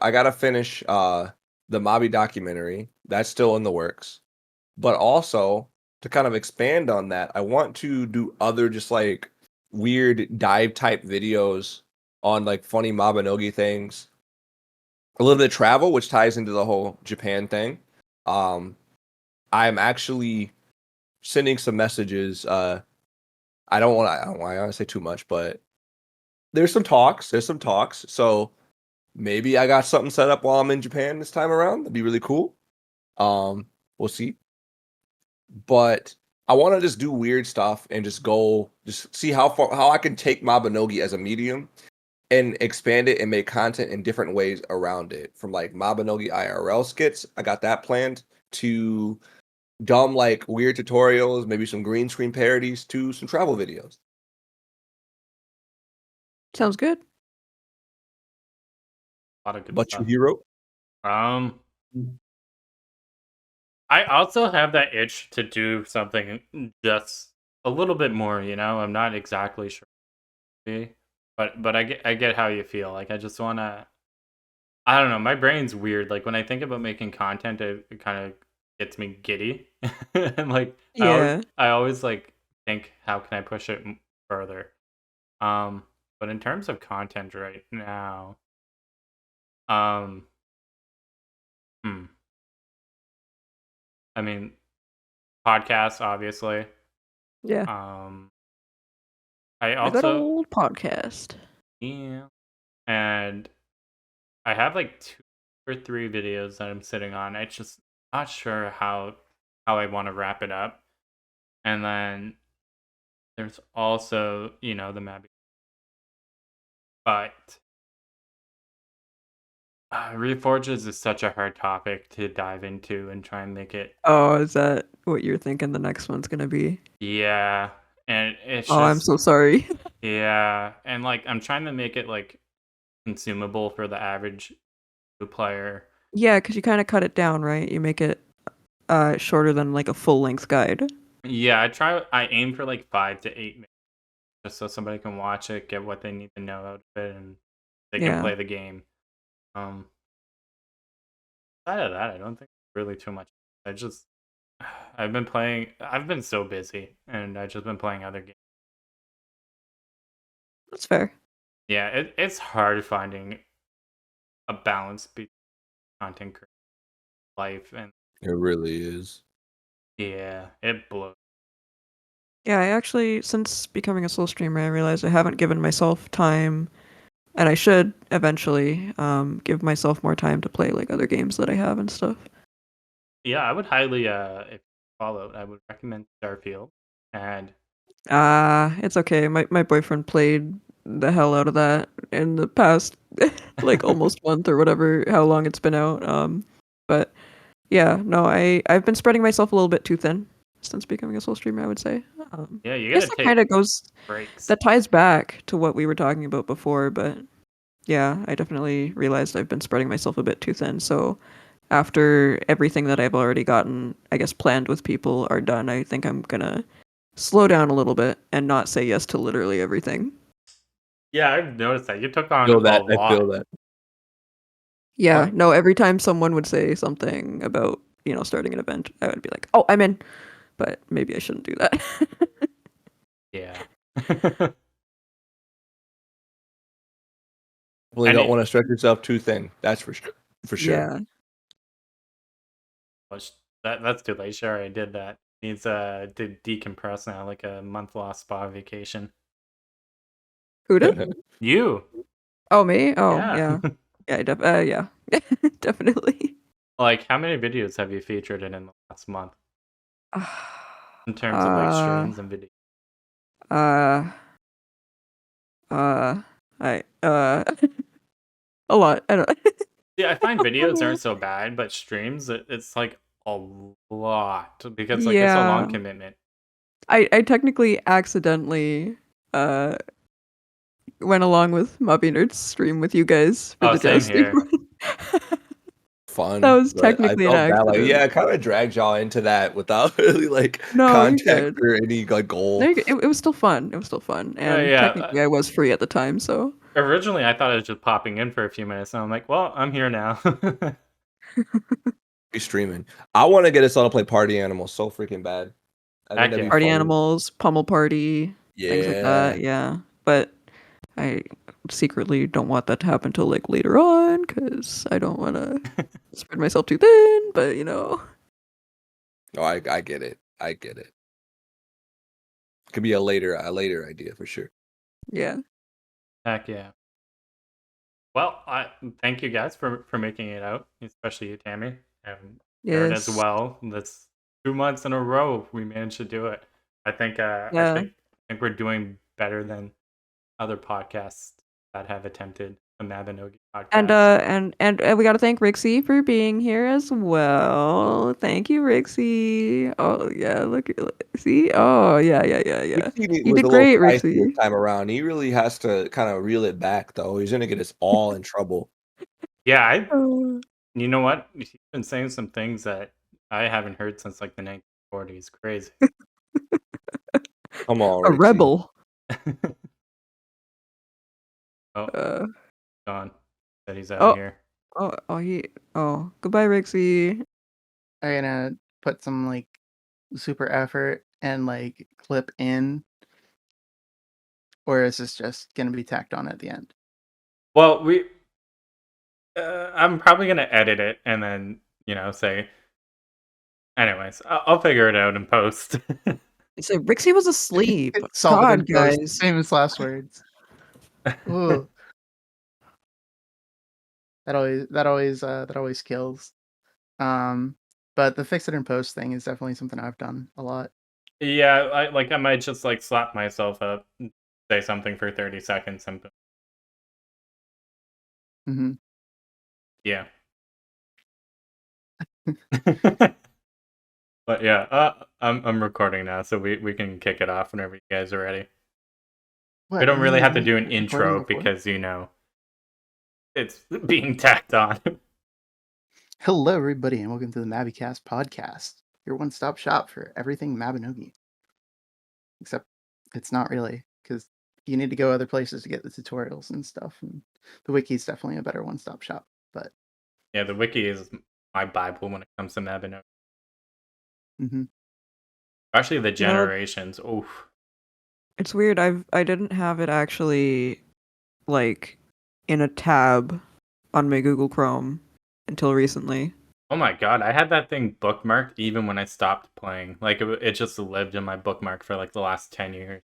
[SPEAKER 3] I gotta finish the Mobi documentary. That's still in the works. But also to kind of expand on that, I want to do other just like weird dive type videos on like funny Mabinogi things. A little bit of travel, which ties into the whole Japan thing. I'm actually sending some messages. I don't want to say too much, but there's some talks. So maybe I got something set up while I'm in Japan this time around. That'd be really cool. We'll see. But I want to just do weird stuff and just see how I can take Mabinogi as a medium and expand it and make content in different ways around it. From like Mabinogi IRL skits, I got that planned, to dumb like weird tutorials, maybe some green screen parodies, to some travel videos.
[SPEAKER 2] Sounds good.
[SPEAKER 1] A lot of good
[SPEAKER 3] But
[SPEAKER 1] stuff.
[SPEAKER 3] you hero?
[SPEAKER 1] Um, I also have that itch to do something just a little bit more. I'm not exactly sure, but I get how you feel. Like I just wanna. I don't know. My brain's weird. Like when I think about making content, it kind of gets me giddy, and like
[SPEAKER 2] Yeah.
[SPEAKER 1] I always like think, how can I push it further? Um, but in terms of content right now, um, hmm, I mean, podcasts, obviously.
[SPEAKER 2] Yeah.
[SPEAKER 1] Um, I
[SPEAKER 2] A good
[SPEAKER 1] also,
[SPEAKER 2] old podcast.
[SPEAKER 1] yeah, and I have like 2 or 3 videos that I'm sitting on. I just not sure how I want to wrap it up. And then there's also, the Mabi. But Reforges is such a hard topic to dive into and try and make it.
[SPEAKER 2] Oh, is that what you're thinking the next one's gonna be?
[SPEAKER 1] Yeah, and it's
[SPEAKER 2] Oh, I'm
[SPEAKER 1] just,
[SPEAKER 2] so sorry.
[SPEAKER 1] yeah, and like I'm trying to make it like consumable for the average player.
[SPEAKER 2] Yeah, because you kind of cut it down, right? You make it shorter than like a full length guide.
[SPEAKER 1] Yeah, I aim for like 5 to 8 minutes, just so somebody can watch it, get what they need to know out of it, and they can
[SPEAKER 2] Yeah.
[SPEAKER 1] play the game. Um, Outside of that, I don't think really too much. I just I've been playing. I've been so busy, and I've just been playing other games.
[SPEAKER 2] That's fair.
[SPEAKER 1] Yeah, it's hard finding a balance between content creation, life, and
[SPEAKER 3] It really is.
[SPEAKER 1] yeah, it blows.
[SPEAKER 2] Yeah, I actually, since becoming a solo streamer, I realized I haven't given myself time, and I should eventually give myself more time to play like other games that I have and stuff.
[SPEAKER 1] Yeah, I would highly if you follow, I would recommend Starfield. And
[SPEAKER 2] It's okay. My boyfriend played the hell out of that in the past like almost month or whatever, how long it's been out. But yeah, no, I've been spreading myself a little bit too thin since becoming a solo streamer, I would say.
[SPEAKER 1] Yeah, you
[SPEAKER 2] I guess
[SPEAKER 1] gotta
[SPEAKER 2] that
[SPEAKER 1] take
[SPEAKER 2] kind of goes.
[SPEAKER 1] breaks.
[SPEAKER 2] That ties back to what we were talking about before, but yeah, I definitely realized I've been spreading myself a bit too thin. So after everything that I've already gotten, I guess, planned with people are done, I think I'm gonna slow down a little bit and not say yes to literally everything.
[SPEAKER 1] Yeah, I've noticed that. You took on
[SPEAKER 3] Feel
[SPEAKER 1] a
[SPEAKER 3] that. I feel
[SPEAKER 1] lot.
[SPEAKER 3] that.
[SPEAKER 2] Yeah,
[SPEAKER 3] Funny.
[SPEAKER 2] no, every time someone would say something about, starting an event, I would be like, "Oh, I'm in." But maybe I shouldn't do that.
[SPEAKER 1] Yeah.
[SPEAKER 3] Definitely
[SPEAKER 1] And
[SPEAKER 3] don't
[SPEAKER 1] it
[SPEAKER 3] want to stretch yourself too thin. That's for sure. For sure.
[SPEAKER 2] Yeah.
[SPEAKER 1] was that's too late. Sure, I did that. Needs to decompress now, like a month-long spa vacation.
[SPEAKER 2] Who did?
[SPEAKER 1] You.
[SPEAKER 2] Oh, me? Oh,
[SPEAKER 1] Yeah.
[SPEAKER 2] yeah. Yeah. Definitely.
[SPEAKER 1] Like, how many videos have you featured in the last month in terms of like
[SPEAKER 2] Uh,
[SPEAKER 1] streams and videos?
[SPEAKER 2] uh, uh, I, a lot. I don't.
[SPEAKER 1] Yeah, I find videos aren't so bad, but streams, it's like a lot because like it's a long
[SPEAKER 2] Yeah.
[SPEAKER 1] commitment.
[SPEAKER 2] I technically accidentally uh went along with MabiNerds stream with you guys for
[SPEAKER 1] Oh,
[SPEAKER 2] the
[SPEAKER 1] same
[SPEAKER 2] jousting.
[SPEAKER 1] here.
[SPEAKER 2] That
[SPEAKER 3] Fun,
[SPEAKER 2] was
[SPEAKER 3] but I
[SPEAKER 2] technically an
[SPEAKER 3] felt bad. Like,
[SPEAKER 2] accident.
[SPEAKER 3] yeah, it kind of dragged y'all into that without really like
[SPEAKER 2] No, you're
[SPEAKER 3] context
[SPEAKER 2] good.
[SPEAKER 3] or any like
[SPEAKER 2] No,
[SPEAKER 3] goal.
[SPEAKER 2] you're good. It was still fun. It was still fun, and
[SPEAKER 1] Yeah.
[SPEAKER 2] technically I was free at the time, so
[SPEAKER 1] Originally, I thought I was just popping in for a few minutes, and I'm like, well, I'm here now.
[SPEAKER 3] Be streaming. I want to get us all to play Party Animals so freaking bad. I think
[SPEAKER 1] Heck
[SPEAKER 3] that'd be
[SPEAKER 1] yeah.
[SPEAKER 2] party
[SPEAKER 3] funny.
[SPEAKER 2] animals, pummel party, things like
[SPEAKER 3] Yeah.
[SPEAKER 2] that. Yeah, but I secretly don't want that to happen till like later on because I don't want to spread myself too thin. But
[SPEAKER 3] Oh, I get it. I get it. Could be a later idea for sure.
[SPEAKER 2] yeah.
[SPEAKER 1] Heck yeah. Well, I thank you guys for making it out, especially you, Tammy, and Aaron as
[SPEAKER 2] Yes.
[SPEAKER 1] well. That's 2 months in a row we managed to do it. I think
[SPEAKER 2] Yeah.
[SPEAKER 1] I think we're doing better than other podcasts that have attempted the Mabinogi
[SPEAKER 2] And
[SPEAKER 1] podcast.
[SPEAKER 2] we got to thank Rixie for being here as well. Thank you, Rixie. Oh yeah, see. Oh yeah.
[SPEAKER 3] He
[SPEAKER 2] You
[SPEAKER 3] was
[SPEAKER 2] did
[SPEAKER 3] a little
[SPEAKER 2] great,
[SPEAKER 3] feisty this
[SPEAKER 2] Rixie.
[SPEAKER 3] time around. He really has to kind of reel it back, though. He's gonna get us all in trouble.
[SPEAKER 1] Yeah,
[SPEAKER 2] Uh,
[SPEAKER 1] you know what? He's been saying some things that I haven't heard since like the 1940s. Crazy.
[SPEAKER 3] Come on,
[SPEAKER 2] a
[SPEAKER 3] Rixie.
[SPEAKER 2] rebel.
[SPEAKER 1] Oh,
[SPEAKER 2] Uh,
[SPEAKER 1] gone. Said he's out of
[SPEAKER 2] oh,
[SPEAKER 1] here.
[SPEAKER 2] Goodbye, Rixie.
[SPEAKER 4] I'm gonna put some like super effort and like clip in, or is this just gonna be tacked on at the end?
[SPEAKER 1] Well, I'm probably gonna edit it and then say. Anyways, I'll figure it out in post.
[SPEAKER 2] So Rixie was asleep.
[SPEAKER 4] Solve it in
[SPEAKER 2] God,
[SPEAKER 4] post.
[SPEAKER 2] guys.
[SPEAKER 4] Famous last words. Ooh, that always kills. But the fix it in post thing is definitely something I've done a lot.
[SPEAKER 1] Yeah, I might just like slap myself up, say something for 30 seconds, and
[SPEAKER 4] Mm-hmm.
[SPEAKER 1] yeah. But yeah, I'm recording now, so we can kick it off whenever you guys are ready.
[SPEAKER 4] What?
[SPEAKER 1] We don't really have to do an
[SPEAKER 4] Recording
[SPEAKER 1] intro
[SPEAKER 4] before?
[SPEAKER 1] because it's being tacked on.
[SPEAKER 4] Hello, everybody, and welcome to the MabiCast podcast, your one-stop shop for everything Mabinogi. Except it's not really, because you need to go other places to get the tutorials and stuff, and the wiki is definitely a better one-stop shop. But
[SPEAKER 1] Yeah, the wiki is my Bible when it comes to Mabinogi.
[SPEAKER 4] mm-hmm.
[SPEAKER 1] Especially the
[SPEAKER 2] You know,
[SPEAKER 1] generations. Oof.
[SPEAKER 2] it's weird. I didn't have it actually like in a tab on my Google Chrome until recently.
[SPEAKER 1] Oh my god, I had that thing bookmarked even when I stopped playing. Like it just lived in my bookmark for like the last 10 years.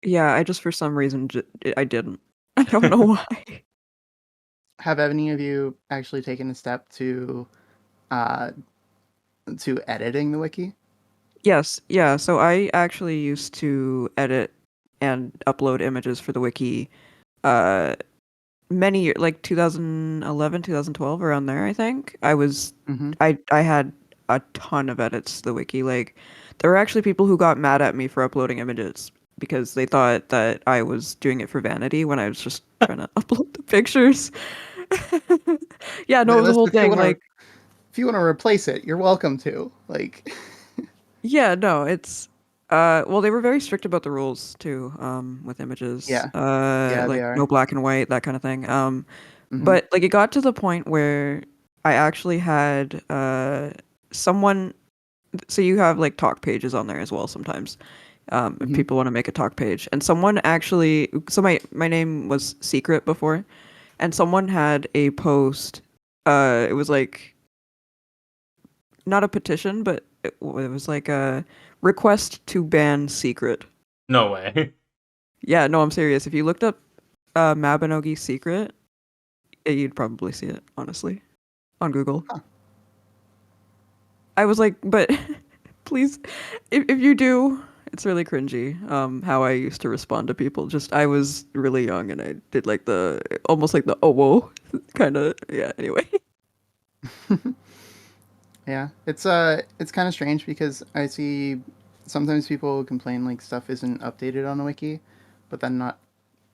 [SPEAKER 2] Yeah, I just for some reason I didn't. I don't know why.
[SPEAKER 4] Have any of you actually taken a step to editing the wiki?
[SPEAKER 2] Yes, yeah. So I actually used to edit and upload images for the wiki uh many years, like 2011, 2012, around there, I think.
[SPEAKER 4] Mm-hmm.
[SPEAKER 2] I had a ton of edits to the wiki. Like there were actually people who got mad at me for uploading images because they thought that I was doing it for vanity when I was just trying to upload the pictures. Yeah, no, it was the
[SPEAKER 4] Listen,
[SPEAKER 2] whole thing. Like,
[SPEAKER 4] if you want to replace it, you're welcome to. Like,
[SPEAKER 2] yeah, no, it's well, they were very strict about the rules too, with images.
[SPEAKER 4] yeah, yeah, they
[SPEAKER 2] Like
[SPEAKER 4] are.
[SPEAKER 2] no black and white, that kind of thing.
[SPEAKER 4] Hmm.
[SPEAKER 2] But like it got to the point where I actually had someone, so you have like talk pages on there as well sometimes. If
[SPEAKER 4] Hmm.
[SPEAKER 2] people want to make a talk page. And someone actually, so my name was Secret before, and someone had a post, it was like not a petition, but it was like a request to ban Secret.
[SPEAKER 1] No way.
[SPEAKER 2] Yeah, no, I'm serious. If you looked up Mabinogi Secret, you'd probably see it, honestly, on Google.
[SPEAKER 4] Huh.
[SPEAKER 2] I was like, but please, if you do, it's really cringy. How I used to respond to people. Just I was really young and I did like the almost like the oh whoa kind of yeah. Anyway,
[SPEAKER 4] Yeah, it's kind of strange because I see sometimes people complain like stuff isn't updated on the wiki, but then not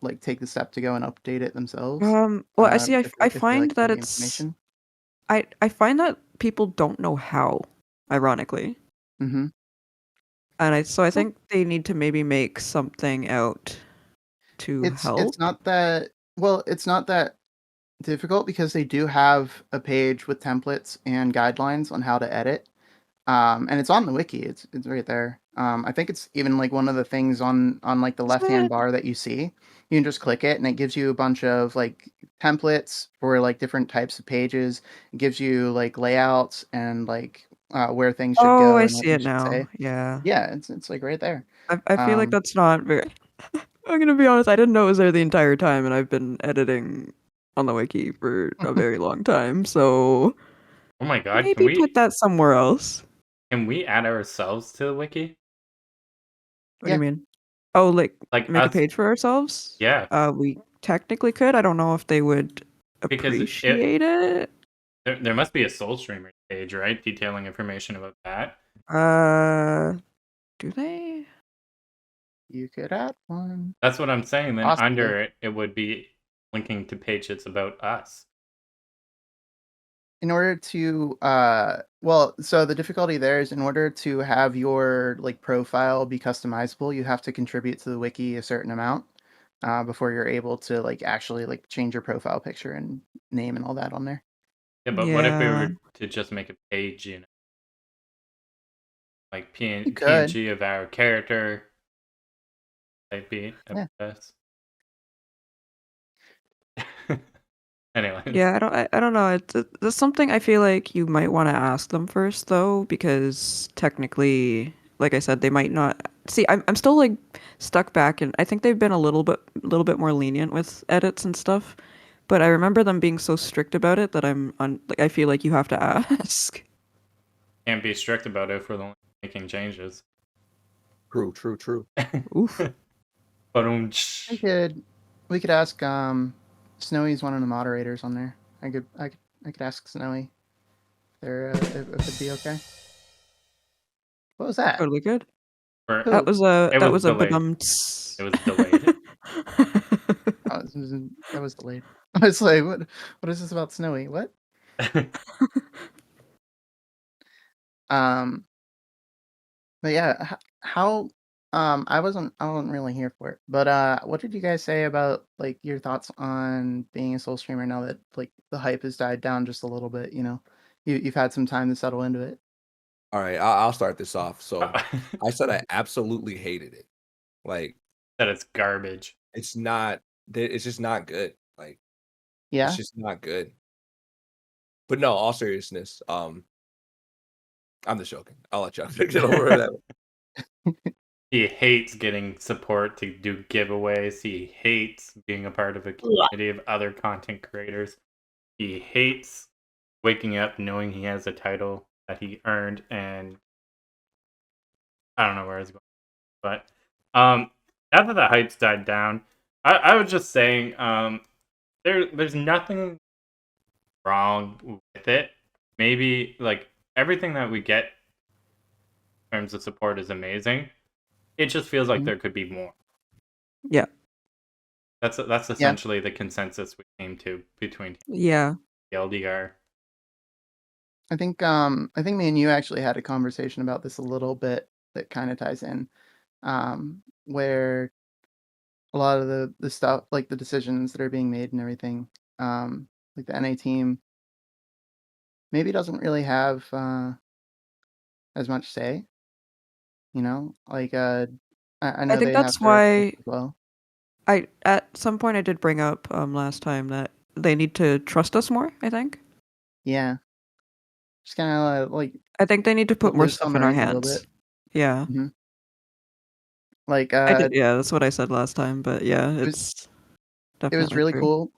[SPEAKER 4] like take the step to go and update it themselves.
[SPEAKER 2] well, I see. I
[SPEAKER 4] If they
[SPEAKER 2] find
[SPEAKER 4] like
[SPEAKER 2] that
[SPEAKER 4] know the
[SPEAKER 2] it's
[SPEAKER 4] information.
[SPEAKER 2] I find that people don't know how, ironically,
[SPEAKER 4] Mm-hmm.
[SPEAKER 2] and I
[SPEAKER 4] Well,
[SPEAKER 2] think they need to maybe make something out to help.
[SPEAKER 4] it's not that well, it's not that difficult because they do have a page with templates and guidelines on how to edit. And it's on the wiki. It's right there. I think it's even like one of the things on like the
[SPEAKER 2] Is
[SPEAKER 4] left hand
[SPEAKER 2] it?
[SPEAKER 4] bar that you see. You can just click it, and it gives you a bunch of like templates for like different types of pages. It gives you like layouts and like where things should
[SPEAKER 2] Oh,
[SPEAKER 4] go
[SPEAKER 2] I
[SPEAKER 4] and what
[SPEAKER 2] see
[SPEAKER 4] they
[SPEAKER 2] it
[SPEAKER 4] should
[SPEAKER 2] now.
[SPEAKER 4] say.
[SPEAKER 2] Yeah,
[SPEAKER 4] Yeah, it's like right there.
[SPEAKER 2] I feel like
[SPEAKER 4] Um,
[SPEAKER 2] that's not very. I'm gonna be honest. I didn't know it was there the entire time, and I've been editing on the wiki for a very long time. So
[SPEAKER 1] Oh my god,
[SPEAKER 2] maybe put that somewhere else.
[SPEAKER 1] can we add ourselves to the wiki?
[SPEAKER 2] What do you
[SPEAKER 4] yeah,
[SPEAKER 2] mean? Oh, like
[SPEAKER 1] Like
[SPEAKER 2] make a
[SPEAKER 1] us?
[SPEAKER 2] page for ourselves?
[SPEAKER 1] Yeah,
[SPEAKER 2] We technically could. I don't know if they would
[SPEAKER 1] because it
[SPEAKER 2] appreciate it.
[SPEAKER 1] there must be a Soul Streamer page, right? Detailing information about that.
[SPEAKER 2] Uh, do they?
[SPEAKER 4] you could add one
[SPEAKER 1] That's what I'm saying. Then
[SPEAKER 4] possibly.
[SPEAKER 1] under it, it would be linking to pages about us.
[SPEAKER 4] In order to so the difficulty there is in order to have your like profile be customizable, you have to contribute to the wiki a certain amount before you're able to like actually like change your profile picture and name and all that on there.
[SPEAKER 1] Yeah, but what if we
[SPEAKER 2] Yeah.
[SPEAKER 1] were to just make a page, like
[SPEAKER 4] You could.
[SPEAKER 1] PNG of our character, type be
[SPEAKER 4] Yeah.
[SPEAKER 1] us. Anyways,
[SPEAKER 2] Yeah, I don't know. That's something I feel like you might want to ask them first, though, because technically, like I said, they might not see. I'm still like stuck back, and I think they've been little bit more lenient with edits and stuff. But I remember them being so strict about it that I'm on. Like, I feel like you have to ask.
[SPEAKER 1] can't be strict about it if we're the only making changes.
[SPEAKER 3] True.
[SPEAKER 2] Oof.
[SPEAKER 1] But
[SPEAKER 4] We could we could ask Snowy's one of the moderators on there. I could ask Snowy if it'd be okay. What was that?
[SPEAKER 2] Totally good.
[SPEAKER 4] Who?
[SPEAKER 1] it
[SPEAKER 2] That
[SPEAKER 1] was
[SPEAKER 2] was a
[SPEAKER 1] delayed.
[SPEAKER 2] badumts.
[SPEAKER 1] It was delayed.
[SPEAKER 4] Oh, that was delayed. I was like, what is this about Snowy? What? Um, but yeah, how I wasn't really here for it. But what did you guys say about like your thoughts on being a soul streamer now that like the hype has died down just a little bit, you know? You've had some time to settle into it.
[SPEAKER 3] All right, I'll start this off. So I said I absolutely hated it. Like
[SPEAKER 1] that it's garbage.
[SPEAKER 3] it's not. It's just not good. Like it's
[SPEAKER 4] Yeah?
[SPEAKER 3] just not good. But no, all seriousness. I'm just joking. I'll let y'all get over that.
[SPEAKER 1] He hates getting support to do giveaways. He hates being a part of a community of other content creators. He hates waking up knowing he has a title that he earned, and I don't know where it's going. But now that the hype's died down, I was just saying there's nothing wrong with it. Maybe like everything that we get in terms of support is amazing. It just feels like
[SPEAKER 4] Mhm.
[SPEAKER 1] there could be more.
[SPEAKER 2] Yeah.
[SPEAKER 1] That's essentially the consensus we came to between
[SPEAKER 2] Yeah.
[SPEAKER 1] TLDR.
[SPEAKER 4] I think me and you actually had a conversation about this a little bit that kind of ties in, where a lot of the stuff, like the decisions that are being made and everything, like the NA team maybe doesn't really have as much say, you know? Like I
[SPEAKER 2] I
[SPEAKER 4] know
[SPEAKER 2] think
[SPEAKER 4] they have
[SPEAKER 2] that's
[SPEAKER 4] their requests
[SPEAKER 2] why
[SPEAKER 4] as well.
[SPEAKER 2] I at some point I did bring up last time that they need to trust us more, I think.
[SPEAKER 4] Yeah, just kind of like
[SPEAKER 2] I think they need to
[SPEAKER 4] let
[SPEAKER 2] put more
[SPEAKER 4] loose on
[SPEAKER 2] stuff
[SPEAKER 4] the
[SPEAKER 2] in our
[SPEAKER 4] reins a little bit.
[SPEAKER 2] hands. Yeah.
[SPEAKER 4] hmm Like
[SPEAKER 2] I did, yeah, that's what I said last time, but yeah,
[SPEAKER 4] it was
[SPEAKER 2] it's
[SPEAKER 4] it was
[SPEAKER 2] definitely
[SPEAKER 4] really
[SPEAKER 2] true.
[SPEAKER 4] cool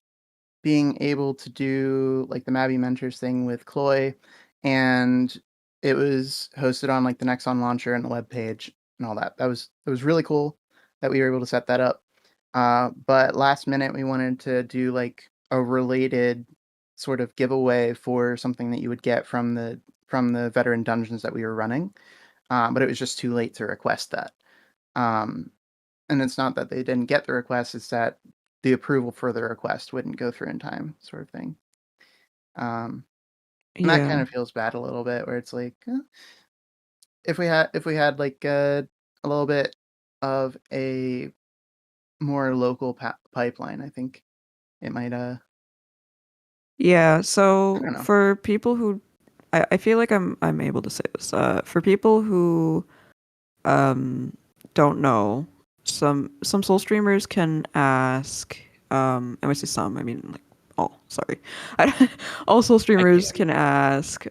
[SPEAKER 4] being able to do like the Mabi Mentors thing with Chloe, and it was hosted on like the Nexon launcher and the web page and all that. It was really cool that we were able to set that up. But last minute we wanted to do like a related sort of giveaway for something that you would get from the veteran dungeons that we were running. But it was just too late to request that. Um, and it's not that they didn't get the request; it's that the approval for the request wouldn't go through in time, sort of thing. Um, and that
[SPEAKER 2] Yeah.
[SPEAKER 4] kind of feels bad a little bit, where it's like if we had like a little bit of a more local pipeline, I think it might.
[SPEAKER 2] Yeah,
[SPEAKER 4] I
[SPEAKER 2] so
[SPEAKER 4] don't know.
[SPEAKER 2] for people who I feel like I'm able to say this. For people who um don't know, some soul streamers can ask and when I say some, I mean like all, sorry. All soul
[SPEAKER 1] I
[SPEAKER 2] streamers
[SPEAKER 1] can't.
[SPEAKER 2] can ask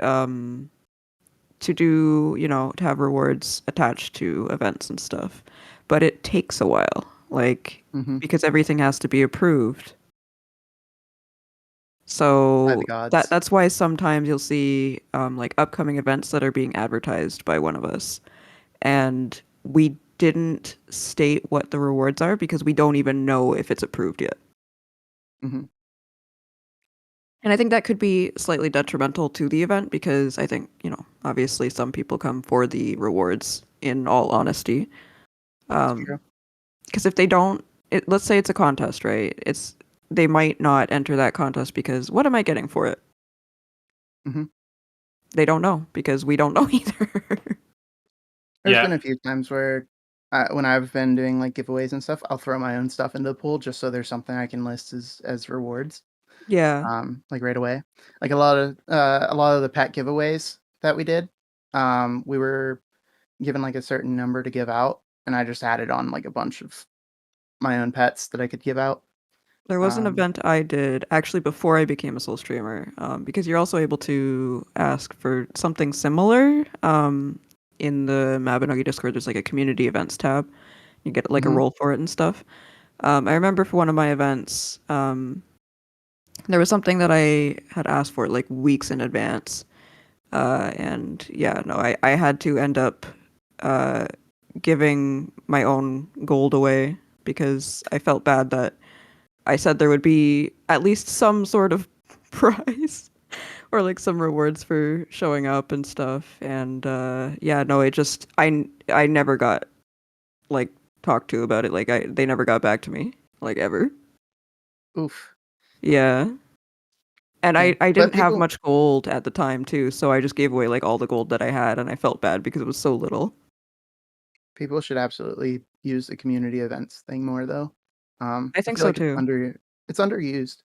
[SPEAKER 2] to do, to have rewards attached to events and stuff. But it takes a while, like
[SPEAKER 4] Mm-hmm.
[SPEAKER 2] because everything has to be approved.
[SPEAKER 4] By the
[SPEAKER 2] So
[SPEAKER 4] gods.
[SPEAKER 2] that's why sometimes you'll see like upcoming events that are being advertised by one of us, and we didn't state what the rewards are because we don't even know if it's approved yet.
[SPEAKER 4] Mm-hmm.
[SPEAKER 2] And I think that could be slightly detrimental to the event because I think, obviously some people come for the rewards in all honesty.
[SPEAKER 4] It's
[SPEAKER 2] Um,
[SPEAKER 4] true.
[SPEAKER 2] because if they don't, let's say it's a contest, right? They might not enter that contest because what am I getting for it?
[SPEAKER 4] Mm-hmm.
[SPEAKER 2] They don't know because we don't know either.
[SPEAKER 4] There's been
[SPEAKER 1] Yeah,
[SPEAKER 4] a few times where when I've been doing like giveaways and stuff, I'll throw my own stuff into the pool just so there's something I can list as rewards.
[SPEAKER 2] Yeah.
[SPEAKER 4] Like right away. Like a lot of the pet giveaways that we did, we were given like a certain number to give out, and I just added on like a bunch of my own pets that I could give out.
[SPEAKER 2] There was an
[SPEAKER 4] Um,
[SPEAKER 2] event I did actually before I became a soul streamer, because you're also able to ask for something similar. In the Mabinogi Discord, there's like a community events tab. You get like a
[SPEAKER 4] mhm,
[SPEAKER 2] role for it and stuff. I remember for one of my events, there was something that I had asked for like weeks in advance. And yeah, no, I had to end up uh, giving my own gold away because I felt bad that I said there would be at least some sort of prize or like some rewards for showing up and stuff. And yeah, no, I never got like talked to about it. Like they never got back to me like ever.
[SPEAKER 4] oof.
[SPEAKER 2] Yeah. And
[SPEAKER 4] Yeah,
[SPEAKER 2] I
[SPEAKER 4] but
[SPEAKER 2] didn't have much gold at the time too, so I just gave away like all the gold that I had and I felt bad because it was so little.
[SPEAKER 4] people should absolutely use the community events thing more though.
[SPEAKER 2] I
[SPEAKER 4] I
[SPEAKER 2] think
[SPEAKER 4] feel
[SPEAKER 2] so
[SPEAKER 4] like
[SPEAKER 2] too.
[SPEAKER 4] it's underused.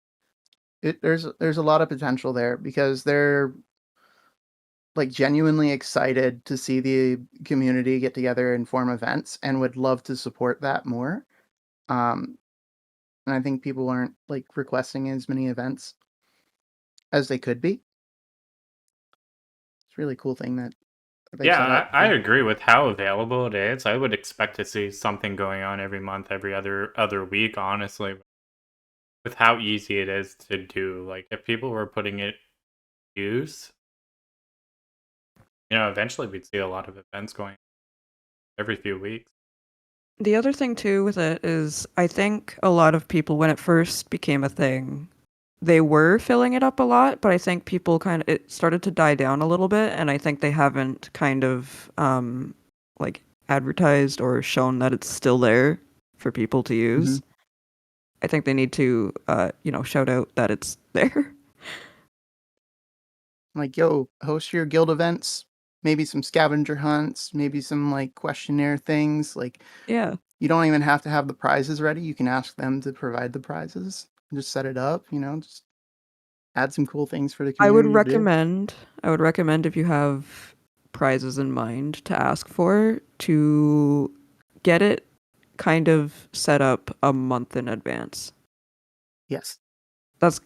[SPEAKER 4] There's a lot of potential there because they're like genuinely excited to see the community get together and form events and would love to support that more. Um, and I think people aren't like requesting as many events as they could be. It's a really cool thing that they've set
[SPEAKER 1] yeah,
[SPEAKER 4] up.
[SPEAKER 1] I agree with how available it is. I would expect to see something going on every month, every other week, honestly, with how easy it is to do. Like if people were putting it to use, eventually we'd see a lot of events going every few weeks.
[SPEAKER 2] The other thing too with it is I think a lot of people when it first became a thing, they were filling it up a lot, but I think people kind of it started to die down a little bit and I think they haven't kind of like advertised or shown that it's still there for people to use. I think they need to shout out that it's there.
[SPEAKER 4] Like, yo, host your guild events, maybe some scavenger hunts, maybe some like questionnaire things. Like,
[SPEAKER 2] Yeah.
[SPEAKER 4] you don't even have to have the prizes ready. You can ask them to provide the prizes. Just set it up, just add some cool things for the
[SPEAKER 2] I would
[SPEAKER 4] community to do.
[SPEAKER 2] recommend if you have prizes in mind to ask for, to get it kind of set up a month in advance.
[SPEAKER 4] Yes.
[SPEAKER 2] That's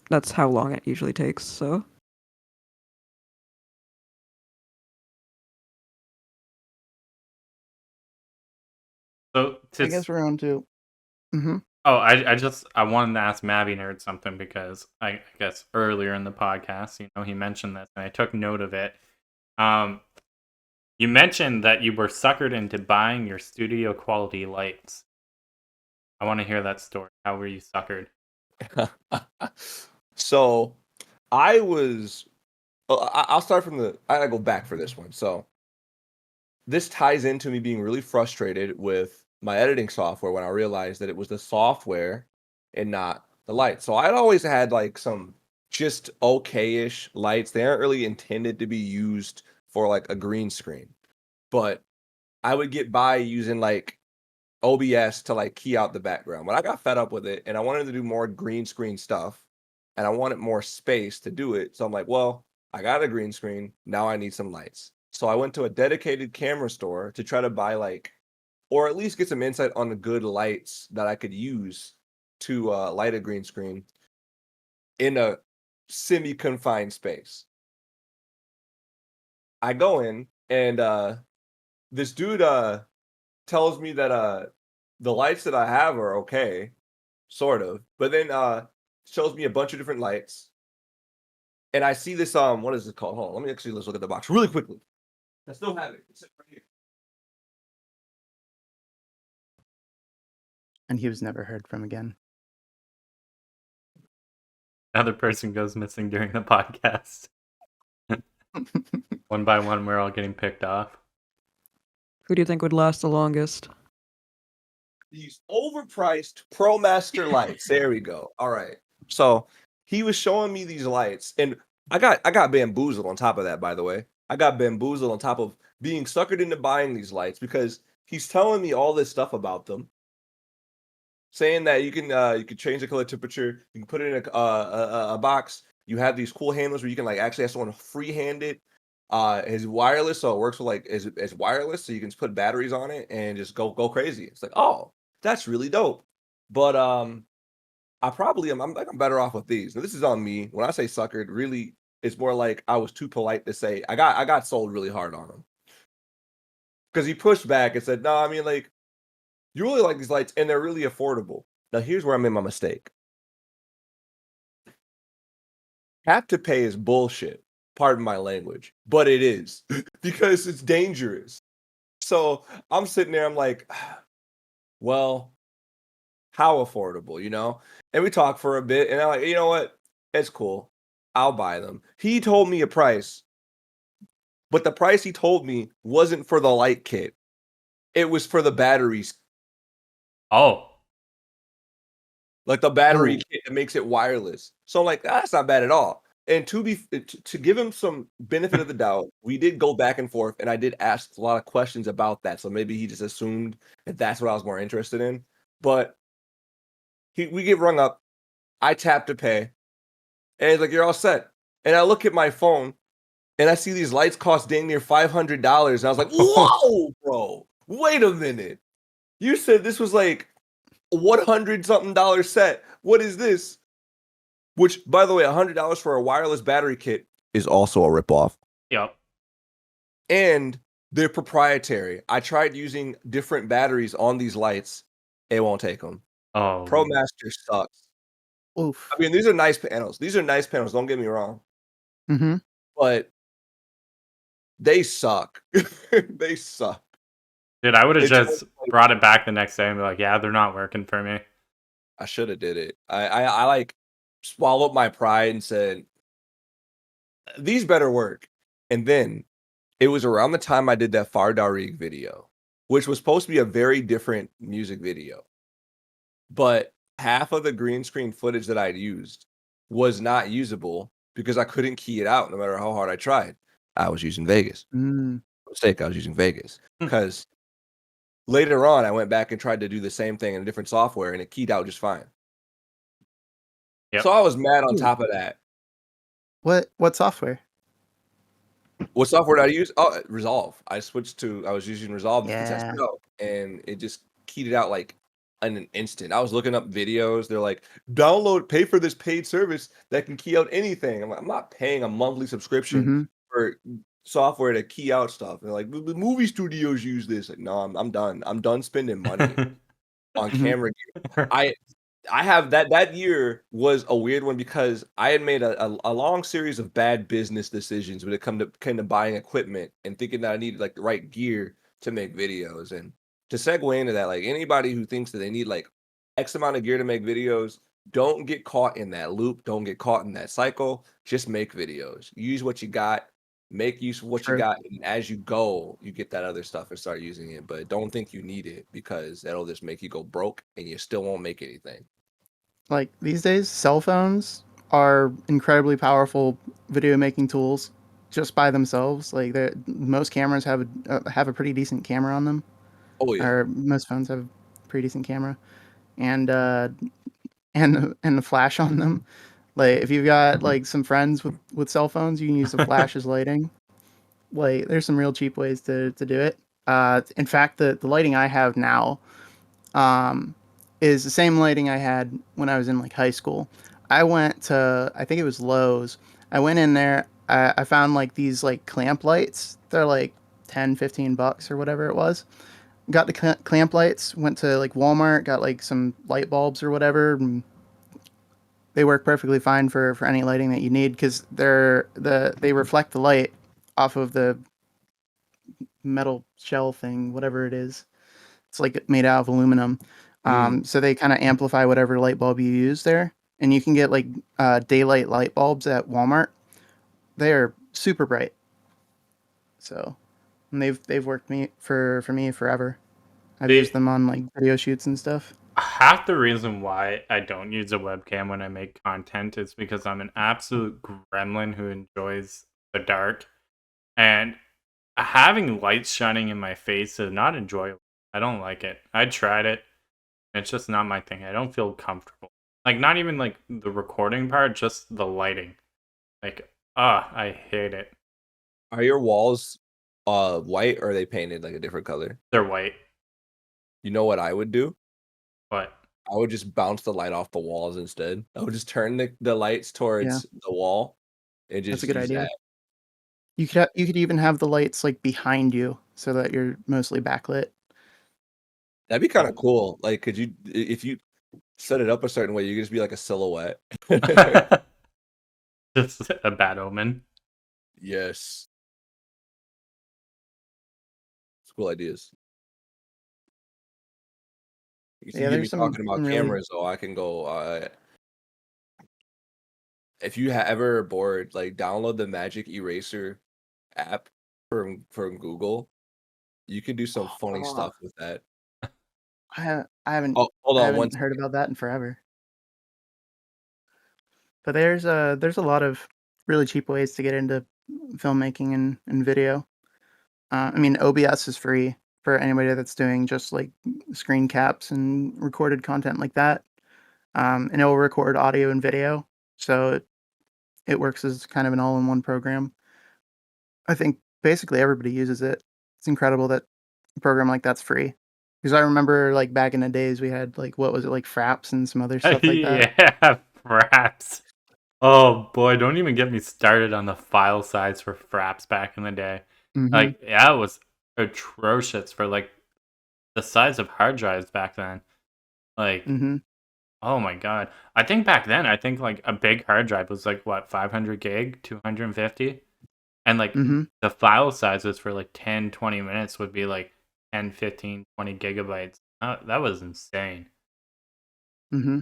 [SPEAKER 2] that's how long it usually takes, so.
[SPEAKER 1] So
[SPEAKER 4] I guess we're on to.
[SPEAKER 1] I wanted to ask MabiNerd something because I guess earlier in the podcast, he mentioned this and I took note of it. You mentioned that you were suckered into buying your studio quality lights. I want to hear that story. How were you suckered?
[SPEAKER 3] So I was. I'll start from I gotta go back for this one. So this ties into me being really frustrated with my editing software when I realized that it was the software and not the lights. So I'd always had like some just okay-ish lights. They aren't really intended to be used for like a green screen, but I would get by using like OBS to like key out the background. When I got fed up with it and I wanted to do more green screen stuff and I wanted more space to do it. So I'm like, well, I got a green screen. Now I need some lights. So I went to a dedicated camera store to try to buy like, or at least get some insight on the good lights that I could use to light a green screen in a semi-confined space. I go in and this dude tells me that the lights that I have are okay, sort of, but then shows me a bunch of different lights, and I see this what is it called? Hold on, let's look at the box really quickly. I still have it. It's right here.
[SPEAKER 4] And he was never heard from again.
[SPEAKER 1] Another person goes missing during the podcast. One by one, we're all getting picked off.
[SPEAKER 2] Who do you think would last the longest?
[SPEAKER 3] These overpriced ProMaster lights. There we go. All right. So he was showing me these lights, and I got bamboozled on top of that, by the way. I got bamboozled on top of being suckered into buying these lights because he's telling me all this stuff about them, saying that you can change the color temperature, you can put it in a box. You have these cool handlers where you can like actually have someone freehand it. It's wireless, so it works with like it's wireless, so you can just put batteries on it and just go crazy. It's like, oh, that's really dope. But I probably am. I'm like I'm better off with these. Now, this is on me. When I say suckered, really, it's more like I was too polite to say I got sold really hard on them because he pushed back and said, no, I mean like you really like these lights and they're really affordable. Now here's where I made my mistake. Have to pay is bullshit. Pardon my language, but it is because it's dangerous. So I'm sitting there. I'm like, well, how affordable, And we talk for a bit, and I'm like, you know what? It's cool. I'll buy them. He told me a price, but the price he told me wasn't for the light kit. It was for the batteries,
[SPEAKER 1] Oh,
[SPEAKER 3] like the battery
[SPEAKER 4] Oh.
[SPEAKER 3] kit that makes it wireless. So I'm like, that's not bad at all. And to give him some benefit of the doubt, we did go back and forth, and I did ask a lot of questions about that. So maybe he just assumed that that's what I was more interested in. But we get rung up. I tap to pay, and he's like, "You're all set." And I look at my phone, and I see these lights cost dang near $500. And I was like, "Whoa, bro! Wait a minute! You said this was like a 100 something dollar set. What is this?" Which, by the way, $100 for a wireless battery kit is also a ripoff.
[SPEAKER 1] yep.
[SPEAKER 3] And they're proprietary. I tried using different batteries on these lights. It won't take them.
[SPEAKER 1] Oh,
[SPEAKER 3] ProMaster sucks.
[SPEAKER 4] Oof.
[SPEAKER 3] I mean, these are nice panels. Don't get me wrong.
[SPEAKER 4] Mm-hmm.
[SPEAKER 3] But they suck. They suck.
[SPEAKER 1] dude, I would have
[SPEAKER 3] It's
[SPEAKER 1] just
[SPEAKER 3] like,
[SPEAKER 1] brought it back the next day and be like, yeah, they're not working for me.
[SPEAKER 3] I should have did it. I like swallowed my pride and said, these better work. And then It was around the time I did that Fardarig video, which was supposed to be a very different music video. But half of the green screen footage that I'd used was not usable because I couldn't key it out no matter how hard I tried. I was using Vegas.
[SPEAKER 4] Mm.
[SPEAKER 3] Mistake, I was using Vegas.
[SPEAKER 1] Hmm.
[SPEAKER 3] Because later on, I went back and tried to do the same thing in a different software, and it keyed out just fine.
[SPEAKER 1] Yep.
[SPEAKER 3] So I was mad on
[SPEAKER 4] Ooh.
[SPEAKER 3] top of that.
[SPEAKER 4] What software?
[SPEAKER 3] What software did I use? Oh, Resolve. I was using Resolve to test
[SPEAKER 4] Yeah.
[SPEAKER 3] it out, and it just keyed it out like in an instant. I was looking up videos. They're like, pay for this paid service that can key out anything. I'm like, I'm not paying a monthly subscription
[SPEAKER 4] Mm-hmm.
[SPEAKER 3] for software to key out stuff. And they're like, the movie studios use this. Like, no, I'm done. I'm done spending money on
[SPEAKER 4] Mhm.
[SPEAKER 3] camera gear. I have that year was a weird one because I had made a long series of bad business decisions when it came to buying equipment and thinking that I needed like the right gear to make videos. And to segue into that, like anybody who thinks that they need like X amount of gear to make videos, don't get caught in that loop. Don't get caught in that cycle. Just make videos. Use what you got. Make use of what you
[SPEAKER 4] True.
[SPEAKER 3] got, and as you go, you get that other stuff and start using it. But don't think you need it because that'll just make you go broke, and you still won't make anything.
[SPEAKER 4] Like these days, cell phones are incredibly powerful video making tools just by themselves. Like most cameras have a pretty decent camera on them,
[SPEAKER 3] Oh yeah.
[SPEAKER 4] or most phones have a pretty decent camera, and and the flash on them. Like if you've got like some friends with cell phones, you can use the flash as lighting. Like there's some real cheap ways to do it. In fact, the lighting I have now is the same lighting I had when I was in like high school. I went to, I think it was Lowe's. I went in there. I found like these like clamp lights. They're like 10, $15 or whatever it was. Got the clamp lights. Went to like Walmart. Got like some light bulbs or whatever. And they work perfectly fine for any lighting that you need because they reflect the light off of the metal shell thing, whatever it is. It's like made out of aluminum. So they kind of amplify whatever light bulb you use there. And you can get like daylight light bulbs at Walmart. They are super bright. So and they've worked for me forever. I've used them on like video shoots and stuff.
[SPEAKER 1] Half the reason why I don't use a webcam when I make content is because I'm an absolute gremlin who enjoys the dark. And having lights shining in my face is not enjoyable. I don't like it. I tried it. It's just not my thing. I don't feel comfortable. Like, not even like the recording part, just the lighting. Like, I hate it.
[SPEAKER 3] Are your walls white or are they painted like a different color?
[SPEAKER 1] They're white.
[SPEAKER 3] You know what I would do?
[SPEAKER 1] But
[SPEAKER 3] I would just bounce the light off the walls instead. I would just turn the lights
[SPEAKER 4] Yeah,
[SPEAKER 3] towards the wall and
[SPEAKER 4] that's a
[SPEAKER 3] just
[SPEAKER 4] good
[SPEAKER 3] use
[SPEAKER 4] idea.
[SPEAKER 3] that.
[SPEAKER 4] You could even have the lights like behind you so that you're mostly backlit.
[SPEAKER 3] That'd be kind of cool. Like, could you, if you set it up a certain way, you could just be like a silhouette.
[SPEAKER 1] just a bad omen.
[SPEAKER 3] Yes. It's cool ideas. You
[SPEAKER 4] Yeah,
[SPEAKER 3] get me
[SPEAKER 4] there's
[SPEAKER 3] talking about
[SPEAKER 4] some really
[SPEAKER 3] cameras, though. I can go. If you ever bored, like download the Magic Eraser app from Google. You can do some funny
[SPEAKER 4] oh,
[SPEAKER 3] stuff with that.
[SPEAKER 4] I haven't
[SPEAKER 3] Oh, hold
[SPEAKER 4] I
[SPEAKER 3] on one
[SPEAKER 4] haven't heard
[SPEAKER 3] second.
[SPEAKER 4] about that in forever. But there's a lot of really cheap ways to get into filmmaking and video. I mean, OBS is free for anybody that's doing just like screen caps and recorded content like that. And it will record audio and video, so it works as kind of an all-in-one program. I think basically everybody uses it. It's incredible that a program like that's free. Because I remember like back in the days we had like what was it like Fraps and some other stuff like that.
[SPEAKER 1] Yeah, fraps. Oh boy, don't even get me started on the file size for fraps back in the day.
[SPEAKER 4] Mm-hmm.
[SPEAKER 1] Like, yeah, it was atrocious for like the size of hard drives back then. Like,
[SPEAKER 4] Mm-hmm.
[SPEAKER 1] oh my god. I think back then, I think like a big hard drive was like what, 500 gig, 250? And like
[SPEAKER 4] Mm-hmm.
[SPEAKER 1] the file sizes for like 10, 20 minutes would be like 10, 15, 20 gigabytes. That was insane.
[SPEAKER 4] Mm-hmm.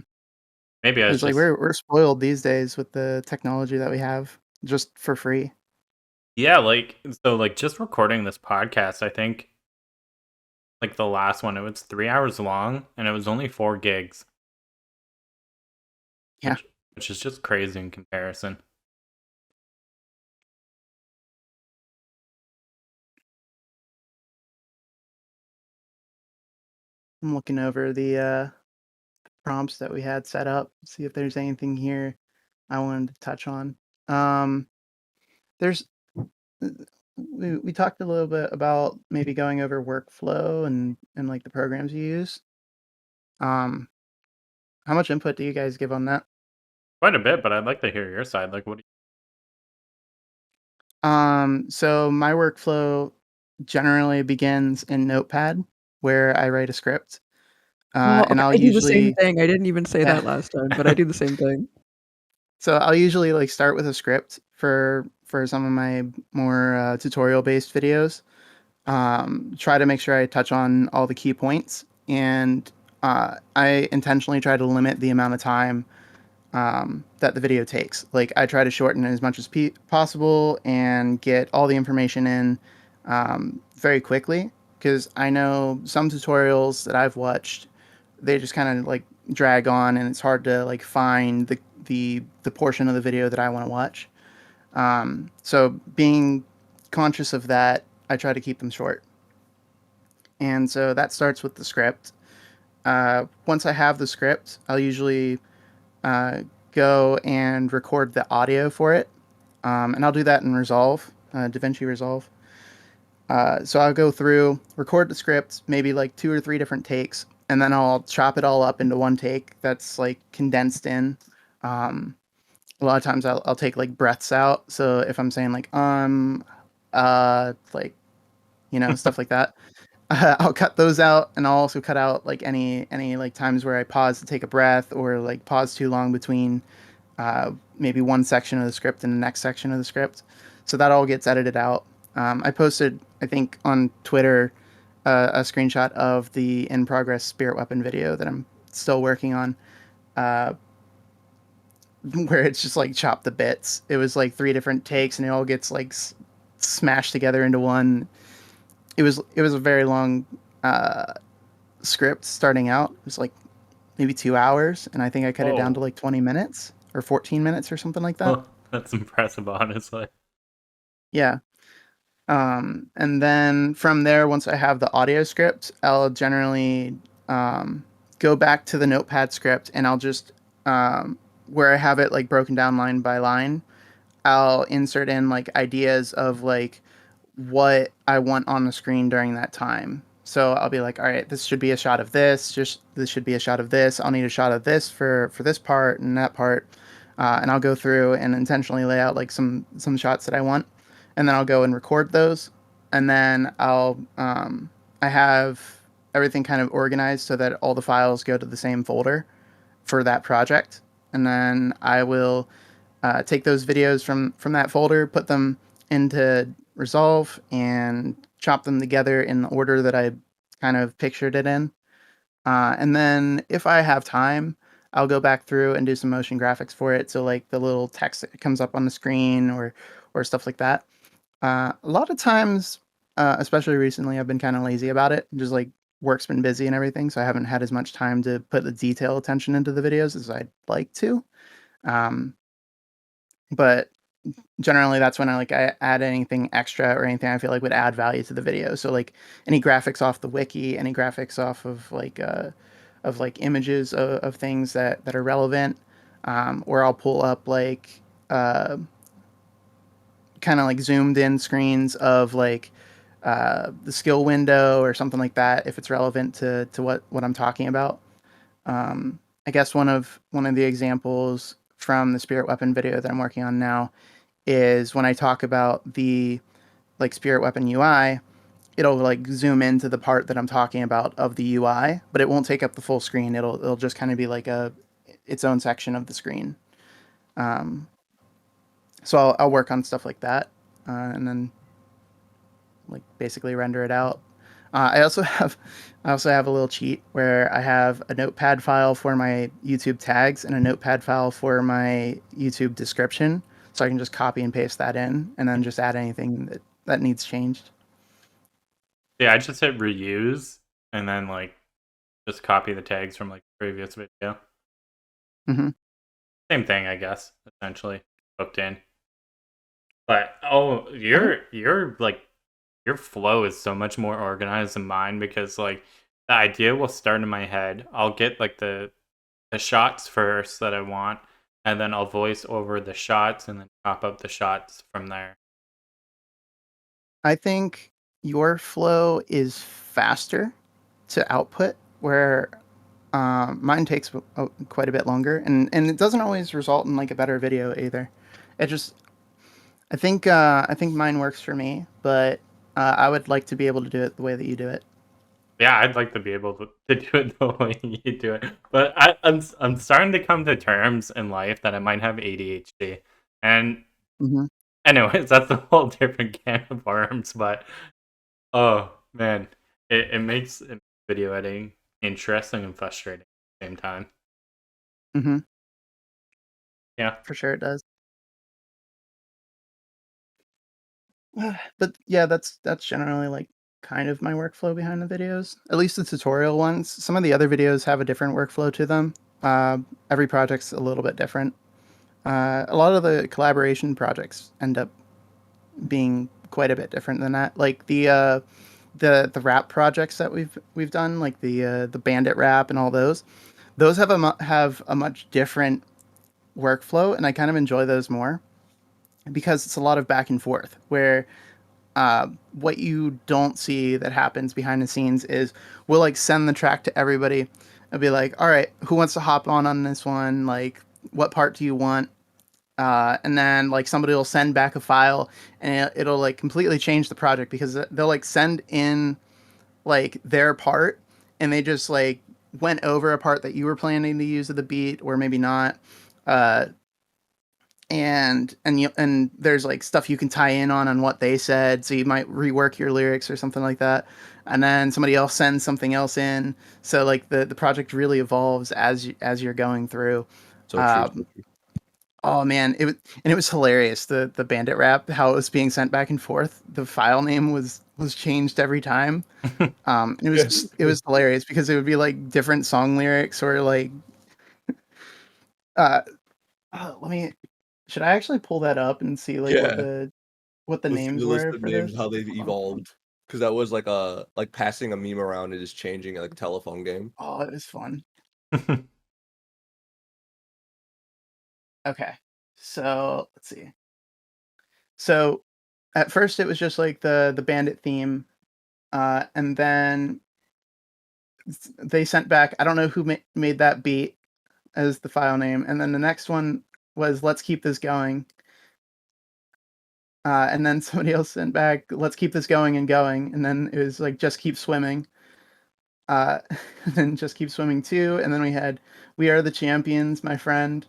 [SPEAKER 1] Maybe I was
[SPEAKER 4] It's like
[SPEAKER 1] just
[SPEAKER 4] we're spoiled these days with the technology that we have just for free.
[SPEAKER 1] Yeah, like just recording this podcast, I think like the last one, it was 3 hours long and it was only 4 gigs.
[SPEAKER 4] Yeah.
[SPEAKER 1] Which is just crazy in comparison.
[SPEAKER 4] I'm looking over the prompts that we had set up, see if there's anything here I wanted to touch on. There's we talked a little bit about maybe going over workflow and like the programs you use. How much input do you guys give on that?
[SPEAKER 1] Quite a bit, but I'd like to hear your side. Like, what do
[SPEAKER 4] So my workflow generally begins in Notepad where I write a script.
[SPEAKER 2] Oh,
[SPEAKER 4] And
[SPEAKER 2] okay,
[SPEAKER 4] I'll
[SPEAKER 2] I do the same
[SPEAKER 4] usually,
[SPEAKER 2] thing. I didn't even say
[SPEAKER 4] yeah.
[SPEAKER 2] that last time, but I do the same thing.
[SPEAKER 4] So I'll usually like start with a script for some of my more tutorial based videos. Try to make sure I touch on all the key points, and I intentionally try to limit the amount of time that the video takes. Like I try to shorten it as much as possible and get all the information in very quickly, because I know some tutorials that I've watched, they just kind of like drag on, and it's hard to like find the portion of the video that I want to watch. So being conscious of that, I try to keep them short. And so that starts with the script. Once I have the script, I'll usually uh, go and record the audio for it. And I'll do that in Resolve, DaVinci Resolve. So I'll go through, record the script, maybe like 2 or 3 different takes, and then I'll chop it all up into one take that's like condensed in. Um, a lot of times I'll take like breaths out. So if I'm saying like, like, stuff like that. I'll cut those out, and I'll also cut out like any like times where I pause to take a breath or like pause too long between maybe one section of the script and the next section of the script. So that all gets edited out. I posted, I think, on Twitter a screenshot of the in progress Spirit Weapon video that I'm still working on, uh, where it's just like chopped to bits. It was like 3 different takes, and it all gets like smashed together into one. It was a very long uh, script starting out. It was like maybe 2 hours, and I think I cut it down to
[SPEAKER 1] Whoa.
[SPEAKER 4] like 20 minutes or 14 minutes or something like that.
[SPEAKER 1] That's impressive, honestly.
[SPEAKER 4] Yeah. And then from there, once I have the audio script, I'll generally um, go back to the Notepad script, and I'll just where I have it like broken down line by line, I'll insert in like ideas of like what I want on the screen during that time. So I'll be like, all right, this should be a shot of this. Just this should be a shot of this. I'll need a shot of this for this part and that part, and I'll go through and intentionally lay out like some shots that I want, and then I'll go and record those, and then I have everything kind of organized so that all the files go to the same folder for that project, and then I will take those videos from that folder, put them into Resolve, and chop them together in the order that I kind of pictured it in. And then if I have time, I'll go back through and do some motion graphics for it. So like the little text that comes up on the screen or stuff like that. A lot of times, especially recently, I've been kind of lazy about it. Just like work's been busy and everything, so I haven't had as much time to put the detail attention into the videos as I'd like to. Um, but generally that's when I add anything extra or anything I feel like would add value to the video. So like any graphics off the wiki, any graphics off of like images of things that are relevant, or I'll pull up like uh, kind of like zoomed in screens of like the skill window or something like that if it's relevant to what I'm talking about. I guess one of the examples from the Spirit Weapon video that I'm working on now is when I talk about the like Spirit Weapon UI, it'll like zoom into the part that I'm talking about of the UI, but it won't take up the full screen. It'll just kind of be like its own section of the screen. Um, so I'll work on stuff like that, and then like basically render it out. I also have a little cheat where I have a notepad file for my YouTube tags and a notepad file for my YouTube description. so I can just copy and paste that in, and then just add anything that needs changed.
[SPEAKER 1] Yeah, I just hit reuse and then like just copy the tags from like the previous video.
[SPEAKER 4] Mm-hmm.
[SPEAKER 1] Same thing, I guess, essentially hooked in. But your like your flow is so much more organized than mine because like the idea will start in my head. I'll get like the shots first that I want, and then I'll voice over the shots and then chop up the shots from there.
[SPEAKER 4] I think your flow is faster to output, where mine takes quite a bit longer, and it doesn't always result in like a better video either. It just I think mine works for me, but I would like to be able to do it the way that you do it.
[SPEAKER 1] Yeah, I'd like to be able to do it the way you do it, but I'm starting to come to terms in life that I might have ADHD, and
[SPEAKER 4] Mm-hmm.
[SPEAKER 1] anyways, that's a whole different can of worms. But oh man, it makes video editing interesting and frustrating at the same time.
[SPEAKER 4] Mm-hmm.
[SPEAKER 1] Yeah.
[SPEAKER 4] For sure, it does. But yeah, that's generally like kind of my workflow behind the videos. At least the tutorial ones. Some of the other videos have a different workflow to them. Every project's a little bit different. A lot of the collaboration projects end up being quite a bit different than that. Like the rap projects that we've done, like the Bandit rap and all those. Those have have a much different workflow, and I kind of enjoy those more because it's a lot of back and forth. Where what you don't see that happens behind the scenes is we'll like send the track to everybody and be like, all right, who wants to hop on this one? Like, what part do you want? And then like somebody will send back a file, and it'll like completely change the project because they'll like send in like their part, and they just like went over a part that you were planning to use of the beat or maybe not. Uh, and there's like stuff you can tie in on what they said, so you might rework your lyrics or something like that, and then somebody else sends something else in, so like the project really evolves as you're going through.
[SPEAKER 3] So true. So
[SPEAKER 4] um, oh man, it was hilarious, the Bandit rap, how it was being sent back and forth. The file name was changed every time. It
[SPEAKER 3] true.
[SPEAKER 4] was hilarious because it would be like different song lyrics, or like uh let me, should I actually pull that up and see like
[SPEAKER 3] Yeah.
[SPEAKER 4] what the
[SPEAKER 3] Let's see
[SPEAKER 4] names
[SPEAKER 3] the list
[SPEAKER 4] were
[SPEAKER 3] of
[SPEAKER 4] for
[SPEAKER 3] names,
[SPEAKER 4] this?
[SPEAKER 3] how they've
[SPEAKER 4] Hold on.
[SPEAKER 3] evolved. Because that was like a passing a meme around and just changing like a telephone game.
[SPEAKER 4] Oh, it was fun. Okay. So let's see. So at first it was just like the bandit theme, and then they sent back, I don't know who made that beat as the file name, and then the next one was let's keep this going. And then somebody else sent back, let's keep this going and going, and then it was like just keep swimming. Uh, and then just keep swimming too, and then we had we are the champions, my friend.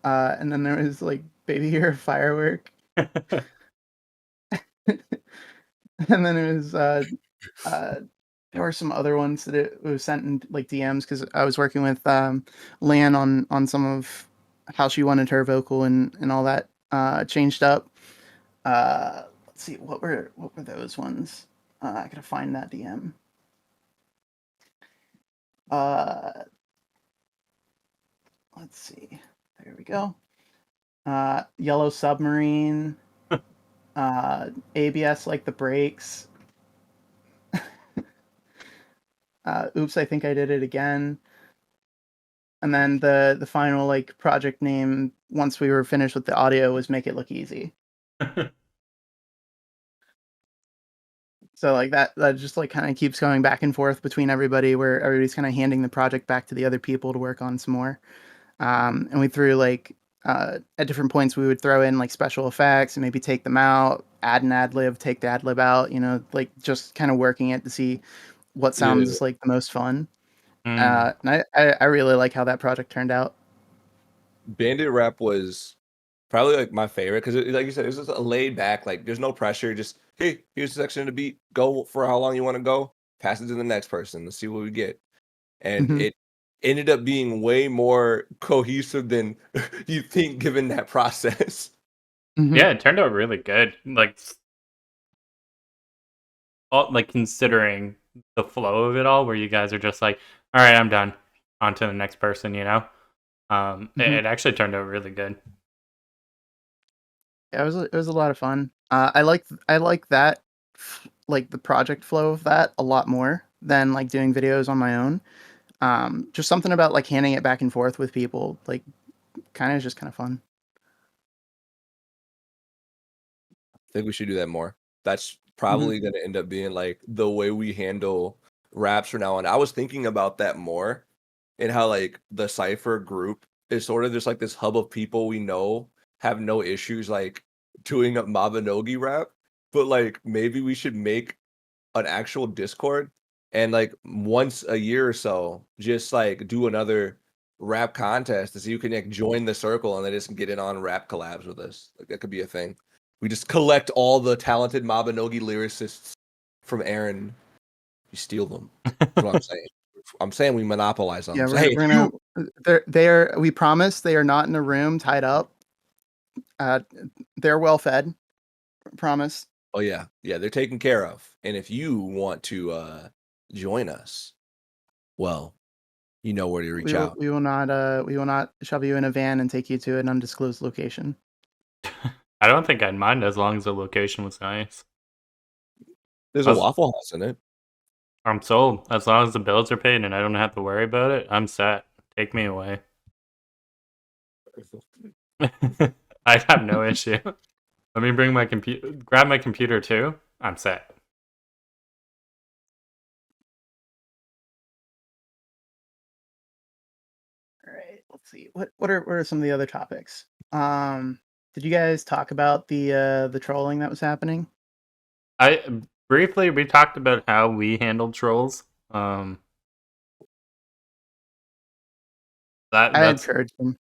[SPEAKER 4] And then there was like baby you're a firework. And then it was uh, there were some other ones that it was sent in like DMs because I was working with Lan on some of how she wanted her vocal and all that changed up. Let's see, what were those ones? I gotta find that DM. Uh, let's see. There we go. Yellow Submarine. ABS like the brakes. Oops, I think I did it again. And then the final like project name once we were finished with the audio was Make It Look Easy. So like that just like kind of keeps going back and forth between everybody, where everybody's kind of handing the project back to the other people to work on some more. And we threw like at different points we would throw in like special effects and maybe take them out, add an ad lib, take the ad lib out, like just kind of working it to see what
[SPEAKER 3] Yeah.
[SPEAKER 4] sounds like the most fun.
[SPEAKER 1] Mm.
[SPEAKER 4] And I really like how that project turned out.
[SPEAKER 3] Bandit rap was probably like my favorite because, like you said, it was just a laid back, like there's no pressure. Just hey, here's a section of the beat. Go for how long you want to go. Pass it to the next person. Let's see what we get. And
[SPEAKER 4] Mhm.
[SPEAKER 3] it ended up being way more cohesive than you think, given that process.
[SPEAKER 4] Mhm.
[SPEAKER 1] Yeah, it turned out really good. Like considering the flow of it all, where you guys are just like, all right, I'm done. On to the next person, you know?
[SPEAKER 4] Mhm.
[SPEAKER 1] It actually turned out really good.
[SPEAKER 4] Yeah, it was a lot of fun. I like that like the project flow of that a lot more than like doing videos on my own. Just something about like handing it back and forth with people, like just kind of fun.
[SPEAKER 3] I think we should do that more. That's
[SPEAKER 4] Mhm.
[SPEAKER 3] probably gonna end up being like the way we handle raps from now on. I was thinking about that more and how like the Cypher group is sort of just like this hub of people we know have no issues like doing a Mabinogi rap. But like maybe we should make an actual Discord and like once a year or so, just like do another rap contest to see who can like join the circle and then just get in on rap collabs with us. Like that could be a thing. We just collect all the talented Mabinogi lyricists from Aaron. You steal them. That's what I'm saying. I'm saying we monopolize them.
[SPEAKER 4] Yeah,
[SPEAKER 3] So, hey, if
[SPEAKER 4] we're
[SPEAKER 3] you
[SPEAKER 4] gonna. They are. We promise they are not in a room tied up. Uh, they're well fed. Promise.
[SPEAKER 3] oh yeah, yeah, they're taken care of. And if you want to join us, well, you know where to reach out.
[SPEAKER 4] We will not shove you in a van and take you to an undisclosed location.
[SPEAKER 1] I don't think I'd mind as long as the location was nice.
[SPEAKER 3] There's a
[SPEAKER 1] As,
[SPEAKER 3] Waffle House in it.
[SPEAKER 1] I'm sold. As long as the bills are paid and I don't have to worry about it, I'm set. Take me away. I have no issue. Let me bring my computer, grab my computer too. I'm set.
[SPEAKER 4] All right. Let's see. What are some of the other topics? Did you guys talk about the trolling that was happening?
[SPEAKER 1] I briefly we talked about how we handled trolls. Um,
[SPEAKER 4] I
[SPEAKER 1] that's
[SPEAKER 4] encourage them.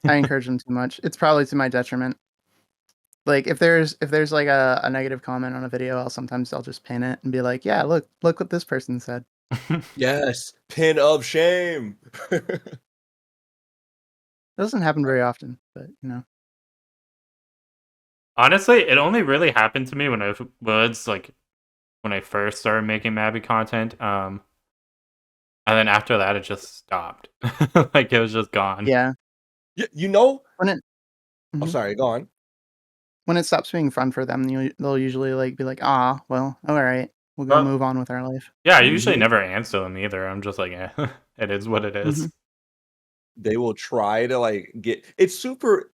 [SPEAKER 4] I encourage them too much. It's probably to my detriment. Like if there's like a negative comment on a video, I'll just pin it and be like, yeah, look what this person said.
[SPEAKER 3] Yes, pin of shame.
[SPEAKER 4] It doesn't happen very often, but you know.
[SPEAKER 1] honestly, it only really happened to me when I was like when I first started making Mabi content. And then after that, it just stopped. Like it was just gone.
[SPEAKER 4] Yeah.
[SPEAKER 3] You know?
[SPEAKER 4] When it
[SPEAKER 3] Oh,
[SPEAKER 4] mhm.
[SPEAKER 3] sorry. Go on.
[SPEAKER 4] When it stops being fun for them, they'll usually like be like, ah, well, all right, we'll go
[SPEAKER 1] Well,
[SPEAKER 4] move on with our life.
[SPEAKER 1] yeah, I usually
[SPEAKER 3] Mhm.
[SPEAKER 1] never answer them either. I'm just like, yeah, it is what it
[SPEAKER 4] Hmm.
[SPEAKER 1] is.
[SPEAKER 3] They will try to like get. It's super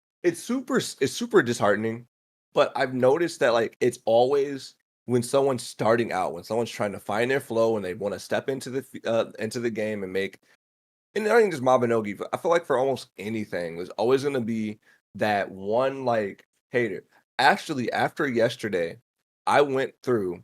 [SPEAKER 3] disheartening. But I've noticed that like it's always when someone's starting out, when someone's trying to find their flow and they want to step into the game and make. And not even just Mabinogi, but I feel like for almost anything, there's always going to be that one like hater. Actually, after yesterday, I went through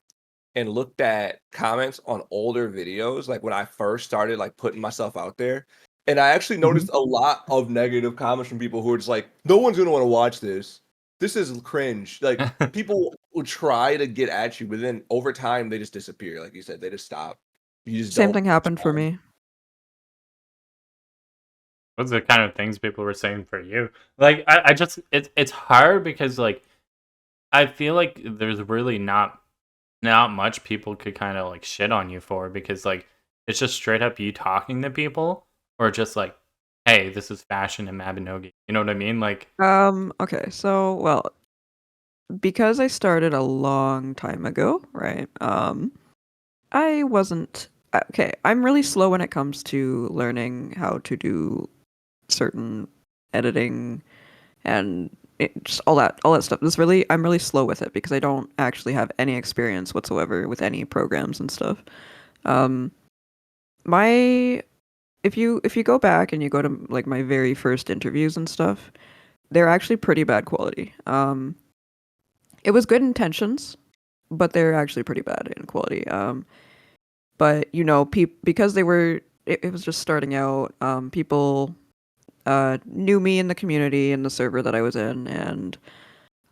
[SPEAKER 3] and looked at comments on older videos, like when I first started like putting myself out there. And I actually
[SPEAKER 4] Hmm.
[SPEAKER 3] noticed a lot of negative comments from people who are just like, no one's gonna want to watch this. This is cringe. Like people will try to get at you, but then over time they just disappear. Like you said, they just stop. You just
[SPEAKER 2] Same
[SPEAKER 3] don't
[SPEAKER 2] thing happened for
[SPEAKER 3] respond.
[SPEAKER 2] me.
[SPEAKER 1] What's the kind of things people were saying for you? Like, I just it's hard because like I feel like there's really not much people could kind of like shit on you for because like it's just straight up you talking to people or just like, hey, this is fashion in Mabinogi. You know what I mean? Like,
[SPEAKER 2] Okay, so well, because I started a long time ago, right? I wasn't okay. I'm really slow when it comes to learning how to do certain editing and just all that stuff. I'm really slow with it because I don't actually have any experience whatsoever with any programs and stuff. Um, my if you go back and you go to like my very first interviews and stuff, they're actually pretty bad quality. It was good intentions, but they're actually pretty bad in quality. But you know, because it was just starting out. People knew me in the community in the server that I was in, and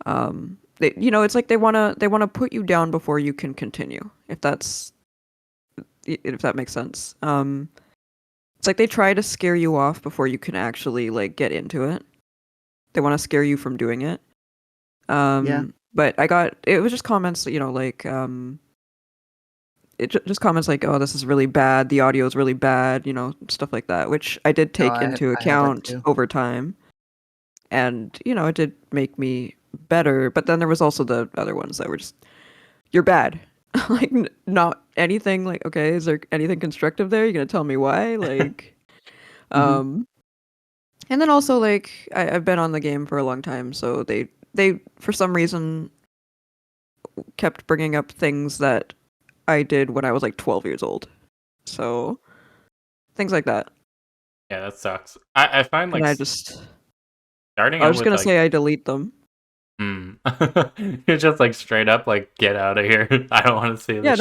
[SPEAKER 2] you know, it's like they wanna put you down before you can continue. If that makes sense. It's like they try to scare you off before you can actually like get into it. They want to scare you from doing it. But it was just comments, like just comments like, "Oh, this is really bad. The audio is really bad," stuff like that, which I did take into
[SPEAKER 4] I had that
[SPEAKER 2] account
[SPEAKER 4] too.
[SPEAKER 2] over time, and it did make me better. But then there was also the other ones that were just, "You're bad." Like not anything. Like, okay, is there anything constructive there? You gonna tell me why? Like,
[SPEAKER 4] Mhm.
[SPEAKER 2] and then also like I've been on the game for a long time, so they for some reason kept bringing up things that I did when I was like 12 years old. So things like that.
[SPEAKER 1] Yeah, that sucks. I find
[SPEAKER 2] And
[SPEAKER 1] like starting
[SPEAKER 2] I
[SPEAKER 1] out
[SPEAKER 2] was just
[SPEAKER 1] with
[SPEAKER 2] gonna
[SPEAKER 1] like,
[SPEAKER 2] say I delete them.
[SPEAKER 1] you're just like straight up like, get out of here. I don't want to see
[SPEAKER 2] Yeah,
[SPEAKER 1] this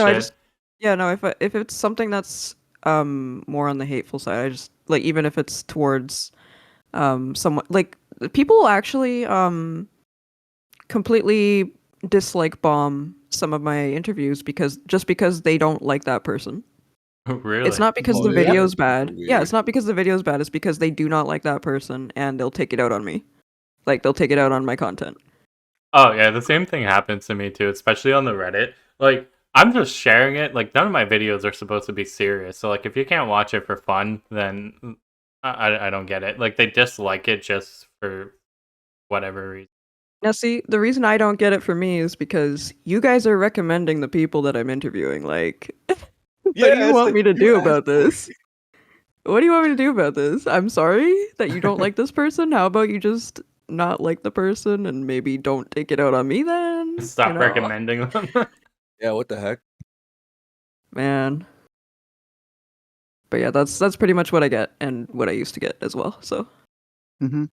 [SPEAKER 2] no,
[SPEAKER 1] shit.
[SPEAKER 2] if it's something that's more on the hateful side, I just like, even if it's towards someone, like people actually completely dislike bomb some of my interviews because they don't like that person. It's
[SPEAKER 1] Really?
[SPEAKER 2] not because
[SPEAKER 3] Oh
[SPEAKER 2] the
[SPEAKER 3] yeah,
[SPEAKER 4] Yep.
[SPEAKER 2] video's
[SPEAKER 3] that's super
[SPEAKER 2] bad. Yeah, it's
[SPEAKER 3] weird.
[SPEAKER 2] not because the video's bad. It's because they do not like that person and they'll take it out on me. Like they'll take it out on my content.
[SPEAKER 1] Oh yeah, the same thing happens to me too, especially on the Reddit. Like I'm just sharing it. Like none of my videos are supposed to be serious. So like if you can't watch it for fun, then I don't get it. Like they dislike it just for whatever reason.
[SPEAKER 2] Now, see, the reason I don't get it for me is because you guys are recommending the people that I'm interviewing. Like, what do you
[SPEAKER 3] Yeah, it's
[SPEAKER 2] want
[SPEAKER 3] like
[SPEAKER 2] me to
[SPEAKER 3] you
[SPEAKER 2] do
[SPEAKER 3] asked
[SPEAKER 2] about
[SPEAKER 3] for
[SPEAKER 2] this? What do you want me to do about this? I'm sorry that you don't
[SPEAKER 3] it.
[SPEAKER 2] like this person. How about you just not like the person and maybe don't take it out on me then?
[SPEAKER 1] Stop recommending them.
[SPEAKER 3] Yeah, what the heck?
[SPEAKER 2] Man. But yeah, that's pretty much what I get and what I used to get as well. So
[SPEAKER 4] Mhm.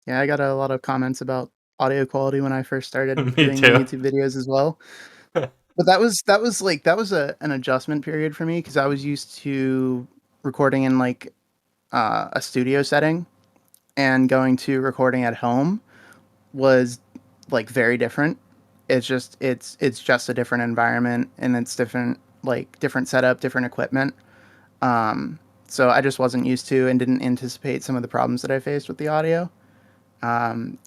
[SPEAKER 4] Yeah, I got a lot of comments about audio quality when I first started
[SPEAKER 1] Me
[SPEAKER 4] doing the
[SPEAKER 1] too.
[SPEAKER 4] YouTube videos as well. But that was an adjustment period for me because I was used to recording in like a studio setting, and going to recording at home was like very different. It's just a different environment, and it's different, like different setup, different equipment. Um, so I just wasn't used to and didn't anticipate some of the problems that I faced with the audio.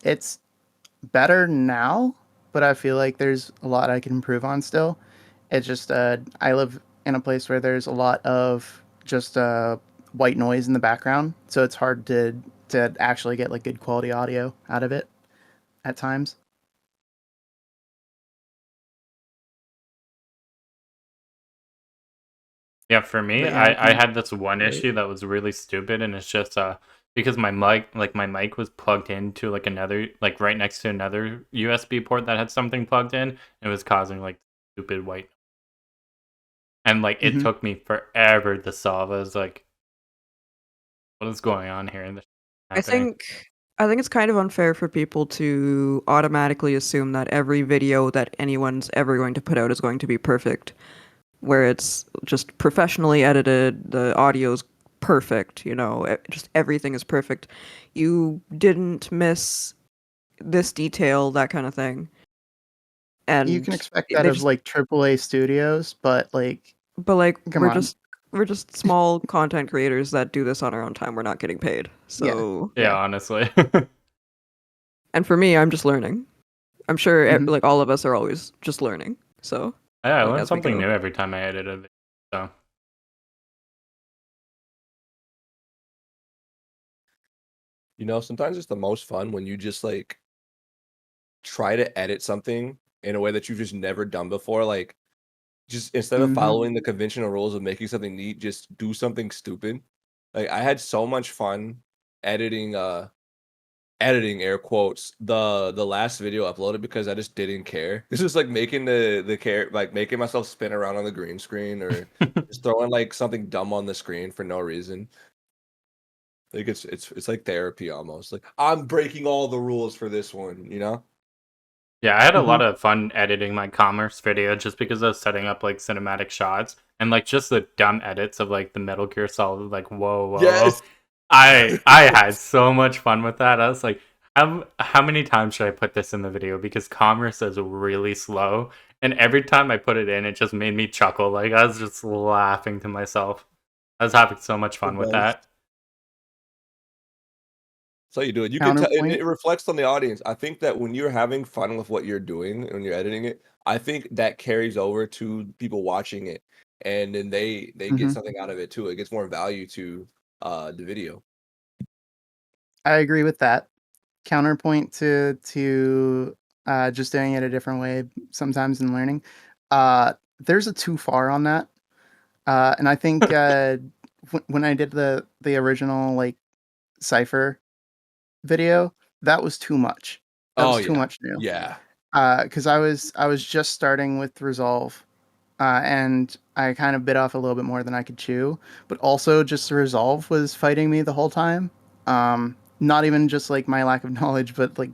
[SPEAKER 4] It's better now, but I feel like there's a lot I can improve on still. It's just I live in a place where there's a lot of just white noise in the background, so it's hard to actually get like good quality audio out of it at times.
[SPEAKER 1] Yeah, for me,
[SPEAKER 4] But yeah, I
[SPEAKER 1] I
[SPEAKER 4] can
[SPEAKER 1] had this one
[SPEAKER 4] relate.
[SPEAKER 1] issue that was really stupid, and it's just because my mic was plugged into like another, like right next to another USB port that had something plugged in. It was causing like stupid white, and like it
[SPEAKER 4] Hmm.
[SPEAKER 1] took me forever to solve. I was like, what is going on here? And this
[SPEAKER 2] I
[SPEAKER 1] happening.
[SPEAKER 2] think I think it's kind of unfair for people to automatically assume that every video that anyone's ever going to put out is going to be perfect, where it's just professionally edited, the audio's perfect, just everything is perfect. You didn't miss this detail, that kind of thing.
[SPEAKER 4] You can
[SPEAKER 2] And
[SPEAKER 4] expect that
[SPEAKER 2] they
[SPEAKER 4] of
[SPEAKER 2] just
[SPEAKER 4] like AAA studios, but like,
[SPEAKER 2] but like
[SPEAKER 4] come on,
[SPEAKER 2] we're just small content creators that do this on our own time. We're not getting paid.
[SPEAKER 4] yeah,
[SPEAKER 2] So,
[SPEAKER 1] Yeah,
[SPEAKER 4] yeah.
[SPEAKER 1] honestly.
[SPEAKER 2] and for me, I'm just learning. I'm sure
[SPEAKER 4] Hmm.
[SPEAKER 2] like all of us are always just learning. So,
[SPEAKER 1] Yeah, I
[SPEAKER 2] like
[SPEAKER 1] learned
[SPEAKER 2] as we
[SPEAKER 1] something
[SPEAKER 2] go.
[SPEAKER 1] new every time I edit a video. So
[SPEAKER 3] Sometimes it's the most fun when you just like try to edit something in a way that you've just never done before. Like, just instead of
[SPEAKER 4] Hmm.
[SPEAKER 3] following the conventional rules of making something neat, just do something stupid. Like, I had so much fun editing editing air quotes the last video uploaded because I just didn't care. This is like making the care like making myself spin around on the green screen or just throwing like something dumb on the screen for no reason. Like it's like therapy almost. Like I'm breaking all the rules for this one.
[SPEAKER 1] yeah, I had a
[SPEAKER 4] Hmm.
[SPEAKER 1] lot of fun editing my commerce video just because I was setting up like cinematic shots and like just the dumb edits of like the Metal Gear Solid, like whoa, whoa, whoa.
[SPEAKER 3] Yes.
[SPEAKER 1] I had so much fun with that. I was like, how many times should I put this in the video? Because commerce is really slow. And every time I put it in, it just made me chuckle. Like I was just laughing to myself. I was having so much
[SPEAKER 3] The
[SPEAKER 1] fun with
[SPEAKER 3] best.
[SPEAKER 1] that.
[SPEAKER 3] how you do it. You can tell, and
[SPEAKER 4] Counterpoint.
[SPEAKER 3] it reflects on the audience. I think that when you're having fun with what you're doing when you're editing it, I think that carries over to people watching it, and then they get
[SPEAKER 4] Mhm.
[SPEAKER 3] something out of it too. It gets more value to the video.
[SPEAKER 4] I agree with that. Counterpoint to just doing it a different way sometimes in learning. There's a too far on that, and I think when I did the original like cipher video, that was too much. That
[SPEAKER 3] Oh
[SPEAKER 4] was too
[SPEAKER 3] yeah,
[SPEAKER 4] much new.
[SPEAKER 3] yeah.
[SPEAKER 4] Because I was just starting with Resolve, and I kind of bit off a little bit more than I could chew. But also, just the Resolve was fighting me the whole time. Not even just like my lack of knowledge, but like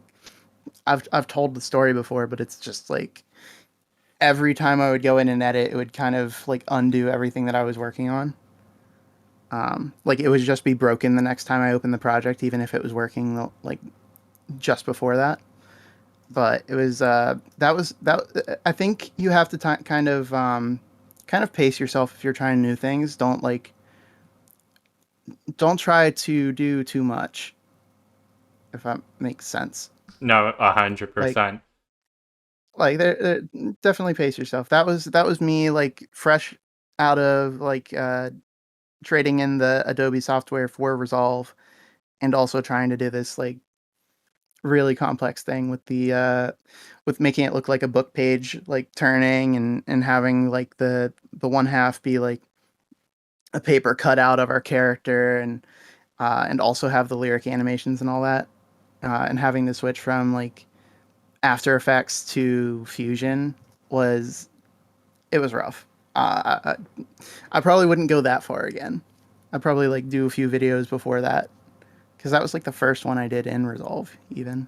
[SPEAKER 4] I've told the story before, but it's just like every time I would go in and edit, it would kind of like undo everything that I was working on. Like it would just be broken the next time I opened the project, even if it was working like just before that. But it was that I think you have to kind of pace yourself if you're trying new things. Don't try to do too much, if that makes sense.
[SPEAKER 1] No,
[SPEAKER 4] Like
[SPEAKER 1] 100%.
[SPEAKER 4] there definitely pace yourself. That was me like fresh out of like trading in the Adobe software for Resolve, and also trying to do this like really complex thing with the with making it look like a book page like turning, and having like the one half be like a paper cutout of our character, and also have the lyric animations and all that, and having to switch from like After Effects to Fusion was it was rough. I probably wouldn't go that far again. I'd probably like do a few videos before that, because that was like the first one I did in Resolve even.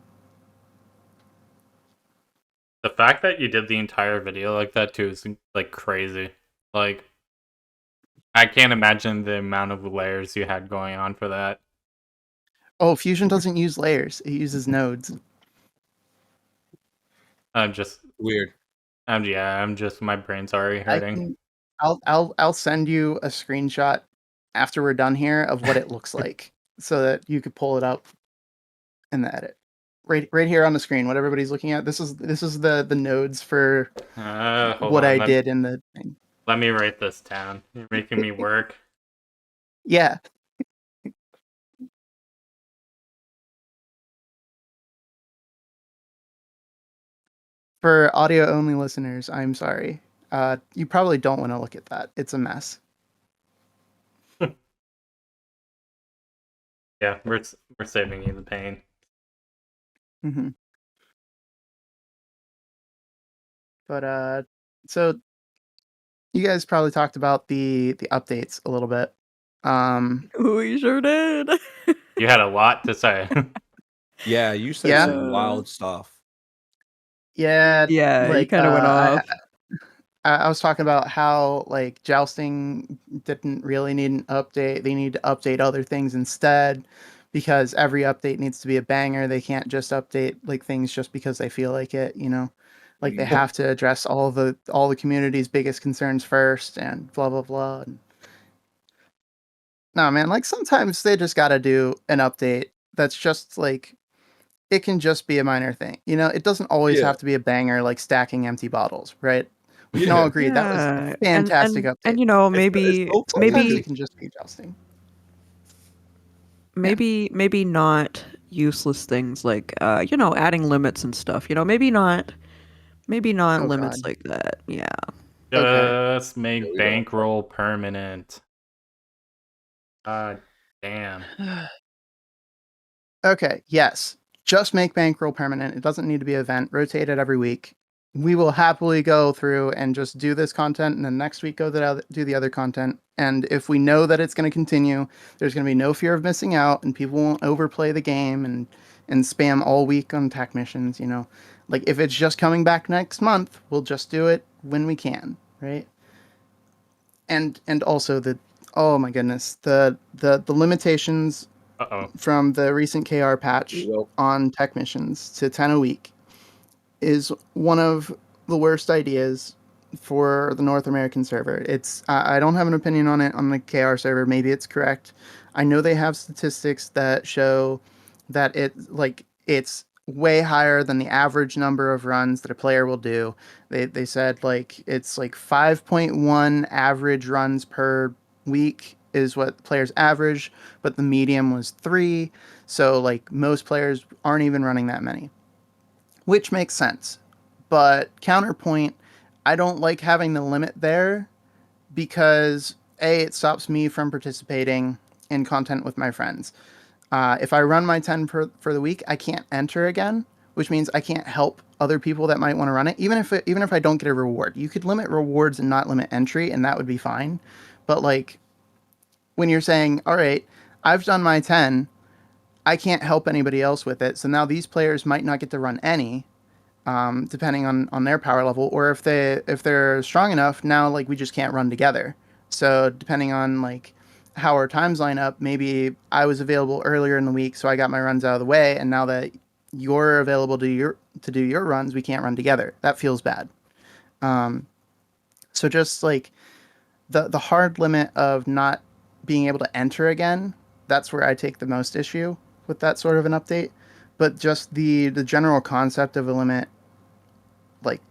[SPEAKER 1] The fact that you did the entire video like that too is like crazy. Like, I can't imagine the amount of layers you had going on for that.
[SPEAKER 4] Oh, Fusion doesn't use layers. It uses nodes.
[SPEAKER 1] I'm just,
[SPEAKER 3] Weird.
[SPEAKER 1] I'm just, my brain's already
[SPEAKER 4] I
[SPEAKER 1] hurting.
[SPEAKER 4] can I'll send you a screenshot after we're done here of what it looks like, so that you could pull it up in the edit. Right here on the screen, what everybody's looking at. This is the nodes for
[SPEAKER 1] Hold
[SPEAKER 4] what I
[SPEAKER 1] on,
[SPEAKER 4] did in the thing.
[SPEAKER 1] let me write this down. You're making me work.
[SPEAKER 4] Yeah. For audio only listeners, I'm sorry. You probably don't want to look at that. It's a mess.
[SPEAKER 1] Yeah, we're saving you the pain.
[SPEAKER 4] Hmm. But so you guys probably talked about the updates a little bit.
[SPEAKER 2] We sure did.
[SPEAKER 1] You had a lot to say.
[SPEAKER 3] Yeah, you said
[SPEAKER 4] Yeah,
[SPEAKER 3] some wild stuff.
[SPEAKER 4] yeah.
[SPEAKER 2] Yeah, you
[SPEAKER 4] Like
[SPEAKER 2] kind of went off.
[SPEAKER 4] I was talking about how like jousting didn't really need an update. They need to update other things instead, because every update needs to be a banger. They can't just update like things just because they feel like it, you know? Like they have to address all the community's biggest concerns first, and blah blah blah. No, man, like sometimes they just got to do an update that's just like it can just be a minor thing. You know, it doesn't always
[SPEAKER 3] Yeah,
[SPEAKER 4] have to be a banger like stacking empty bottles, right? We can all
[SPEAKER 3] yeah.
[SPEAKER 4] agree that was a
[SPEAKER 2] Yeah,
[SPEAKER 4] fantastic update.
[SPEAKER 2] you know,
[SPEAKER 3] It's
[SPEAKER 2] maybe
[SPEAKER 3] so funny
[SPEAKER 4] Sometimes
[SPEAKER 3] too.
[SPEAKER 4] it can just be jousting. Yeah.
[SPEAKER 2] maybe not useless things like you know, adding limits and stuff. You know, maybe not
[SPEAKER 4] Oh
[SPEAKER 2] limits
[SPEAKER 4] God.
[SPEAKER 2] like that. Yeah.
[SPEAKER 4] Okay.
[SPEAKER 1] Just
[SPEAKER 3] Yeah,
[SPEAKER 1] make
[SPEAKER 3] we don't.
[SPEAKER 1] bankroll permanent. God damn.
[SPEAKER 4] Okay. Yes. Just make bankroll permanent. It doesn't need to be an event. Rotate it every week. We will happily go through and just do this content, and then next week do the other content. And if we know that it's going to continue, there's going to be no fear of missing out, and people won't overplay the game and spam all week on tech missions. You know, like if it's just coming back next month, we'll just do it when we can, right? And also the oh my goodness, the limitations
[SPEAKER 1] Uh-oh.
[SPEAKER 4] from the recent KR
[SPEAKER 3] Here we
[SPEAKER 4] patch
[SPEAKER 3] go.
[SPEAKER 4] on tech missions to 10 a week is one of the worst ideas for the North American server. It's I don't have an opinion on it on the KR server. Maybe it's correct. I know they have statistics that show that it's way higher than the average number of runs that a player will do. They said like it's like 5.1 average runs per week is what players average, but the medium was 3. So like most players aren't even running that many, which makes sense. But counterpoint, I don't like having the limit there because A, it stops me from participating in content with my friends. If I run my 10 for the week, I can't enter again, which means I can't help other people that might want to run it. Even if I don't get a reward, you could limit rewards and not limit entry, and that would be fine. But like when you're saying, all right, I've done my 10, I can't help anybody else with it. So now these players might not get to run any, depending on their power level, or if they're strong enough, now like we just can't run together. So depending on like how our times line up, maybe I was available earlier in the week, so I got my runs out of the way, and now that you're available to do your runs, we can't run together. That feels bad. So just like the hard limit of not being able to enter again, that's where I take the most issue with that sort of an update. But just the general concept of a limit, like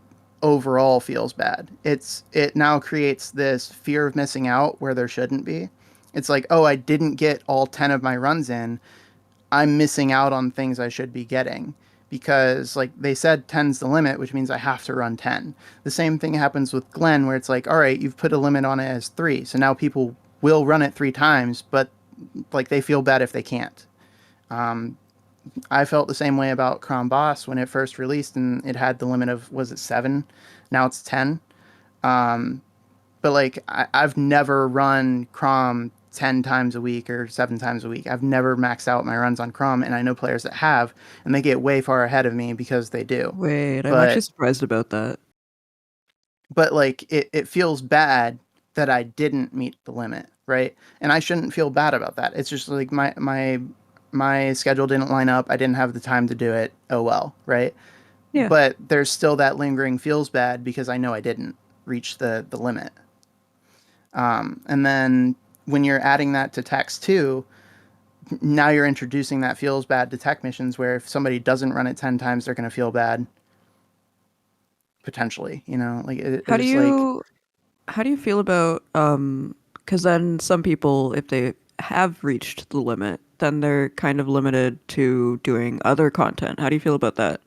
[SPEAKER 4] overall, feels bad. It now creates this fear of missing out where there shouldn't be. It's like, oh, I didn't get all 10 of my runs in. I'm missing out on things I should be getting because like they said 10's the limit, which means I have to run 10. The same thing happens with Glenn where it's like, all right, you've put a limit on it as 3. So now people will run it 3 times, but like they feel bad if they can't. I felt the same way about Crom Boss when it first released and it had the limit of, was it 7? Now it's 10. But like I've never run Crom 10 times a week or 7 times a week. I've never maxed out my runs on Crom, and I know players that have, and they get way far ahead of me because they do.
[SPEAKER 2] Wait, I'm actually
[SPEAKER 4] But
[SPEAKER 2] surprised about that.
[SPEAKER 4] like it feels bad that I didn't meet the limit, right? And I shouldn't feel bad about that. It's just like my schedule didn't line up. I didn't have the time to do it. Oh well, right?
[SPEAKER 2] Yeah.
[SPEAKER 4] But there's still that lingering feels bad because I know I didn't reach the limit. And then when you're adding that to text too, now you're introducing that feels bad to tech missions where if somebody doesn't run it 10 times, they're going to feel bad potentially, you know, like
[SPEAKER 2] How do
[SPEAKER 4] there's like,
[SPEAKER 2] you feel about because then some people, if they have reached the limit, then they're kind of limited to doing other content. How do you feel about that?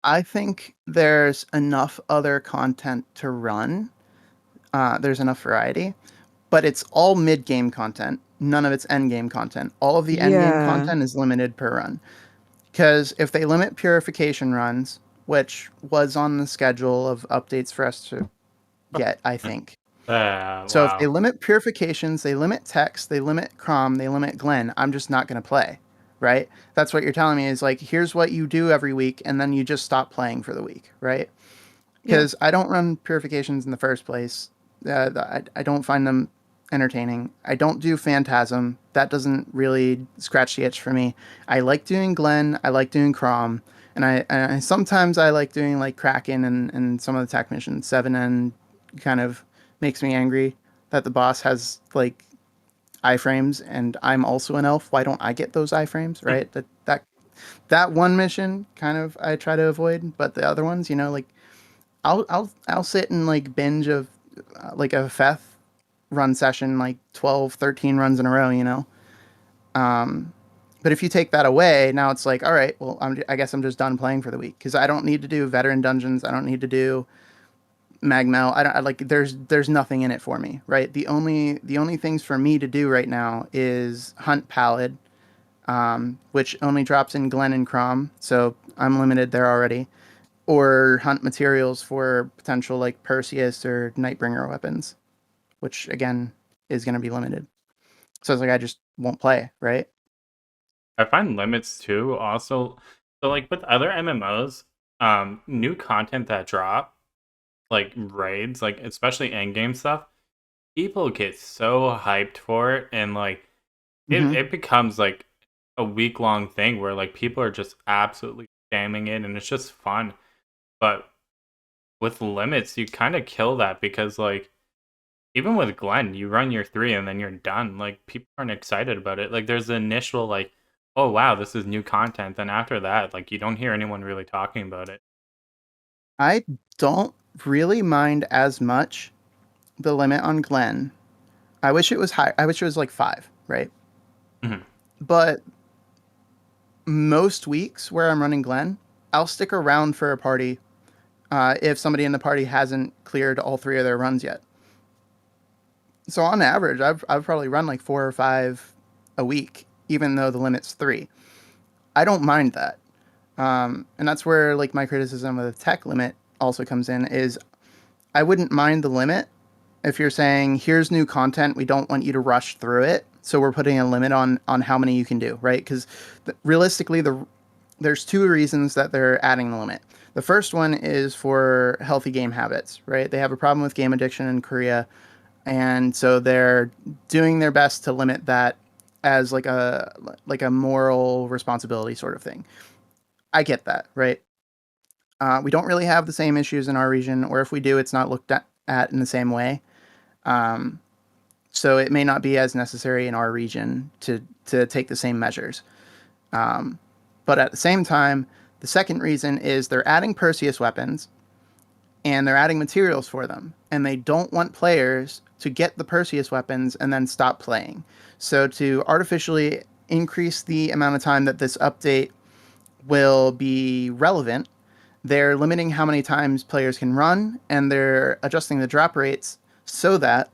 [SPEAKER 4] I think there's enough other content to run. There's enough variety, but it's all mid game content. None of it's end game content. All of the end game
[SPEAKER 2] Yeah.
[SPEAKER 4] content is limited per run. Because if they limit purification runs, which was on the schedule of updates for us to get, I think. So if they
[SPEAKER 1] Wow.
[SPEAKER 4] limit purifications, they limit text, they limit Crom, they limit Glenn, I'm just not going to play, right? That's what you're telling me is like, here's what you do every week, and then you just stop playing for the week, right?
[SPEAKER 2] Yeah.
[SPEAKER 4] Because I don't run purifications in the first place. I don't find them entertaining. I don't do Phantasm. That doesn't really scratch the itch for me. I like doing Glenn. I like doing Crom. And I sometimes I like doing like Kraken and some of the tech missions. 7N kind of makes me angry that the boss has like iframes and I'm also an elf. Why don't I get those iframes, right? That one mission kind of I try to avoid, but the other ones, you know, like I'll sit and like binge of like a Feth run session like 12, 13 runs in a row, you know. But if you take that away, now it's like, all right, well, I guess I'm just done playing for the week because I don't need to do veteran dungeons. I don't need to do Magmel. I like there's nothing in it for me, right? The only things for me to do right now is hunt Pallid, which only drops in Glen and Crom, so I'm limited there already, or hunt materials for potential like Perseus or Nightbringer weapons, which again is going to be limited. So it's like I just won't play, right?
[SPEAKER 1] I find limits too also. So like with other MMOs, new content that drop, like raids, like especially endgame stuff, people get so hyped for it and like
[SPEAKER 4] Mm-hmm.
[SPEAKER 1] it becomes like a week long thing where like people are just absolutely spamming it and it's just fun. But with limits, you kind of kill that because like even with Glenn, you run your 3 and then you're done. Like people aren't excited about it. Like there's the initial like oh wow, this is new content. Then after that, like you don't hear anyone really talking about it.
[SPEAKER 4] I don't really mind as much the limit on Glen. I wish it was high. I wish it was like 5, right?
[SPEAKER 1] Mhm.
[SPEAKER 4] But most weeks where I'm running Glen, I'll stick around for a party if somebody in the party hasn't cleared all 3 of their runs yet. So on average, I've probably run like 4 or 5 a week, even though the limit's 3. I don't mind that, and that's where like my criticism of the tech limit also comes in. Is I wouldn't mind the limit if you're saying here's new content, we don't want you to rush through it, so we're putting a limit on how many you can do, right? Because realistically, there's 2 reasons that they're adding the limit. The first one is for healthy game habits, right? They have a problem with game addiction in Korea, and so they're doing their best to limit that as like a moral responsibility sort of thing. I get that, right? We don't really have the same issues in our region, or if we do, it's not looked at in the same way. Um, so it may not be as necessary in our region to take the same measures. Um, but at the same time, the second reason is they're adding Perseus weapons and they're adding materials for them, and they don't want players to get the Perseus weapons and then stop playing. So to artificially increase the amount of time that this update will be relevant, they're limiting how many times players can run, and they're adjusting the drop rates so that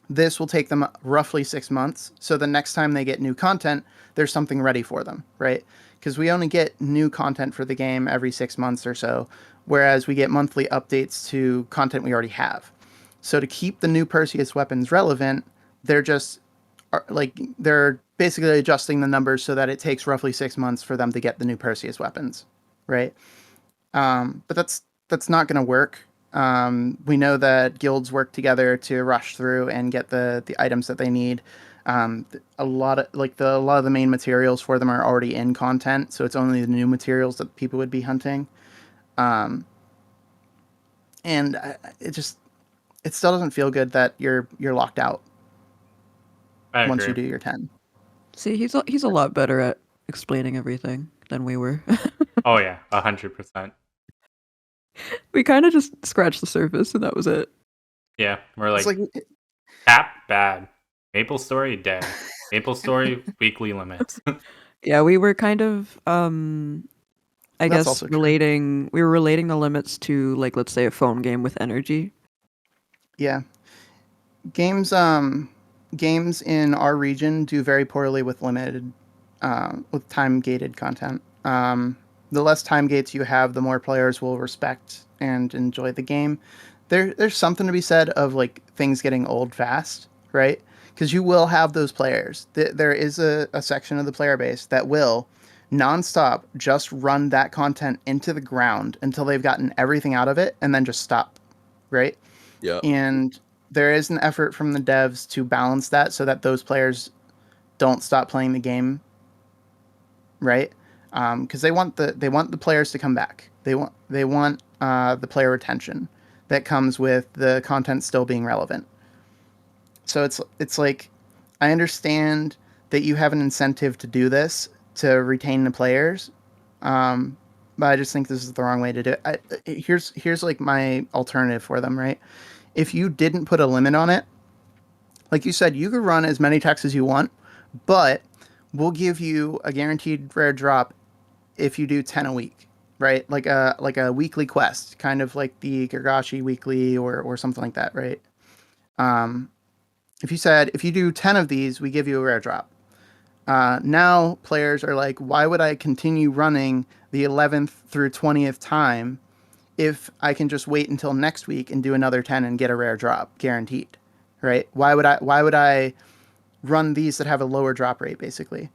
[SPEAKER 4] this will take them roughly 6 months. So the next time they get new content, there's something ready for them, right? Because we only get new content for the game every 6 months or so, whereas we get monthly updates to content we already have. So to keep the new Perseus weapons relevant, they're just they're basically adjusting the numbers so that it takes roughly 6 months for them to get the new Perseus weapons, right? But that's not going to work. We know that guilds work together to rush through and get the items that they need. A lot of the main materials for them are already in content, so it's only the new materials that people would be hunting. Um, and it still doesn't feel good that you're locked out
[SPEAKER 1] I
[SPEAKER 4] once
[SPEAKER 1] agree.
[SPEAKER 4] you do your 10.
[SPEAKER 2] See, he's a lot better at explaining everything than we were.
[SPEAKER 1] Oh yeah, 100%.
[SPEAKER 2] We kind of just scratched the surface and that was it.
[SPEAKER 1] Yeah, we're
[SPEAKER 4] It's
[SPEAKER 1] like
[SPEAKER 4] like
[SPEAKER 1] cap bad, Maple Story dead, Maple Story weekly limits.
[SPEAKER 2] Yeah, we were kind of I
[SPEAKER 4] that's
[SPEAKER 2] guess
[SPEAKER 4] also true.
[SPEAKER 2] we were relating the limits to, like, let's say a phone game with energy.
[SPEAKER 4] Yeah. Games games in our region do very poorly with limited with time gated content. The less time gates you have, the more players will respect and enjoy the game. There's something to be said of like things getting old fast, right? Because you will have those players. There is a section of the player base that will nonstop just run that content into the ground until they've gotten everything out of it and then just stop, right?
[SPEAKER 3] Yeah.
[SPEAKER 4] And there is an effort from the devs to balance that so that those players don't stop playing the game, right? Because they want the players to come back. They want the player retention that comes with the content still being relevant. So it's like I understand that you have an incentive to do this to retain the players, um, but I just think this is the wrong way to do it. Here's like my alternative for them, right? If you didn't put a limit on it, like you said, you could run as many techs as you want, but we'll give you a guaranteed rare drop if you do 10 a week, right? Like a weekly quest, kind of like the Gargashi weekly or something like that, right? Um, if you said if you do 10 of these, we give you a rare drop. Now players are like, why would I continue running the 11th through 20th time if I can just wait until next week and do another 10 and get a rare drop guaranteed, right? Why would I run these that have a lower drop rate basically?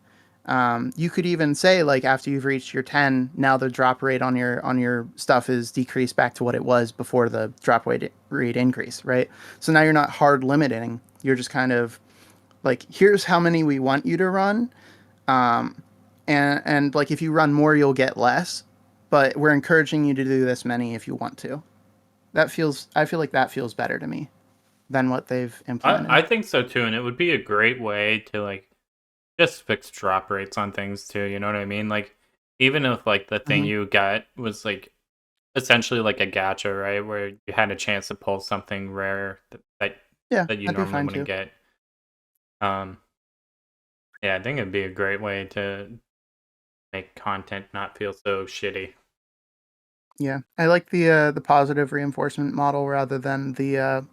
[SPEAKER 4] You could even say like after you've reached your 10, now the drop rate on your stuff is decreased back to what it was before the drop rate increase, right? So now you're not hard limiting. You're just kind of like, here's how many we want you to run. Um, and like if you run more, you'll get less, but we're encouraging you to do this many if you want to. I feel like that feels better to me than what they've
[SPEAKER 1] I
[SPEAKER 4] implemented.
[SPEAKER 1] think so too, and it would be a great way to like just fixed drop rates on things too. You know what I mean? Like, even if like the thing
[SPEAKER 4] Mhm.
[SPEAKER 1] you got was like essentially like a gacha, right, where you had a chance to pull something rare
[SPEAKER 4] Yeah,
[SPEAKER 1] that you
[SPEAKER 4] that'd be
[SPEAKER 1] normally
[SPEAKER 4] fine
[SPEAKER 1] wouldn't
[SPEAKER 4] too.
[SPEAKER 1] get. Um, yeah, I think it'd be a great way to make content not feel so shitty.
[SPEAKER 4] Yeah, I like the positive reinforcement model rather than the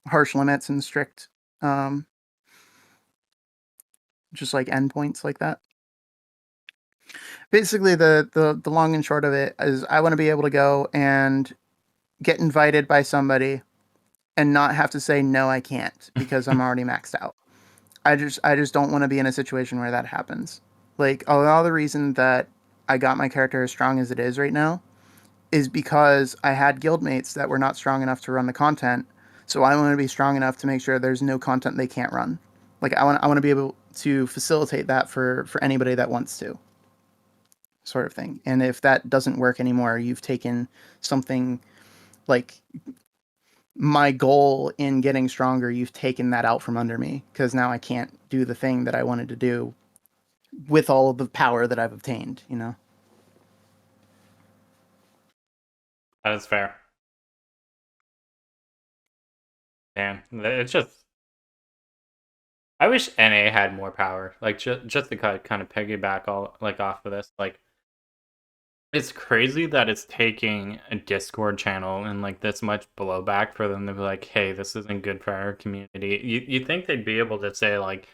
[SPEAKER 4] harsh limits and strict, um, just like endpoints like that. Basically, the long and short of it is, I want to be able to go and get invited by somebody and not have to say no, I can't because I'm already maxed out. I just don't want to be in a situation where that happens. Like, a lot of the reason that I got my character as strong as it is right now is because I had guildmates that were not strong enough to run the content. So I want to be strong enough to make sure there's no content they can't run. Like, I want to be able to facilitate that for anybody that wants to, sort of thing. And if that doesn't work anymore, you've taken something like my goal in getting stronger, you've taken that out from under me because now I can't do the thing that I wanted to do with all of the power that I've obtained, you know?
[SPEAKER 1] That is fair. Damn, it's just. I wish NA had more power. Like just to kind of piggyback all like off of this. Like it's crazy that it's taking a Discord channel and like this much blowback for them to be like, "Hey, this isn't good for our community." You think they'd be able to say like,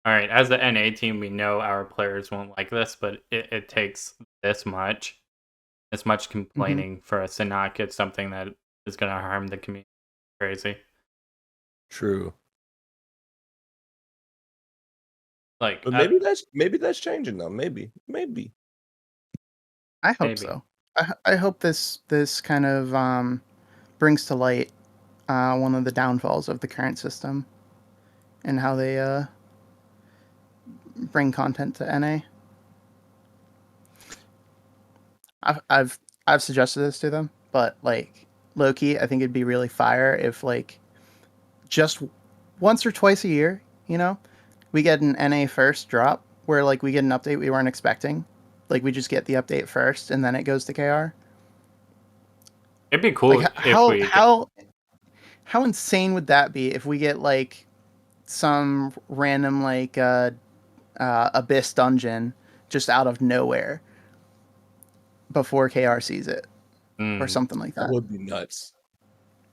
[SPEAKER 1] "All right, as the NA team, we know our players won't like this, but it takes this much
[SPEAKER 4] Mm-hmm.
[SPEAKER 1] complaining for us to not get something that is going to harm the community." Crazy.
[SPEAKER 3] True.
[SPEAKER 1] Like
[SPEAKER 3] But maybe that's changing though. Maybe.
[SPEAKER 4] I hope
[SPEAKER 1] maybe.
[SPEAKER 4] so. I hope this kind of brings to light one of the downfalls of the current system and how they bring content to NA. I've suggested this to them, but like, low key, I think it'd be really fire if like just once or twice a year, you know, we get an NA first drop where like we get an update we weren't expecting. Like, we just get the update first and then it goes to KR.
[SPEAKER 1] It'd be
[SPEAKER 4] Like,
[SPEAKER 1] cool if we get.
[SPEAKER 4] how insane would that be if we get like some random like abyss dungeon just out of nowhere before KR sees it or
[SPEAKER 1] Mm,
[SPEAKER 4] something like
[SPEAKER 3] That
[SPEAKER 4] that?
[SPEAKER 3] would be nuts.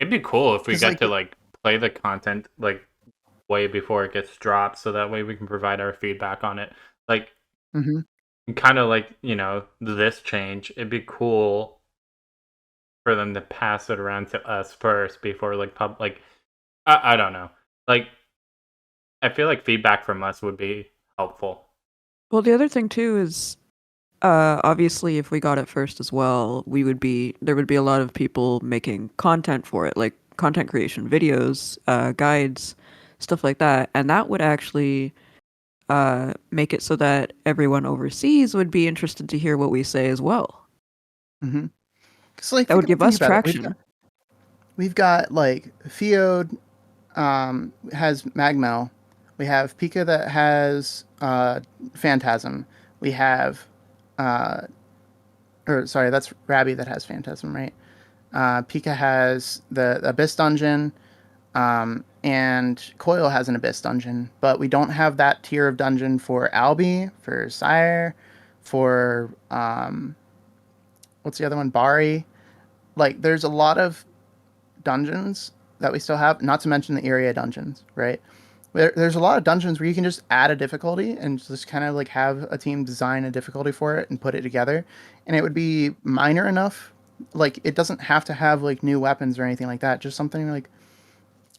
[SPEAKER 1] it'd be cool if we
[SPEAKER 4] Because
[SPEAKER 1] get
[SPEAKER 4] like,
[SPEAKER 1] to like play the content like way before it gets dropped, so that way we can provide our feedback on it. Like
[SPEAKER 4] mhm.
[SPEAKER 1] kind of like this change. It'd be cool for them to pass it around to us first before like I don't know. Like I feel like feedback from us would be helpful.
[SPEAKER 2] Well, the other thing too is, obviously, if we got it first as well, there would be a lot of people making content for it, like content creation, videos, guides, stuff like that, and that would actually make it so that everyone overseas would be interested to hear what we say as well.
[SPEAKER 4] Mhm. Cuz like,
[SPEAKER 2] That would give
[SPEAKER 4] think
[SPEAKER 2] us
[SPEAKER 4] about it.
[SPEAKER 2] traction.
[SPEAKER 4] We've got like Fiod has Magmel. We have Pika that has Phantasm. We have uh or sorry, that's Rabby that has Phantasm, right? Pika has the Abyss Dungeon, and Coil has an Abyss Dungeon, but we don't have that tier of dungeon for Albi, for Sire, for what's the other one? Bari. Like, there's a lot of dungeons that we still have, not to mention the area dungeons, right? There's a lot of dungeons where you can just add a difficulty and just kind of like have a team design a difficulty for it and put it together, and it would be minor enough. Like, it doesn't have to have like new weapons or anything like that. Just something like,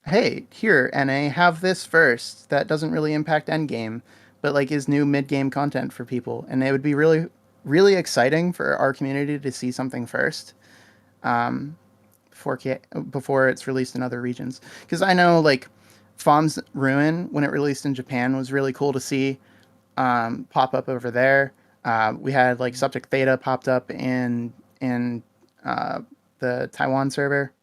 [SPEAKER 4] hey, here, NA, have this first. That doesn't really impact endgame, but like is new mid game content for people, and it would be really, really exciting for our community to see something first. Um, before before it's released in other regions. Because I know like Fawn's Ruin, when it released in Japan, was really cool to see pop up over there. We had like Subject Theta popped up in uh, the Taiwan server.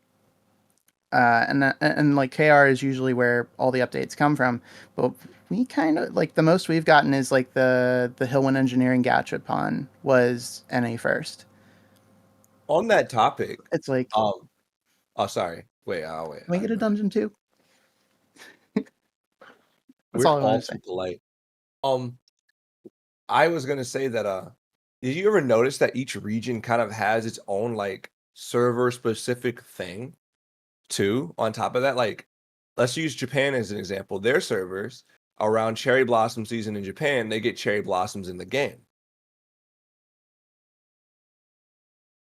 [SPEAKER 4] And like KR is usually where all the updates come from, but We kind of like the most we've gotten is like the Hillwind Engineering Gachapon was NA first.
[SPEAKER 3] On that topic,
[SPEAKER 4] It's like,
[SPEAKER 3] oh sorry. Wait, I'll wait.
[SPEAKER 4] can we get a dungeon too? That's
[SPEAKER 3] We're
[SPEAKER 4] all I
[SPEAKER 3] all
[SPEAKER 4] wanted to say.
[SPEAKER 3] too polite. I was gonna say that did you ever notice that each region kind of has its own like server specific thing too? On top of that, like let's use Japan as an example. Their servers around cherry blossom season in Japan, they get cherry blossoms in the game.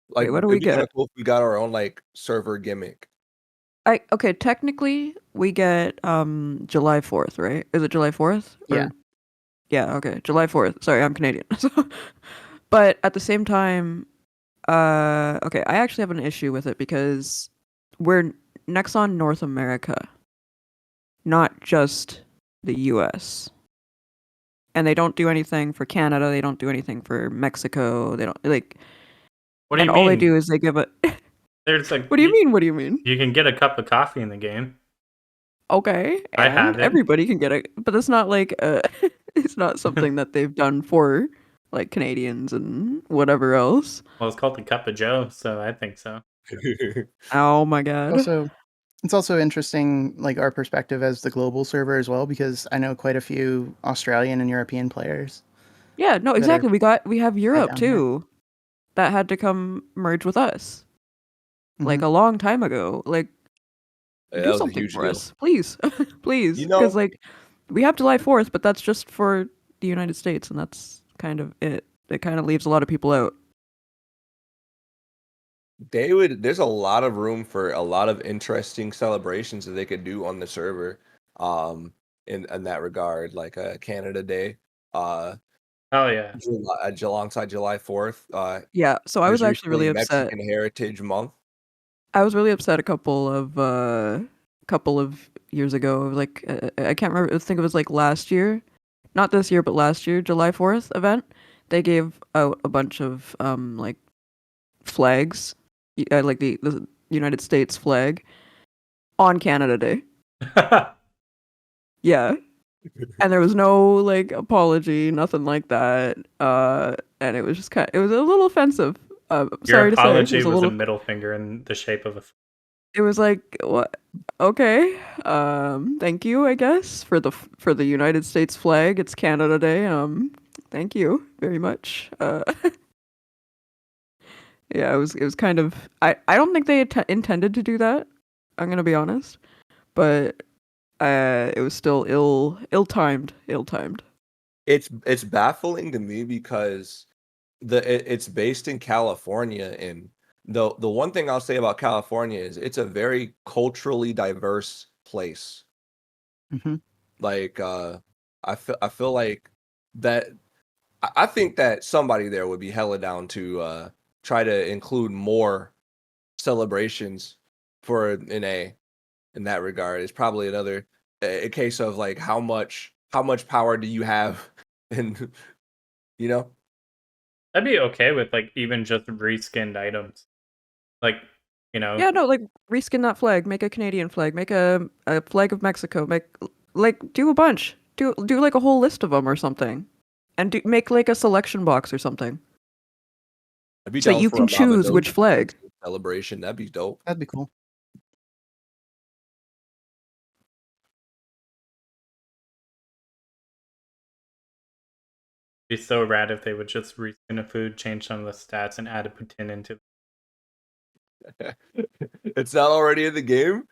[SPEAKER 3] Like
[SPEAKER 2] Wait, what do we
[SPEAKER 3] it'd be kind
[SPEAKER 2] get?
[SPEAKER 3] of cool if we got our own like server gimmick.
[SPEAKER 2] Okay, technically we get July 4th, right? Is it July 4th?
[SPEAKER 4] Yeah.
[SPEAKER 2] Yeah, okay. July 4th. Sorry, I'm Canadian. But at the same time, okay, I actually have an issue with it because we're next on North America, not just the US. And they don't do anything for Canada, they don't do anything for Mexico, they don't like
[SPEAKER 1] What do you
[SPEAKER 2] and
[SPEAKER 1] mean?
[SPEAKER 2] all they do is they give a
[SPEAKER 1] There's like.
[SPEAKER 2] What do you mean? What do you mean?
[SPEAKER 1] You can get a cup of coffee in the game.
[SPEAKER 2] Okay,
[SPEAKER 1] I
[SPEAKER 2] and
[SPEAKER 1] have it.
[SPEAKER 2] everybody can get it, but it's not like it's not something that they've done for like Canadians and whatever else.
[SPEAKER 1] Well, it's called the Cup of Joe, so I think so.
[SPEAKER 2] Oh my god.
[SPEAKER 4] Also, it's also interesting, like our perspective as the global server as well, because I know quite a few Australian and European players.
[SPEAKER 2] Yeah, no,
[SPEAKER 4] that are
[SPEAKER 2] exactly. We have Europe
[SPEAKER 4] down here.
[SPEAKER 2] too that had to come merge with us like
[SPEAKER 4] Mhm.
[SPEAKER 2] a long time ago. Like
[SPEAKER 3] Yeah, that
[SPEAKER 2] do
[SPEAKER 3] was a
[SPEAKER 2] something
[SPEAKER 3] huge
[SPEAKER 2] for
[SPEAKER 3] deal.
[SPEAKER 2] us, please. Please,
[SPEAKER 3] You
[SPEAKER 2] because
[SPEAKER 3] know,
[SPEAKER 2] like we have July 4th, but that's just for the United States and that's kind of it. It kind of leaves a lot of people out.
[SPEAKER 3] there's a lot of room for a lot of interesting celebrations that they could do on the server in that regard, like Canada Day,
[SPEAKER 1] Oh yeah.
[SPEAKER 3] alongside July 4th.
[SPEAKER 2] Yeah, so I was
[SPEAKER 3] There's
[SPEAKER 2] actually really
[SPEAKER 3] recently
[SPEAKER 2] upset.
[SPEAKER 3] Mexican Heritage Month.
[SPEAKER 2] I was really upset a couple of years ago. Like I can't remember. I think it was like last year, not this year, but last year, July 4th event. They gave out a bunch of like flags, like the United States flag on Canada Day. Yeah, and there was no like apology, nothing like that. And it was just it was a little offensive.
[SPEAKER 1] Your
[SPEAKER 2] Sorry to say, it
[SPEAKER 1] apology
[SPEAKER 2] was a
[SPEAKER 1] was a
[SPEAKER 2] little.
[SPEAKER 1] middle finger in the shape of a.
[SPEAKER 2] It was like, what? Okay. Thank you, I guess, for the United States flag. It's Canada Day. Thank you very much. Yeah, it was kind of I don't think they intended to do that. I'm gonna be honest, but it was still ill-timed.
[SPEAKER 3] It's baffling to me because it's based in California, and the one thing I'll say about California is it's a very culturally diverse place.
[SPEAKER 4] Mhm.
[SPEAKER 3] Like I feel like that I think that somebody there would be hella down to try to include more celebrations for an A in that regard. It's probably another a case of like how much power do you have and you know.
[SPEAKER 1] I'd be okay with like even just reskinned items, like
[SPEAKER 2] Yeah, no, like reskin that flag, make a Canadian flag, make a flag of Mexico, make like do a bunch, do like a whole list of them or something, and make like a selection box or something.
[SPEAKER 3] I'd be
[SPEAKER 2] So
[SPEAKER 3] down
[SPEAKER 2] you
[SPEAKER 3] for a
[SPEAKER 2] can choose which
[SPEAKER 3] Mabinogi
[SPEAKER 2] flag.
[SPEAKER 3] Content celebration. That'd be dope.
[SPEAKER 4] That'd be cool.
[SPEAKER 1] It'd be so rad if they would just reskin a food, change some of the stats, and add a poutine into.
[SPEAKER 3] It's not already in the game.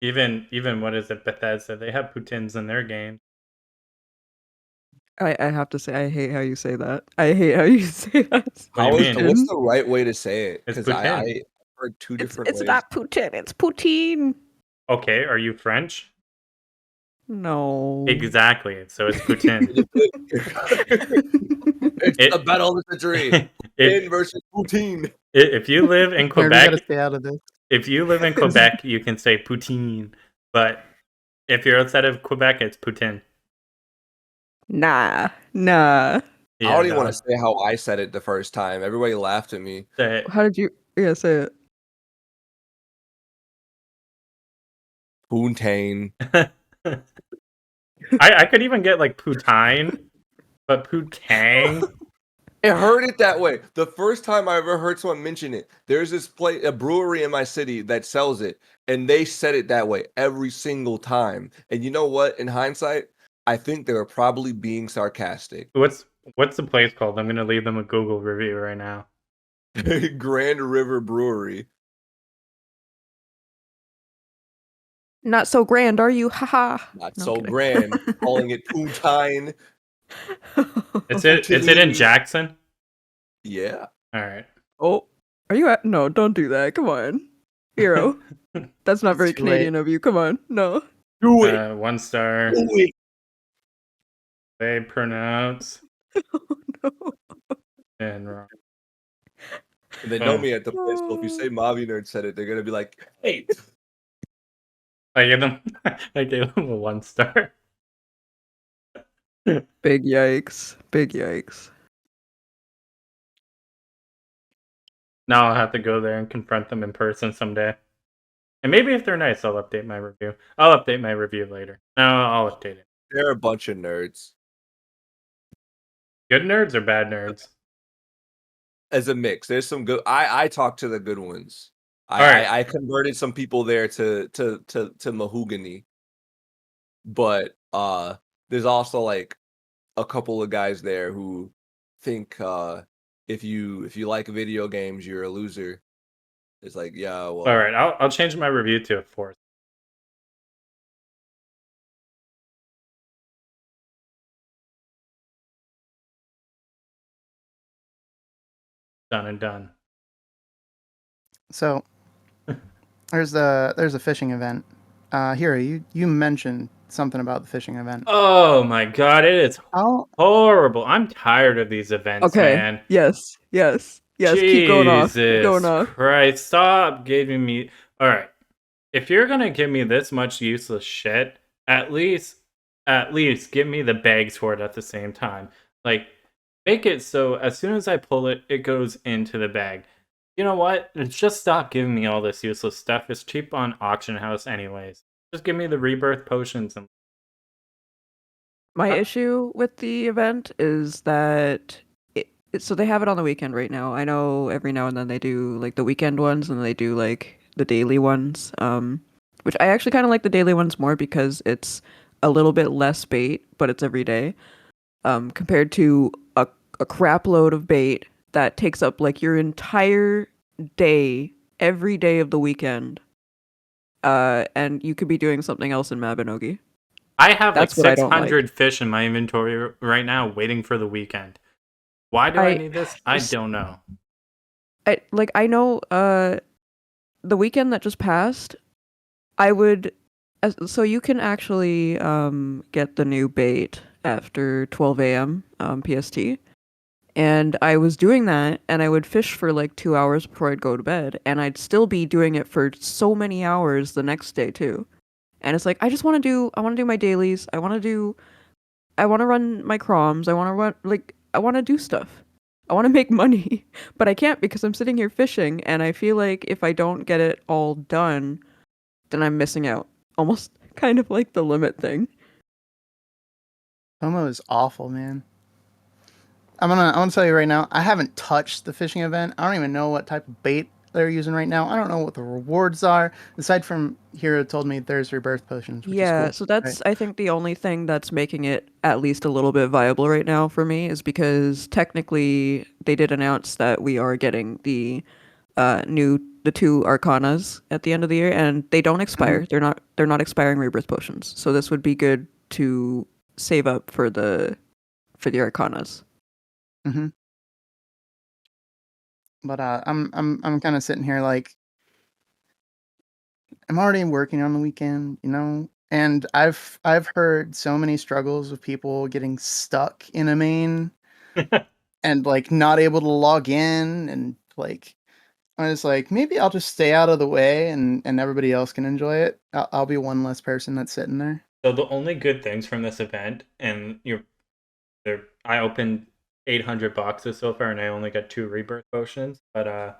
[SPEAKER 1] Even what is it, Bethesda? They have poutines in their game.
[SPEAKER 2] I have to say, I hate how you say that. I hate how you say that.
[SPEAKER 1] What do you mean?
[SPEAKER 3] What's the right way to say it?
[SPEAKER 1] It's
[SPEAKER 3] Because I
[SPEAKER 1] poutine.
[SPEAKER 3] heard two
[SPEAKER 2] It's
[SPEAKER 3] different ways.
[SPEAKER 2] not poutine. It's poutine.
[SPEAKER 1] Okay, are you French?
[SPEAKER 2] No.
[SPEAKER 1] Exactly. So it's poutine.
[SPEAKER 3] It's the battle of the century. Poutine versus poutine.
[SPEAKER 1] If you live in
[SPEAKER 4] Aaron, we
[SPEAKER 1] Quebec,
[SPEAKER 4] gotta stay out of this.
[SPEAKER 1] if you live in Quebec, you can say poutine. But if you're outside of Quebec, it's poutine.
[SPEAKER 2] Nah.
[SPEAKER 3] I
[SPEAKER 1] Yeah,
[SPEAKER 3] don't even
[SPEAKER 1] no.
[SPEAKER 3] want to say how I said it the first time. Everybody laughed at me.
[SPEAKER 1] Say it.
[SPEAKER 2] How did you? Yeah, say it.
[SPEAKER 3] Poontang.
[SPEAKER 1] I could even get like Poutine, but Poutang.
[SPEAKER 3] I heard it that way. The first time I ever heard someone mention it, there's this place, a brewery in my city that sells it, and they said it that way every single time. And you know what? In hindsight, I think they were probably being sarcastic.
[SPEAKER 1] What's the place called? I'm gonna leave them a Google review right now.
[SPEAKER 3] Grand River Brewery.
[SPEAKER 2] Not so grand, are you? Haha.
[SPEAKER 3] Not
[SPEAKER 2] No, I'm
[SPEAKER 3] so
[SPEAKER 2] kidding.
[SPEAKER 3] grand. Calling it Poutine.
[SPEAKER 1] Is it in Jackson?
[SPEAKER 3] Yeah.
[SPEAKER 1] All right.
[SPEAKER 2] Oh, are you at? No, don't do that. Come on, Hero. That's not
[SPEAKER 4] It's
[SPEAKER 2] very
[SPEAKER 4] too
[SPEAKER 2] Canadian of you. Come on, no.
[SPEAKER 3] Do it.
[SPEAKER 1] 1 star.
[SPEAKER 3] Do it.
[SPEAKER 1] They pronounce
[SPEAKER 2] No.
[SPEAKER 1] and wrong.
[SPEAKER 3] They know
[SPEAKER 1] Oh.
[SPEAKER 3] me at the place, so if you say MabiNerds said it, they're gonna be like, "Hey."
[SPEAKER 1] I gave them a 1 star.
[SPEAKER 2] Big yikes! Big yikes!
[SPEAKER 1] Now I'll have to go there and confront them in person someday. And maybe if they're nice, I'll update my review. I'll update my review later. No, I'll update it.
[SPEAKER 3] They're a bunch of nerds.
[SPEAKER 1] Good nerds or bad nerds?
[SPEAKER 3] As a mix, there's some good. I talked to the good ones.
[SPEAKER 1] Alright.
[SPEAKER 3] I converted some people there to mahogany, but there's also like a couple of guys there who think if you like video games, you're a loser. It's like, yeah, well,
[SPEAKER 1] All right, I'll change my review to a 4. Done and done.
[SPEAKER 4] So there's a fishing event. Hiro, you mentioned something about the fishing event.
[SPEAKER 1] Oh my god, it is
[SPEAKER 4] How
[SPEAKER 1] horrible. I'm tired of these events,
[SPEAKER 2] Okay.
[SPEAKER 1] man.
[SPEAKER 2] Yes. Keep going off. Keep going
[SPEAKER 1] Jesus
[SPEAKER 2] off.
[SPEAKER 1] Christ, stop giving me. All right, if you're gonna give me this much useless shit, at least give me the bags for it at the same time. Like, make it so as soon as I pull it, it goes into the bag. You know what? Just stop giving me all this useless stuff. It's cheap on auction house, anyways. Just give me the rebirth potions and.
[SPEAKER 2] My issue with the event is that so they have it on the weekend right now. I know every now and then they do like the weekend ones and they do like the daily ones. Which I actually kind of like the daily ones more because it's a little bit less bait, but it's every day. Compared to a crap load of bait that takes up like your entire day, every day of the weekend. And you could be doing something else in Mabinogi.
[SPEAKER 1] I have
[SPEAKER 2] That's
[SPEAKER 1] like
[SPEAKER 2] what I don't like.
[SPEAKER 1] 600 fish in my inventory right now waiting for the weekend. Why do I need this? I don't know.
[SPEAKER 2] I know the weekend that just passed, I would so you can actually get the new bait after 12 a.m. PST. And I was doing that and I would fish for like 2 hours before I'd go to bed and I'd still be doing it for so many hours the next day too. And it's like I want to do my dailies. I want to run my Croms. I want to do stuff. I want to make money, but I can't because I'm sitting here fishing and I feel like if I don't get it all done, then I'm missing out. Almost kind of like the limit thing.
[SPEAKER 4] FOMO is awful, man. I'm gonna tell you right now, I haven't touched the fishing event. I don't even know what type of bait they're using right now. I don't know what the rewards are. Aside from Hiro told me there's rebirth potions, which is cool.
[SPEAKER 2] So that's I think the only thing that's making it at least a little bit viable right now for me is because technically they did announce that we are getting the two arcanas at the end of the year and they don't expire. They're not expiring rebirth potions. So this would be good to save up for the arcanas.
[SPEAKER 4] Mm-hmm. But I'm kind of sitting here like I'm already working on the weekend, you know, and I've heard so many struggles of people getting stuck in a main and like not able to log in and like I was like maybe I'll just stay out of the way and everybody else can enjoy it. I'll be one less person that's sitting there.
[SPEAKER 1] So the only good things from this event, and I opened 800 boxes so far, and I only got 2 rebirth potions. But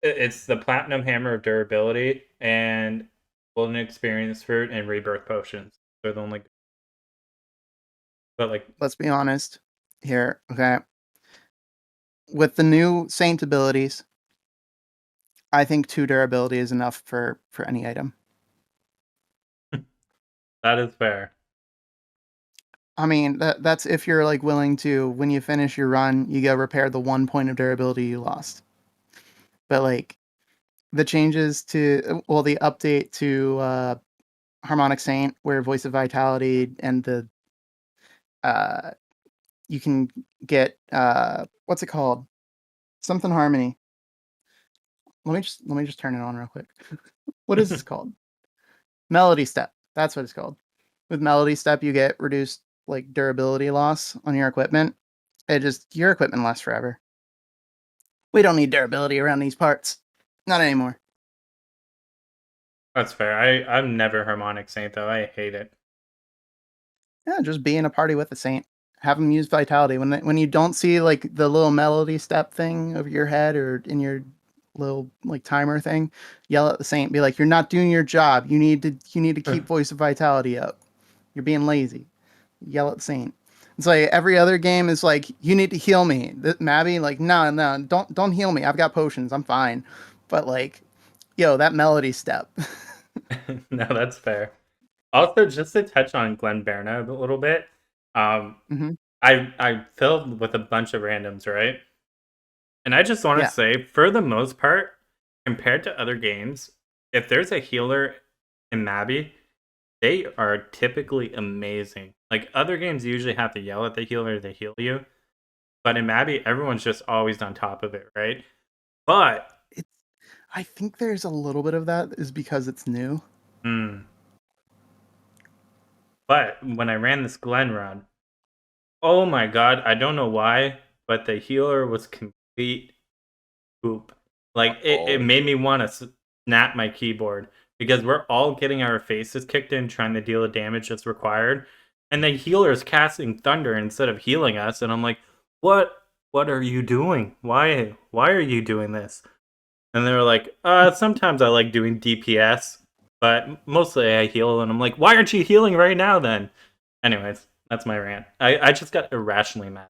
[SPEAKER 1] it's the platinum hammer of durability, and golden experience fruit and rebirth potions. They're the only. But like,
[SPEAKER 4] Let's be honest here, okay? With the new Saint abilities, I think 2 durability is enough for any item.
[SPEAKER 1] that is fair.
[SPEAKER 4] I mean, that's if you're like willing to, when you finish your run, you go repair the 1 point of durability you lost. But like the changes to, well, the update to Harmonic Saint, where Voice of Vitality and the you can get what's it called? Something Harmony. Let me just turn it on real quick. What is this called? Melody Step. That's what it's called. With Melody Step, you get reduced like durability loss on your equipment. Your equipment lasts forever. We don't need durability around these parts. Not anymore.
[SPEAKER 1] That's fair. I'm never harmonic saint though. I hate it.
[SPEAKER 4] Yeah, just be in a party with a saint. Have them use vitality when you don't see like the little melody step thing over your head or in your little like timer thing. Yell at the saint. Be like, "You're not doing your job. You need to keep Voice of Vitality up. You're being lazy." Yell at the saint. It's like every other game is like, "You need to heal me." Mabby, like, no, don't heal me. I've got potions. I'm fine. But like, yo, that melody step.
[SPEAKER 1] No, that's fair. Also, just to touch on Glen Berna a little bit,
[SPEAKER 4] Mm-hmm.
[SPEAKER 1] I filled with a bunch of randoms, right? And I just want to
[SPEAKER 4] Yeah.
[SPEAKER 1] say, for the most part, compared to other games, if there's a healer in Mabi, they are typically amazing. Like other games, you usually have to yell at the healer to heal you, but in Mabi, everyone's just always on top of it, right? But
[SPEAKER 4] I think there's a little bit of that is because it's new.
[SPEAKER 1] But when I ran this Glen run, oh my god, I don't know why, but the healer was complete poop. Like it made me want to snap my keyboard because we're all getting our faces kicked in trying to deal the damage that's required. And the healer's casting thunder instead of healing us, and I'm like, what are you doing? Why are you doing this? And they were like, sometimes I like doing DPS, but mostly I heal, and I'm like, why aren't you healing right now then? Anyways, that's my rant. I just got irrationally mad.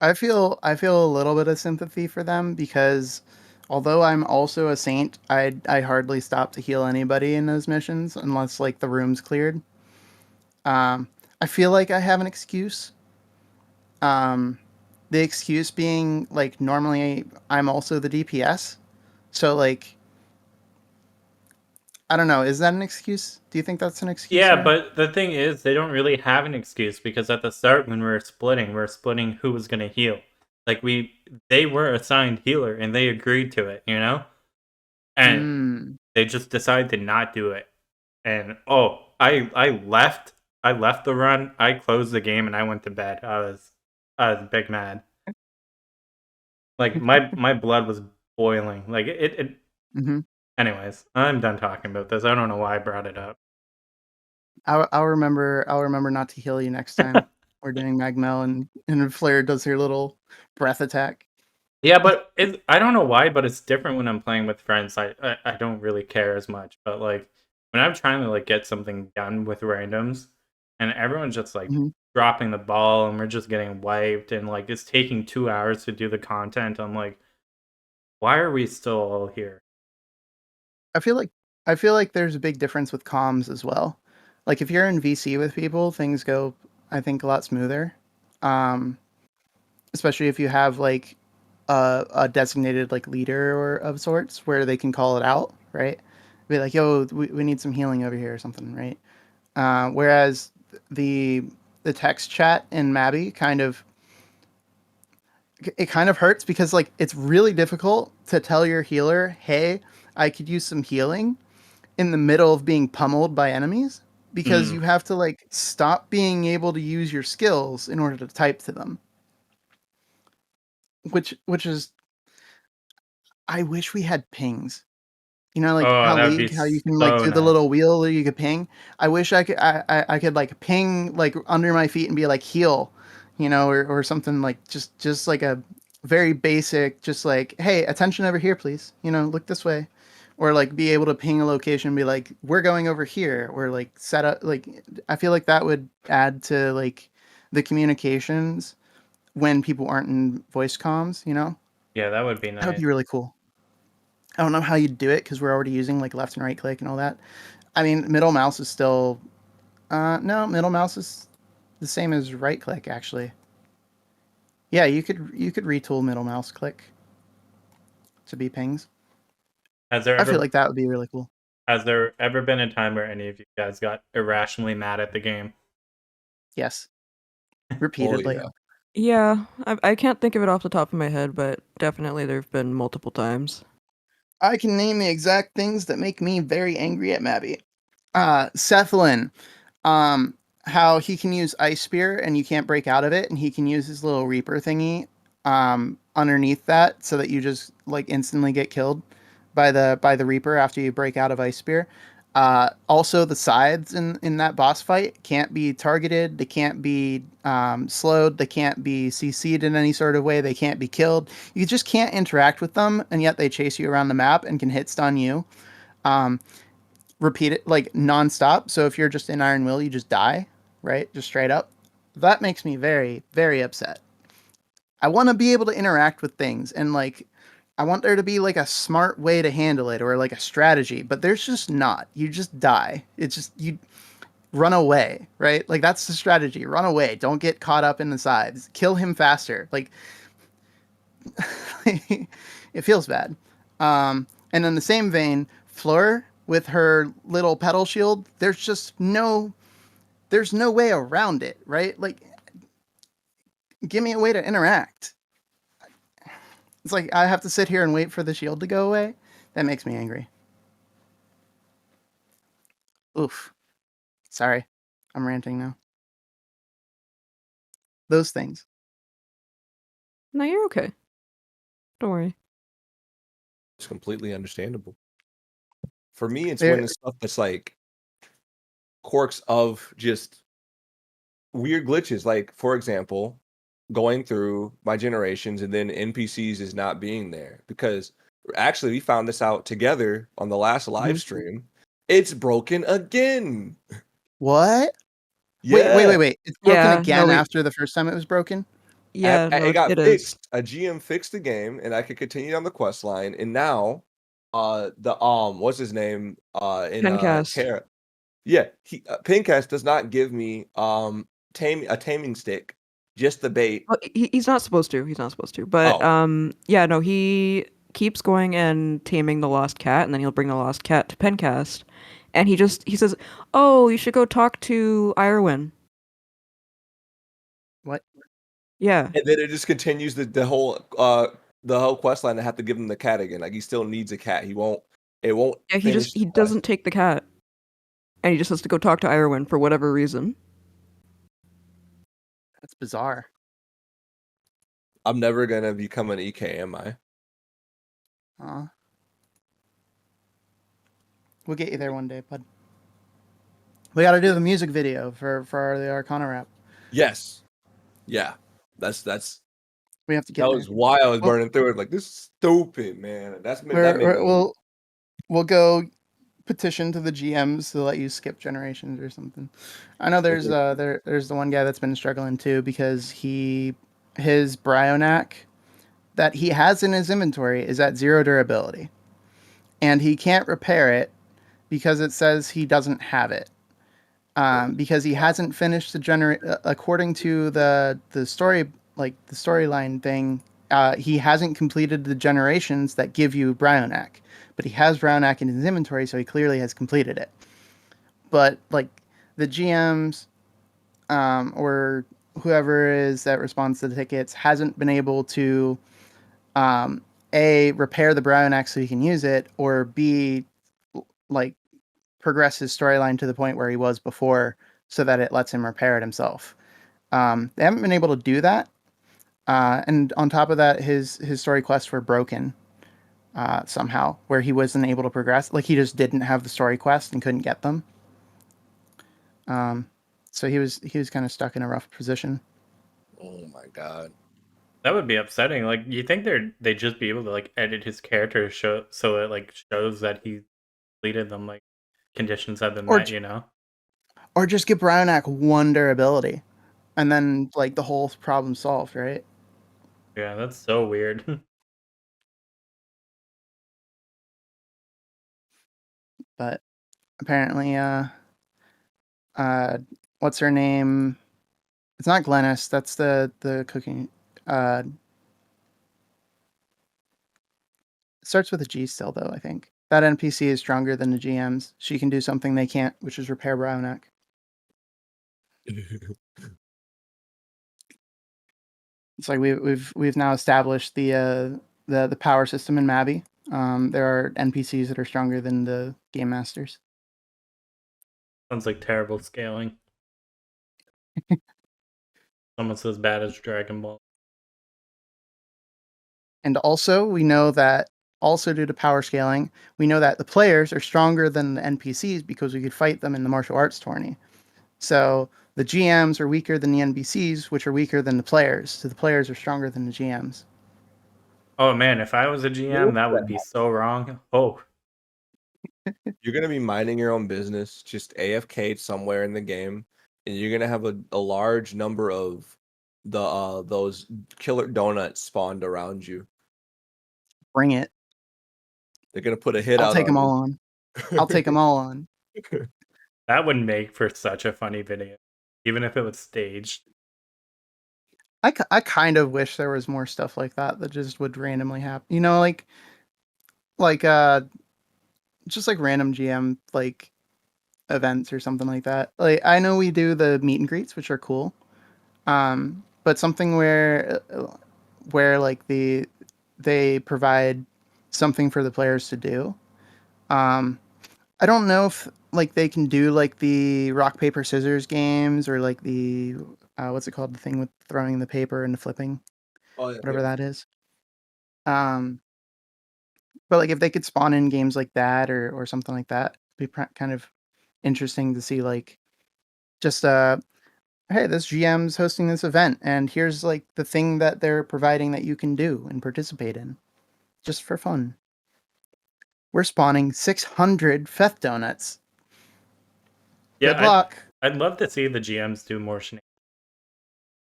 [SPEAKER 4] I feel a little bit of sympathy for them because although I'm also a saint, I hardly stop to heal anybody in those missions unless like the room's cleared. I feel like I have an excuse. The excuse being like normally I'm also the DPS, so like I don't know. Is that an excuse? Do you think that's an excuse?
[SPEAKER 1] Yeah,
[SPEAKER 4] Here?
[SPEAKER 1] but the thing is, they don't really have an excuse because at the start when we were splitting who was going to heal. Like they were assigned healer and they agreed to it, you know? And they just decided to not do it. And I left the run, I closed the game and I went to bed. I was big mad. Like my blood was boiling. Like it
[SPEAKER 4] Mm-hmm.
[SPEAKER 1] Anyways, I'm done talking about this. I don't know why I brought it up.
[SPEAKER 4] I'll remember not to heal you next time. We're doing Magmel and Flare does her little breath attack.
[SPEAKER 1] Yeah, but I don't know why, but it's different when I'm playing with friends. I don't really care as much, but like when I'm trying to like get something done with randoms, and everyone's just like
[SPEAKER 4] Mm-hmm.
[SPEAKER 1] dropping the ball, and we're just getting wiped, and like it's taking 2 hours to do the content. I'm like, why are we still all here?
[SPEAKER 4] I feel like there's a big difference with comms as well. Like if you're in VC with people, things go I think a lot smoother. Um, Especially if you have like a designated like leader or of sorts where they can call it out, right? Be like, yo, we need some healing over here or something, right? Whereas the the text chat in Mabi kind of hurts because like it's really difficult to tell your healer, hey, I could use some healing in the middle of being pummeled by enemies because you have to like stop being able to use your skills in order to type to them. Which is I wish we had pings. You know, like
[SPEAKER 1] Oh,
[SPEAKER 4] how
[SPEAKER 1] that'd be
[SPEAKER 4] League, how you can like
[SPEAKER 1] so
[SPEAKER 4] do the
[SPEAKER 1] nice.
[SPEAKER 4] little wheel that you could ping. I wish I could like ping like under my feet and be like heal, you know, or something like just like a very basic, just like, hey, attention over here, please. You know, look this way. or like be able to ping a location and be like, we're going over here, or like set up like I feel like that would add to like the communications when people aren't in voice comms, you know?
[SPEAKER 1] Yeah, that would be
[SPEAKER 4] That would
[SPEAKER 1] nice.
[SPEAKER 4] be really cool. I don't know how you'd do it because we're already using like left and right click and all that. I mean, middle mouse is still no, middle mouse is the same as right click actually. Yeah, you could retool middle mouse click to be pings.
[SPEAKER 1] Has there
[SPEAKER 4] I feel
[SPEAKER 1] ever
[SPEAKER 4] like that would be really cool.
[SPEAKER 1] has there ever been a time where any of you guys got irrationally mad at the game?
[SPEAKER 4] Yes,
[SPEAKER 3] Oh
[SPEAKER 4] repeatedly.
[SPEAKER 3] yeah.
[SPEAKER 2] Yeah, I can't think of it off the top of my head, but definitely there've been multiple times.
[SPEAKER 4] I can name the exact things that make me very angry at Mabi. Cephalin, um, how he can use Ice Spear and you can't break out of it, and he can use his little Reaper thingy underneath that so that you just like instantly get killed by the Reaper after you break out of Ice Spear. Also, the sides in that boss fight can't be targeted. They can't be slowed. They can't be CC'd in any sort of way. They can't be killed. You just can't interact with them, and yet they chase you around the map and can hit stun you. Um, Repeat it like nonstop. So if you're just in Iron Will, you just die, right? Just straight up. That makes me very, very upset. I want to be able to interact with things and like I want there to be like a smart way to handle it or like a strategy, but there's just not. You just die. It's just you run away, right? Like that's the strategy. Run away. Don't get caught up in the sides. Kill him faster. Like it feels bad. And in the same vein, Fleur with her little pedal shield, there's no way around it, right? Like give me a way to interact. It's like I have to sit here and wait for the shield to go away. That makes me angry. Oof. Sorry. I'm ranting now. Those things.
[SPEAKER 2] No, you're okay. Don't worry.
[SPEAKER 3] It's completely understandable. For me, it's when
[SPEAKER 4] There
[SPEAKER 3] it's stuff that's like quirks of just weird glitches. Like, for example, going through my generations and then NPCs is not being there because actually we found this out together on the last live stream. It's broken again.
[SPEAKER 4] what?
[SPEAKER 3] Yeah.
[SPEAKER 4] Wait. It's broken
[SPEAKER 2] Yeah,
[SPEAKER 4] again after the first time it was broken?
[SPEAKER 2] yeah, no,
[SPEAKER 3] It got
[SPEAKER 2] it is.
[SPEAKER 3] fixed. A GM fixed the game, and I could continue on the quest line. And now, the what's his name? In
[SPEAKER 2] Pencast.
[SPEAKER 3] Terra, yeah, he Pincast does not give me a taming stick, just the bait.
[SPEAKER 2] Well, he's not supposed to. He's not supposed to. But
[SPEAKER 3] Oh,
[SPEAKER 2] yeah, no, he keeps going and taming the lost cat, and then he'll bring the lost cat to Pencast, and he says, "Oh, you should go talk to Irwin."
[SPEAKER 4] What?
[SPEAKER 2] Yeah,
[SPEAKER 3] and then it just continues the whole quest line. I have to give him the cat again. Like he still needs a cat. He won't. It won't
[SPEAKER 2] yeah.
[SPEAKER 3] finish the
[SPEAKER 2] He
[SPEAKER 3] quest.
[SPEAKER 2] doesn't take the cat, and he just has to go talk to Irwin for whatever reason.
[SPEAKER 4] That's bizarre.
[SPEAKER 3] I'm never gonna become an EK, am I?
[SPEAKER 4] Aw. We'll get you there one day, bud. We got to do the music video for the Arcana rap.
[SPEAKER 3] Yes. Yeah. That's
[SPEAKER 4] We have to
[SPEAKER 3] that
[SPEAKER 4] get there.
[SPEAKER 3] was why I was
[SPEAKER 4] Well,
[SPEAKER 3] burning through it. Like this is stupid, man. That made me.
[SPEAKER 4] we'll go petition to the GMs to let you skip generations or something. I know there's the one guy that's been struggling too because his Bryonac that he has in his inventory is at 0 durability, and he can't repair it because it says he doesn't have it. Because he hasn't finished the according to the story, like the storyline thing, he hasn't completed the generations that give you Bryonac, but he has Bryonac in his inventory, so he clearly has completed it. But like the GMs or whoever is that responds to the tickets hasn't been able to a repair the Bryonac so he can use it, or b like progress his storyline to the point where he was before so that it lets him repair it himself. They haven't been able to do that. And on top of that, his story quests were broken somehow, where he wasn't able to progress. Like he just didn't have the story quest and couldn't get them. So he was kind of stuck in a rough position.
[SPEAKER 3] Oh my god.
[SPEAKER 1] That would be upsetting. Like, you think they'd just be able to like edit his character so it like shows that he completed them, like conditions have been
[SPEAKER 4] Or
[SPEAKER 1] met, you know?
[SPEAKER 4] or just give Brownak one durability, and then like the whole problem solved, right?
[SPEAKER 1] Yeah, that's so weird.
[SPEAKER 4] But apparently, what's her name? It's not Glennis. That's the cooking. Uh, it starts with a G still, though. I think that NPC is stronger than the GMs. She can do something they can't, which is repair Brownak. It's like we've now established the power system in Mabi. There are NPCs that are stronger than the game masters.
[SPEAKER 1] Sounds like terrible scaling. Almost as bad as Dragon Ball.
[SPEAKER 4] And also, we know that also due to power scaling, we know that the players are stronger than the NPCs because we could fight them in the martial arts tourney. So the GMs are weaker than the NPCs, which are weaker than the players. So the players are stronger than the GMs.
[SPEAKER 1] Oh man, if I was a GM, that would be so wrong. Oh,
[SPEAKER 3] You're gonna be minding your own business, just AFK somewhere in the game, and you're gonna have a large number of those killer donuts spawned around you.
[SPEAKER 4] Bring it.
[SPEAKER 3] They're gonna put a hit
[SPEAKER 4] I'll
[SPEAKER 3] out
[SPEAKER 4] take them
[SPEAKER 3] on
[SPEAKER 4] all on. I'll take them all on.
[SPEAKER 1] that would make for such a funny video, even if it was staged.
[SPEAKER 4] I kind of wish there was more stuff like that that just would randomly happen. You know, like just like random GM like events or something like that. Like I know we do the meet and greets, which are cool. But something where like they provide something for the players to do. I don't know if like they can do like the rock paper scissors games or like the what's it called, the thing with throwing the paper and flipping,
[SPEAKER 3] Oh yeah,
[SPEAKER 4] whatever that is. Um, but like if they could spawn in games like that or something like that, it'd be kind of interesting to see like just hey, this GM's hosting this event and here's like the thing that they're providing that you can do and participate in just for fun. We're spawning 600 Feth donuts.
[SPEAKER 1] Yeah,
[SPEAKER 4] Good luck.
[SPEAKER 1] I'd love to see the GMs do more shenanigans.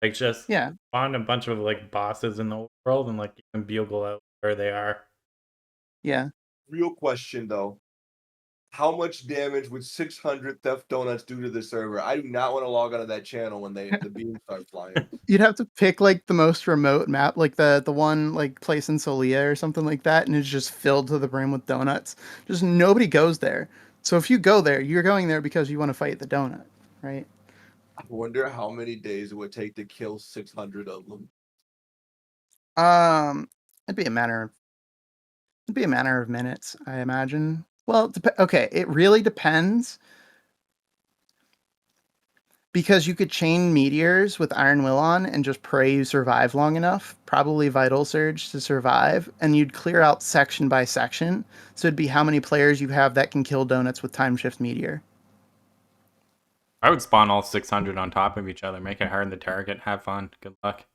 [SPEAKER 1] Like just
[SPEAKER 4] Yeah.
[SPEAKER 1] spawn a bunch of like bosses in the world and like you can bugle out where they are.
[SPEAKER 4] Yeah.
[SPEAKER 3] Real question though. How much damage would 600 theft donuts do to the server? I do not want to log onto that channel when the beams start flying.
[SPEAKER 4] You'd have to pick like the most remote map, like the one like place in Solia or something like that, and it's just filled to the brim with donuts. Just nobody goes there. So if you go there, you're going there because you want to fight the donut, right?
[SPEAKER 3] I wonder how many days it would take to kill 600 of them.
[SPEAKER 4] Um, it'd be a matter of minutes, I imagine. Well, okay, it really depends because you could chain meteors with Iron Will on and just pray you survive long enough, probably Vital Surge to survive, and you'd clear out section by section. So it'd be how many players you have that can kill donuts with Time Shift Meteor.
[SPEAKER 1] I would spawn all 600 on top of each other, make it hard to target, have fun, good luck.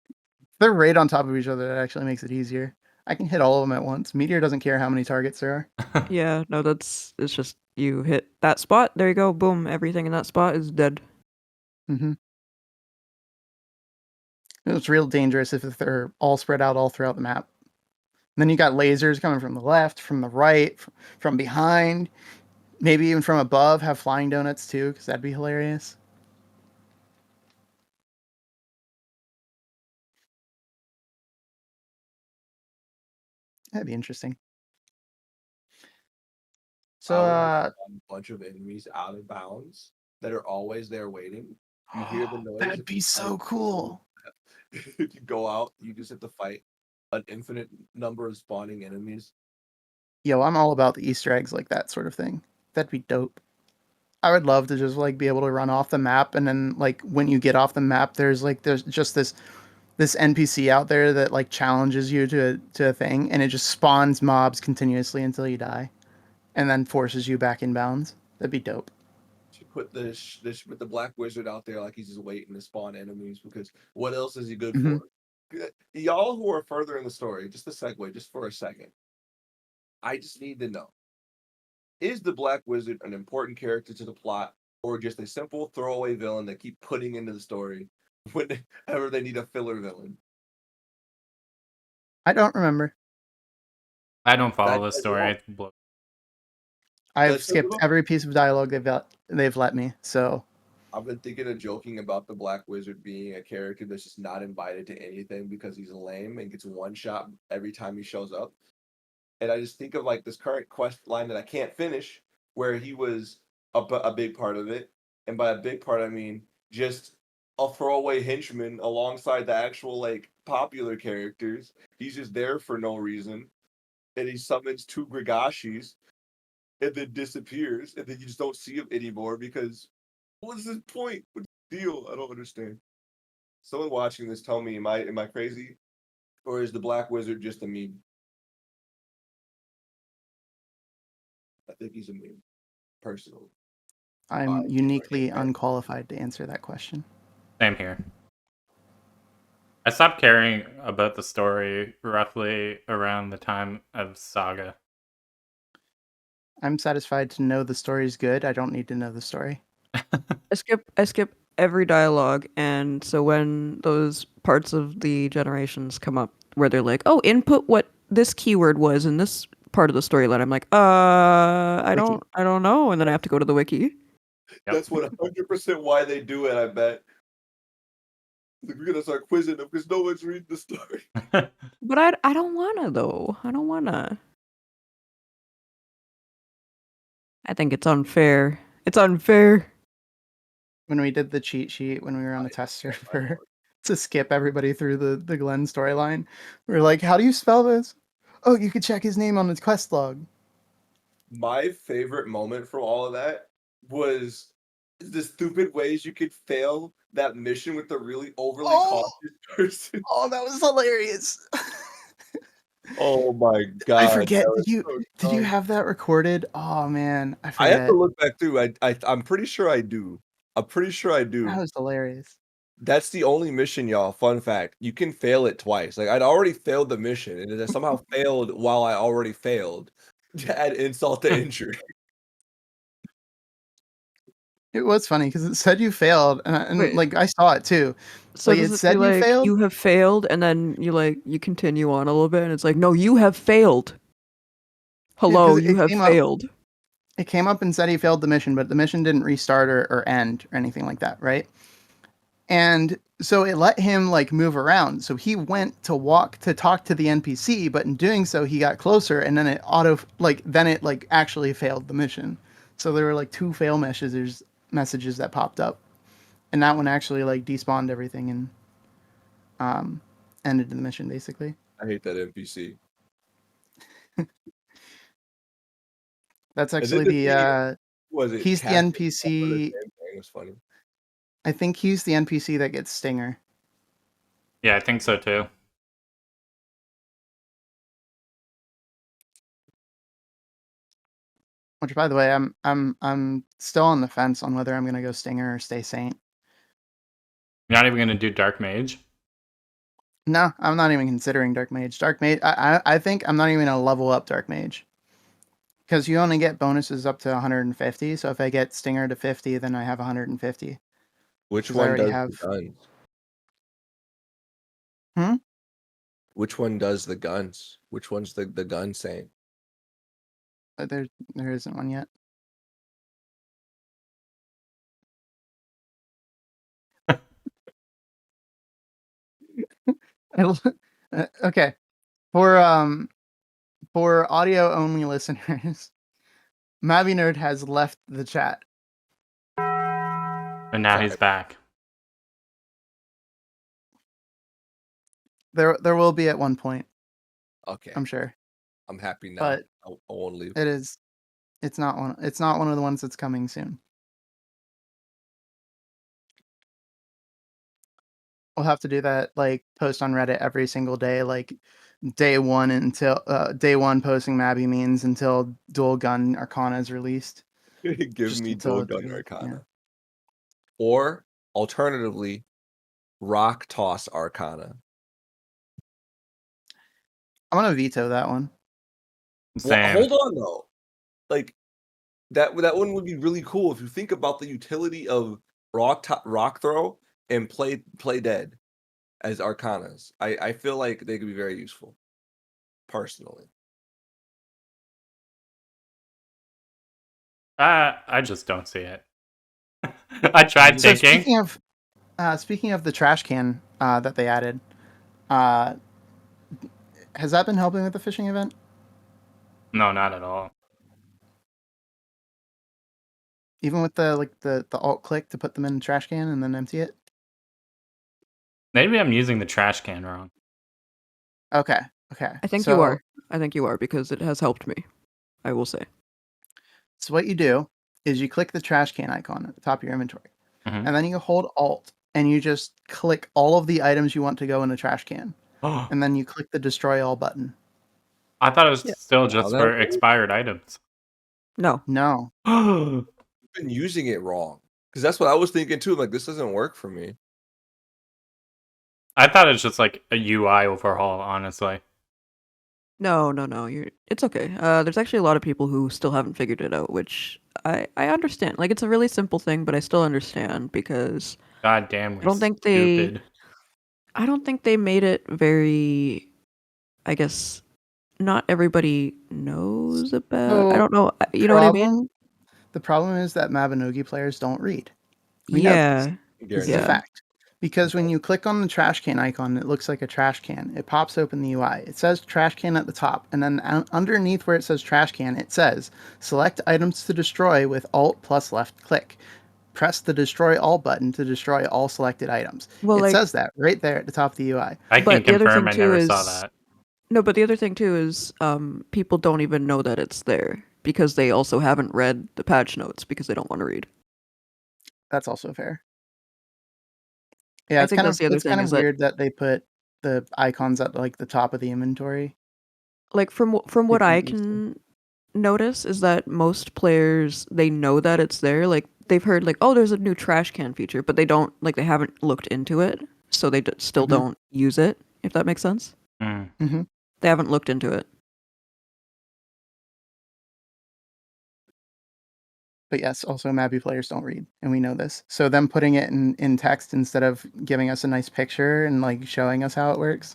[SPEAKER 4] If they're right on top of each other, that actually makes it easier. I can hit all of them at once. Meteor doesn't care how many targets there are.
[SPEAKER 2] Yeah, no, it's just you hit that spot, there you go, boom, everything in that spot is dead.
[SPEAKER 4] Mm-hmm. It's real dangerous if they're all spread out all throughout the map. And then you got lasers coming from the left, from the right, from behind, maybe even from above. Have flying donuts too, because that'd be hilarious. That'd be interesting. So,
[SPEAKER 3] A bunch of enemies out of bounds that are always there waiting. You hear the noise.
[SPEAKER 4] That'd be so cool.
[SPEAKER 3] You go out, you just have to fight an infinite number of spawning enemies.
[SPEAKER 4] Yo, I'm all about the Easter eggs like that sort of thing. That'd be dope. I would love to just like be able to run off the map, and then like when you get off the map, there's just this NPC out there that like challenges you to a thing, and it just spawns mobs continuously until you die, and then forces you back in bounds. That'd be dope.
[SPEAKER 3] should put put the Black Wizard out there like he's just waiting to spawn enemies because what else is he good
[SPEAKER 4] Mhm.
[SPEAKER 3] for? Y'all who are further in the story, just a segue, just for a second. I just need to know: is the Black Wizard an important character to the plot, or just a simple throwaway villain that keep putting into the story whenever they need a filler villain?
[SPEAKER 4] I don't remember.
[SPEAKER 1] I don't follow
[SPEAKER 3] That
[SPEAKER 1] the story.
[SPEAKER 4] I've
[SPEAKER 3] That's
[SPEAKER 4] skipped every piece of dialogue they've let me. So
[SPEAKER 3] I've been thinking of joking about the Black Wizard being a character that's just not invited to anything because he's lame and gets one shot every time he shows up. And I just think of like this current quest line that I can't finish, where he was a big part of it, and by a big part I mean just a throwaway henchman alongside the actual like popular characters. He's just there for no reason, and he summons two Grigashis and then disappears, and then you just don't see him anymore because what's his point? What's the deal? I don't understand. Someone watching this, tell me, am I crazy, or is the Black Wizard just a meme? I think he's a meme, personally.
[SPEAKER 4] I'm uniquely unqualified to answer that question.
[SPEAKER 1] Same here. I stopped caring about the story roughly around the time of Saga.
[SPEAKER 4] I'm satisfied to know the story's good. I don't need to know the story.
[SPEAKER 2] I skip every dialogue, and so when those parts of the generations come up where they're like, "Oh, input what this keyword was in this part of the storyline," I'm like, I don't know," and then I have to go to the wiki.
[SPEAKER 3] That's 100% why they do it. I bet. Like, we're gonna start quizzing them because no one's reading the story.
[SPEAKER 2] But I don't wanna though. I don't wanna. I think it's unfair. It's unfair.
[SPEAKER 4] When we did the cheat sheet when we were on the test server to skip everybody through the Glenn storyline, we were like, "How do you spell this?" "Oh, you could check his name on his quest log."
[SPEAKER 3] My favorite moment from all of that was the stupid ways you could fail that mission with the really overly cautious person.
[SPEAKER 4] Oh, that was hilarious.
[SPEAKER 3] Oh my god!
[SPEAKER 4] I forget.
[SPEAKER 3] that was
[SPEAKER 4] Did you
[SPEAKER 3] dumb.
[SPEAKER 4] have that recorded? Oh man, I
[SPEAKER 3] I have to
[SPEAKER 4] forget.
[SPEAKER 3] look back through. I'm pretty sure I do. I'm pretty sure I do.
[SPEAKER 4] That was hilarious.
[SPEAKER 3] That's the only mission, y'all. Fun fact: you can fail it twice. Like I'd already failed the mission, and it somehow failed while I already failed. To add insult to injury.
[SPEAKER 4] It was funny because it said you failed, and
[SPEAKER 2] Wait.
[SPEAKER 4] like I saw it too.
[SPEAKER 2] So
[SPEAKER 4] Like
[SPEAKER 2] does
[SPEAKER 4] it
[SPEAKER 2] it say
[SPEAKER 4] said you
[SPEAKER 2] like
[SPEAKER 4] failed.
[SPEAKER 2] you have failed, and then you continue on a little bit, and it's like, no, you have failed. Hello,
[SPEAKER 4] 'Cause
[SPEAKER 2] you have failed.
[SPEAKER 4] It came up and said he failed the mission, but the mission didn't restart or end or anything like that, right? And so it let him like move around. So he went to walk to talk to the NPC, but in doing so, he got closer, and then it actually failed the mission. So there were like two fail messages that popped up, and that one actually like despawned everything and ended the mission basically.
[SPEAKER 3] I hate that NPC.
[SPEAKER 4] That's
[SPEAKER 3] And
[SPEAKER 4] actually
[SPEAKER 3] then
[SPEAKER 4] the
[SPEAKER 3] was it?
[SPEAKER 4] he's the
[SPEAKER 3] Casting for the
[SPEAKER 4] NPC.
[SPEAKER 3] same thing was funny.
[SPEAKER 4] I think he's the NPC that gets Stinger.
[SPEAKER 1] Yeah, I think so too.
[SPEAKER 4] Which, by the way, I'm still on the fence on whether I'm gonna go Stinger or stay Saint.
[SPEAKER 1] You're not even gonna do Dark Mage?
[SPEAKER 4] No, I'm not even considering Dark Mage. Dark Mage, I think I'm not even gonna level up Dark Mage because you only get bonuses up to 150. So if I get Stinger to 50, then I have 150.
[SPEAKER 3] Which
[SPEAKER 4] 'Cause I
[SPEAKER 3] one
[SPEAKER 4] already
[SPEAKER 3] does
[SPEAKER 4] have-
[SPEAKER 3] the guns?
[SPEAKER 4] Hmm?
[SPEAKER 3] Which one does the guns? Which one's the gun saying?
[SPEAKER 4] There isn't one yet. Okay, for audio only listeners, MabiNerd has left the chat.
[SPEAKER 1] And now he's back.
[SPEAKER 4] There will be at one point.
[SPEAKER 3] Okay,
[SPEAKER 4] I'm sure.
[SPEAKER 3] I'm happy now.
[SPEAKER 4] But
[SPEAKER 3] I won't leave.
[SPEAKER 4] it is. It's not one. It's not one of the ones that's coming soon. We'll have to do that. Like post on Reddit every single day. Like day one posting Mabby means until Dual Gun Arcana is released.
[SPEAKER 3] Give
[SPEAKER 4] Just
[SPEAKER 3] me
[SPEAKER 4] until
[SPEAKER 3] Dual
[SPEAKER 4] it
[SPEAKER 3] Gun
[SPEAKER 4] doesn't-
[SPEAKER 3] Arcana.
[SPEAKER 4] yeah.
[SPEAKER 3] Or alternatively, Rock Toss Arcana.
[SPEAKER 4] I'm gonna veto that one.
[SPEAKER 3] Well,
[SPEAKER 1] Same.
[SPEAKER 3] hold on though. Like that one would be really cool if you think about the utility of rock throw and play dead as arcanas. I feel like they could be very useful, personally.
[SPEAKER 1] I just don't see it. I tried
[SPEAKER 4] So
[SPEAKER 1] thinking.
[SPEAKER 4] speaking of the trash can that they added, uh, has that been helping with the fishing event?
[SPEAKER 1] No, not at all.
[SPEAKER 4] Even with the alt click to put them in the trash can and then empty it?
[SPEAKER 1] Maybe I'm using the trash can wrong.
[SPEAKER 4] Okay.
[SPEAKER 2] I think
[SPEAKER 4] So,
[SPEAKER 2] you are. I think you are because it has helped me. I will say.
[SPEAKER 4] So what you do is you click the trash can icon at the top of your inventory,
[SPEAKER 1] Mhm.
[SPEAKER 4] and then you hold Alt and you just click all of the items you want to go in the trash can,
[SPEAKER 1] I
[SPEAKER 4] and then you click the Destroy All button.
[SPEAKER 1] thought it was
[SPEAKER 3] Yeah.
[SPEAKER 1] still
[SPEAKER 3] Wow,
[SPEAKER 1] just
[SPEAKER 3] that
[SPEAKER 1] for
[SPEAKER 3] works.
[SPEAKER 1] expired items.
[SPEAKER 2] No.
[SPEAKER 4] No.
[SPEAKER 3] I've been using it wrong because that's what I was thinking too. Like this doesn't work for me.
[SPEAKER 1] I thought it's just like a UI overhaul, honestly.
[SPEAKER 2] No. It's okay. There's actually a lot of people who still haven't figured it out, which I understand. Like it's a really simple thing, but I still understand because
[SPEAKER 1] God damn, we're
[SPEAKER 2] I don't think
[SPEAKER 1] stupid.
[SPEAKER 2] I don't think they made it very. I guess not everybody knows about. I
[SPEAKER 4] So
[SPEAKER 2] don't know. You know what I mean?
[SPEAKER 4] the problem is that Mabinogi players don't read. We know this.
[SPEAKER 2] Yeah.
[SPEAKER 4] This is a
[SPEAKER 2] Yeah.
[SPEAKER 4] fact. Because when you click on the trash can icon, it looks like a trash can. It pops open the UI. It says trash can at the top, and then underneath where it says trash can, it says select items to destroy with Alt plus left click. Press the destroy all button to destroy all selected items.
[SPEAKER 2] Well,
[SPEAKER 4] It
[SPEAKER 2] like,
[SPEAKER 4] says that right there at the top of the UI.
[SPEAKER 1] I can
[SPEAKER 2] but the other
[SPEAKER 1] confirm
[SPEAKER 2] thing
[SPEAKER 1] I
[SPEAKER 2] too
[SPEAKER 1] never
[SPEAKER 2] is
[SPEAKER 1] saw that.
[SPEAKER 2] no. But the other thing too is people don't even know that it's there because they also haven't read the patch notes because they don't want to read.
[SPEAKER 4] That's also fair. Yeah,
[SPEAKER 2] I think that's the other
[SPEAKER 4] it's
[SPEAKER 2] thing
[SPEAKER 4] kind
[SPEAKER 2] is
[SPEAKER 4] of weird that they put the icons at like the top of the inventory.
[SPEAKER 2] like from what
[SPEAKER 4] People
[SPEAKER 2] I
[SPEAKER 4] get used to.
[SPEAKER 2] can notice is that most players they know that it's there. Like they've heard like, oh, there's a new trash can feature, but they don't like they haven't looked into it, so they still
[SPEAKER 4] Mhm.
[SPEAKER 2] don't use it. If that makes sense,
[SPEAKER 1] Mm.
[SPEAKER 4] Mm-hmm.
[SPEAKER 2] they haven't looked into it.
[SPEAKER 4] But yes, also Mabi players don't read, and we know this. So them putting it in text instead of giving us a nice picture and like showing us how it works.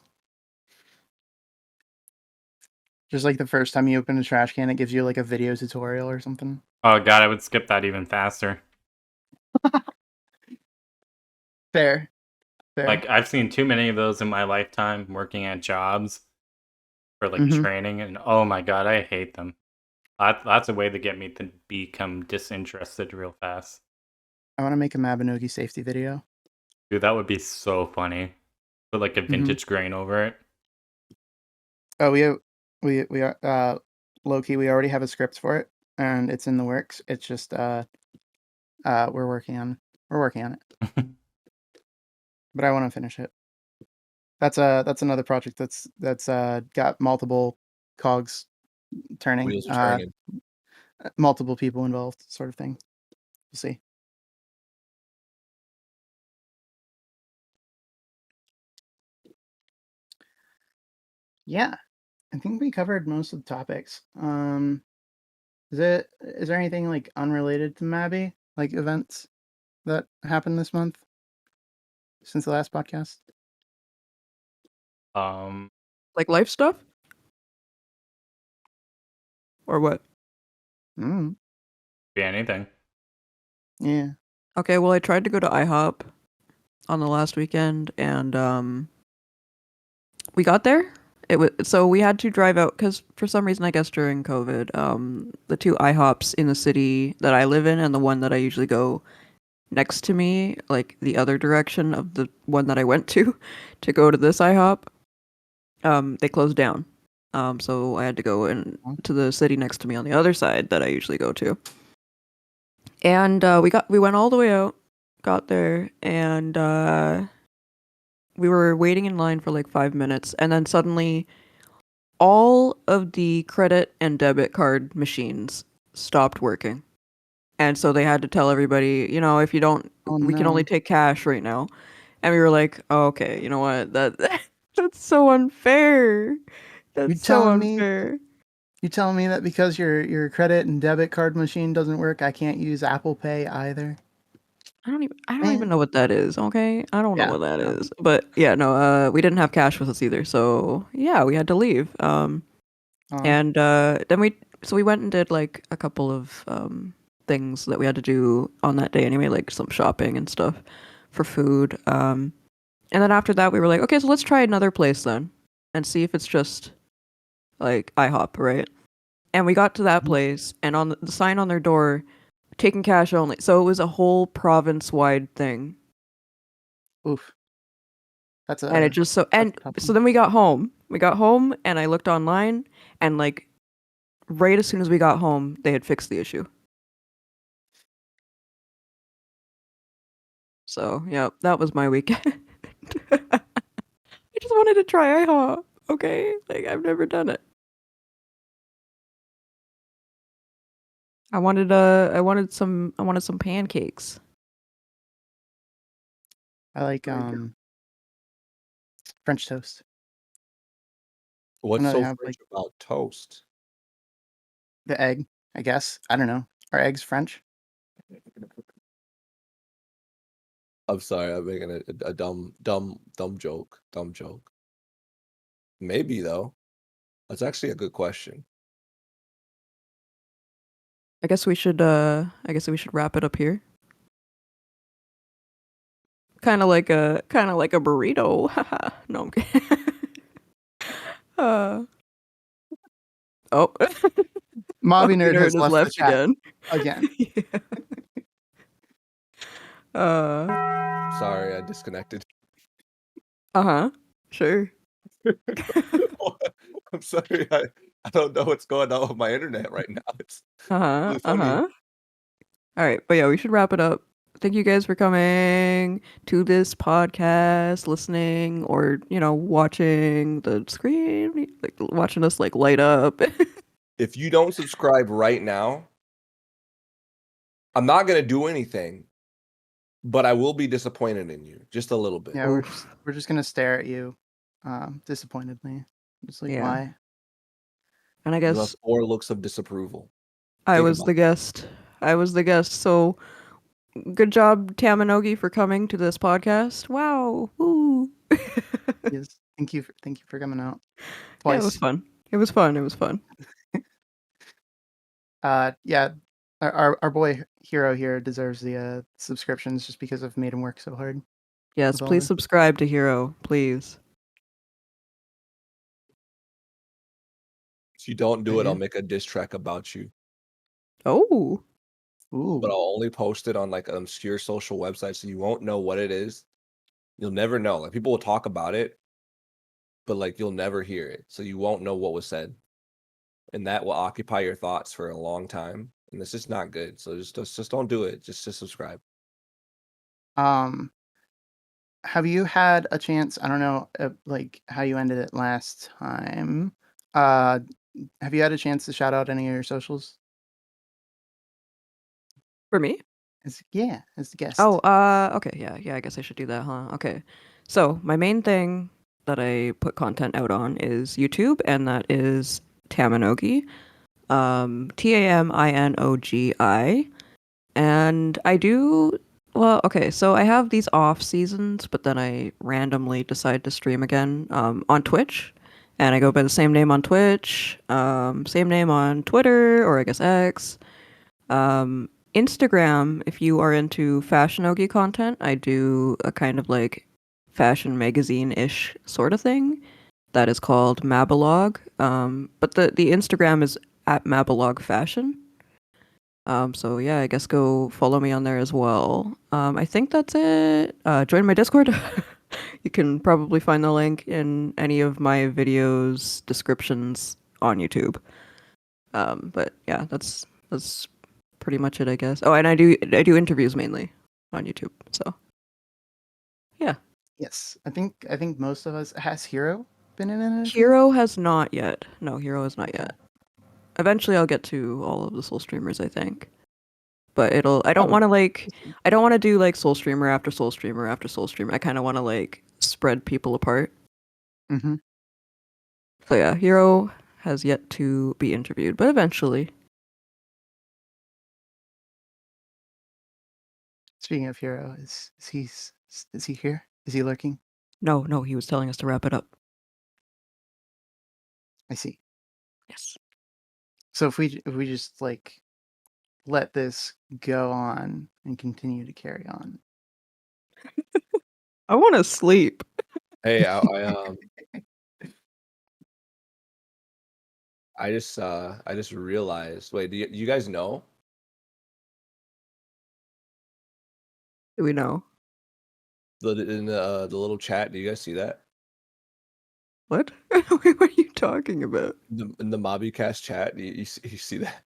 [SPEAKER 4] Just like the first time you open a trash can, it gives you like a video tutorial or something.
[SPEAKER 1] Oh god, I would skip that even faster.
[SPEAKER 4] Fair.
[SPEAKER 1] Like I've seen too many of those in my lifetime working at jobs for like
[SPEAKER 4] Mhm.
[SPEAKER 1] training, and oh my god, I hate them. That's a way to get me to become disinterested real fast.
[SPEAKER 4] I want to make a Mabinogi safety video.
[SPEAKER 1] Dude, that would be so funny. Put like a vintage grain over it.
[SPEAKER 4] Oh, we are low key. We already have a script for it, and it's in the works. It's just we're working on it, but I want to finish it. That's another project that's got multiple cogs turning,
[SPEAKER 3] Wheels are turning.
[SPEAKER 4] multiple people involved, sort of thing. We'll see. Yeah, I think we covered most of the topics. Is there anything like unrelated to Mabi, like events that happened this month since the last podcast?
[SPEAKER 2] Like life stuff or what?
[SPEAKER 4] Mm,
[SPEAKER 1] Be anything.
[SPEAKER 4] yeah.
[SPEAKER 2] Okay, well, I tried to go to IHOP on the last weekend, and we got there. It was so we had to drive out because for some reason, I guess during COVID, the two IHOPs in the city that I live in and the one that I usually go next to me, like the other direction of the one that I went to go to this IHOP, they closed down. So I had to go to the city next to me on the other side that I usually go to. And we went all the way out, got there, and we were waiting in line for like 5 minutes, and then suddenly all of the credit and debit card machines stopped working. And so they had to tell everybody, if you don't,
[SPEAKER 4] Oh
[SPEAKER 2] we can only
[SPEAKER 4] no.
[SPEAKER 2] take cash right now. And we were like, oh, okay, you know what? That's so unfair.
[SPEAKER 4] You
[SPEAKER 2] That's so
[SPEAKER 4] telling me
[SPEAKER 2] unfair.
[SPEAKER 4] you telling me that because your credit and debit card machine doesn't work, I can't use Apple Pay either?
[SPEAKER 2] I don't even
[SPEAKER 4] Man.
[SPEAKER 2] know what that is, okay? I don't know
[SPEAKER 4] Yeah.
[SPEAKER 2] what that
[SPEAKER 4] No.
[SPEAKER 2] is. But yeah, no, we didn't have cash with us either. So yeah, we had to leave.
[SPEAKER 4] Uh,
[SPEAKER 2] And then we went and did like a couple of things that we had to do on that day anyway, like some shopping and stuff for food. And then after that we were like, okay, so let's try another place then and see if it's just like IHOP, right? And we got to that place, and on the sign on their door, taking cash only. So it was a whole province-wide thing.
[SPEAKER 4] oof. That's
[SPEAKER 2] And it
[SPEAKER 4] a
[SPEAKER 2] just
[SPEAKER 4] that's
[SPEAKER 2] and
[SPEAKER 4] a tough
[SPEAKER 2] so
[SPEAKER 4] one.
[SPEAKER 2] then we got home. We got home and I looked online, and like right as soon as we got home, they had fixed the issue. So, yeah, that was my weekend. I just wanted to try IHOP, okay? Like I've never done it. I wanted some pancakes.
[SPEAKER 4] I like
[SPEAKER 3] There you go.
[SPEAKER 4] French toast. I
[SPEAKER 3] What's
[SPEAKER 4] know they
[SPEAKER 3] so
[SPEAKER 4] have
[SPEAKER 3] French
[SPEAKER 4] like
[SPEAKER 3] about toast?
[SPEAKER 4] the egg, I guess. I don't know. Are eggs French?
[SPEAKER 3] I'm sorry, I'm making a dumb joke. Dumb joke. Maybe though. That's actually a good question.
[SPEAKER 2] I guess we should wrap it up here. Kind of like a burrito. Haha. No, I'm kidding. uh oh.
[SPEAKER 4] Mobby
[SPEAKER 2] Mogi
[SPEAKER 4] Nerd
[SPEAKER 2] Nerd
[SPEAKER 4] has
[SPEAKER 2] has
[SPEAKER 4] left the
[SPEAKER 2] left
[SPEAKER 4] chat
[SPEAKER 2] again.
[SPEAKER 4] again.
[SPEAKER 2] Yeah. Uh
[SPEAKER 3] Sorry, I disconnected.
[SPEAKER 2] uh-huh. Sure.
[SPEAKER 3] I'm sorry, I don't know what's going on with my internet right now. It's
[SPEAKER 2] Uh-huh.
[SPEAKER 3] really funny.
[SPEAKER 2] Uh-huh. All right, but yeah, we should wrap it up. Thank you guys for coming to this podcast, listening, or watching the screen, like watching us like light up.
[SPEAKER 3] If you don't subscribe right now, I'm not gonna do anything, but I will be disappointed in you just a little bit.
[SPEAKER 4] Yeah,
[SPEAKER 2] Oof.
[SPEAKER 4] we're just gonna stare at you, disappointedly. Just like
[SPEAKER 2] Yeah.
[SPEAKER 4] why?
[SPEAKER 2] And I
[SPEAKER 3] You'll have
[SPEAKER 2] guess
[SPEAKER 3] 4 looks of disapproval.
[SPEAKER 2] I
[SPEAKER 3] Think
[SPEAKER 2] was
[SPEAKER 3] about
[SPEAKER 2] the guest. I was the guest. So good job, Taminogi, for coming to this podcast. Wow. Woo.
[SPEAKER 4] Yes. Thank you for coming out
[SPEAKER 2] Yeah, it was
[SPEAKER 4] twice.
[SPEAKER 2] fun. It was fun. It was fun.
[SPEAKER 4] Yeah, our boy Hero here deserves the subscriptions just because I've made him work so hard
[SPEAKER 2] Yes,
[SPEAKER 4] with all
[SPEAKER 2] please
[SPEAKER 4] this.
[SPEAKER 2] subscribe to Hero, please.
[SPEAKER 3] If you don't do it,
[SPEAKER 4] Yeah.
[SPEAKER 3] I'll make a diss track about you,
[SPEAKER 2] Oh.
[SPEAKER 3] but
[SPEAKER 4] Ooh.
[SPEAKER 3] I'll only post it on like an obscure social website, so you won't know what it is. You'll never know. Like people will talk about it, but like you'll never hear it, so you won't know what was said, and that will occupy your thoughts for a long time, and it's just not good. So just don't do it. Just subscribe.
[SPEAKER 4] Um, have you had a chance? I don't know, like how you ended it last time. Uh, have you had a chance to shout out any of your socials?
[SPEAKER 2] For me?
[SPEAKER 4] As the
[SPEAKER 2] Oh,
[SPEAKER 4] guest.
[SPEAKER 2] okay, yeah, I guess I should do that, huh? Okay. So, my main thing that I put content out on is YouTube, and that is Taminogi. Taminogi. And I do, well, okay, so I have these off seasons, but then I randomly decide to stream again on Twitch. And I go by the same name on Twitch, same name on Twitter, or I guess X. Instagram, if you are into Fashionogi content, I do a kind of like fashion magazine-ish sort of thing that is called Mabilog. But the Instagram is at Mabilog Fashion. So yeah, I guess go follow me on there as well. I think that's it. Join my Discord. You can probably find the link in any of my videos descriptions on YouTube. But yeah, that's pretty much it, I guess. Oh, and I do interviews mainly on YouTube. So yeah,
[SPEAKER 4] Yes, I think most of us has Hero been in it.
[SPEAKER 2] Hero has not yet. No, Hero has not yet. Eventually, I'll get to all of the Soul streamers, I think. but I don't
[SPEAKER 4] Oh.
[SPEAKER 2] want to I don't want to do like soul streamer after soul streamer after soul streamer. I kind of want to like spread people apart.
[SPEAKER 4] Mm-hmm.
[SPEAKER 2] So yeah, Hero has yet to be interviewed, but eventually.
[SPEAKER 4] Speaking of Hero, is he here? Is he lurking?
[SPEAKER 2] No, he was telling us to wrap it up.
[SPEAKER 4] I see.
[SPEAKER 2] Yes.
[SPEAKER 4] So if we just like let this go on and continue to carry on.
[SPEAKER 2] I want to sleep.
[SPEAKER 3] Hey, I just realized. Wait, do you guys know?
[SPEAKER 2] Do we know?
[SPEAKER 3] In the little chat, do you guys see that?
[SPEAKER 2] What? What are you talking about?
[SPEAKER 3] In the MabiCast chat, you see that?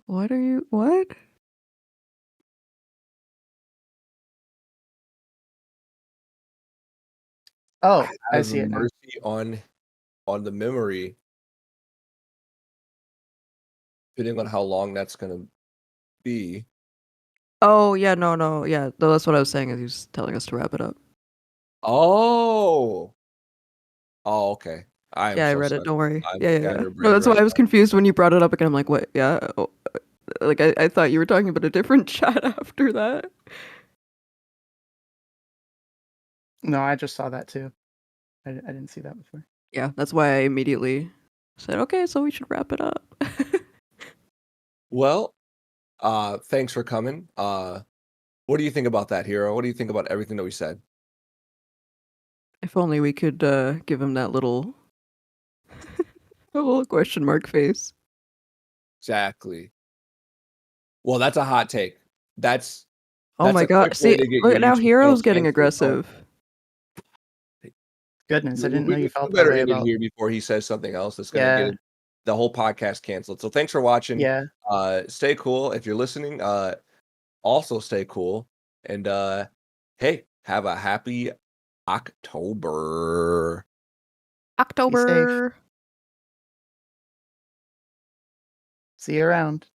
[SPEAKER 2] What?
[SPEAKER 4] Oh, I
[SPEAKER 3] Have
[SPEAKER 4] see it now.
[SPEAKER 3] mercy on the memory, depending on how long that's gonna be.
[SPEAKER 2] Oh, yeah, no. Yeah, that's what I was saying is he was telling us to wrap it up.
[SPEAKER 3] Oh, okay. I am
[SPEAKER 2] Yeah, I
[SPEAKER 3] so
[SPEAKER 2] read it.
[SPEAKER 3] sorry.
[SPEAKER 2] Don't worry.
[SPEAKER 3] I'm
[SPEAKER 2] Yeah.
[SPEAKER 3] scatterbrained
[SPEAKER 2] No, that's why
[SPEAKER 3] right
[SPEAKER 2] I was
[SPEAKER 3] now.
[SPEAKER 2] confused when you brought it up again. I'm like, what? Yeah. Oh, like I thought you were talking about a different chat after that.
[SPEAKER 4] No, I just saw that too. I didn't see that before.
[SPEAKER 2] Yeah, that's why I immediately said, okay, so we should wrap it up.
[SPEAKER 3] Well, thanks for coming. What do you think about that, Hero? What do you think about everything that we said?
[SPEAKER 2] If only we could give him that little, a little question mark face.
[SPEAKER 3] Exactly. Well, that's a hot take. That's
[SPEAKER 2] Oh my
[SPEAKER 3] a
[SPEAKER 2] god!
[SPEAKER 3] quick way
[SPEAKER 2] See,
[SPEAKER 3] to get
[SPEAKER 2] look
[SPEAKER 3] your
[SPEAKER 2] now,
[SPEAKER 3] YouTube channel
[SPEAKER 2] Hero's getting
[SPEAKER 3] canceled.
[SPEAKER 2] aggressive.
[SPEAKER 4] Goodness, I didn't know you
[SPEAKER 3] We
[SPEAKER 4] felt that
[SPEAKER 3] better
[SPEAKER 4] way
[SPEAKER 3] end it
[SPEAKER 4] about.
[SPEAKER 3] here before he says something else that's gonna
[SPEAKER 4] Yeah,
[SPEAKER 3] get the whole podcast canceled. So thanks for watching.
[SPEAKER 4] yeah.
[SPEAKER 3] Stay cool if you're listening. Also stay cool, and hey, have a happy October.
[SPEAKER 2] October.
[SPEAKER 4] See you around.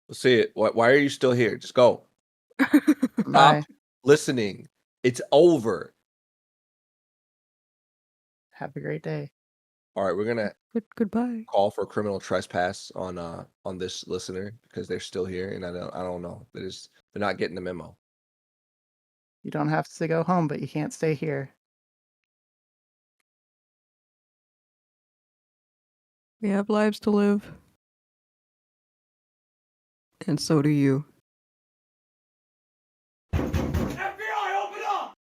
[SPEAKER 3] We'll see it. Why are you still here? Just go.
[SPEAKER 4] Bye.
[SPEAKER 3] Stop listening. It's over.
[SPEAKER 4] Have a great day.
[SPEAKER 3] All right, we're gonna
[SPEAKER 2] Goodbye.
[SPEAKER 3] call for criminal trespass on this listener because they're still here, and I don't know. They're not getting the memo.
[SPEAKER 4] You don't have to go home, but you can't stay here.
[SPEAKER 2] We have lives to live. And so do you.
[SPEAKER 5] FBI, open up!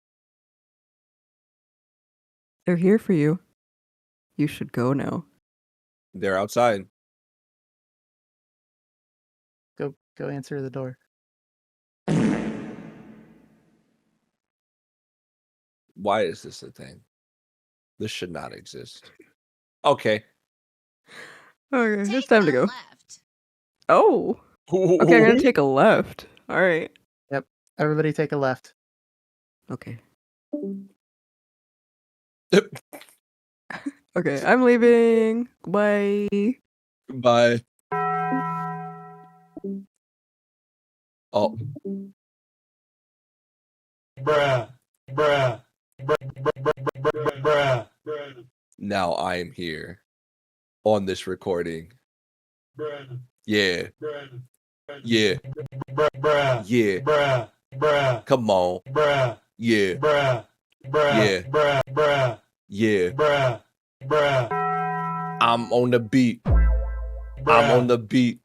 [SPEAKER 2] They're here for you. You should go now.
[SPEAKER 3] They're outside.
[SPEAKER 4] Go answer the door.
[SPEAKER 3] Why is this a thing? This should not exist. Okay.
[SPEAKER 2] Okay, it's time to go.
[SPEAKER 5] Left.
[SPEAKER 2] Oh. Okay, I'm gonna take a left. All right.
[SPEAKER 4] Yep. Everybody take a left.
[SPEAKER 2] Okay. Okay, I'm leaving. Bye.
[SPEAKER 3] Bye. Oh.
[SPEAKER 5] Bruh.
[SPEAKER 3] Now I am here on this recording. Yeah. Yeah. Yeah. Come on. Yeah. Yeah. Yeah. I'm on the beat. I'm on the beat.